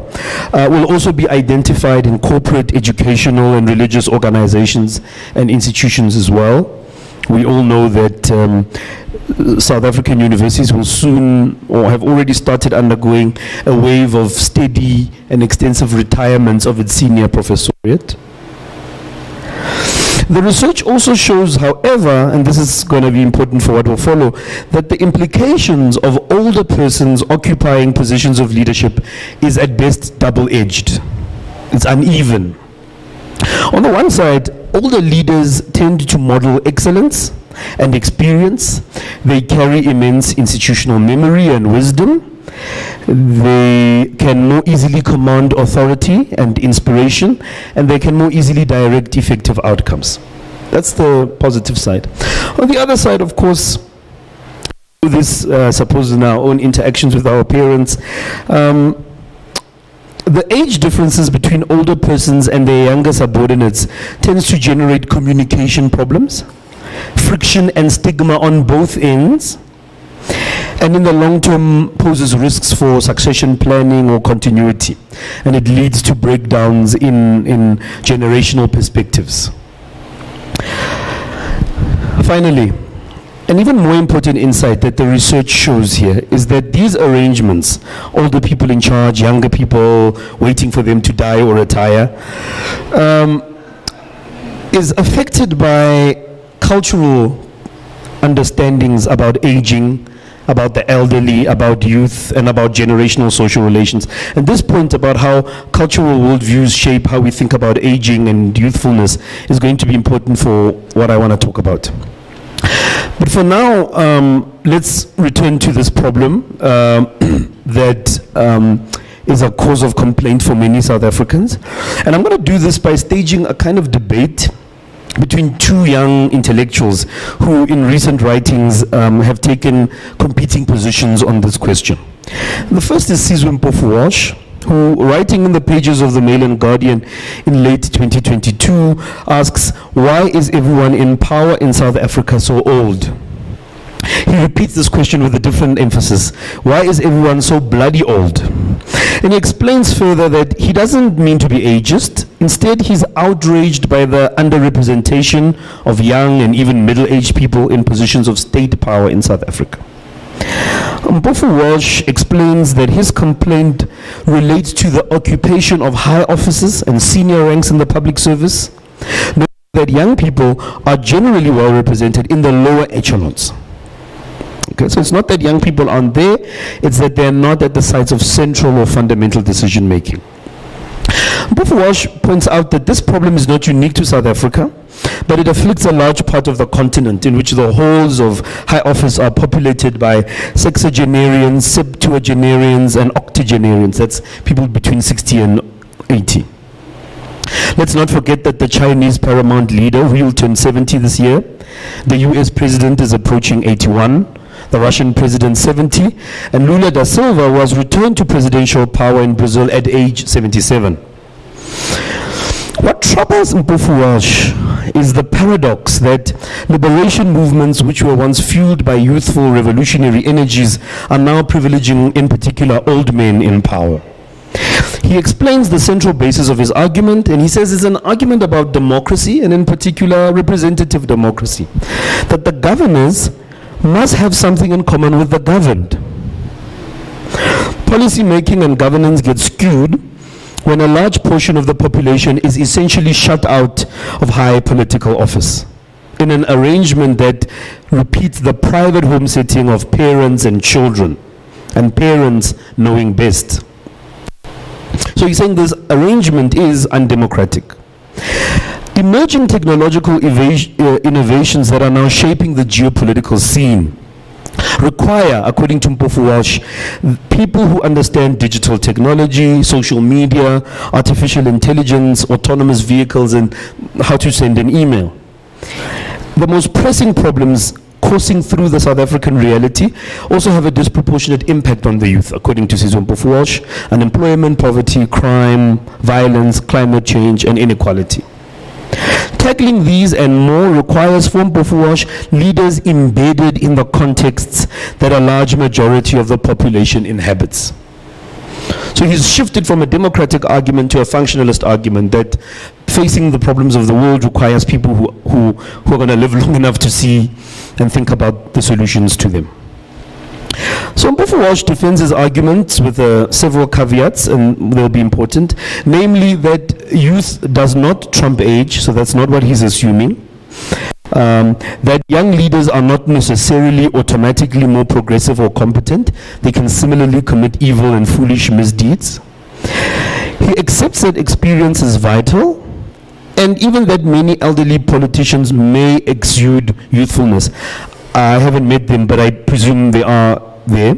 will also be identified in corporate, educational and religious organizations and institutions as well. We all know that South African universities will soon or have already started undergoing a wave of steady and extensive retirements of its senior professoriate. The research also shows, however, and this is going to be important for what will follow, that the implications of older persons occupying positions of leadership is at best double-edged. It's uneven. On the one side, older leaders tend to model excellence and experience. They carry immense institutional memory and wisdom. They can more easily command authority and inspiration, and they can more easily direct effective outcomes. That's the positive side. On the other side, of course, this supposes in our own interactions with our parents, the age differences between older persons and their younger subordinates tends to generate communication problems, friction and stigma on both ends, and in the long term poses risks for succession planning or continuity, and it leads to breakdowns in generational perspectives. Finally, an even more important insight that the research shows here is that these arrangements, older people in charge, younger people waiting for them to die or retire, is affected by cultural understandings about aging, about the elderly, about youth, and about generational social relations. And this point about how cultural worldviews shape how we think about aging and youthfulness is going to be important for what I want to talk about. But for now, let's return to this problem that is a cause of complaint for many South Africans. And I'm going to do this by staging a kind of debate between two young intellectuals who in recent writings have taken competing positions on this question. The first is Sizwe Mpofu-Walsh, who, writing in the pages of the Mail and Guardian in late 2022, asks, why is everyone in power in South Africa so old? He repeats this question with a different emphasis. Why is everyone so bloody old? And he explains further that he doesn't mean to be ageist. Instead, he's outraged by the underrepresentation of young and even middle-aged people in positions of state power in South Africa. Mpofu-Walsh explains that his complaint relates to the occupation of high offices and senior ranks in the public service, that young people are generally well represented in the lower echelons. Okay, so it's not that young people aren't there, it's that they're not at the sites of central or fundamental decision making. Mpofu-Walsh points out that this problem is not unique to South Africa, but it afflicts a large part of the continent in which the halls of high office are populated by sexagenarians, septuagenarians, and octogenarians. That's people between 60 and 80. Let's not forget that the Chinese paramount leader will turn 70 this year. The US president is approaching 81. The Russian president 70. And Lula da Silva was returned to presidential power in Brazil at age 77. What troubles Mpofu-Walsh is the paradox that liberation movements which were once fueled by youthful revolutionary energies are now privileging, in particular, old men in power. He explains the central basis of his argument, and he says it's an argument about democracy, and in particular representative democracy, that the governors must have something in common with the governed. Policy making and governance get skewed when a large portion of the population is essentially shut out of high political office, in an arrangement that repeats the private home setting of parents and children, and parents knowing best. So he's saying this arrangement is undemocratic. Emerging technological innovations that are now shaping the geopolitical scene require, according to Mpofu-Walsh, people who understand digital technology, social media, artificial intelligence, autonomous vehicles, and how to send an email. The most pressing problems coursing through the South African reality also have a disproportionate impact on the youth, according to Sizwe Mpofu-Walsh: unemployment, poverty, crime, violence, climate change, and inequality. Tackling these and more requires, for Mpofu-Walsh, leaders embedded in the contexts that a large majority of the population inhabits. So he's shifted from a democratic argument to a functionalist argument that facing the problems of the world requires people who are going to live long enough to see and think about the solutions to them. So Mpofu-Walsh defends his arguments with several caveats, and they'll be important, namely that youth does not trump age, so that's not what he's assuming. That young leaders are not necessarily automatically more progressive or competent. They can similarly commit evil and foolish misdeeds. He accepts that experience is vital, and even that many elderly politicians may exude youthfulness. I haven't met them, but I presume they are there.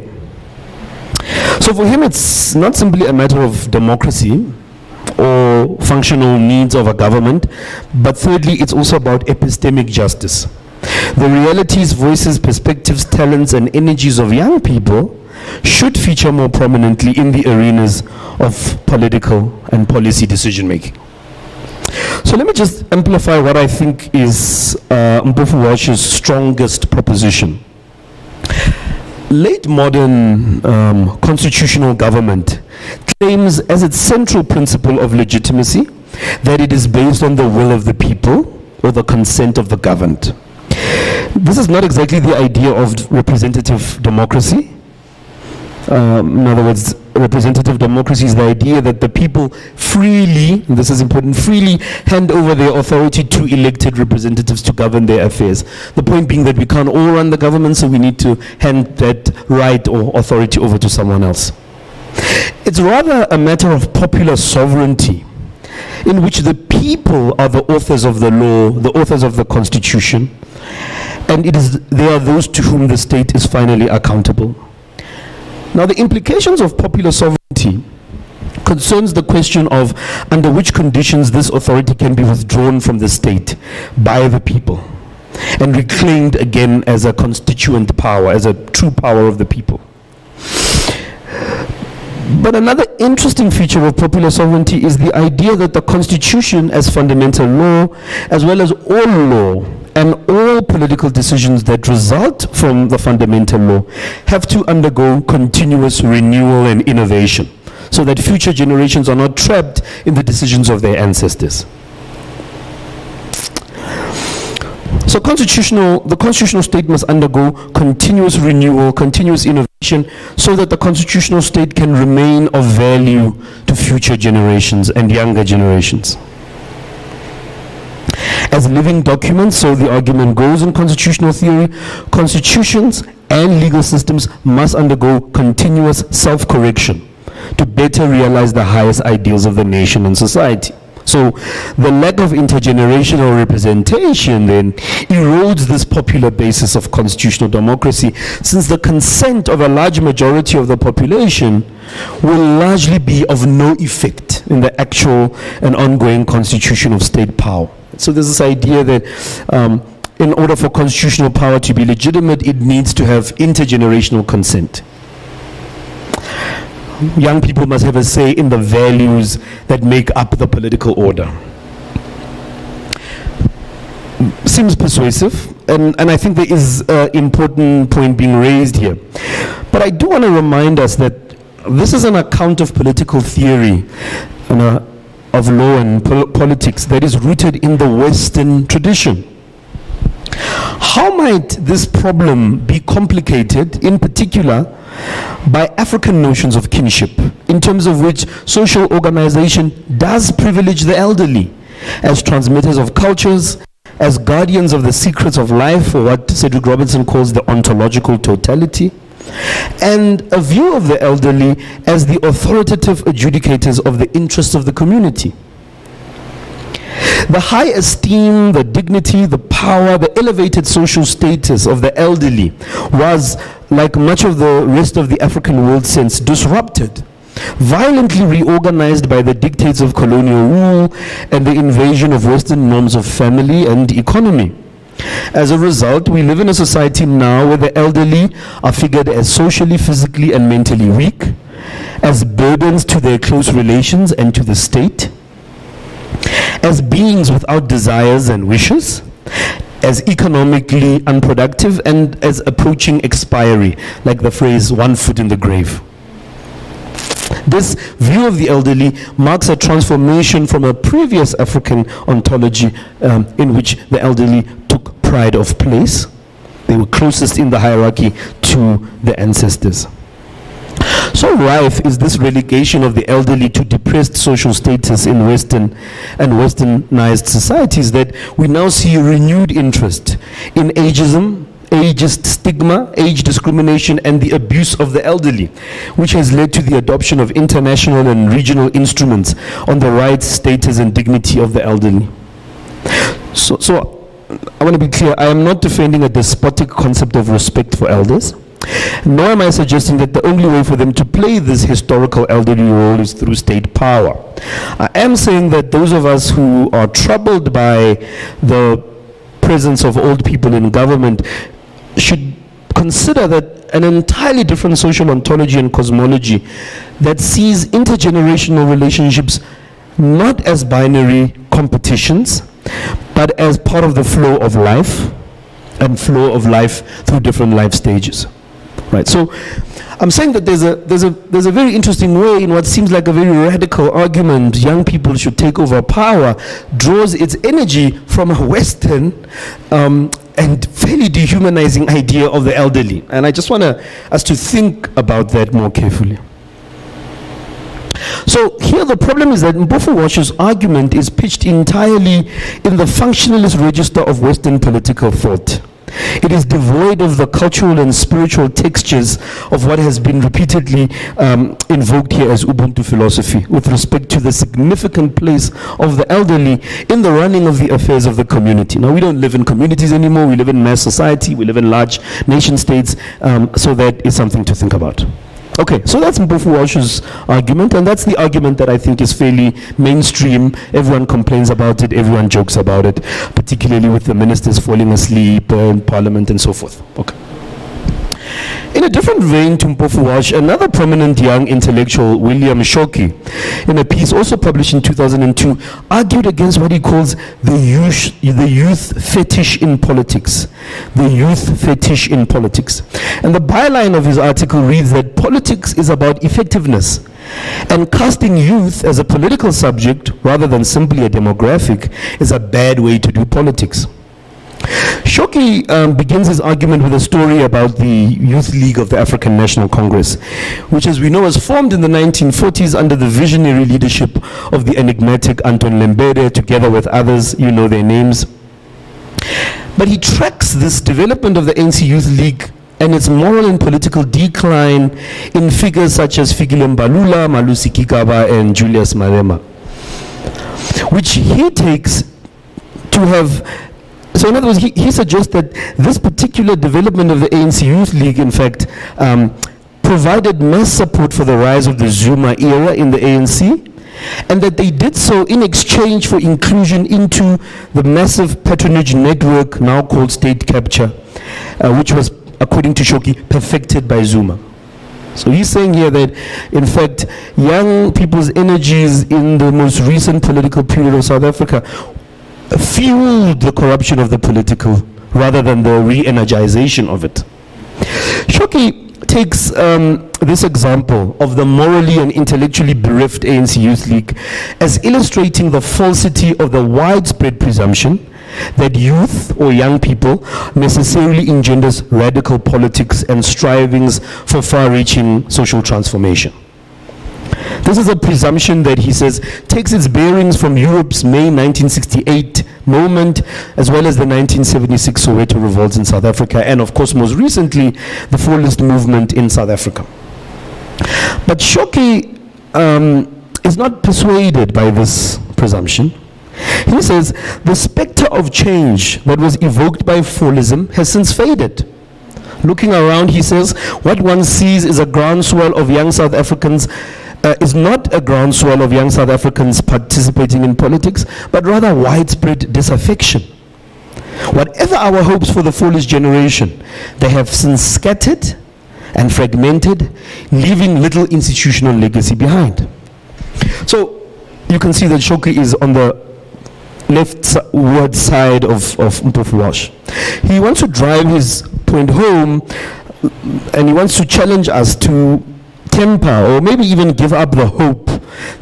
So for him, it's not simply a matter of democracy or functional needs of a government, but thirdly, it's also about epistemic justice. The realities, voices, perspectives, talents, and energies of young people should feature more prominently in the arenas of political and policy decision making. So let me just amplify what I think is Mpofu-Walsh's strongest proposition. Late modern constitutional government claims as its central principle of legitimacy that it is based on the will of the people or the consent of the governed. This is not exactly the idea of representative democracy. In other words, representative democracy is the idea that the people freely, and this is important, freely hand over their authority to elected representatives to govern their affairs. The point being that we can't all run the government, so we need to hand that right or authority over to someone else. It's rather a matter of popular sovereignty, in which the people are the authors of the law, the authors of the constitution, and they are those to whom the state is finally accountable. Now, the implications of popular sovereignty concerns the question of under which conditions this authority can be withdrawn from the state by the people and reclaimed again as a constituent power, as a true power of the people. But another interesting feature of popular sovereignty is the idea that the constitution as fundamental law, as well as all law and all political decisions that result from the fundamental law, have to undergo continuous renewal and innovation, so that future generations are not trapped in the decisions of their ancestors. So the constitutional state must undergo continuous renewal, continuous innovation, so that the constitutional state can remain of value to future generations and younger generations. As living documents, so the argument goes in constitutional theory, constitutions and legal systems must undergo continuous self-correction to better realize the highest ideals of the nation and society. So the lack of intergenerational representation then erodes this popular basis of constitutional democracy, since the consent of a large majority of the population will largely be of no effect in the actual and ongoing constitution of state power. So there's this idea that in order for constitutional power to be legitimate, it needs to have intergenerational consent. Young people must have a say in the values that make up the political order. Seems persuasive, and I think there is an important point being raised here. But I do want to remind us that this is an account of political theory, of law and politics that is rooted in the Western tradition. How might this problem be complicated, in particular, by African notions of kinship, in terms of which social organization does privilege the elderly as transmitters of cultures, as guardians of the secrets of life, or what Cedric Robinson calls the ontological totality, and a view of the elderly as the authoritative adjudicators of the interests of the community. The high esteem, the dignity, the power, the elevated social status of the elderly was, like much of the rest of the African world since, disrupted, violently reorganized by the dictates of colonial rule and the invasion of Western norms of family and economy. As a result, we live in a society now where the elderly are figured as socially, physically, and mentally weak, as burdens to their close relations and to the state, as beings without desires and wishes, as economically unproductive, and as approaching expiry, like the phrase, one foot in the grave. This view of the elderly marks a transformation from a previous African ontology in which the elderly took pride of place. They were closest in the hierarchy to the ancestors. So rife is this relegation of the elderly to depressed social status in Western and Westernized societies that we now see a renewed interest in ageism, ageist stigma, age discrimination, and the abuse of the elderly, which has led to the adoption of international and regional instruments on the rights, status, and dignity of the elderly. So I want to be clear, I am not defending a despotic concept of respect for elders, nor am I suggesting that the only way for them to play this historical elderly role is through state power. I am saying that those of us who are troubled by the presence of old people in government should consider that an entirely different social ontology and cosmology that sees intergenerational relationships not as binary competitions, but as part of the flow of life, and flow of life through different life stages. Right. So I'm saying that there's a very interesting way in what seems like a very radical argument, young people should take over power, draws its energy from a Western and fairly dehumanizing idea of the elderly. And I just want us to think about that more carefully. So here the problem is that Mpofu-Washu's argument is pitched entirely in the functionalist register of Western political thought. It is devoid of the cultural and spiritual textures of what has been repeatedly invoked here as Ubuntu philosophy with respect to the significant place of the elderly in the running of the affairs of the community. Now, we don't live in communities anymore. We live in mass society. We live in large nation states. So that is something to think about. Okay, so that's Mpofu-Washu's argument, and that's the argument that I think is fairly mainstream. Everyone complains about it, everyone jokes about it, particularly with the ministers falling asleep in parliament and so forth. Okay. In a different vein to Mpofu-Washu, another prominent young intellectual, William Shoki, in a piece also published in 2002, argued against what he calls the youth fetish in politics. The youth fetish in politics. And the byline of his article reads that politics is about effectiveness, and casting youth as a political subject rather than simply a demographic is a bad way to do politics. Shoki begins his argument with a story about the Youth League of the African National Congress, which, as we know, was formed in the 1940s under the visionary leadership of the enigmatic Anton Lembede, together with others, you know their names. But he tracks this development of the ANC Youth League and its moral and political decline in figures such as Fikile Mbalula, Malusi Gigaba, and Julius Malema, which he takes to have. So in other words, he suggests that this particular development of the ANC Youth League, in fact, provided mass support for the rise of the Zuma era in the ANC, and that they did so in exchange for inclusion into the massive patronage network now called state capture, which was, according to Shoki, perfected by Zuma. So he's saying here that, in fact, young people's energies in the most recent political period of South Africa fueled the corruption of the political rather than the re-energization of it. Shoki takes this example of the morally and intellectually bereft ANC Youth League as illustrating the falsity of the widespread presumption that youth or young people necessarily engenders radical politics and strivings for far-reaching social transformation. This is a presumption that, he says, takes its bearings from Europe's May 1968 moment, as well as the 1976 Soweto revolts in South Africa, and of course most recently the Fallist movement in South Africa. But Shoki is not persuaded by this presumption. He says the spectre of change that was evoked by Fallism has since faded. Looking around, he says, what one sees is a groundswell of young South Africans is not a groundswell of young South Africans participating in politics, but rather widespread disaffection. Whatever our hopes for the Fallist generation, they have since scattered and fragmented, leaving little institutional legacy behind. So you can see that Shoki is on the leftward side of Mpofu Walsh. He wants to drive his point home, and he wants to challenge us to temper or maybe even give up the hope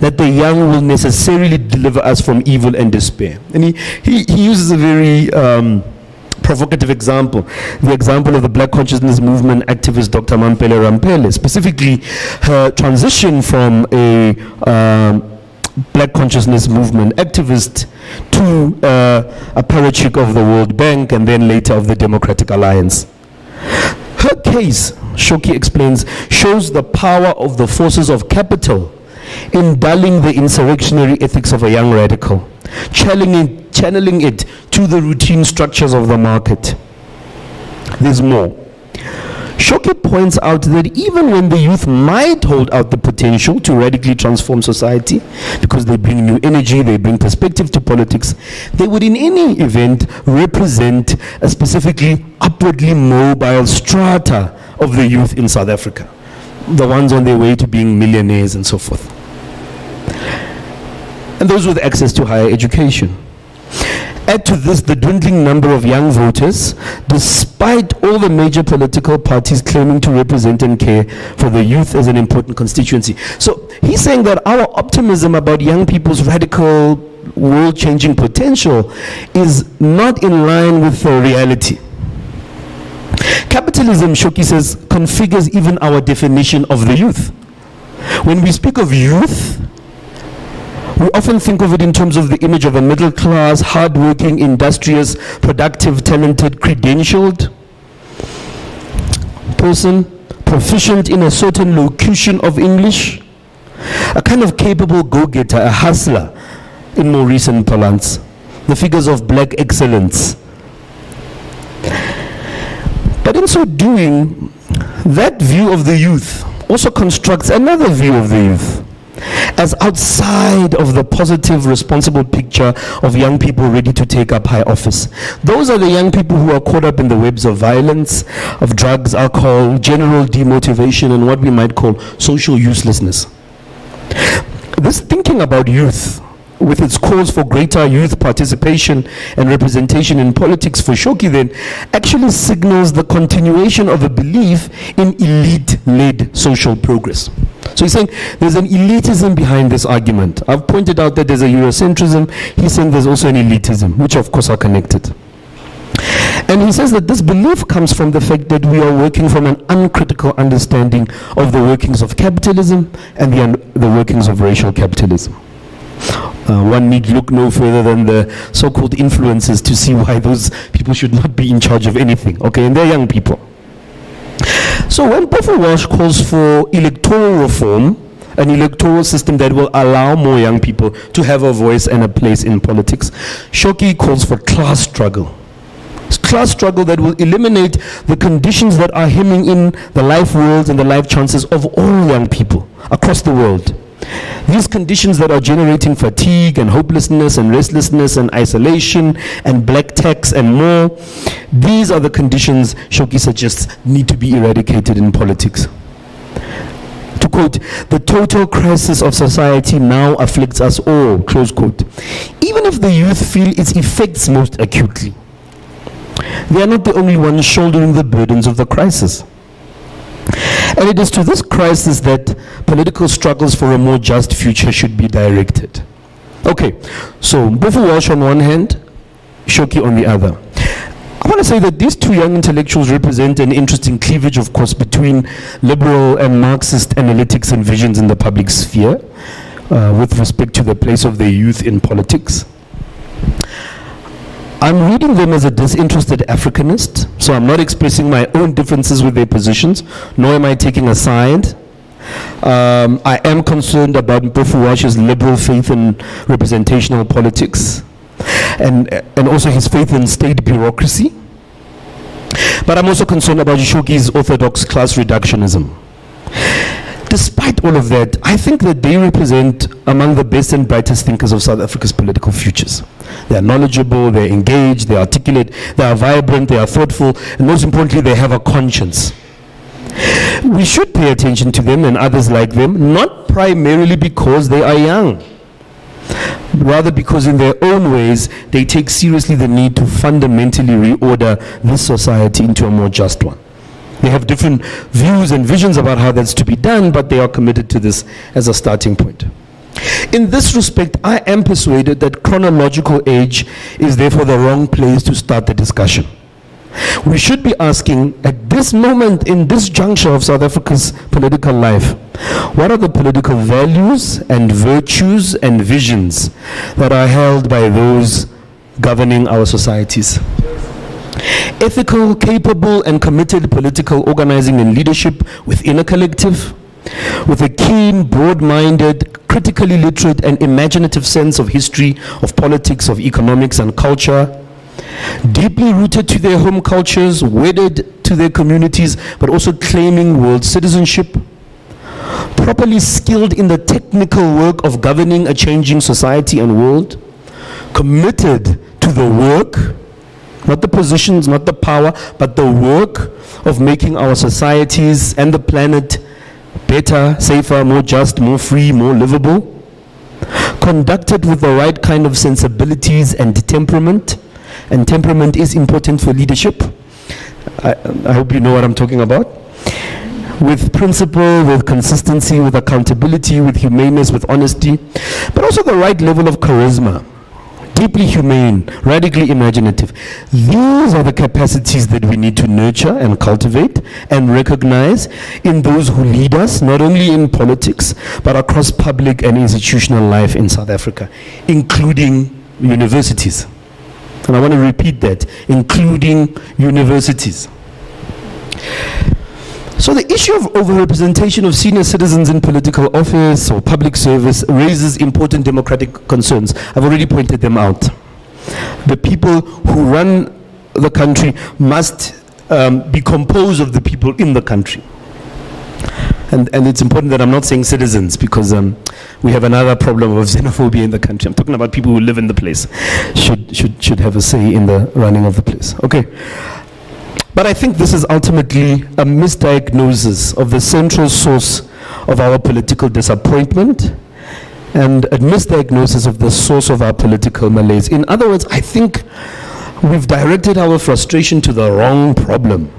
that the young will necessarily deliver us from evil and despair. And he uses a very provocative example, the example of the Black Consciousness Movement activist Dr. Mampele Rampele, specifically her transition from a Black Consciousness Movement activist to a parachick of the World Bank and then later of the Democratic Alliance. Her case, Shoki explains, shows the power of the forces of capital in dulling the insurrectionary ethics of a young radical, channeling it to the routine structures of the market. There's more. Shoki points out that even when the youth might hold out the potential to radically transform society, because they bring new energy, they bring perspective to politics, they would in any event represent a specifically upwardly mobile strata of the youth in South Africa, the ones on their way to being millionaires and so forth, and those with access to higher education. Add to this the dwindling number of young voters, despite all the major political parties claiming to represent and care for the youth as an important constituency. So he's saying that our optimism about young people's radical, world-changing potential is not in line with the reality. Capitalism, Shoki says, configures even our definition of the youth. When we speak of youth, we often think of it in terms of the image of a middle class, hardworking, industrious, productive, talented, credentialed person, proficient in a certain locution of English, a kind of capable go-getter, a hustler in more recent parlance, the figures of black excellence. But in so doing, that view of the youth also constructs another view of the youth as outside of the positive, responsible picture of young people ready to take up high office. Those are the young people who are caught up in the webs of violence, of drugs, alcohol, general demotivation, and what we might call social uselessness. This thinking about youth, with its calls for greater youth participation and representation in politics for Shoki, then actually signals the continuation of a belief in elite-led social progress. So he's saying there's an elitism behind this argument. I've pointed out that there's a Eurocentrism. He's saying there's also an elitism, which of course are connected. And he says that this belief comes from the fact that we are working from an uncritical understanding of the workings of capitalism and the workings of racial capitalism. One need look no further than the so-called influencers to see why those people should not be in charge of anything. Okay, and they're young people. So when Mpofu Walsh calls for electoral reform, an electoral system that will allow more young people to have a voice and a place in politics, Shoki calls for class struggle. Class struggle that will eliminate the conditions that are hemming in the life worlds and the life chances of all young people across the world. These conditions that are generating fatigue and hopelessness and restlessness and isolation and black tax and more, these are the conditions Shoki suggests need to be eradicated in politics. To quote, "The total crisis of society now afflicts us all," close quote. Even if the youth feel its effects most acutely, they are not the only ones shouldering the burdens of the crisis. And it is to this crisis that political struggles for a more just future should be directed. Okay, so Mpofu Walsh on one hand, Shoki on the other. I want to say that these two young intellectuals represent an interesting cleavage, of course, between liberal and Marxist analytics and visions in the public sphere, with respect to the place of the youth in politics. I'm reading them as a disinterested Africanist, so I'm not expressing my own differences with their positions, nor am I taking a side. I am concerned about Mpofu Walsh's liberal faith in representational politics, and also his faith in state bureaucracy. But I'm also concerned about Shoki's orthodox class reductionism. Despite all of that, I think that they represent among the best and brightest thinkers of South Africa's political futures. They are knowledgeable, they're engaged, they're articulate, they are vibrant, they are thoughtful, and most importantly, they have a conscience. We should pay attention to them and others like them, not primarily because they are young, rather because in their own ways, they take seriously the need to fundamentally reorder this society into a more just one. They have different views and visions about how that's to be done, but they are committed to this as a starting point. In this respect, I am persuaded that chronological age is therefore the wrong place to start the discussion. We should be asking, at this moment, in this juncture of South Africa's political life, what are the political values and virtues and visions that are held by those governing our societies? Ethical, capable, and committed political organizing and leadership within a collective, with a keen, broad-minded, critically literate, and imaginative sense of history, of politics, of economics, and culture, deeply rooted to their home cultures, wedded to their communities, but also claiming world citizenship, properly skilled in the technical work of governing a changing society and world, committed to the work, not the positions, not the power, but the work of making our societies and the planet better, safer, more just, more free, more livable, conducted with the right kind of sensibilities and temperament is important for leadership. I hope you know what I'm talking about. With principle, with consistency, with accountability, with humaneness, with honesty, but also the right level of charisma. Deeply humane, radically imaginative. These are the capacities that we need to nurture and cultivate and recognize in those who lead us, not only in politics, but across public and institutional life in South Africa, including universities. And I want to repeat that, including universities. So the issue of overrepresentation of senior citizens in political office or public service raises important democratic concerns. I've already pointed them out. The people who run the country must be composed of the people in the country. And it's important that I'm not saying citizens, because we have another problem of xenophobia in the country. I'm talking about people who live in the place, should have a say in the running of the place. Okay. But I think this is ultimately a misdiagnosis of the central source of our political disappointment and a misdiagnosis of the source of our political malaise. In other words, I think we've directed our frustration to the wrong problem.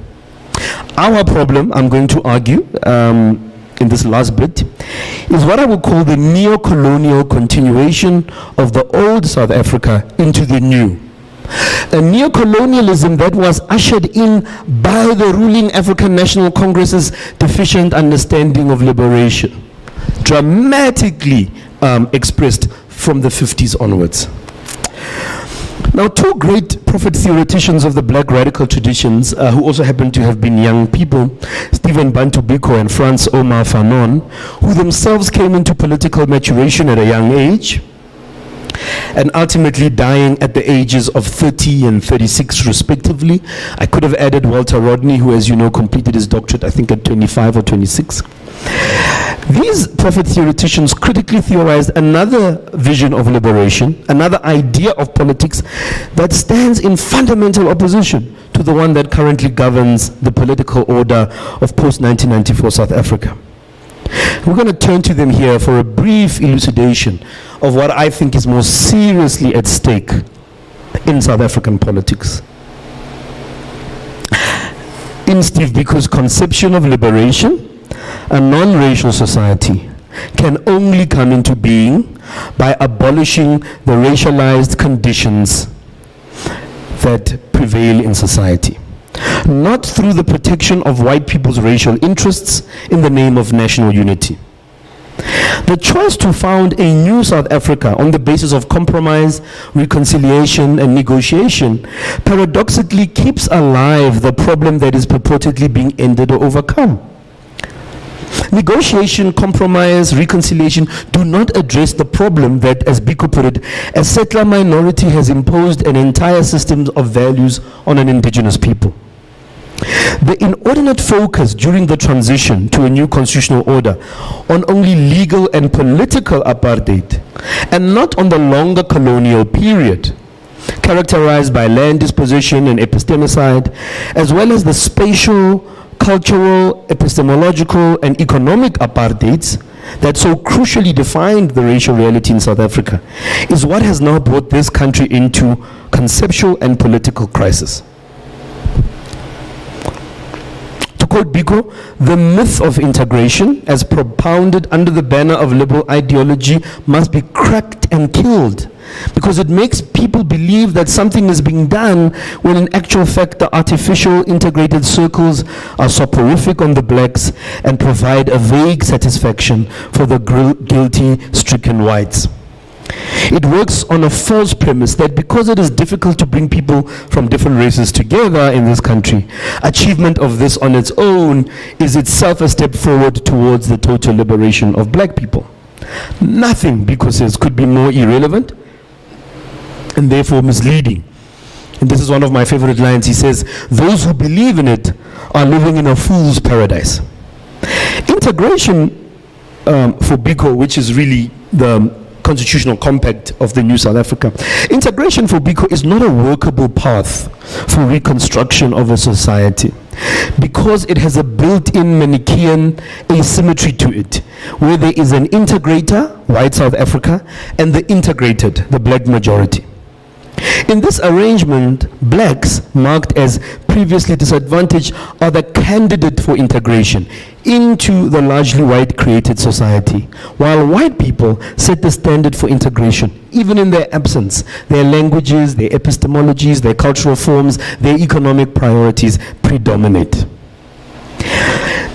Our problem, I'm going to argue in this last bit, is what I would call the neo-colonial continuation of the old South Africa into the new. A neo-colonialism that was ushered in by the ruling African National Congress's deficient understanding of liberation, dramatically expressed from the 50s onwards. Now, two great prophet theoreticians of the black radical traditions, who also happen to have been young people, Stephen Bantu Biko and Franz Omar Fanon, who themselves came into political maturation at a young age, and ultimately dying at the ages of 30 and 36 respectively. I could have added Walter Rodney, who, as you know, completed his doctorate, I think, at 25 or 26. These prophet theoreticians critically theorized another vision of liberation, another idea of politics that stands in fundamental opposition to the one that currently governs the political order of post-1994 South Africa. We're going to turn to them here for a brief elucidation of what I think is more seriously at stake in South African politics. In Steve Biko's conception of liberation, a non-racial society can only come into being by abolishing the racialized conditions that prevail in society, not through the protection of white people's racial interests in the name of national unity. The choice to found a new South Africa on the basis of compromise, reconciliation, and negotiation paradoxically keeps alive the problem that is purportedly being ended or overcome. Negotiation, compromise, reconciliation do not address the problem that, as Biko put it, a settler minority has imposed an entire system of values on an indigenous people. The inordinate focus during the transition to a new constitutional order on only legal and political apartheid and not on the longer colonial period, characterized by land disposition and epistemicide, as well as the spatial, cultural, epistemological, and economic apartheids that so crucially defined the racial reality in South Africa, is what has now brought this country into conceptual and political crisis. To quote Biko, the myth of integration, as propounded under the banner of liberal ideology, must be cracked and killed, because it makes people believe that something is being done when in actual fact the artificial integrated circles are soporific on the blacks and provide a vague satisfaction for the guilty stricken whites. It works on a false premise that because it is difficult to bring people from different races together in this country, achievement of this on its own is itself a step forward towards the total liberation of black people. Nothing, Biko says, could be more irrelevant and therefore misleading. And this is one of my favorite lines. He says, "Those who believe in it are living in a fool's paradise." Integration for Biko, which is really the constitutional compact of the new South Africa, integration for Biko is not a workable path for reconstruction of a society, because it has a built-in Manichaean asymmetry to it, where there is an integrator, white South Africa, and the integrated, the black majority. In this arrangement, blacks, marked as previously disadvantaged, are the candidate for integration into the largely white created society, while white people set the standard for integration, even in their absence. Their languages, their epistemologies, their cultural forms, their economic priorities predominate.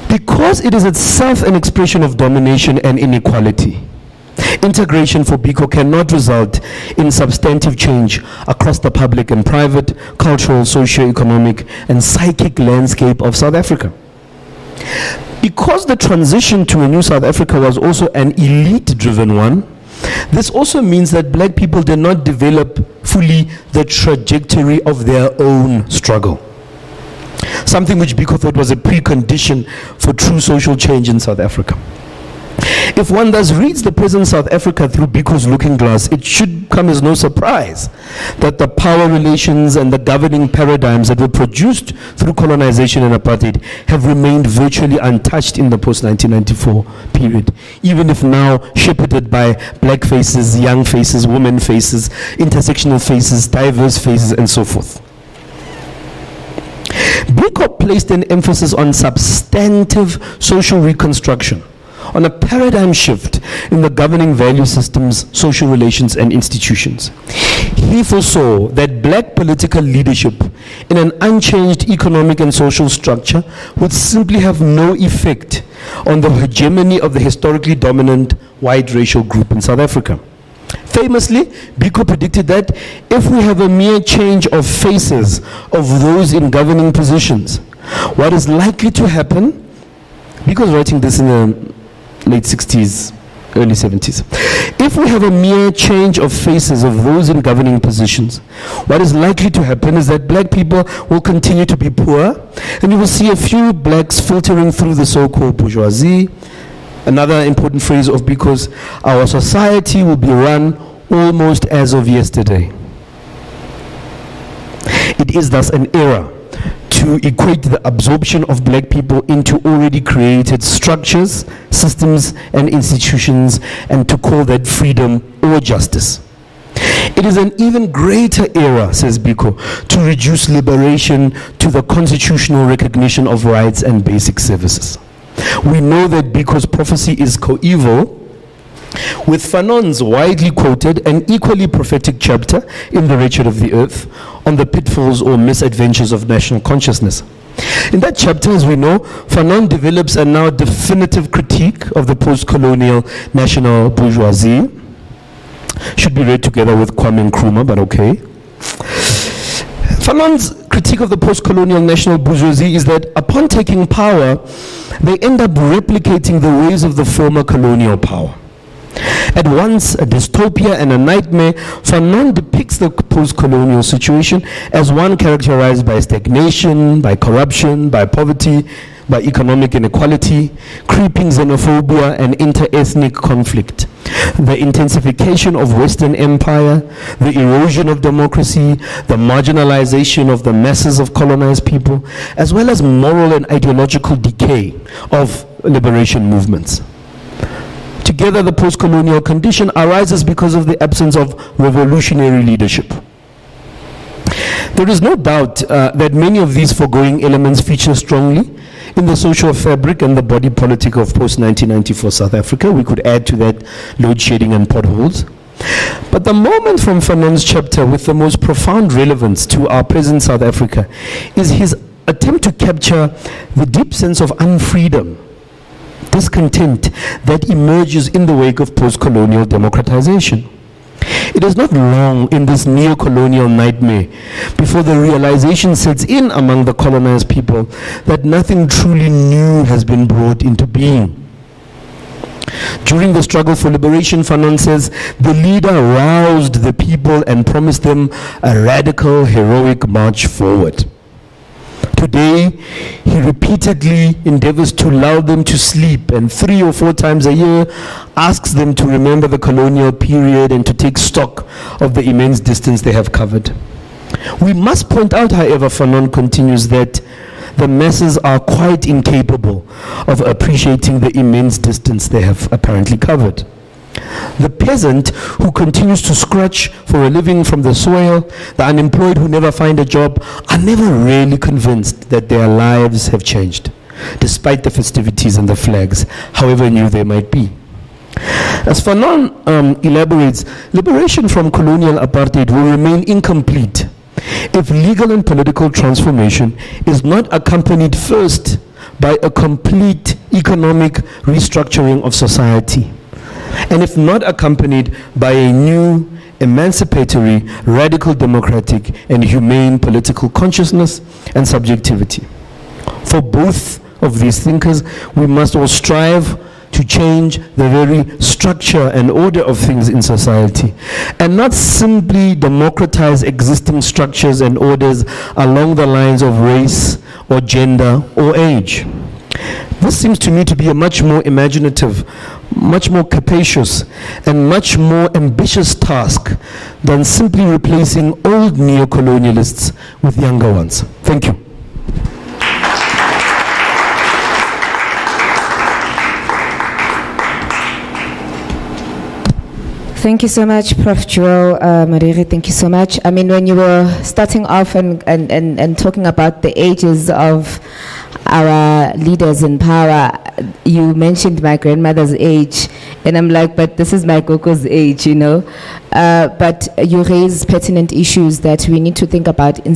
Because it is itself an expression of domination and inequality, integration for Biko cannot result in substantive change across the public and private, cultural, socio-economic, and psychic landscape of South Africa. Because the transition to a new South Africa was also an elite-driven one, this also means that black people did not develop fully the trajectory of their own struggle, something which Biko thought was a precondition for true social change in South Africa. If one thus reads the present South Africa through Biko's looking glass, it should come as no surprise that the power relations and the governing paradigms that were produced through colonization and apartheid have remained virtually untouched in the post-1994 period, even if now shepherded by black faces, young faces, women faces, intersectional faces, diverse faces, and so forth. Biko placed an emphasis on substantive social reconstruction, on a paradigm shift in the governing value systems, social relations, and institutions. He foresaw that black political leadership in an unchanged economic and social structure would simply have no effect on the hegemony of the historically dominant white racial group in South Africa. Famously, Biko predicted that if we have a mere change of faces of those in governing positions, what is likely to happen, Biko was writing this in the late 60s, early 70s. If we have a mere change of faces of those in governing positions, what is likely to happen is that black people will continue to be poor, and you will see a few blacks filtering through the so-called bourgeoisie. Another important phrase of because our society will be run almost as of yesterday. It is thus an error to equate the absorption of black people into already created structures, systems, and institutions, and to call that freedom or justice. It is an even greater error, says Biko, to reduce liberation to the constitutional recognition of rights and basic services. We know that Biko's prophecy is coeval with Fanon's widely quoted and equally prophetic chapter in The Wretched of the Earth on the pitfalls or misadventures of national consciousness. In that chapter, as we know, Fanon develops a now definitive critique of the post-colonial national bourgeoisie. Should be read together with Kwame Nkrumah, but okay. Fanon's critique of the post-colonial national bourgeoisie is that upon taking power, they end up replicating the ways of the former colonial power. At once a dystopia and a nightmare, Fanon depicts the post-colonial situation as one characterized by stagnation, by corruption, by poverty, by economic inequality, creeping xenophobia, and inter-ethnic conflict. The intensification of Western empire, the erosion of democracy, the marginalization of the masses of colonized people, as well as moral and ideological decay of liberation movements. Together, the post-colonial condition arises because of the absence of revolutionary leadership. There is no doubt that many of these foregoing elements feature strongly in the social fabric and the body politic of post-1994 South Africa. We could add to that load shedding and potholes. But the moment from Fanon's chapter with the most profound relevance to our present South Africa is his attempt to capture the deep sense of unfreedom, discontent that emerges in the wake of post-colonial democratization. It is not long in this neo-colonial nightmare before the realization sets in among the colonized people that nothing truly new has been brought into being. During the struggle for liberation, Fanon says, the leader roused the people and promised them a radical, heroic march forward. Today, he repeatedly endeavors to lull them to sleep, and 3 or 4 times a year asks them to remember the colonial period and to take stock of the immense distance they have covered. We must point out, however, Fanon continues, that the masses are quite incapable of appreciating the immense distance they have apparently covered. The peasant who continues to scratch for a living from the soil, the unemployed who never find a job, are never really convinced that their lives have changed, despite the festivities and the flags, however new they might be. As Fanon elaborates, liberation from colonial apartheid will remain incomplete if legal and political transformation is not accompanied first by a complete economic restructuring of society, and if not accompanied by a new, emancipatory, radical democratic and humane political consciousness and subjectivity. For both of these thinkers, we must all strive to change the very structure and order of things in society, and not simply democratize existing structures and orders along the lines of race or gender or age. This seems to me to be a much more imaginative, much more capacious, and much more ambitious task than simply replacing old neo-colonialists with younger ones. Thank you. Thank you so much, Prof. Joel Mariri. Thank you so much. I mean, when you were starting off and talking about the ages of our leaders in power, you mentioned my grandmother's age, and I'm like, but this is my Gogo's age, you know. But you raise pertinent issues that we need to think about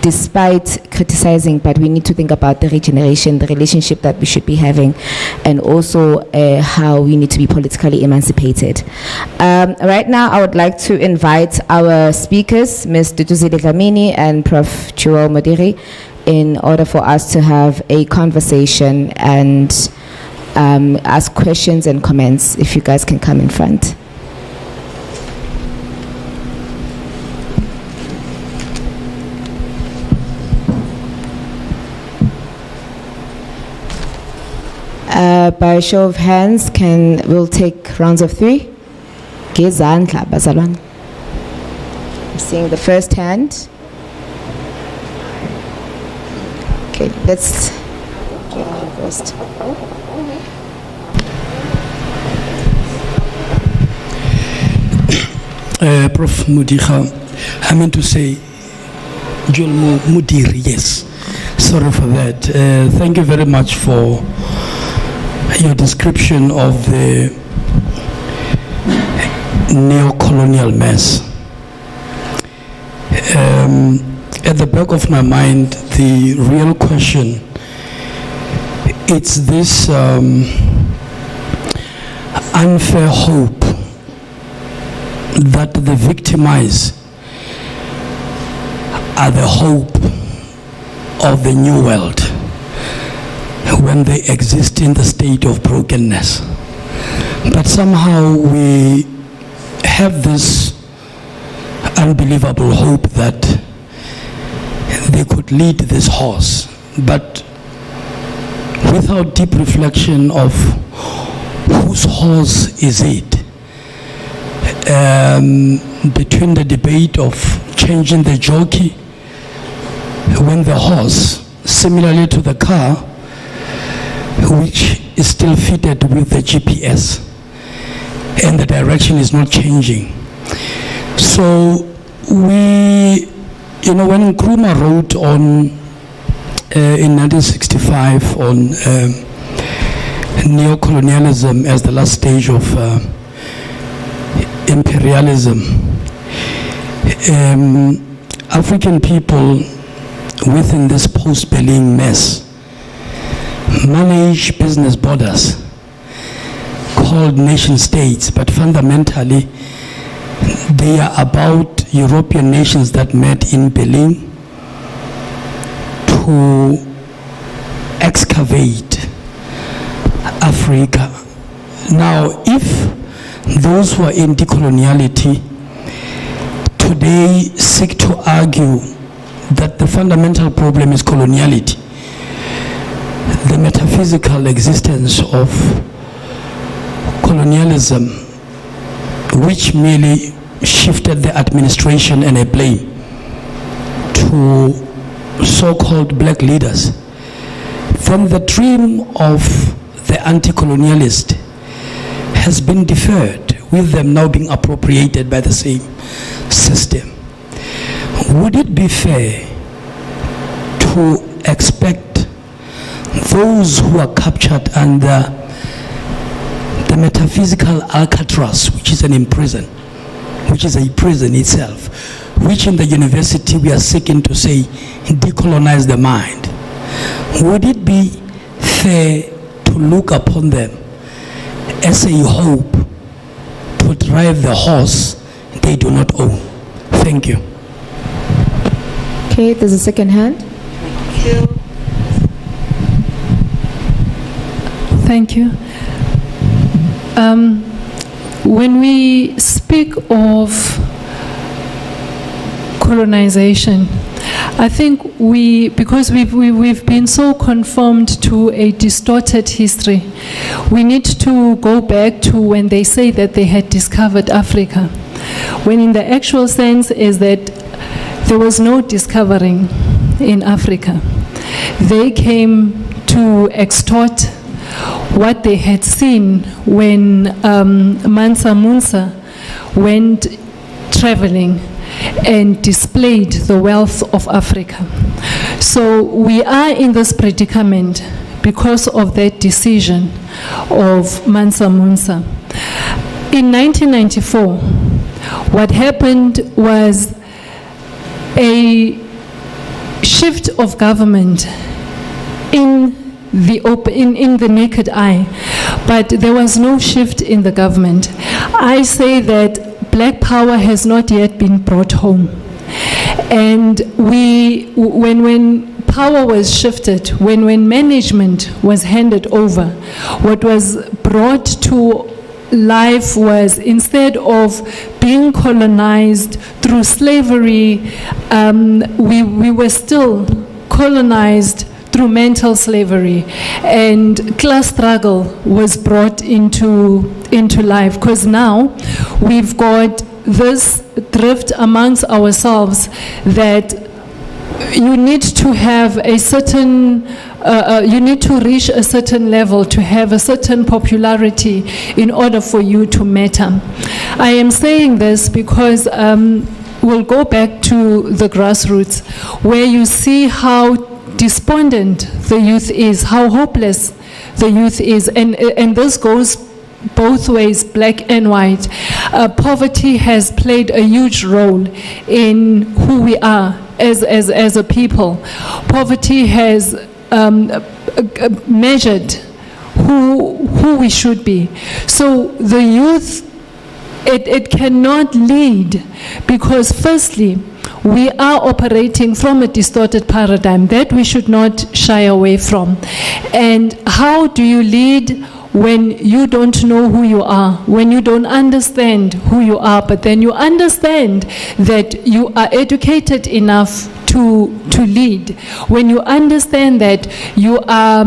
despite criticizing, but we need to think about the regeneration, the relationship that we should be having, and also how we need to be politically emancipated. Right now, I would like to invite our speakers, Ms. Duduzile Dlamini and Prof. Joel Modiri, in order for us to have a conversation and ask questions and comments. If you guys can come in front. By show of hands, we'll take rounds of 3. Gezandla, bazalwane. I'm seeing the first hand. Okay, let's get on first. Prof. Mudiha, I meant to say Joel Modiri, yes. Sorry for that. Thank you very much for your description of the neo-colonial mess. At the back of my mind, the real question, it's this unfair hope that the victimized are the hope of the new world when they exist in the state of brokenness. But somehow we have this unbelievable hope that they could lead this horse, but without deep reflection of whose horse is it. Between the debate of changing the jockey, when the horse, similarly to the car, which is still fitted with the GPS, and the direction is not changing. So we, when Nkrumah wrote on in 1965 on neo-colonialism as the last stage of imperialism, African people within this post-Berlin mess manage business borders called nation states, but fundamentally they are about European nations that met in Berlin to excavate Africa. Now, if those who are in decoloniality today seek to argue that the fundamental problem is coloniality, the metaphysical existence of colonialism, which merely shifted the administration and a blame to so-called black leaders, then the dream of the anti-colonialist has been deferred, with them now being appropriated by the same system. Would it be fair to expect those who are captured under the metaphysical Alcatraz, which is a prison itself, which in the university we are seeking to say decolonize the mind, would it be fair to look upon them as a hope to drive the horse they do not own? Thank you. Okay, there's a second hand. Thank you. When we speak of colonization, I think because we've been so conformed to a distorted history, we need to go back to when they say that they had discovered Africa, when in the actual sense is that there was no discovering in Africa. They came to extort what they had seen when Mansa Musa went traveling and displayed the wealth of Africa. So we are in this predicament because of that decision of Mansa Musa. In 1994, what happened was a shift of government in the naked eye, but there was no shift in the government. I say that black power has not yet been brought home. And when power was shifted, when management was handed over, what was brought to life was, instead of being colonized through slavery, we were still colonized through mental slavery, and class struggle was brought into life, because now we've got this drift amongst ourselves that you need to have a certain you need to reach a certain level to have a certain popularity in order for you to matter. I am saying this because we'll go back to the grassroots, where you see how despondent the youth is, how hopeless the youth is, and this goes both ways, black and white. Poverty has played a huge role in who we are as a people. Poverty has measured who we should be. So the youth, it cannot lead, because firstly, we are operating from a distorted paradigm that we should not shy away from. And how do you lead when you don't know who you are, when you don't understand who you are, but then you understand that you are educated enough to lead, when you understand that you are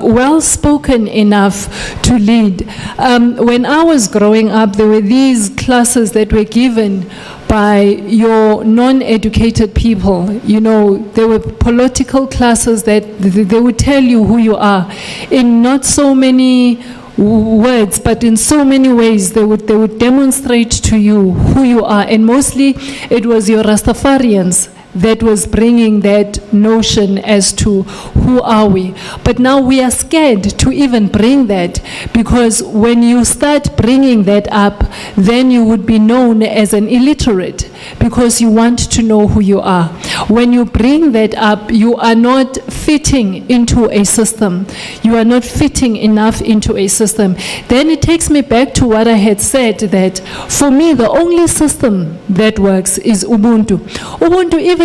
well-spoken enough to lead. When I was growing up, there were these classes that were given by your non-educated people. You know, there were political classes that they would tell you who you are in not so many words, but in so many ways. They would demonstrate to you who you are, and mostly it was your Rastafarians that was bringing that notion as to who are we. But now we are scared to even bring that, because when you start bringing that up, then you would be known as an illiterate, because you want to know who you are. When you bring that up, you are not fitting into a system. You are not fitting enough into a system. Then it takes me back to what I had said, that for me the only system that works is Ubuntu. Ubuntu, even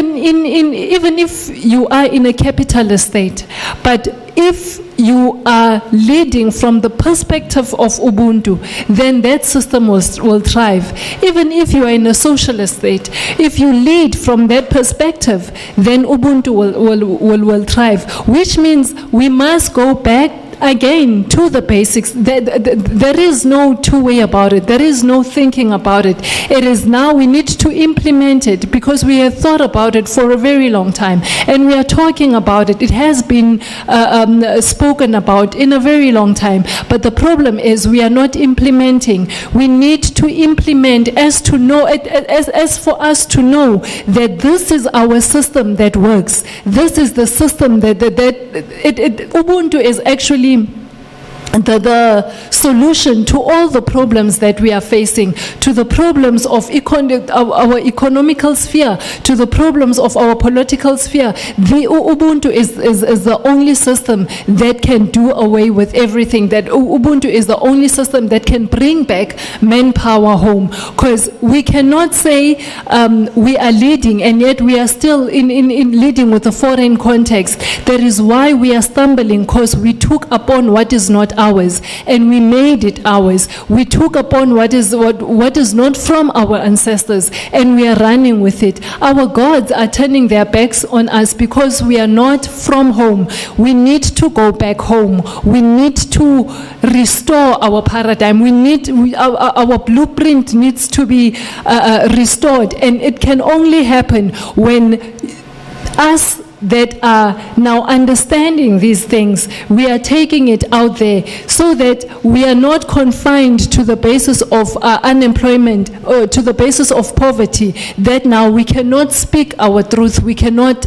if you are in a capitalist state, but if you are leading from the perspective of Ubuntu, then that system will thrive. Even if you are in a socialist state, if you lead from that perspective, then Ubuntu will thrive, which means we must go back again to the basics. There is no two way about it. There is no thinking about it. It is now we need to implement it, because we have thought about it for a very long time, and we are talking about it. It has been spoken about in a very long time, but the problem is we are not implementing. We need to implement as for us to know that this is our system that works. This is the system that Ubuntu is actually the solution to all the problems that we are facing, to the problems of our economical sphere, to the problems of our political sphere. The Ubuntu is the only system that can do away with everything. That Ubuntu is the only system that can bring back manpower home, because we cannot say we are leading and yet we are still in leading with a foreign context. That is why we are stumbling, because we took upon what is not ours and we made it ours. We took upon what is not from our ancestors and we are running with it. Our gods are turning their backs on us because we are not from home. We need to go back home. We need to restore our paradigm. Our blueprint needs to be restored, and it can only happen when us that are now understanding these things, we are taking it out there so that we are not confined to the basis of unemployment or to the basis of poverty, that now we cannot speak our truth, we cannot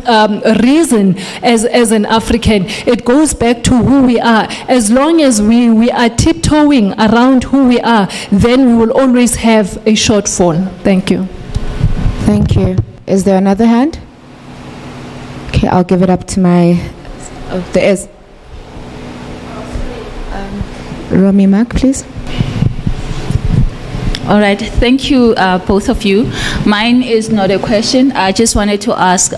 reason as an African. It goes back to who we are. As long as we are tiptoeing around who we are, then we will always have a shortfall. Thank you. Thank you. Is there another hand? Okay, I'll give it up to my. Oh, there is. Romy Mark, please. All right, thank you, both of you. Mine is not a question. I just wanted to ask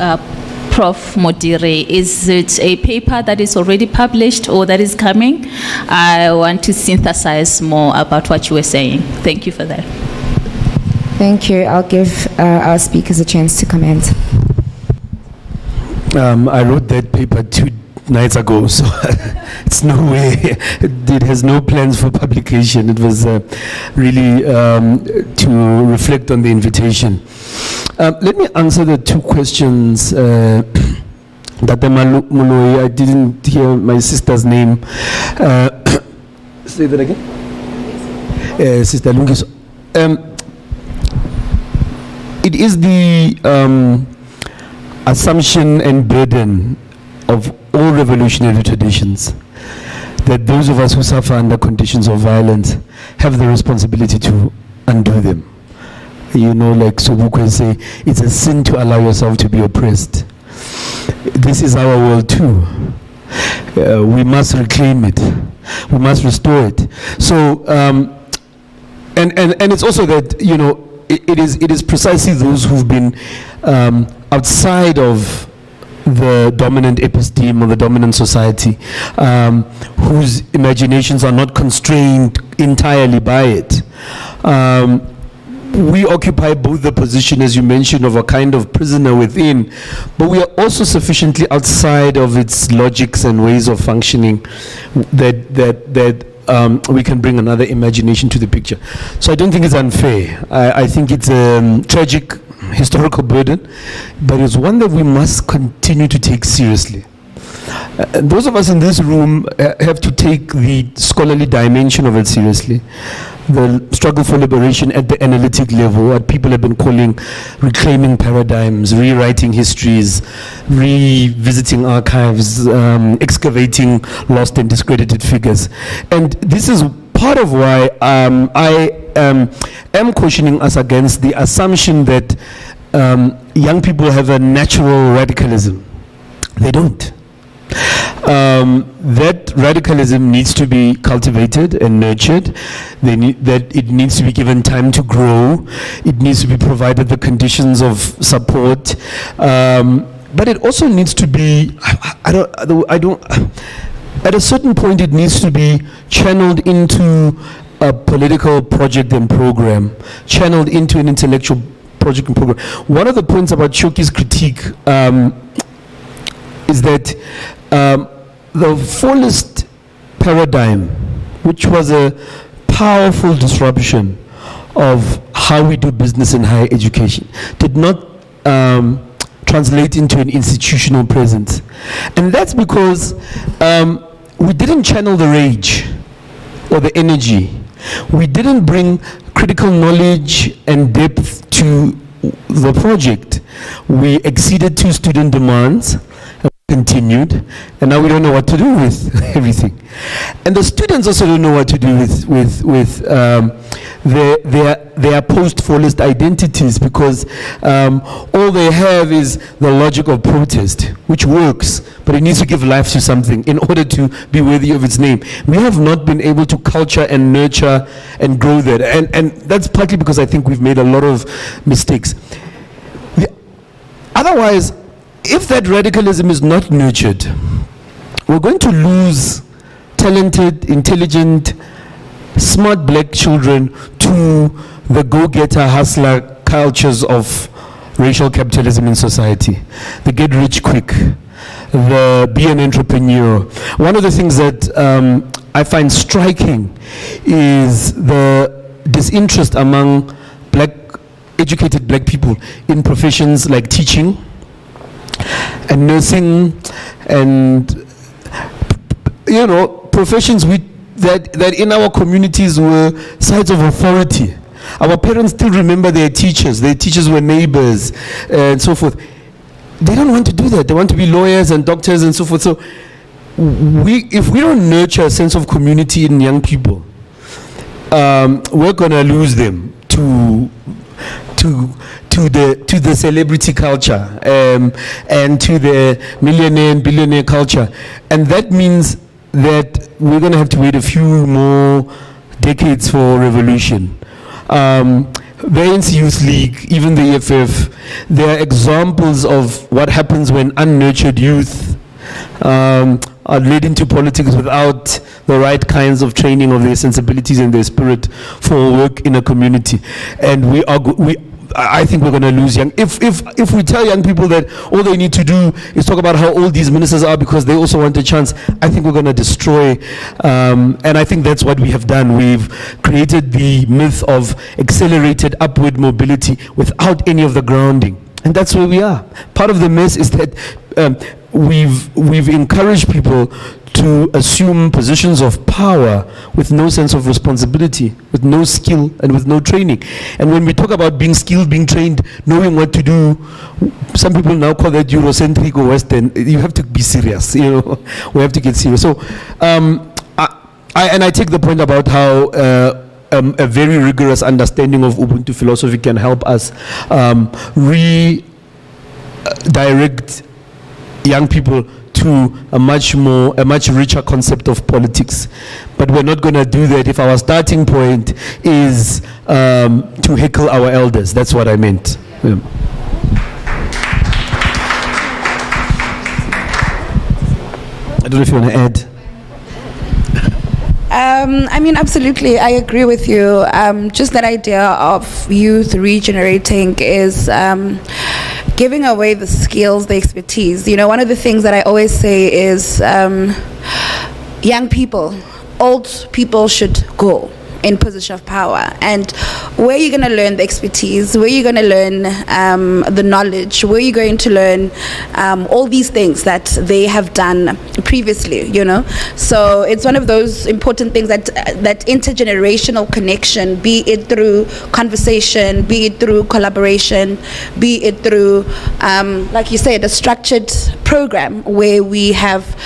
Prof. Modire, is it a paper that is already published or that is coming? I want to synthesize more about what you were saying. Thank you for that. Thank you. I'll give our speakers a chance to comment. I wrote that paper 2 nights ago, so it's no way. It has no plans for publication. It was really to reflect on the invitation. Let me answer the 2 questions. Dr. Muloi, I didn't hear my sister's name. Say that again? Sister Lungiso. It is the assumption and burden of all revolutionary traditions that those of us who suffer under conditions of violence have the responsibility to undo them. You know, like Sobukwe say, it's a sin to allow yourself to be oppressed. This is our world too. We must reclaim it. We must restore it. So, and it's also that, you know, it is precisely those who've been outside of the dominant episteme or the dominant society, whose imaginations are not constrained entirely by it. We occupy both the position, as you mentioned, of a kind of prisoner within, but we are also sufficiently outside of its logics and ways of functioning that we can bring another imagination to the picture. So I don't think it's unfair. I think it's a tragic historical burden, but it's one that we must continue to take seriously. Those of us in this room have to take the scholarly dimension of it seriously. The struggle for liberation at the analytic level, what people have been calling reclaiming paradigms, rewriting histories, revisiting archives, excavating lost and discredited figures. And this is part of why I am cautioning us against the assumption that young people have a natural radicalism. They don't. That radicalism needs to be cultivated and nurtured. It needs to be given time to grow. It needs to be provided the conditions of support. But it also needs to be, at a certain point it needs to be channeled into a political project and program, channeled into an intellectual project and program. One of the points about Choki's critique is that the fullest paradigm, which was a powerful disruption of how we do business in higher education, did not translate into an institutional presence. And that's because we didn't channel the rage or the energy. We didn't bring critical knowledge and depth to the project. We acceded to student demands, continued, and now we don't know what to do with everything. And the students also don't know what to do with their post-Fallist identities, because all they have is the logic of protest, which works, but it needs to give life to something in order to be worthy of its name. We have not been able to culture and nurture and grow that, and that's partly because I think we've made a lot of mistakes. Otherwise, if that radicalism is not nurtured, we're going to lose talented, intelligent, smart black children to the go-getter, hustler cultures of racial capitalism in society. The get rich quick, the be an entrepreneur. One of the things that I find striking is the disinterest among educated black people in professions like teaching and nursing, and professions that in our communities were sites of authority. Our parents still remember their teachers. Their teachers were neighbors and so forth. They don't want to do that. They want to be lawyers and doctors and so forth. So if we don't nurture a sense of community in young people, we're going to lose them to to the celebrity culture and to the millionaire and billionaire culture, and that means that we're going to have to wait a few more decades for revolution. The ANC Youth League, even the EFF, they are examples of what happens when unnurtured youth are led into politics without the right kinds of training of their sensibilities and their spirit for work in a community. And I think we're going to lose young. If we tell young people that all they need to do is talk about how old these ministers are because they also want a chance, I think we're going to destroy. And I think that's what we have done. We've created the myth of accelerated upward mobility without any of the grounding. And that's where we are. Part of the mess is that we've encouraged people to assume positions of power with no sense of responsibility, with no skill and with no training. And when we talk about being skilled, being trained, knowing what to do, some people now call that Eurocentric or Western. You have to be serious, you know. We have to get serious. So, I take the point about how a very rigorous understanding of Ubuntu philosophy can help us redirect young people to a much richer concept of politics. But we're not going to do that if our starting point is to heckle our elders. That's what I meant. Yeah. I don't know if you want to add. I mean, absolutely, I agree with you. Just that idea of youth regenerating is giving away the skills, the expertise. You know, one of the things that I always say is young people, old people should go in position of power. And where are you going to learn the expertise? Where are you going to learn the knowledge? Where are you going to learn all these things that they have done previously, you know? So it's one of those important things that intergenerational connection, be it through conversation, be it through collaboration, be it through, like you said, a structured program where we have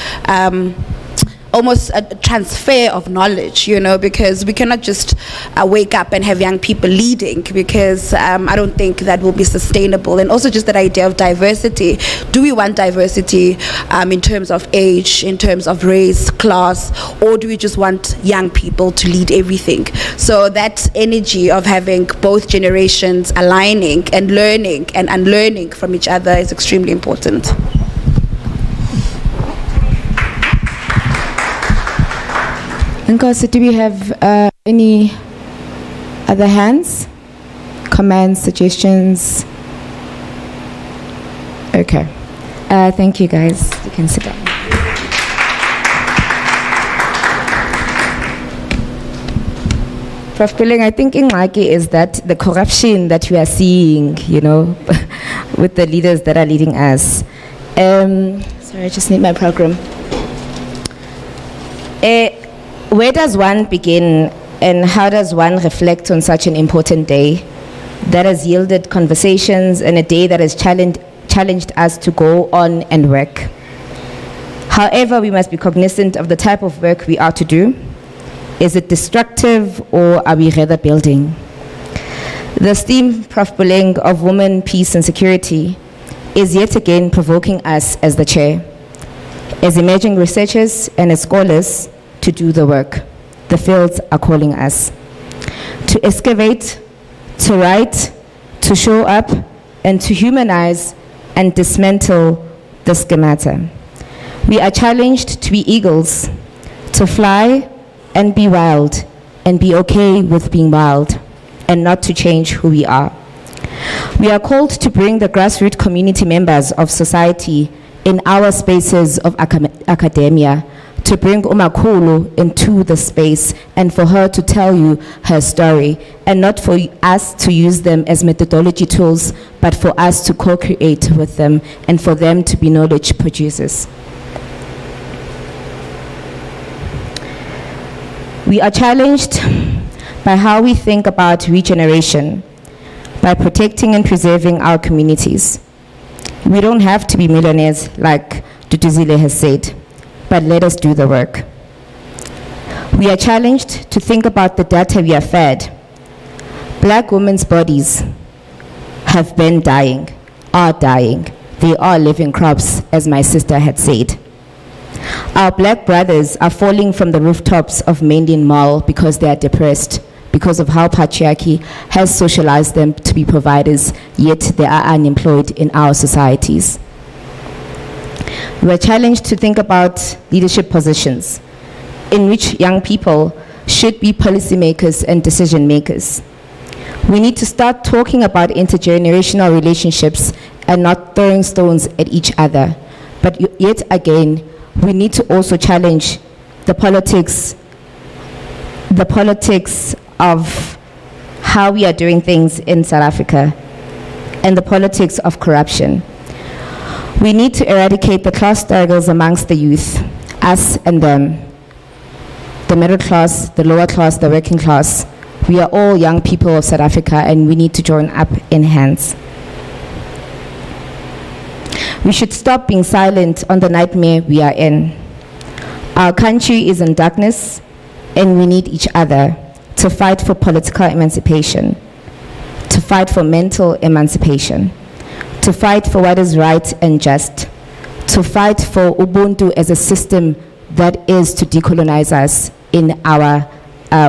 almost a transfer of knowledge, you know, because we cannot just wake up and have young people leading, because I don't think that will be sustainable. And also just that idea of diversity. Do we want diversity in terms of age, in terms of race, class, or do we just want young people to lead everything? So that energy of having both generations aligning and learning and unlearning from each other is extremely important. Nkosi, do we have any other hands? Comments, suggestions? Okay. Thank you, guys. You can sit down. Prof. Kgorong, I think ingxaki is that the corruption that we are seeing, you know, with the leaders that are leading us. Sorry, I just need my program. Where does one begin and how does one reflect on such an important day that has yielded conversations and a day that has challenged us to go on and work? However, we must be cognizant of the type of work we are to do. Is it destructive or are we rather building? The esteemed Prof. Kgorong of Women, Peace and Security is yet again provoking us as the chair, as emerging researchers and as scholars, to do the work. The fields are calling us to excavate, to write, to show up, and to humanize and dismantle the schemata. We are challenged to be eagles, to fly and be wild, and be okay with being wild, and not to change who we are. We are called to bring the grassroots community members of society in our spaces of academia, to bring Umakhulu into the space and for her to tell you her story, and not for us to use them as methodology tools, but for us to co-create with them and for them to be knowledge producers. We are challenged by how we think about regeneration, by protecting and preserving our communities. We don't have to be millionaires, like LUTHULI has said, but let us do the work. We are challenged to think about the data we are fed. Black women's bodies have been dying, are dying. They are living crops, as my sister had said. Our black brothers are falling from the rooftops of Mendian Mall because they are depressed, because of how patriarchy has socialized them to be providers, yet they are unemployed in our societies. We are challenged to think about leadership positions in which young people should be policymakers and decision makers. We need to start talking about intergenerational relationships and not throwing stones at each other. But yet again, we need to also challenge the politics of how we are doing things in South Africa and the politics of corruption. We need to eradicate the class struggles amongst the youth, us and them, the middle class, the lower class, the working class. We are all young people of South Africa, and we need to join up in hands. We should stop being silent on the nightmare we are in. Our country is in darkness, and we need each other to fight for political emancipation, to fight for mental emancipation, to fight for what is right and just, to fight for Ubuntu as a system that is to decolonize us in our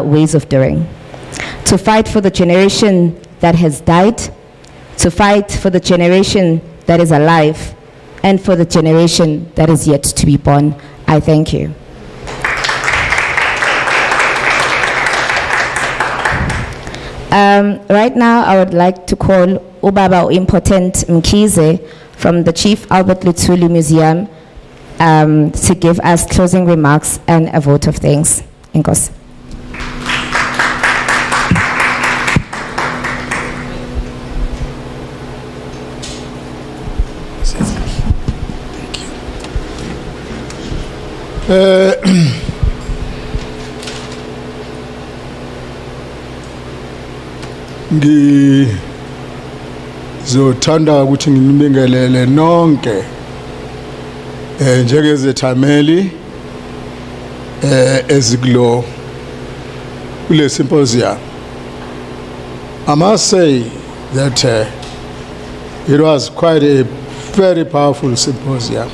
ways of doing, to fight for the generation that has died, to fight for the generation that is alive, and for the generation that is yet to be born. I thank you. Right now, I would like to call Ubaba Important Mkize from the Chief Albert LUTHULI Museum to give us closing remarks and a vote of thanks. Inkosi. Ngizothanda ukuthi ngibingelele nonke njengezethameli ezikulo kule symposium. I must say that it was quite a very powerful symposium.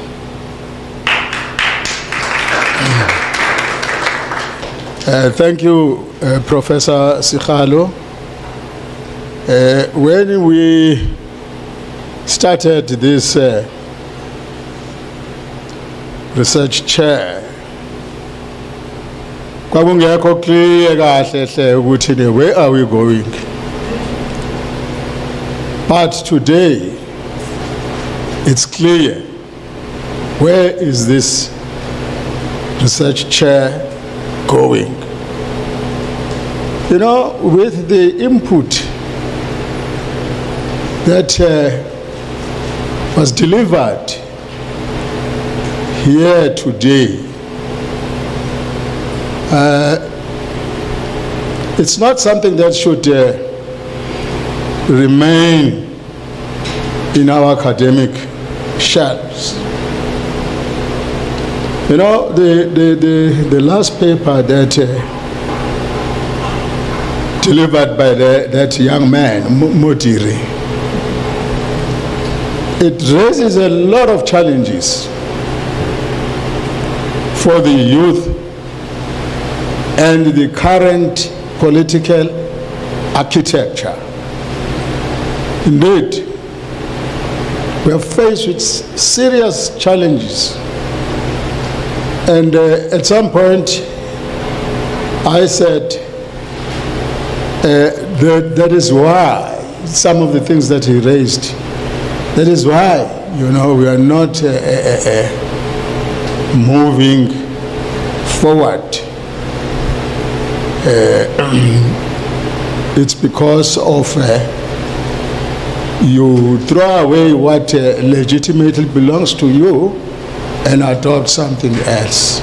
Thank you, Professor Sikhalo. When we started this research chair, kwakungekho clear kahle hle ukuthi where are we going? But today it's clear. Where is this research chair going? You know, with the input that was delivered here today, it's not something that should remain in our academic shelves. You know, the last paper that delivered by that young man, Modiri, it raises a lot of challenges for the youth and the current political architecture. Indeed, we are faced with serious challenges. And at some point, I said that is why some of the things that he raised, that is why, you know, we are not moving forward. It's because of you throw away what legitimately belongs to you and adopt something else.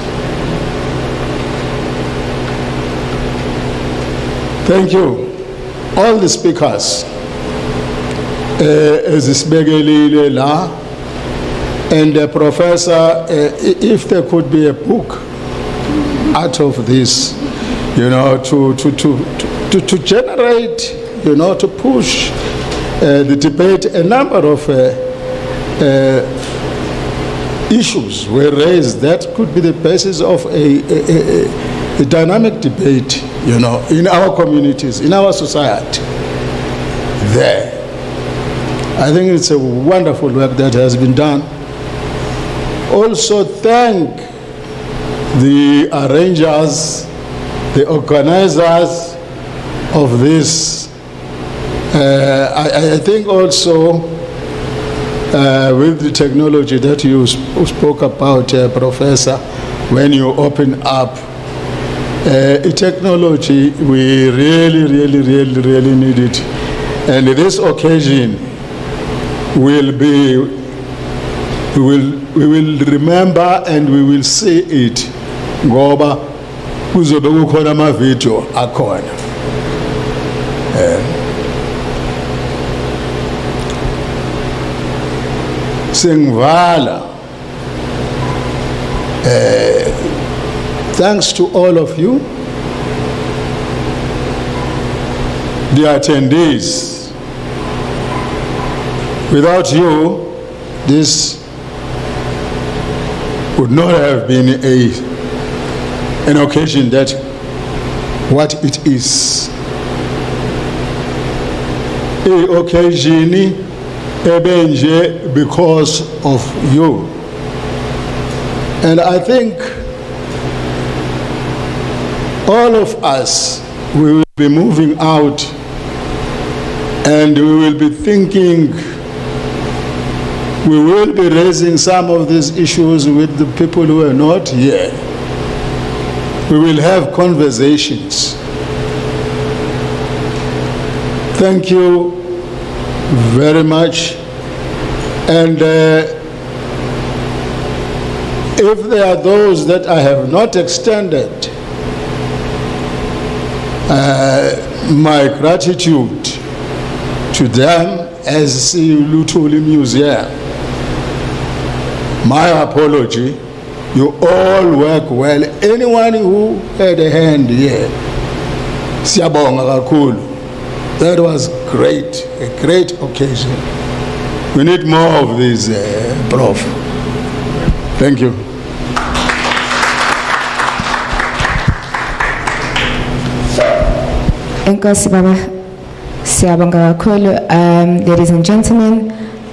Thank you. All the speakers, Ezisbegelile La, and the professor, if there could be a book out of this, you know, to generate, you know, to push the debate, a number of issues were raised that could be the basis of a dynamic debate, you know, in our communities, in our society. There. I think it's a wonderful work that has been done. Also thank the arrangers, the organizers of this. I think also with the technology that you spoke about, Professor, when you open up technology, we really need it. And this occasion we will remember and we will see it. Ngoba kuzobe kukhona ama-video akhona. Sengivala. Thanks to all of you, the attendees. Without you, this would not have been an occasion that what it is. A occasion ebenje because of you. And I think all of us, we will be moving out and we will be thinking, we will be raising some of these issues with the people who are not here. We will have conversations. Thank you very much. And if there are those that I have not extended my gratitude to them as LUTHULI Museum, my apology. You all work well. Anyone who had a hand here, siyabonga kakhulu. That was great, a great occasion. We need more of these, Prof. Thank you. Enkosi Baba, siyabonga kakhulu. Ladies and gentlemen,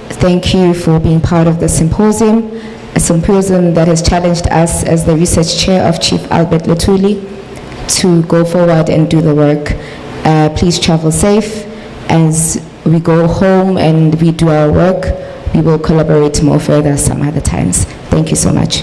thank you for being part of the symposium, a symposium that has challenged us as the research chair of Chief Albert LUTHULI to go forward and do the work. Please travel safe. As we go home and we do our work, we will collaborate more further some other times. Thank you so much.